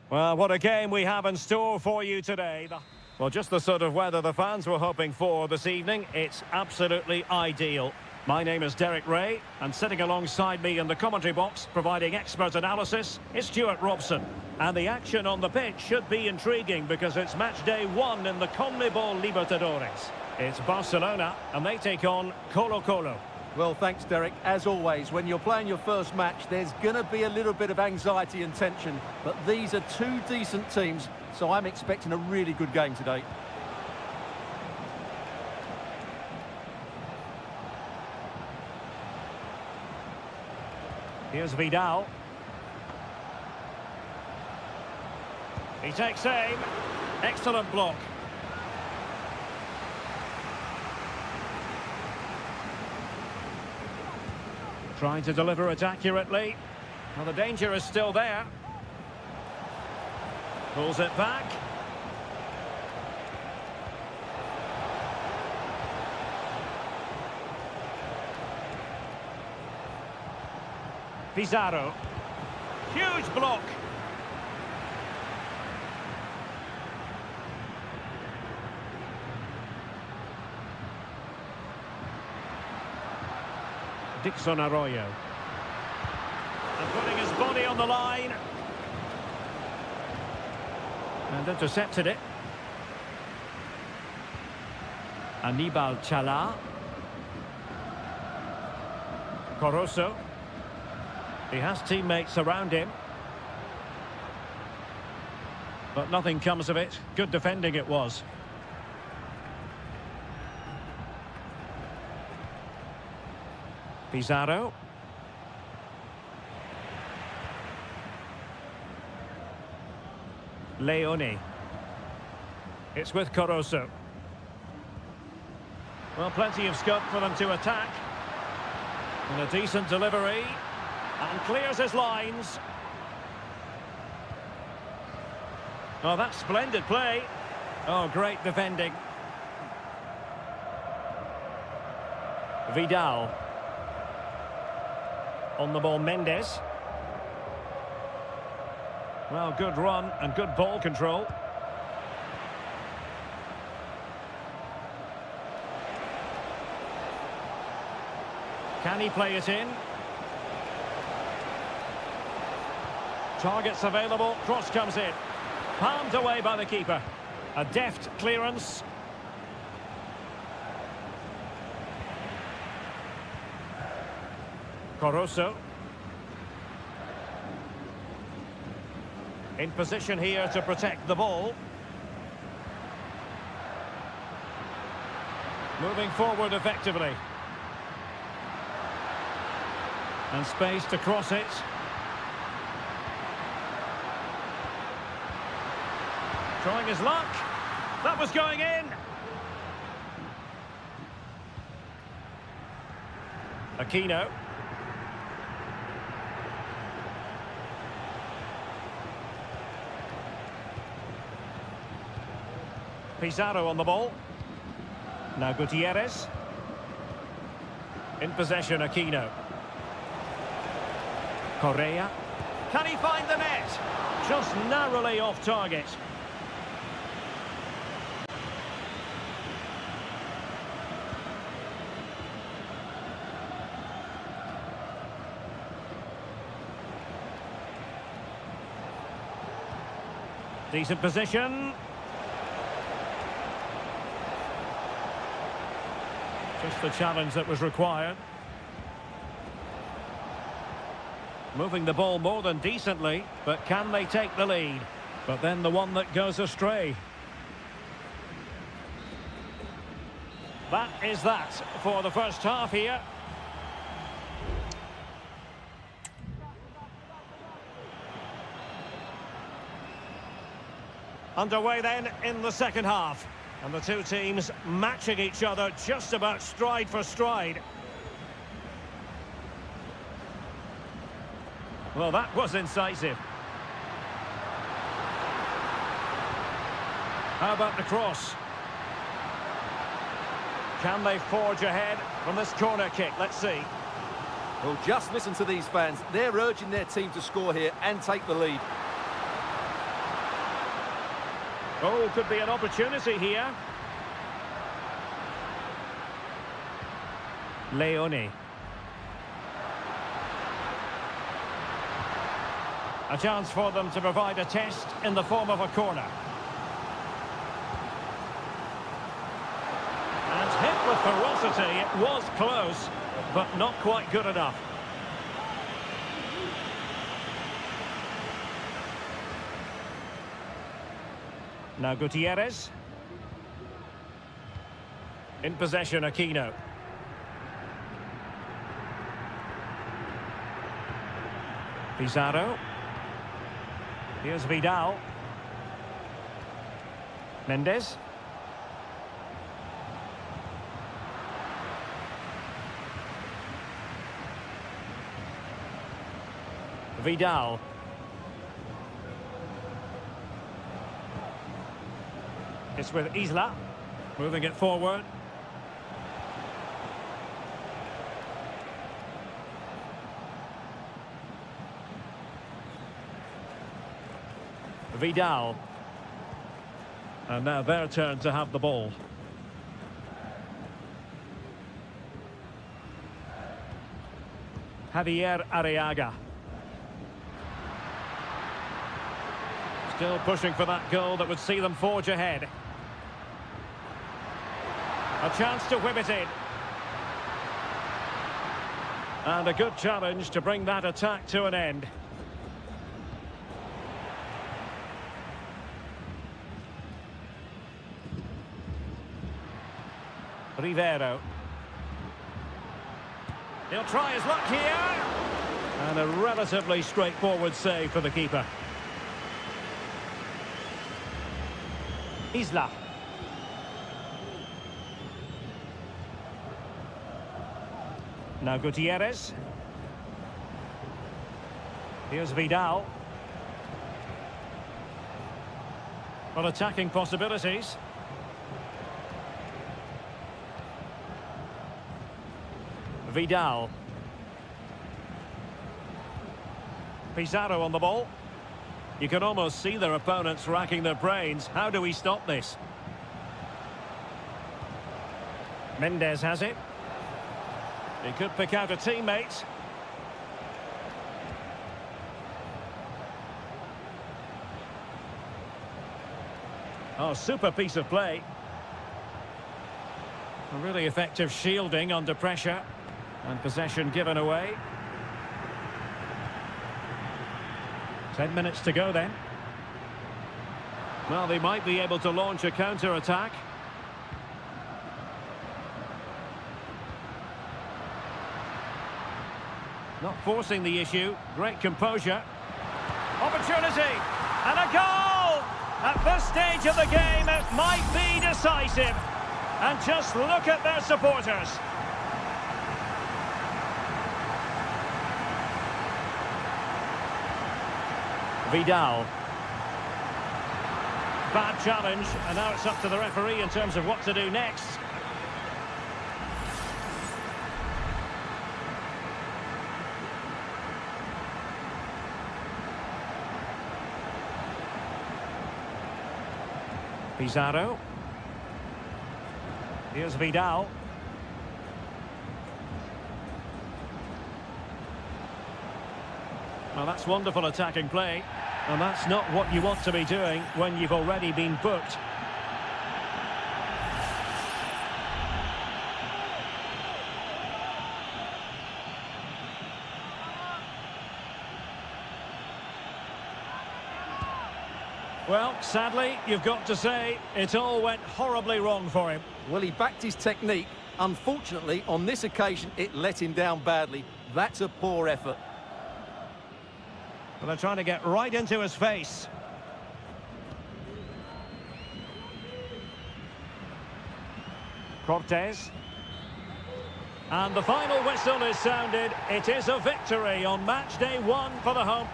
Well, what a game we have in store for you today. Well, just the sort of weather the fans were hoping for this evening. It's absolutely ideal. My name is Derek Ray, and sitting alongside me in the commentary box, providing expert analysis, is Stuart Robson. And the action on the pitch should be intriguing because it's match day 1 in the CONMEBOL Libertadores. It's Barcelona, and they take on Colo-Colo. Well, thanks, Derek. As always, when you're playing your first match, there's going to be a little bit of anxiety and tension. But these are two decent teams, so I'm expecting a really good game today. Here's Vidal. He takes aim. Excellent block. Trying to deliver it accurately. Well, the danger is still there. Pulls it back. Pizarro. Huge block. Dixon Arroyo. And putting his body on the line. And intercepted it. Anibal Chala. Corozo. He has teammates around him. But nothing comes of it. Good defending it was. Pizarro. Leone. It's with Corozo. Well, plenty of scope for them to attack. And a decent delivery. And clears his lines. Oh, that's splendid play. Oh, great defending. Vidal. On the ball, Mendes. Well, good run and good ball control. Can he play it in? Targets available, cross comes in. Palmed away by the keeper. A deft clearance. Corozo. In position here to protect the ball. Moving forward effectively. And space to cross it. Trying his luck. That was going in. Aquino. Pizarro on the ball. Now Gutierrez. In possession, Aquino. Correa. Can he find the net? Just narrowly off target. Decent position. Just the challenge that was required. Moving the ball more than decently, but can they take the lead? But then the one that goes astray. That is that for the first half here. Underway then in the second half. And the two teams matching each other just about stride for stride. Well, that was incisive. How about the cross? Can they forge ahead from this corner kick? Let's see. Well, just listen to these fans. They're urging their team to score here and take the lead. Oh, could be an opportunity here. Leone. A chance for them to provide a test in the form of a corner. And hit with ferocity. It was close, but not quite good enough. Now Gutierrez. In possession, Aquino. Pizarro. Here's Vidal. Mendes. Vidal. It's with Isla, moving it forward. Vidal. And now their turn to have the ball. Javier Arriaga. Still pushing for that goal that would see them forge ahead. A chance to whip it in. And a good challenge to bring that attack to an end. Rivero. He'll try his luck here. And a relatively straightforward save for the keeper. Isla. Now Gutierrez. Here's Vidal. Well, attacking possibilities. Vidal. Pizarro on the ball. You can almost see their opponents racking their brains. How do we stop this? Mendes has it. He could pick out a teammate. Oh, super piece of play. A really effective shielding under pressure. And possession given away. 10 minutes to go then. Well, they might be able to launch a counter-attack. Not forcing the issue. Great composure. Opportunity. And a goal! At this stage of the game, it might be decisive. And just look at their supporters. Vidal. Bad challenge, and now it's up to the referee in terms of what to do next. Pizarro. Here's Vidal. Well, that's wonderful attacking play. And that's not what you want to be doing when you've already been booked. Well, sadly, you've got to say, it all went horribly wrong for him. Well, he backed his technique. Unfortunately, on this occasion, it let him down badly. That's a poor effort. Well, they're trying to get right into his face. Cortez. And the final whistle is sounded. It is a victory on match day 1 for the home.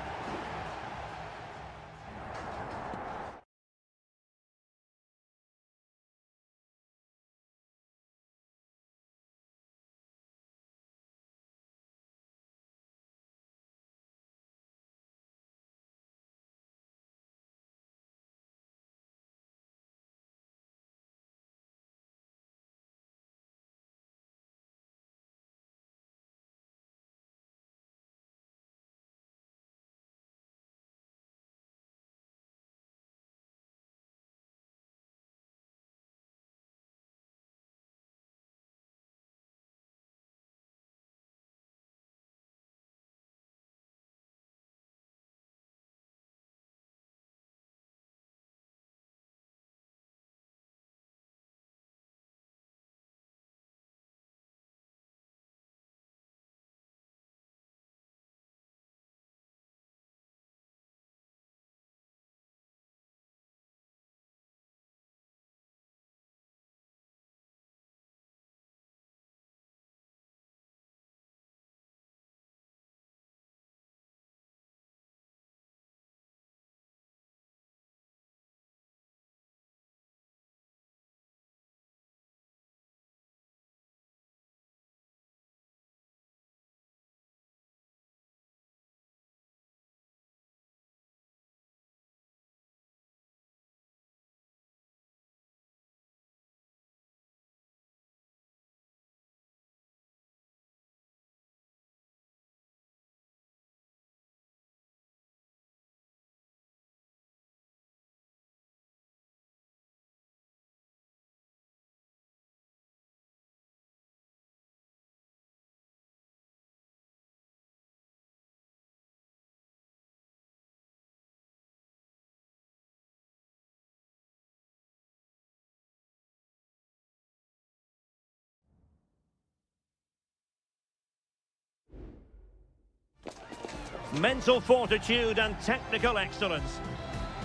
mental fortitude and technical excellence.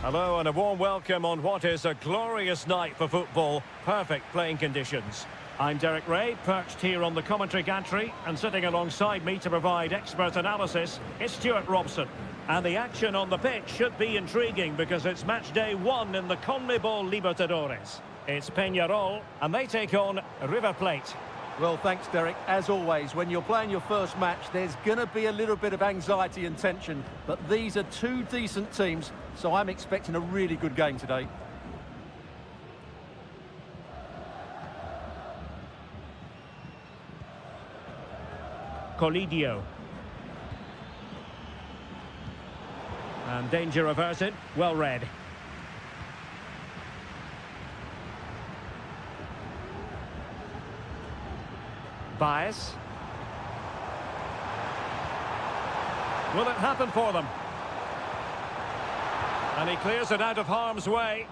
Hello and a warm welcome on what is a glorious night for football. Perfect playing conditions. I'm Derek Ray, perched here on the commentary gantry, and sitting alongside me to provide expert analysis is Stuart Robson. And the action on the pitch should be intriguing because it's match day 1 in the CONMEBOL Libertadores. It's Peñarol, and they take on River Plate. Well, thanks, Derek. As always, when you're playing your first match, there's going to be a little bit of anxiety and tension. But these are two decent teams, so I'm expecting a really good game today. Colidio. And danger averted. Well read. Bias. Will it happen for them? And he clears it out of harm's way.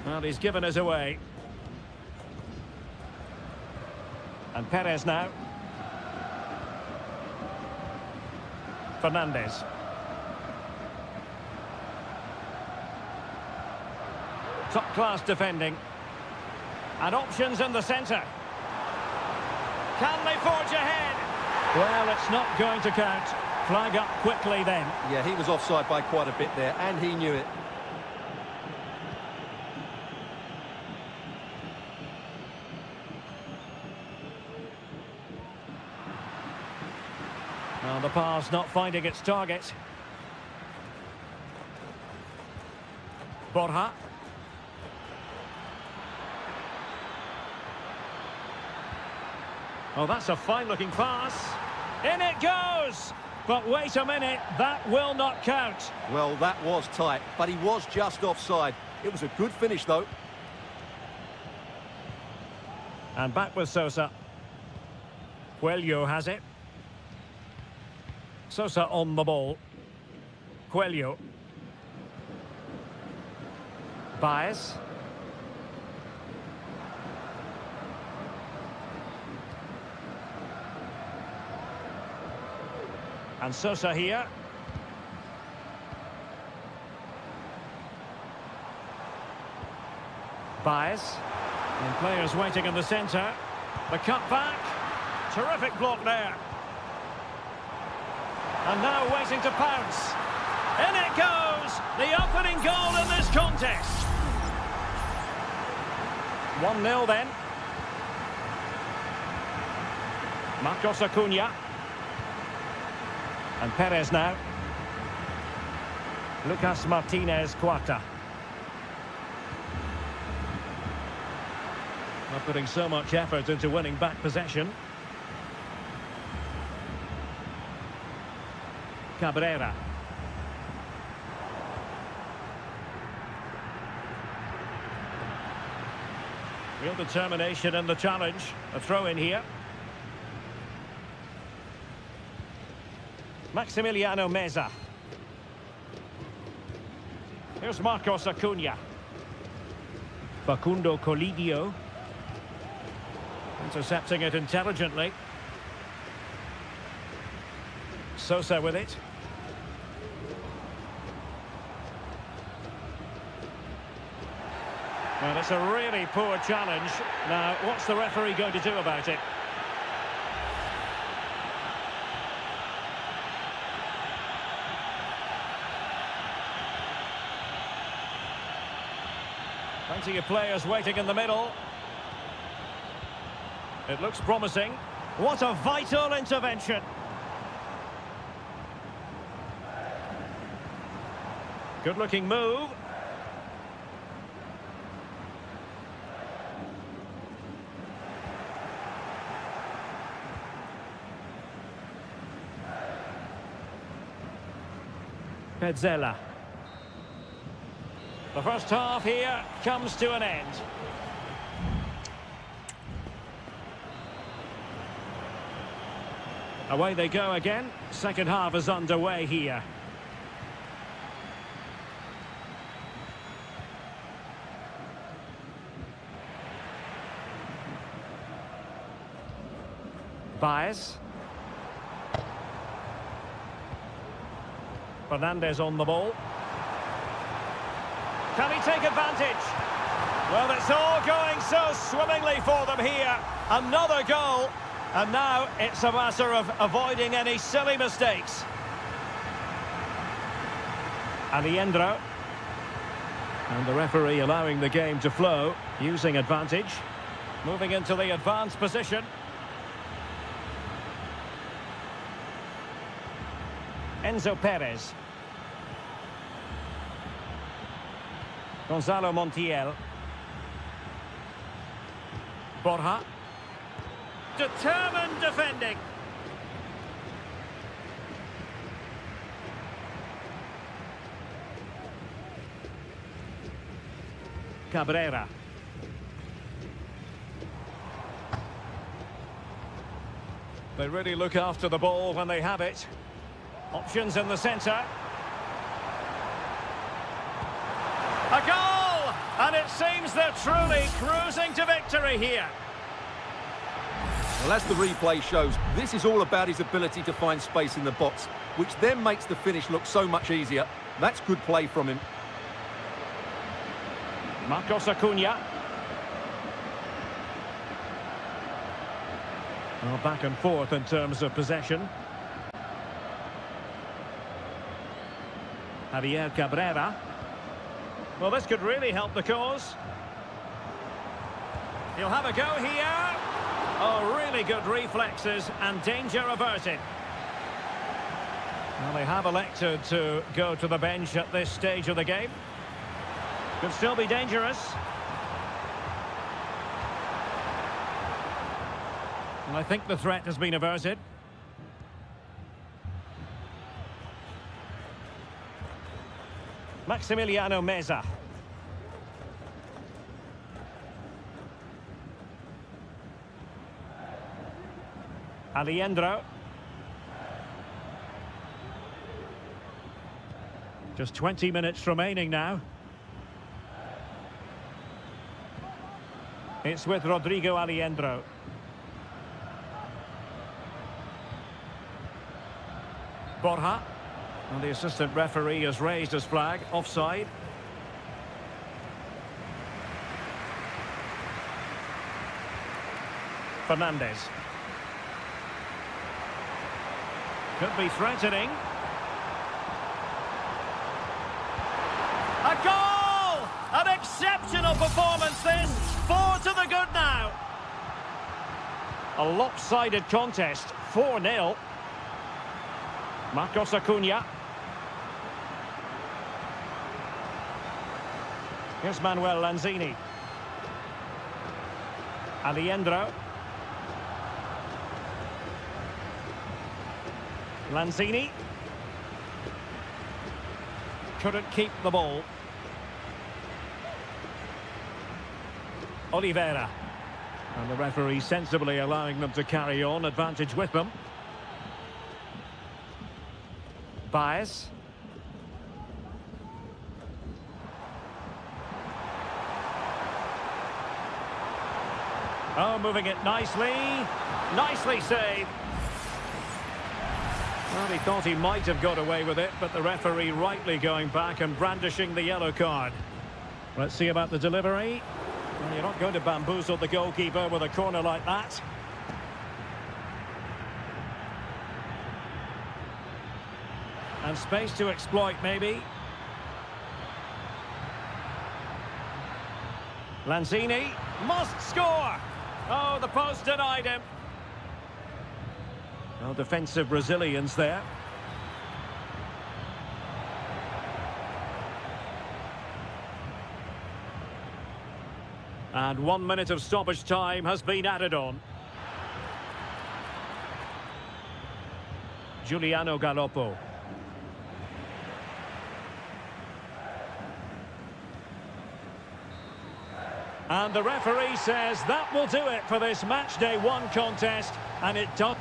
Well, he's given us away. And Perez now. Fernandez. Top-class defending. And options in the centre. Can they forge ahead? Well, it's not going to count. Flag up quickly then. Yeah, he was offside by quite a bit there, and he knew it. Now the pass not finding its target. Borja. Oh, that's a fine-looking pass. In it goes! But wait a minute, that will not count. Well, that was tight, but he was just offside. It was a good finish, though. And back with Sosa. Coelho has it. Sosa on the ball. Coelho. Bias. And Sosa here. Bias. And players waiting in the centre. The cut back. Terrific block there. And now waiting to pounce. In it goes! The opening goal in this contest. 1-0 then. Marcos Acuna. And Perez now. Lucas Martinez Cuarta. Not putting so much effort into winning back possession. Cabrera. Real determination in the challenge. A throw in here. Maximiliano Meza. Here's Marcos Acuna. Facundo Colidio. Intercepting it intelligently. Sosa with it. Well, it's a really poor challenge. Now, what's the referee going to do about it? Plenty of players waiting in the middle. It looks promising. What a vital intervention. Good-looking move. Petzela. The first half here comes to an end. Away they go again. Second half is underway here. Baez. Fernandez on the ball. Can he take advantage? Well, it's all going so swimmingly for them here. Another goal. And now it's a matter of avoiding any silly mistakes. Aliendro. And the referee allowing the game to flow, using advantage. Moving into the advanced position. Enzo Perez. Gonzalo Montiel. Borja. Determined defending. Cabrera. They really look after the ball when they have it. Options in the centre. A goal! And it seems they're truly cruising to victory here. Well, as the replay shows, this is all about his ability to find space in the box, which then makes the finish look so much easier. That's good play from him. Marcos Acuna. Well, back and forth in terms of possession. Javier Cabrera. Well, this could really help the cause. He'll have a go here. Oh, really good reflexes and danger averted. Well, they have elected to go to the bench at this stage of the game. Could still be dangerous. And I think the threat has been averted. Maximiliano Meza. Aliendro. Just 20 minutes remaining now. It's with Rodrigo Aliendro. Borja. And the assistant referee has raised his flag. Offside. Fernandez. Could be threatening. A goal! An exceptional performance this. 4 to the good now. A lopsided contest. 4-0. Marcos Acuna. Here's Manuel Lanzini. Aliendro. Lanzini. Couldn't keep the ball. Oliveira. And the referee sensibly allowing them to carry on. Advantage with them. Baez. Oh, moving it nicely. Nicely saved. Well, he thought he might have got away with it, but the referee rightly going back and brandishing the yellow card. Let's see about the delivery. Well, you're not going to bamboozle the goalkeeper with a corner like that. And space to exploit, maybe. Lanzini must score. Oh, the post denied him. Well, defensive resilience there. And 1 minute of stoppage time has been added on. Giuliano Galoppo. And the referee says that will do it for this match day 1 contest, and it does.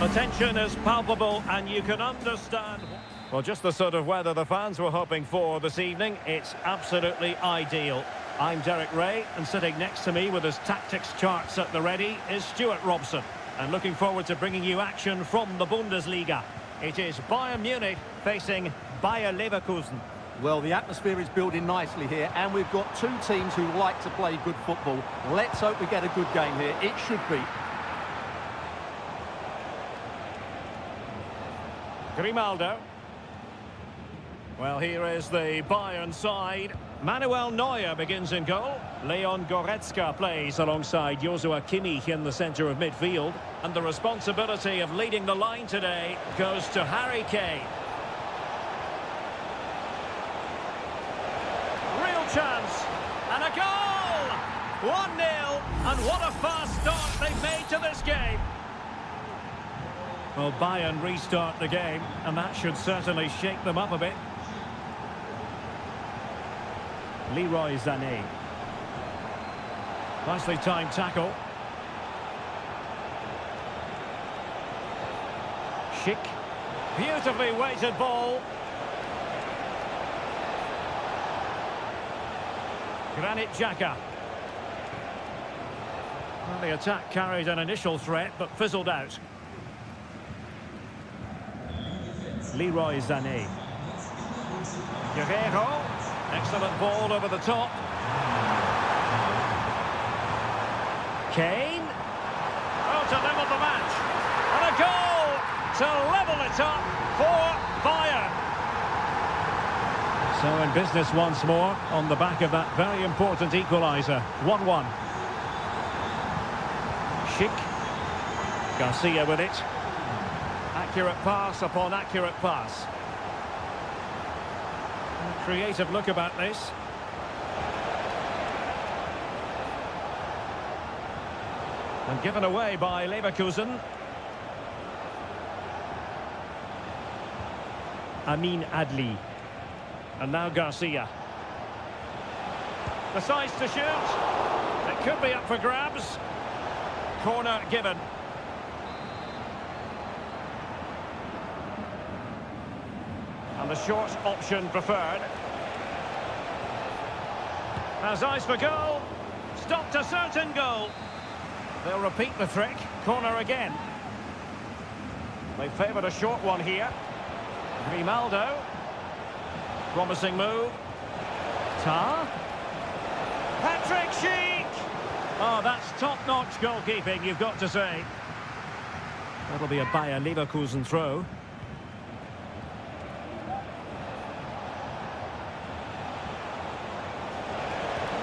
The tension is palpable and you can understand. Well, just the sort of weather the fans were hoping for this evening. It's absolutely ideal. I'm Derek Ray, and sitting next to me with his tactics charts at the ready is Stuart Robson. And looking forward to bringing you action from the Bundesliga. It is Bayern Munich facing Bayer Leverkusen. Well, the atmosphere is building nicely here, and we've got two teams who like to play good football. Let's hope we get a good game here. It should be. Grimaldo. Well, here is the Bayern side. Manuel Neuer begins in goal. Leon Goretzka plays alongside Joshua Kimmich in the centre of midfield. And the responsibility of leading the line today goes to Harry Kane. Real chance. And a goal! 1-0. And what a fast start they've made to this game. Well, Bayern restart the game, and that should certainly shake them up a bit. Leroy Sané. Nicely timed tackle. Schick. Beautifully weighted ball. Granit Xhaka. Well, the attack carried an initial threat, but fizzled out. Leroy Sané. Guerrero. Excellent ball over the top. Kane. Oh, to level the match. And a goal to level it up for Bayern. So in business once more on the back of that very important equaliser. 1-1. Schick. Garcia with it. Accurate pass upon accurate pass. Creative look about this. And given away by Leverkusen. Amin Adli. And now Garcia. The size to shoot. It could be up for grabs. Corner given. And the short option preferred. Has eyes for goal. Stopped a certain goal. They'll repeat the trick. Corner again. They favoured a short one here. Grimaldo. Promising move. Tar. Patrick Schick. Oh, that's top-notch goalkeeping, you've got to say. That'll be a Bayer Leverkusen throw.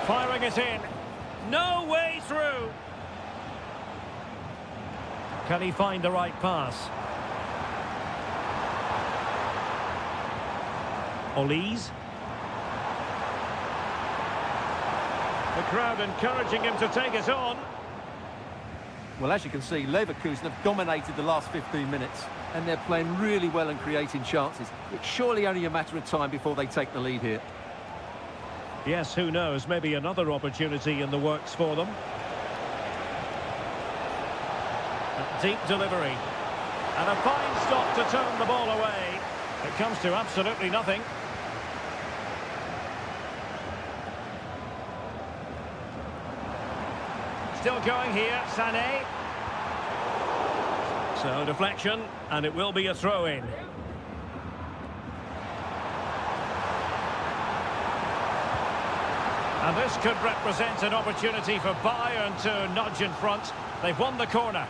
Firing it in. No way through. Can he find the right pass? Olise. The crowd encouraging him to take it on. Well, as you can see, Leverkusen have dominated the last 15 minutes, and they're playing really well and creating chances. It's surely only a matter of time before they take the lead here. Yes, who knows? Maybe another opportunity in the works for them. A deep delivery. And a fine stop to turn the ball away. It comes to absolutely nothing. Still going here, Sané. So deflection, and it will be a throw-in. And this could represent an opportunity for Bayern to nudge in front. They've won the corner.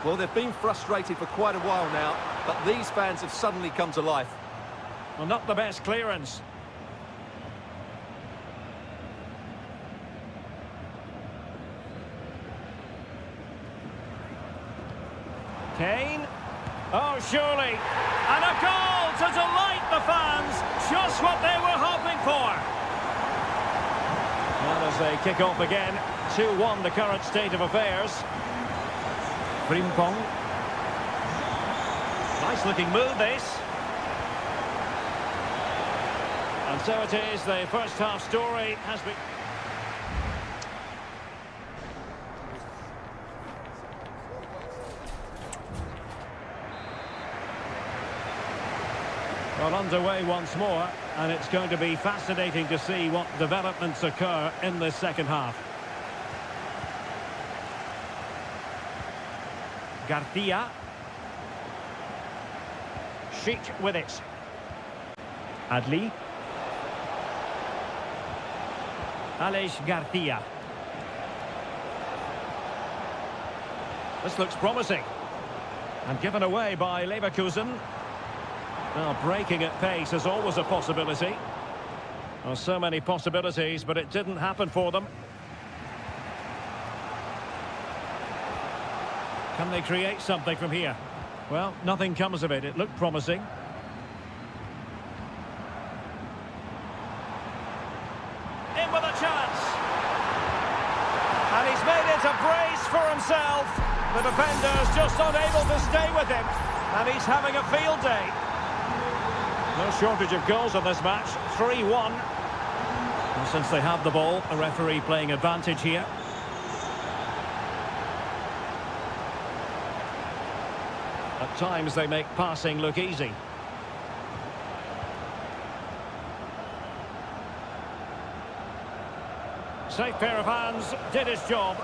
Well, they've been frustrated for quite a while now, but these fans have suddenly come to life. Well, not the best clearance. Kane. Oh, surely. And a goal to delight the fans. Just what they were hoping for. And as they kick off again, 2-1 the current state of affairs. Frimpong. Nice looking move this. And so it is, the first half story has been... Well, underway once more, and it's going to be fascinating to see what developments occur in this second half. Garcia. Sheik with it. Adli. Aleix Garcia. This looks promising. And given away by Leverkusen. Well, breaking at pace is always a possibility. Well, so many possibilities, but it didn't happen for them. Can they create something from here? Well, nothing comes of it. It looked promising. In with a chance. And he's made it a brace for himself. The defender's just unable to stay with him. And he's having a field day. No shortage of goals in this match. 3-1. And since they have the ball, a referee playing advantage here. At times they make passing look easy. Safe pair of hands, did his job.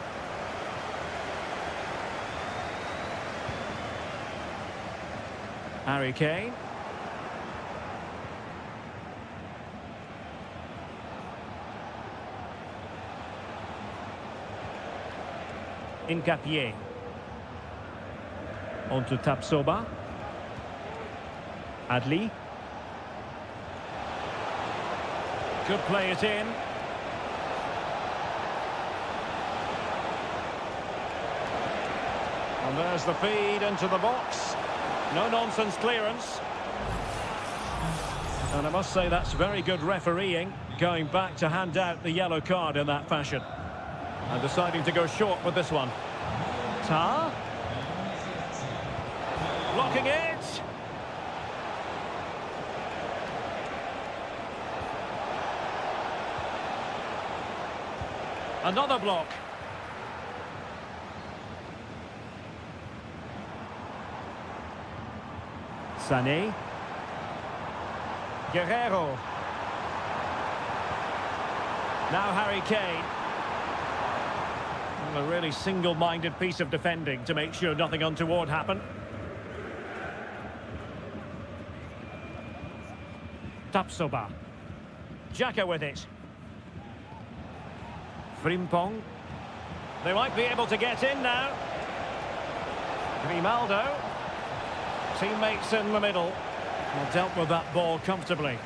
Harry Kane. Incapié. On to Tapsoba. Adli. Could play it in. And there's the feed into the box. No-nonsense clearance. And I must say that's very good refereeing, going back to hand out the yellow card in that fashion. And deciding to go short with this one. Tar. Blocking it. Another block. Sané. Guerrero. Now Harry Kane. Well, a really single-minded piece of defending to make sure nothing untoward happened. Tapsoba. Xhaka with it. Frimpong. They might be able to get in now. Grimaldo. Teammates in the middle. Well, dealt with that ball comfortably.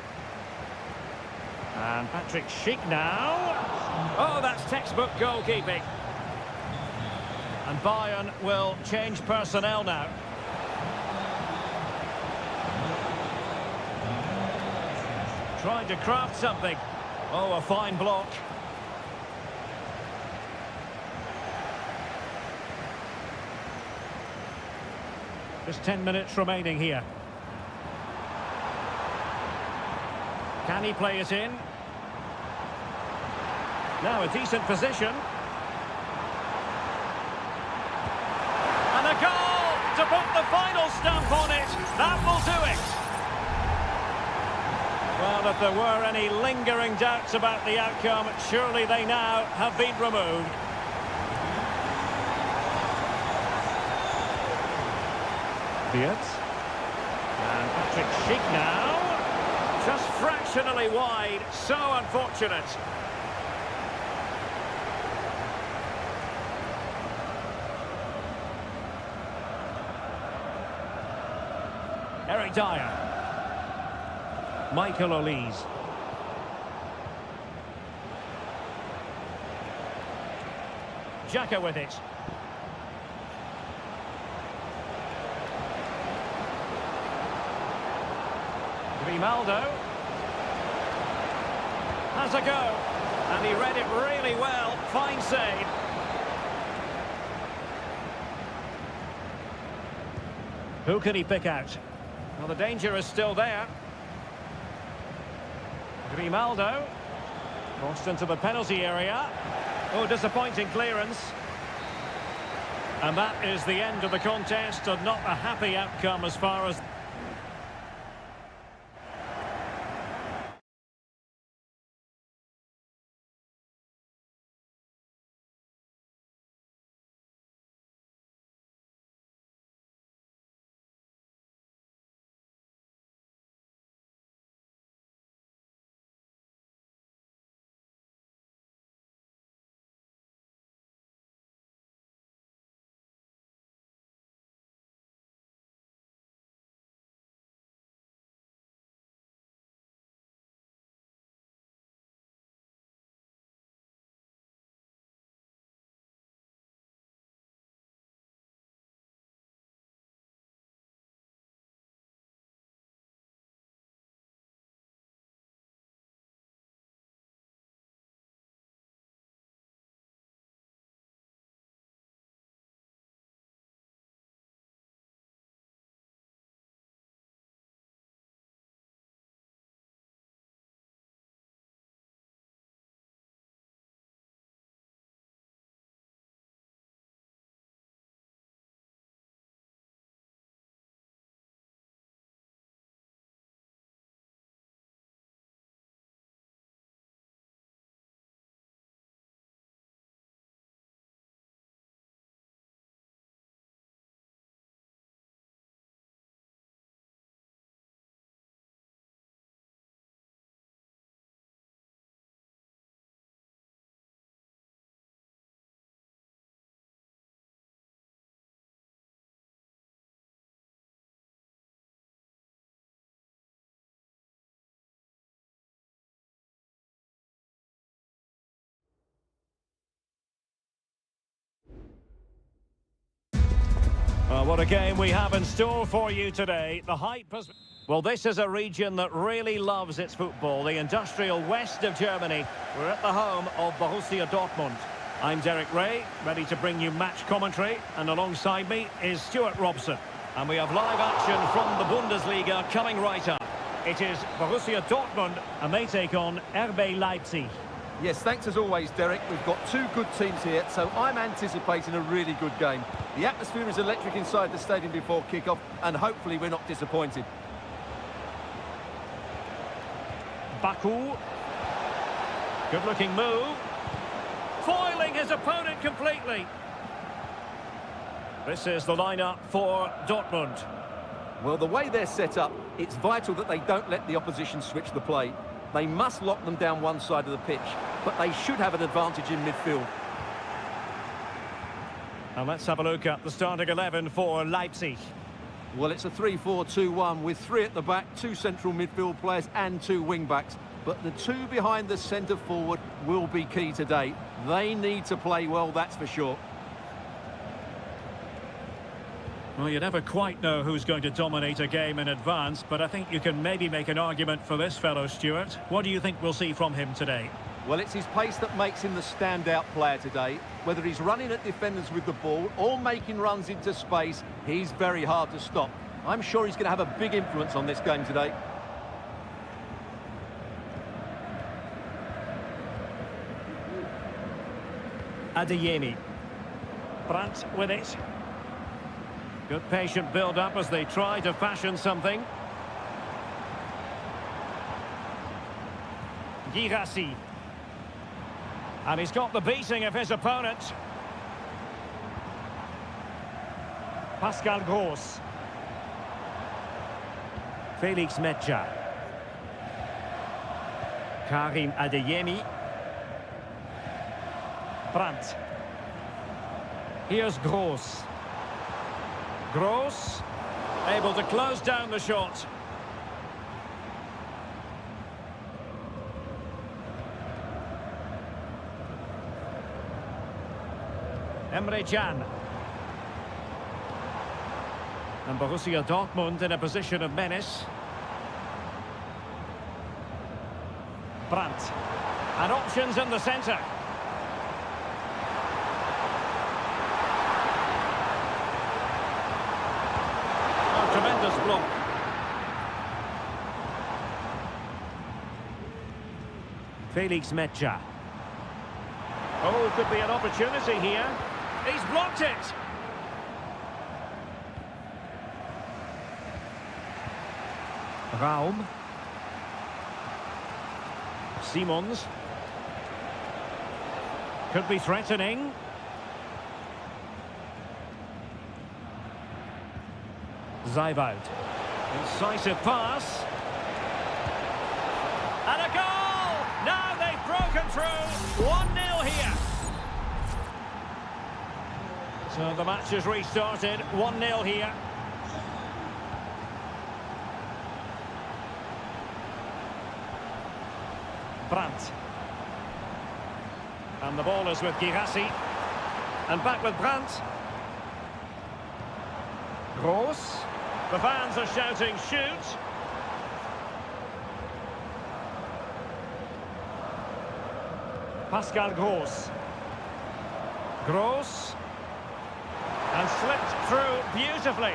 And Patrick Schick now. Oh, that's textbook goalkeeping. And Bayern will change personnel now. Trying to craft something. Oh, a fine block. Just 10 minutes remaining here. Can he play it in? Now a decent position. And a goal to put the final stamp on it. That will do it. Well, if there were any lingering doubts about the outcome, surely they now have been removed. Beard. And Patrick Schick now. Just fractionally wide. So unfortunate. Eric Dyer. Michael Olise. Xhaka with it. Grimaldo. Has a go. And he read it really well. Fine save. Who can he pick out? Well, the danger is still there. Grimaldo. Crossed into the penalty area. Oh, disappointing clearance. And that is the end of the contest, and not a happy outcome as far as... Well, what a game we have in store for you today. The hype has... Well, this is a region that really loves its football, the industrial west of Germany. We're at the home of Borussia Dortmund. I'm Derek Ray, ready to bring you match commentary, and alongside me is Stuart Robson. And we have live action from the Bundesliga coming right up. It is Borussia Dortmund, and they take on RB Leipzig. Yes, thanks as always, Derek. We've got two good teams here, so I'm anticipating a really good game. The atmosphere is electric inside the stadium before kick-off, and hopefully we're not disappointed. Baku. Good-looking move. Foiling his opponent completely. This is the lineup for Dortmund. Well, the way they're set up, it's vital that they don't let the opposition switch the play. They must lock them down one side of the pitch, but they should have an advantage in midfield. And let's have a look at the starting 11 for Leipzig. Well, it's a 3-4-2-1 with three at the back, two central midfield players and two wing-backs. But the two behind the centre forward will be key today. They need to play well, that's for sure. Well, you never quite know who's going to dominate a game in advance, but I think you can maybe make an argument for this fellow, Stuart. What do you think we'll see from him today? Well, it's his pace that makes him the standout player today. Whether he's running at defenders with the ball or making runs into space, he's very hard to stop. I'm sure he's going to have a big influence on this game today. Adeyemi. Brandt with it. Good patient build-up as they try to fashion something. Girassi. And he's got the beating of his opponent. Pascal Gross. Felix Metscher. Karim Adeyemi. Brandt. Here's Gross. Gross, able to close down the shot. Emre Can. And Borussia Dortmund in a position of menace. Brandt. And options in the centre. Tremendous block. Felix Metscher. Oh, could be an opportunity here. He's blocked it. Raum. Simons. Could be threatening. Zaiwald. Incisive pass. And a goal! Now they've broken through. 1-0 here. So the match is restarted. 1-0 here. Brandt. And the ball is with Girassi. And back with Brandt. Gross. The fans are shouting, shoot! Pascal Gross. Gross. And slipped through beautifully.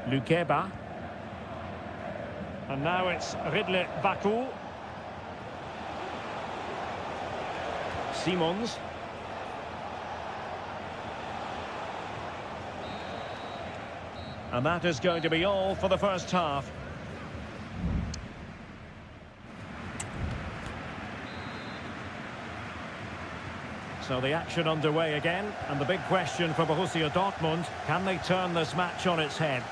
Lukeba. And now it's Ridley Baku. Simons. And that is going to be all for the first half. So the action underway again, and the big question for Borussia Dortmund, can they turn this match on its head?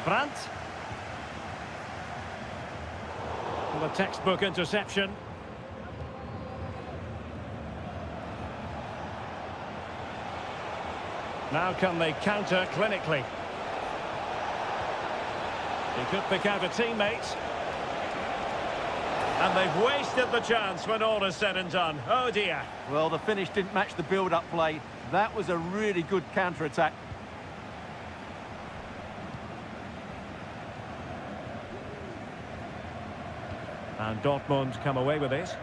Brandt. The textbook interception. Now can they counter clinically? He could pick out a teammate. And they've wasted the chance when all is said and done. Oh dear. Well, the finish didn't match the build-up play. That was a really good counter-attack. And Dortmund come away with it.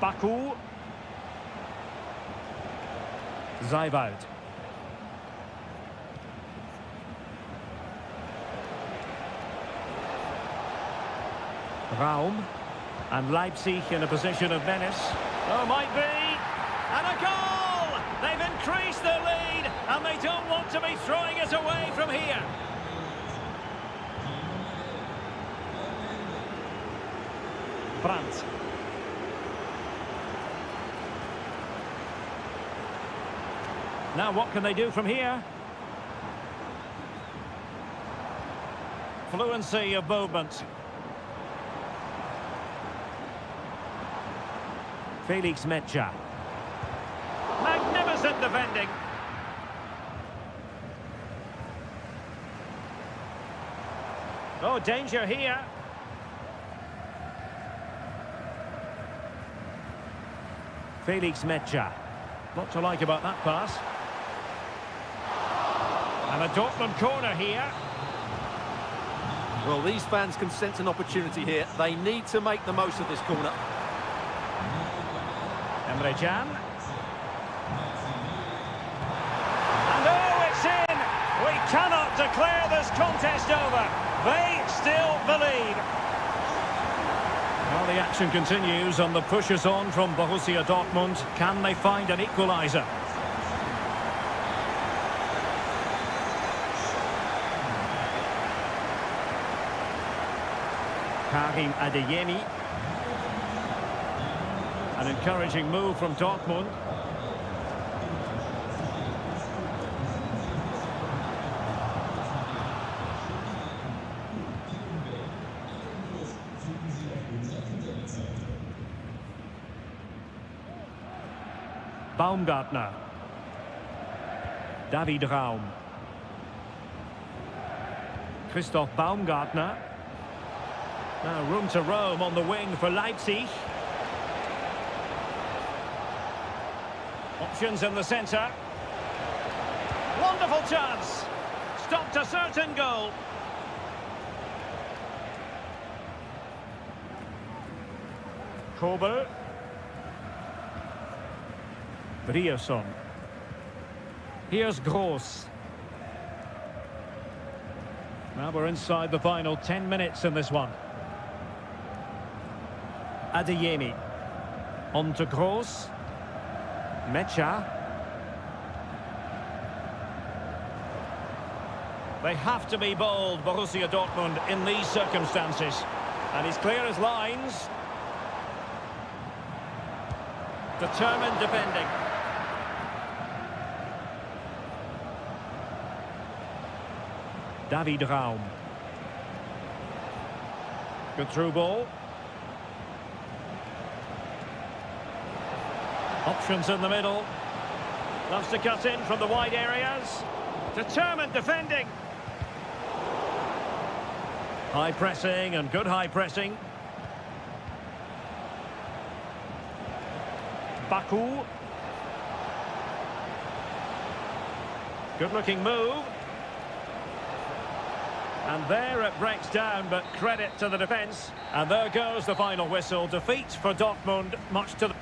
Baku. Zijwoud. Raum. And Leipzig in a position of menace. Oh, might be. And a goal! They've increased their lead, and they don't want to be throwing it away from here. Brandt. Now what can they do from here? Fluency of movement. Felix Metscher. Magnificent defending. Oh, danger here. Felix Metscher. Lot to like about that pass. And a Dortmund corner here. Well, these fans can sense an opportunity here. They need to make the most of this corner. Emre Can. And oh, it's in! We cannot declare this contest over. They still believe. Well, the action continues and the push is on from Borussia Dortmund. Can they find an equaliser? Karim Adeyemi. An encouraging move from Dortmund. Baumgartner. David Raum. Christoph Baumgartner. Now room to roam on the wing for Leipzig. Options in the centre. Wonderful chance. Stopped a certain goal. Kobel. Ryerson. Here's Gross. Now we're inside the final 10 minutes in this one. Adeyemi. On to Gross. Metscher. They have to be bold, Borussia Dortmund, in these circumstances. And he's clear as lines. Determined defending. David Raum. Good through ball. Options in the middle. Loves to cut in from the wide areas. Determined defending. High pressing and good high pressing. Baku. Good looking move. And there it breaks down, but credit to the defence. And there goes the final whistle. Defeat for Dortmund, much to the...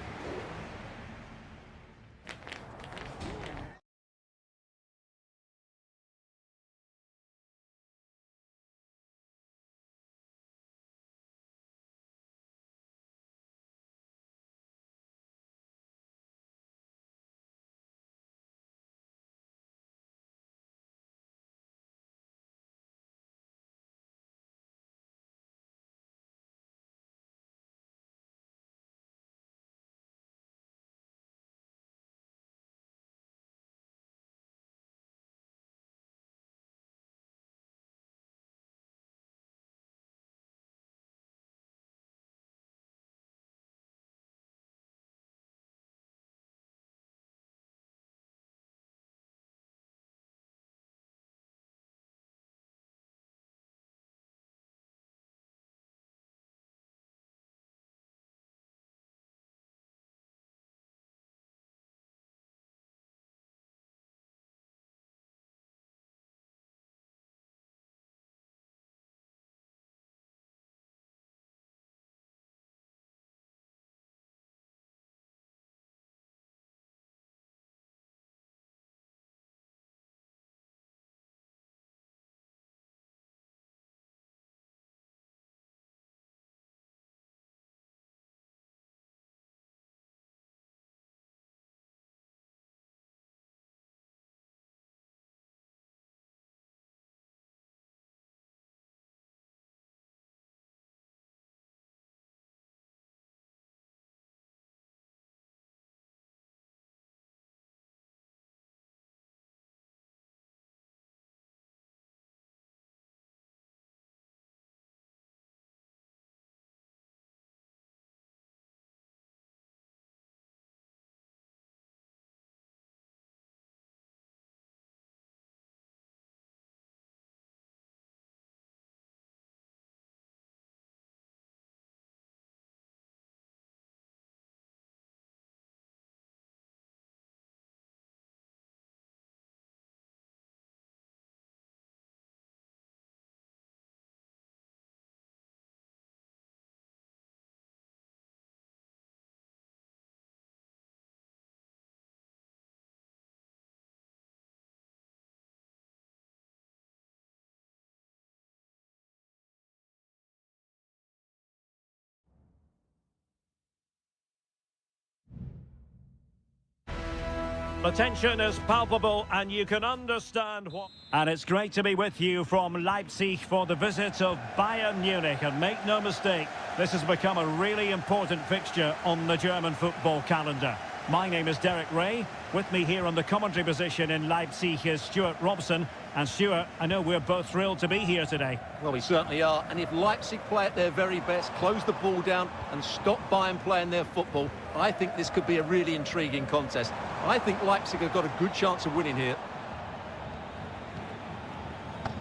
The tension is palpable and you can understand what... And it's great to be with you from Leipzig for the visit of Bayern Munich. And make no mistake, this has become a really important fixture on the German football calendar. My name is Derek Ray. With me here on the commentary position in Leipzig is Stuart Robson. And Stuart, I know we're both thrilled to be here today. Well, we certainly are. And if Leipzig play at their very best, close the ball down and stop Bayern playing their football, I think this could be a really intriguing contest. I think Leipzig have got a good chance of winning here.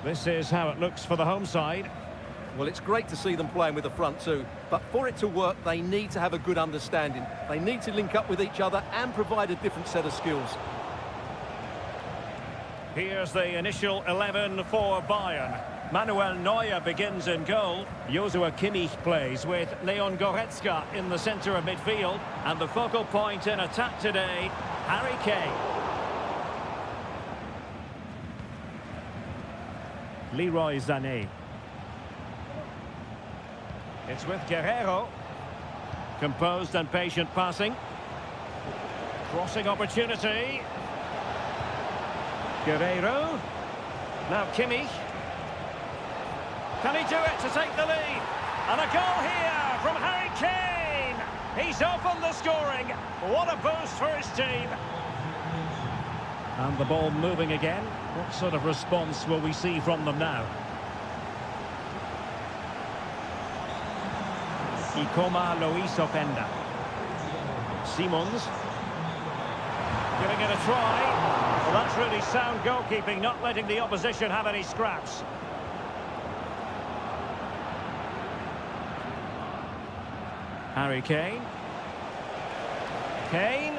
This is how it looks for the home side. Well, it's great to see them playing with the front two, but for it to work, they need to have a good understanding. They need to link up with each other and provide a different set of skills. Here's the initial 11 for Bayern. Manuel Neuer begins in goal. Joshua Kimmich plays with Leon Goretzka in the centre of midfield. And the focal point in attack today, Harry Kane. Leroy Sané. It's with Guerreiro. Composed and patient passing. Crossing opportunity. Guerreiro. Now Kimmich. Can he do it to take the lead? And a goal here from Harry Kane. He's opened the scoring. What a boost for his team. And the ball moving again. What sort of response will we see from them now? Ikoma Luis Openda. Simons. Giving it a try. Well, that's really sound goalkeeping, not letting the opposition have any scraps. Harry Kane. Kane.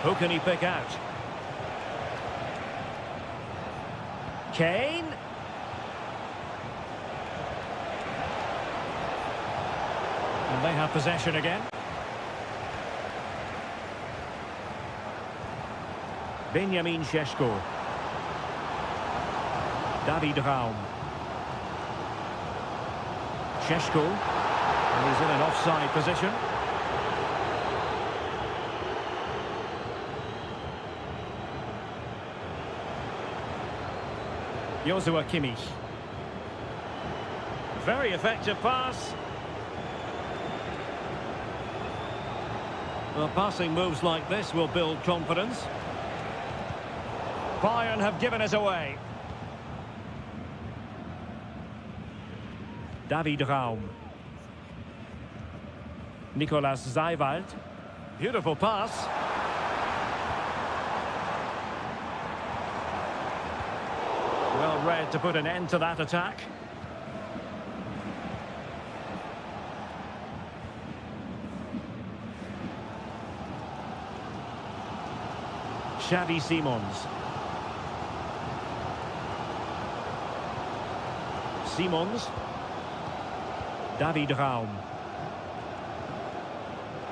Who can he pick out? Kane. And they have possession again. Benjamin Šeško. David Raum. Šeško. And he's in an offside position. Joshua Kimmich. Very effective pass. Well, passing moves like this will build confidence. Bayern have given us away. David Raum. Nicolas Seiwald. Beautiful pass. Well read to put an end to that attack. Xavi Simons. Simons. David Raum.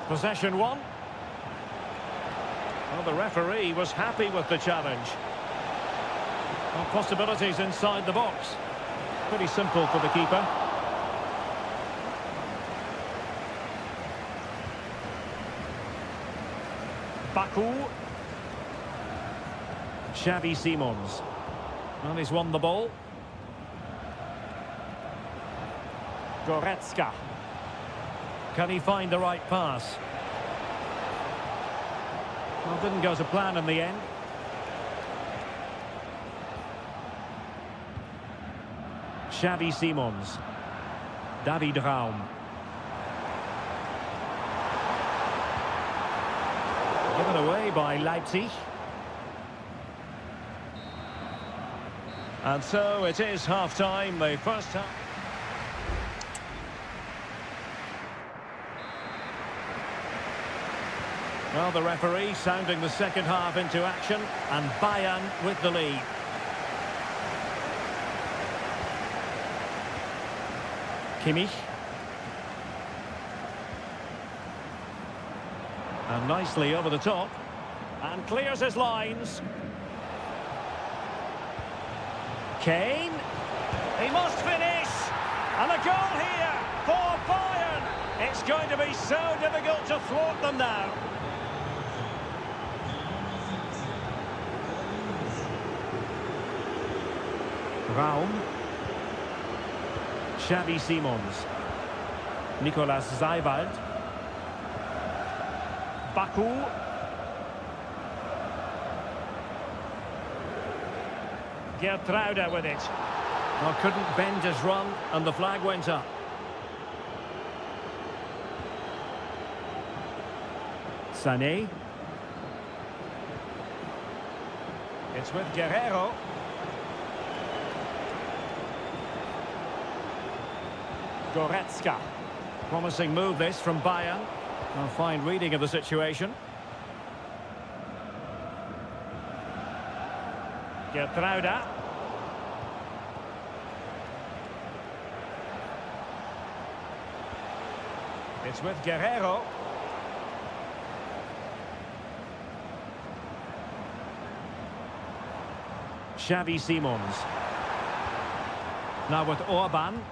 Possession one. Well, the referee was happy with the challenge. Well, possibilities inside the box. Pretty simple for the keeper. Baku. Xavi Simons. Well, he's won the ball. Goretzka. Can he find the right pass? Well, didn't go to plan in the end. Xavi Simons. David Raum. Given away by Leipzig. And so it is half-time, the first half. Well, the referee sounding the second half into action, and Bayern with the lead. Kimmich. And nicely over the top. And clears his lines. Kane. He must finish. And a goal here for Bayern. It's going to be so difficult to thwart them now. Raum. Xavi Simons. Nicolas Seiwald. Baku. Gertruida with it. Well, couldn't bend his run, and the flag went up. Sané. It's with Guerrero. Goretzka. Promising move this from Bayern. A fine reading of the situation. Gertruida. It's with Guerrero. Xavi Simons. Now with Orban.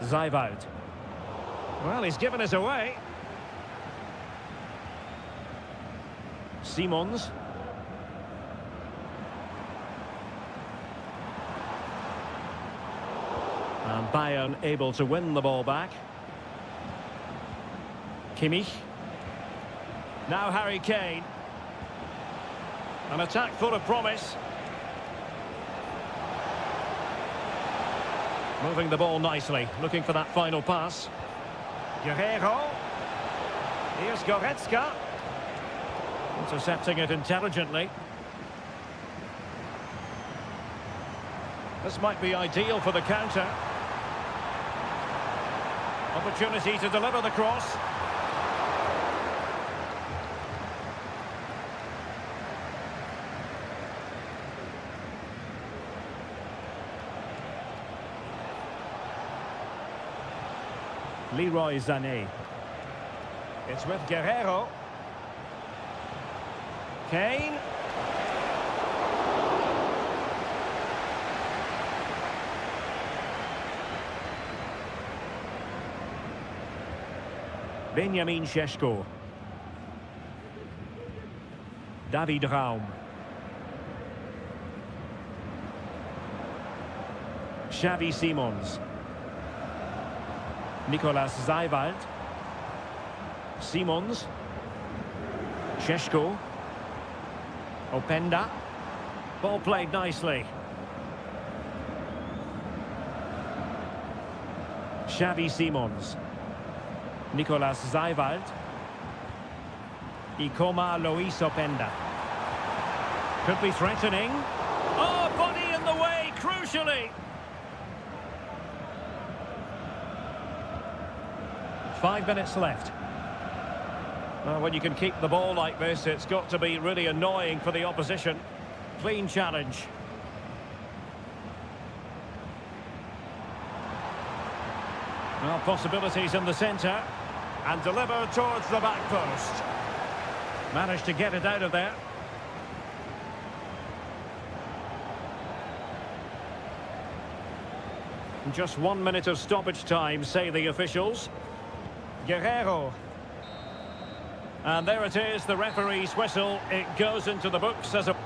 Seiwald. Well, he's given us away. Simons. And Bayern able to win the ball back. Kimmich. Now Harry Kane. An attack full of promise. Moving the ball nicely, looking for that final pass. Guerrero. Here's Goretzka. Intercepting it intelligently. This might be ideal for the counter. Opportunity to deliver the cross. Leroy Sané. It's with Guerrero. Kane. Benjamin Šeško. David Raum. Xavi Simons. Nicolas Seiwald. Simons. Šeško. Openda. Ball played nicely. Xavi Simons. Nicolas Seiwald. eComp Luis Openda. Could be threatening. Oh, body in the way, crucially. 5 minutes left. Well, when you can keep the ball like this, it's got to be really annoying for the opposition. Clean challenge. Well, possibilities in the centre. And deliver towards the back post. Managed to get it out of there. Just 1 minute of stoppage time, say the officials. Guerrero. And there it is, the referee's whistle. It goes into the books as a...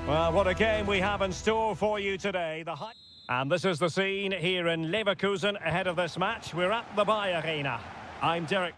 Well, what a game we have in store for you today. And this is the scene here in Leverkusen ahead of this match. We're at the Bayer Arena. I'm Derek.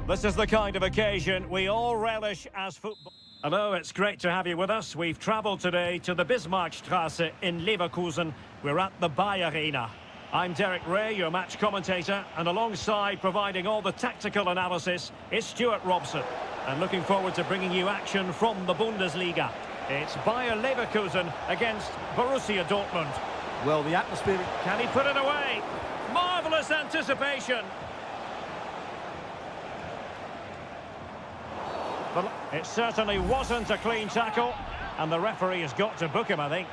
This is the kind of occasion we all relish as football. Hello, it's great to have you with us. We've travelled today to the Bismarckstraße in Leverkusen. We're at the Bayer Arena. I'm Derek Ray, your match commentator, and alongside providing all the tactical analysis is Stuart Robson. And looking forward to bringing you action from the Bundesliga. It's Bayer Leverkusen against Borussia Dortmund. Well, the atmosphere... Can he put it away? Marvellous anticipation. But it certainly wasn't a clean tackle, and the referee has got to book him, I think.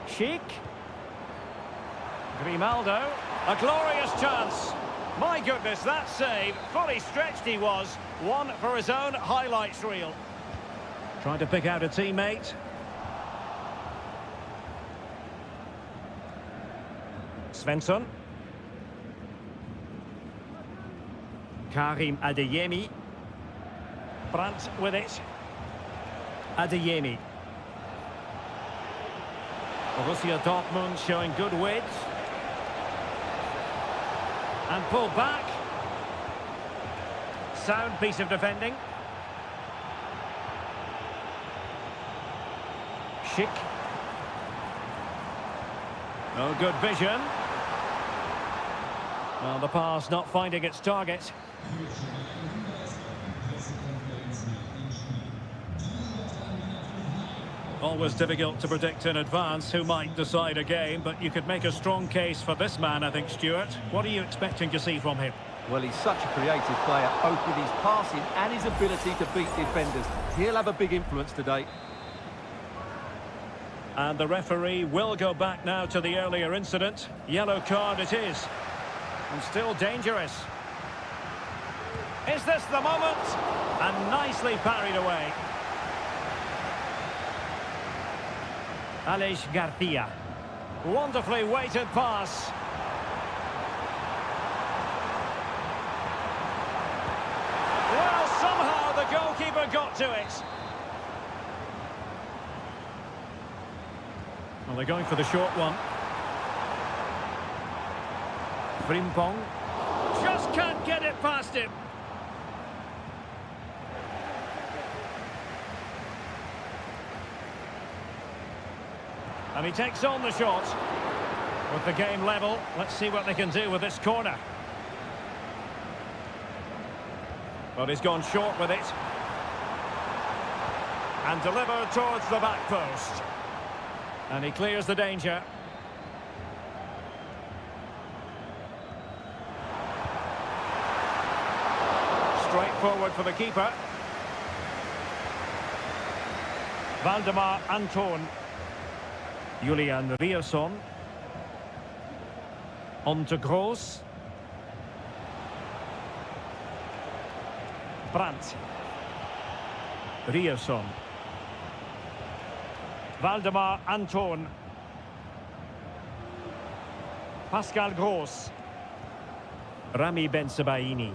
Schick. Grimaldo. A glorious chance. My goodness, that save. Fully stretched he was. One for his own highlights reel. Trying to pick out a teammate. Svensson. Karim Adeyemi. Brandt with it. Adeyemi. Borussia Dortmund showing good width. And pulled back. Sound piece of defending. Schick. Oh, good vision. Well, the pass not finding its target. Always difficult to predict in advance who might decide a game, but you could make a strong case for this man, I think, Stuart. What are you expecting to see from him? Well, he's such a creative player, both with his passing and his ability to beat defenders. He'll have a big influence today. And the referee will go back now to the earlier incident. Yellow card it is. And still dangerous. Is this the moment? And nicely parried away. Aleix Garcia. Wonderfully weighted pass. Well, somehow the goalkeeper got to it. Well, they're going for the short one. Frimpong. Just can't get it past him. And he takes on the shot. With the game level, let's see what they can do with this corner. But he's gone short with it. And delivered towards the back post. And he clears the danger. Straight forward for the keeper. Valdemar Anton. Julian Rierson. On to Gross. Brandt. Rierson. Valdemar Anton. Pascal Gross. Rami Bensebaini.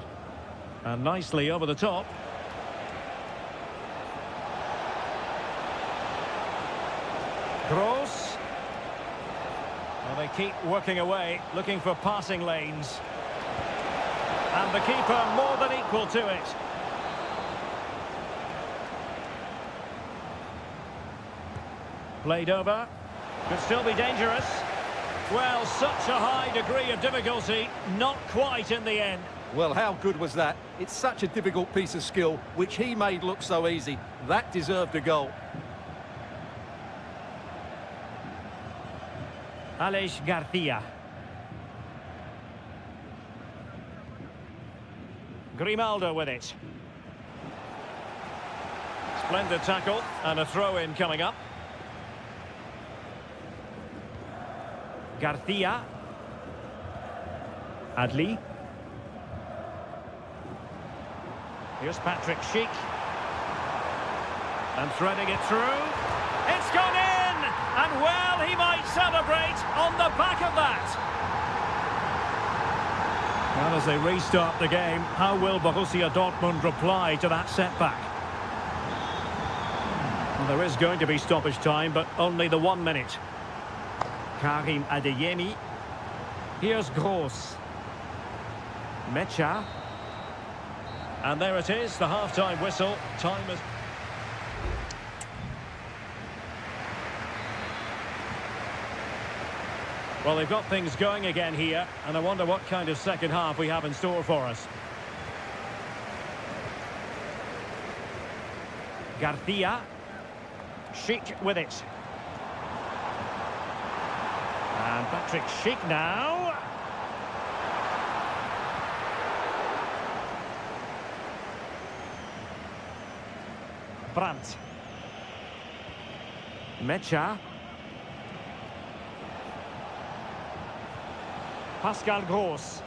And nicely over the top. Gross. Well, they keep working away, looking for passing lanes. And the keeper more than equal to it. Played over. Could still be dangerous. Well, such a high degree of difficulty, not quite in the end. Well, how good was that? It's such a difficult piece of skill, which he made look so easy. That deserved a goal. Alex Garcia. Grimaldo with it. Splendid tackle and a throw-in coming up. Garcia. Adli. Here's Patrick Schick. And threading it through. It's gone in! And well, he might celebrate on the back of that. Well, as they restart the game, how will Borussia Dortmund reply to that setback? Well, there is going to be stoppage time, but only the 1 minute. Karim Adeyemi. Here's Gross. Mecha. And there it is, the half-time whistle. Time is... Well, they've got things going again here, and I wonder what kind of second half we have in store for us. Garcia. Schick with it. And Patrick Schick now. Brandt. Mecha. Pascal Gross.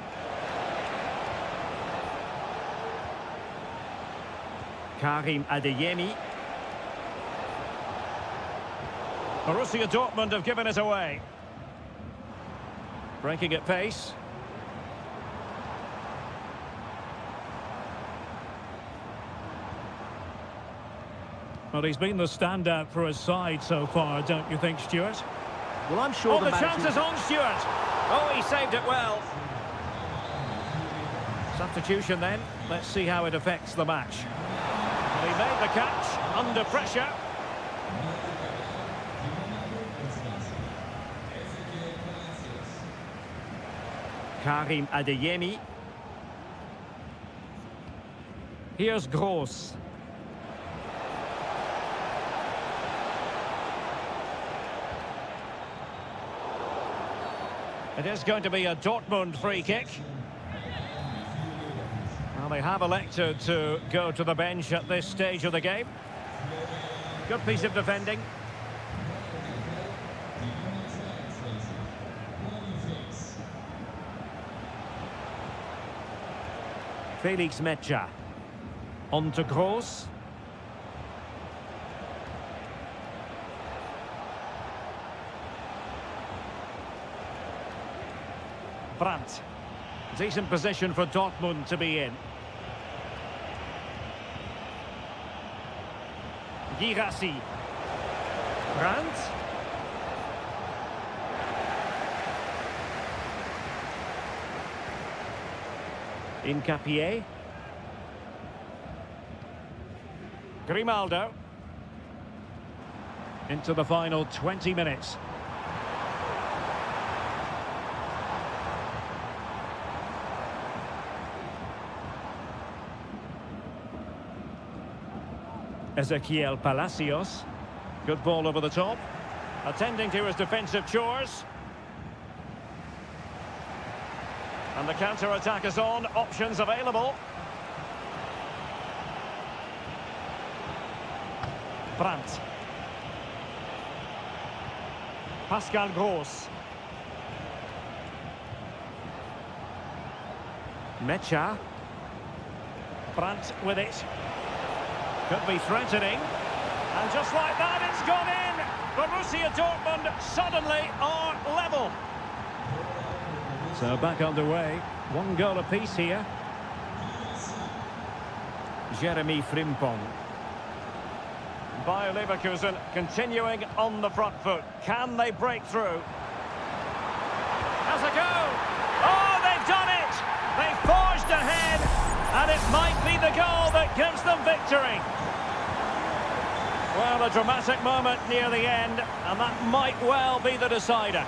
Karim Adeyemi. Borussia Dortmund have given it away. Breaking at pace. Well, he's been the standout for his side so far, don't you think, Stuart? Well, I'm sure the chance is on, Stuart. Oh, he saved it well. Substitution then. Let's see how it affects the match. Well, he made the catch under pressure. Karim Adeyemi. Here's Gross. It is going to be a Dortmund free kick. Well, they have elected to go to the bench at this stage of the game. Good piece of defending. Felix Mecha. On to Gross. Brandt. Decent position for Dortmund to be in. Girassi. Brandt. Incapié. Grimaldo. Into the final 20 minutes. Ezequiel Palacios. Good ball over the top. Attending to his defensive chores. And the counter-attack is on. Options available. Brandt. Pascal Gross. Mecha. Brandt with it. Could be threatening. And just like that, it's gone in. Borussia Dortmund suddenly are level. So back underway. 1 goal apiece here. Jeremy Frimpong. Bayer Leverkusen continuing on the front foot. Can they break through? Has a go. Oh, they've done it. They've forged ahead. And it might be the goal that gives them victory. Well, a dramatic moment near the end, and that might well be the decider.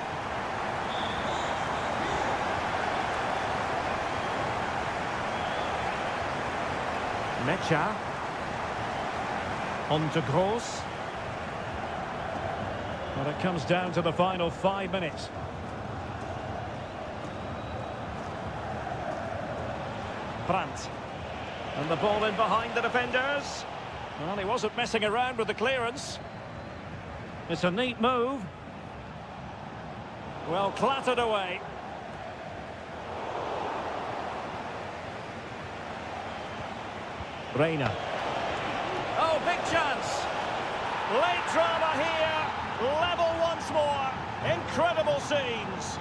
Mecha. On to Gross. But it comes down to the final 5 minutes. Brandt. And the ball in behind the defenders. Well, he wasn't messing around with the clearance. It's a neat move. Well, clattered away. Reina. Oh, big chance. Late drama here. Level once more. Incredible scenes.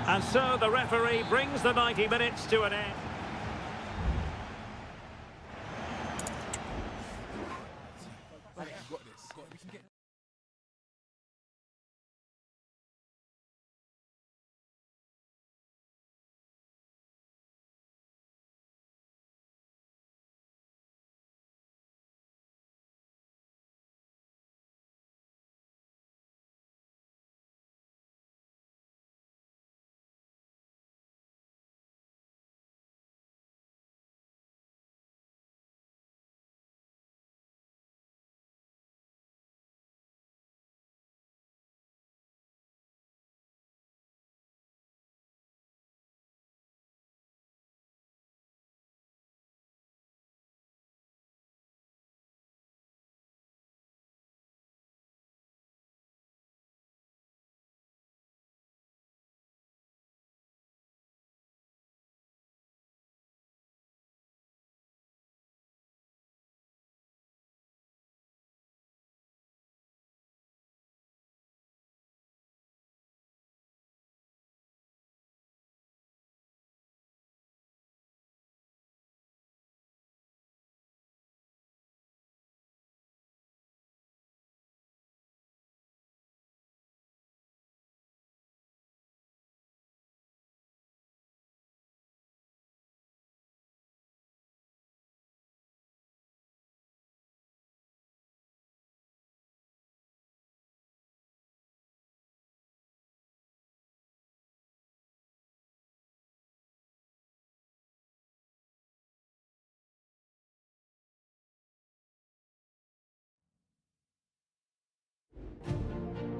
And so the referee brings the 90 minutes to an end.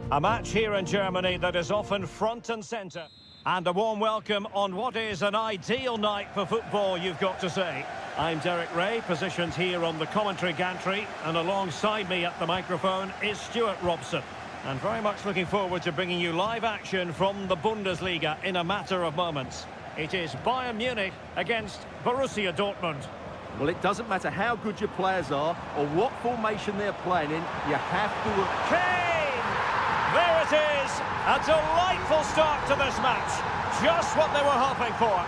A match here in Germany that is often front and centre. And a warm welcome on what is an ideal night for football, you've got to say. I'm Derek Ray, positioned here on the commentary gantry, and alongside me at the microphone is Stuart Robson. And very much looking forward to bringing you live action from the Bundesliga in a matter of moments. It is Bayern Munich against Borussia Dortmund. Well, it doesn't matter how good your players are or what formation they're playing in, you have to... Kane! There it is! A delightful start to this match. Just what they were hoping for.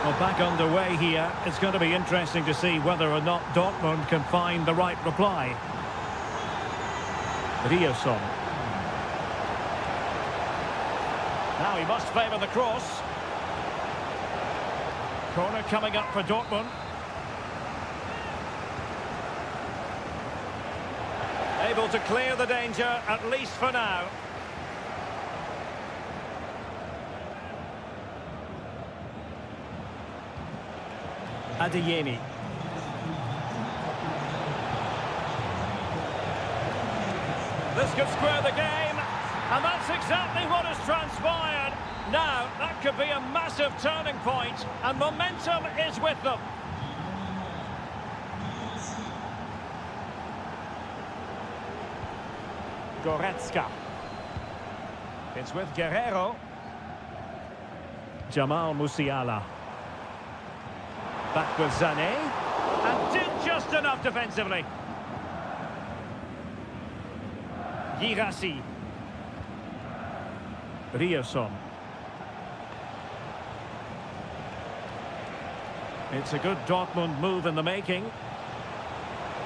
Well, back underway here. It's going to be interesting to see whether or not Dortmund can find the right reply. Riosson. Now he must favour the cross. Corner coming up for Dortmund. Able to clear the danger, at least for now. Adeyemi. This could square the game, and that's exactly what has transpired. Now, that could be a massive turning point, and momentum is with them. Goretzka. It's with Guerrero. Jamal Musiala. Back with Sané. And did just enough defensively. Girassi. Riosson. It's a good Dortmund move in the making.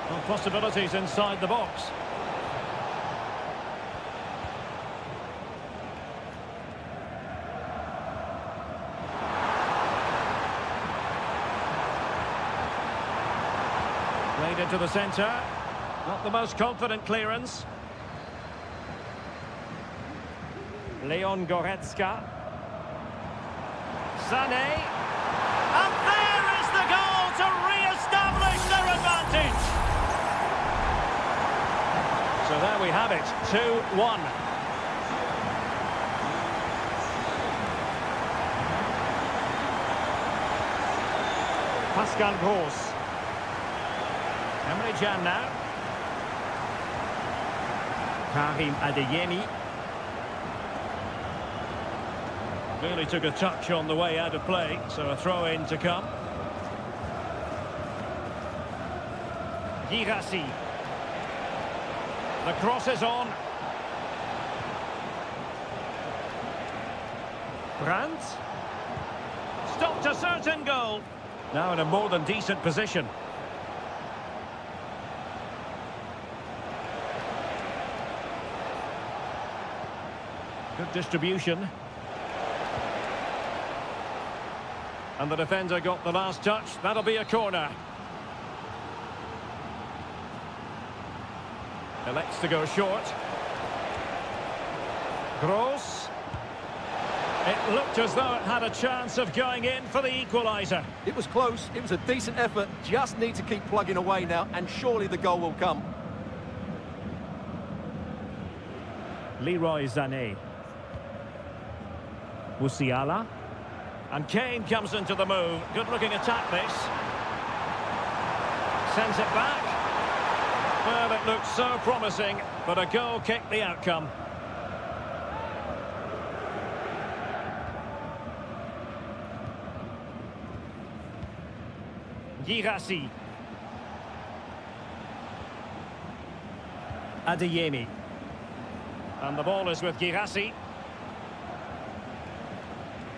Well, possibilities inside the box. Played into the centre. Not the most confident clearance. Leon Goretzka. Sané. And there! have it, 2-1. Pascal Gross. Emre Can now. Karim Adeyemi. Really took a touch on the way out of play, so a throw-in to come. Girassi. The cross is on. Brandt. Stopped a certain goal. Now in a more than decent position. Good distribution. And the defender got the last touch. That'll be a corner. Elects to go short. Gross. It looked as though it had a chance of going in for the equaliser. It was close. It was a decent effort. Just need to keep plugging away now, and surely the goal will come. Leroy Sané. Musiala. And Kane comes into the move. Good-looking attack, this. Sends it back. Well, it looked so promising, but a goal kicked the outcome. Girassi. Adeyemi. And the ball is with Girassi.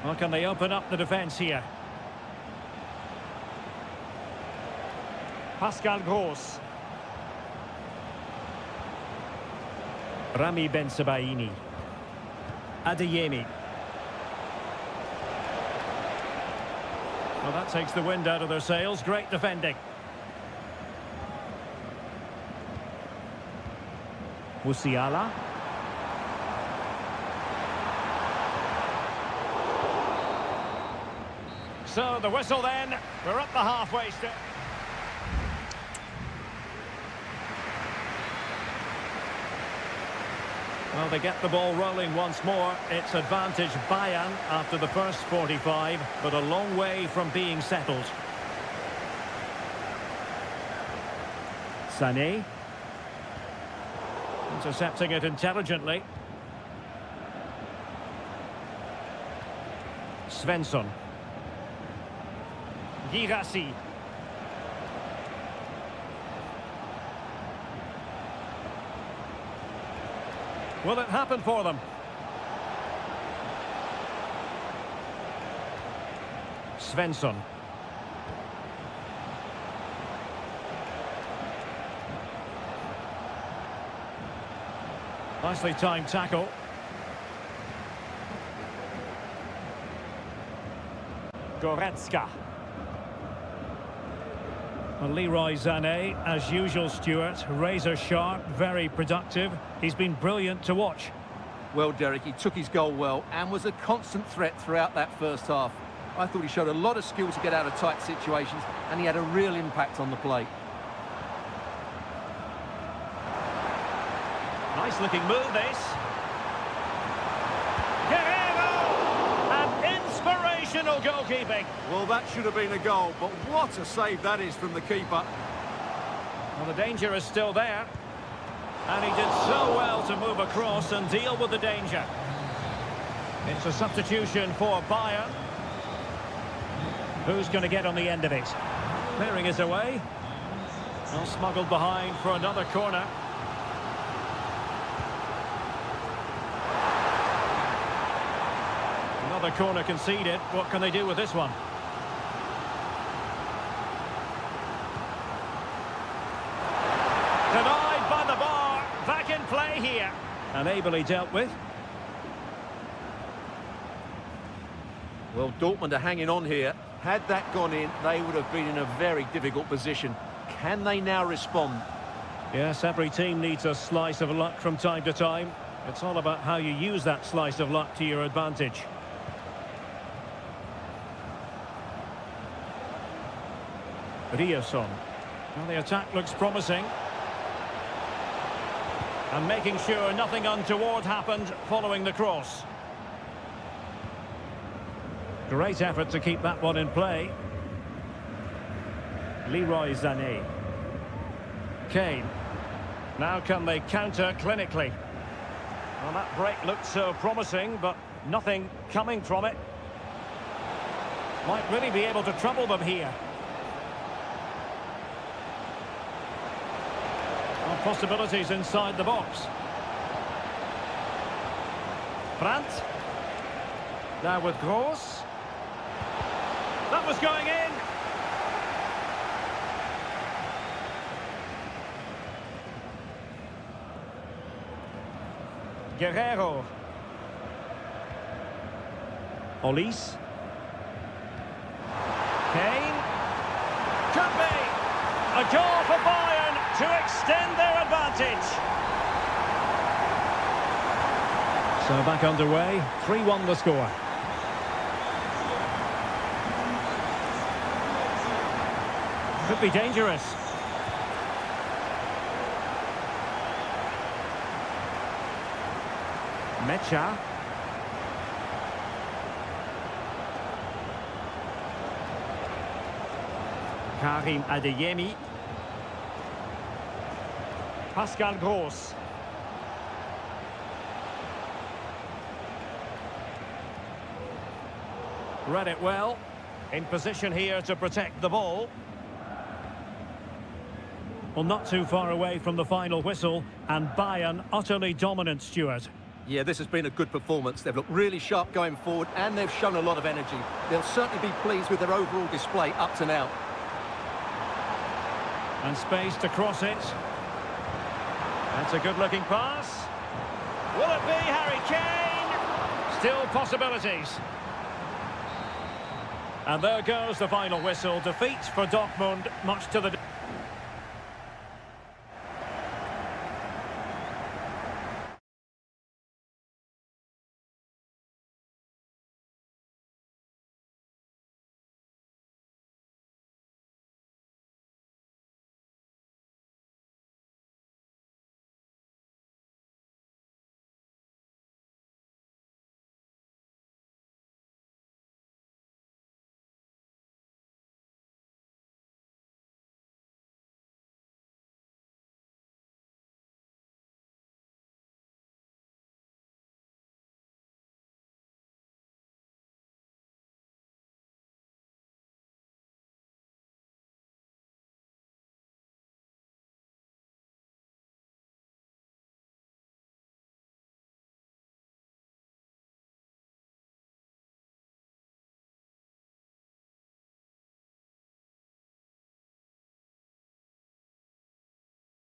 Well, can they open up the defence here? Pascal Gross. Rami Bensebaini. Adeyemi. Well, that takes the wind out of their sails. Great defending. Musiala. So the whistle then. We're up the halfway step. Well, they get the ball rolling once more. It's advantage Bayern after the first 45, but a long way from being settled. Sané. Intercepting it intelligently. Svensson. Girassi. Will it happen for them? Svensson. Nicely timed tackle. Goretzka. Well, Leroy Sané, as usual, Stuart, razor sharp, very productive. He's been brilliant to watch. Well, Derek, he took his goal well and was a constant threat throughout that first half. I thought he showed a lot of skill to get out of tight situations, and he had a real impact on the play. Nice looking move, this. Guerrero! And inspirational goalkeeping. Well, that should have been a goal, but what a save that is from the keeper. Well, the danger is still there. And he did so well to move across and deal with the danger. It's a substitution for Bayern. Who's going to get on the end of it? Clearing is away. Well, smuggled behind for another corner. Another corner conceded. What can they do with this one? Denied by the bar. Back in play here. And ably dealt with. Well, Dortmund are hanging on here. Had that gone in, they would have been in a very difficult position. Can they now respond? Yes, every team needs a slice of luck from time to time. It's all about how you use that slice of luck to your advantage. Ryerson. Well, the attack looks promising. And making sure nothing untoward happened following the cross. Great effort to keep that one in play. Leroy Sané. Kane. Now can they counter clinically? Well, that break looked so promising, but nothing coming from it. Might really be able to trouble them here. Well, possibilities inside the box. Brandt. Now with Gross. That was going in. Guerrero. Olise. Kane. Could be. A goal for Bayern to extend their advantage. So back underway. 3-1 the score. Could be dangerous. Mecha. Karim Adeyemi. Pascal Gross. Read it well. In position here to protect the ball. Well, not too far away from the final whistle, and Bayern utterly dominant, Stuart. Yeah, this has been a good performance. They've looked really sharp going forward, and they've shown a lot of energy. They'll certainly be pleased with their overall display up to now. And space to cross it. That's a good-looking pass. Will it be Harry Kane? Still possibilities. And there goes the final whistle. Defeat for Dortmund, much to the...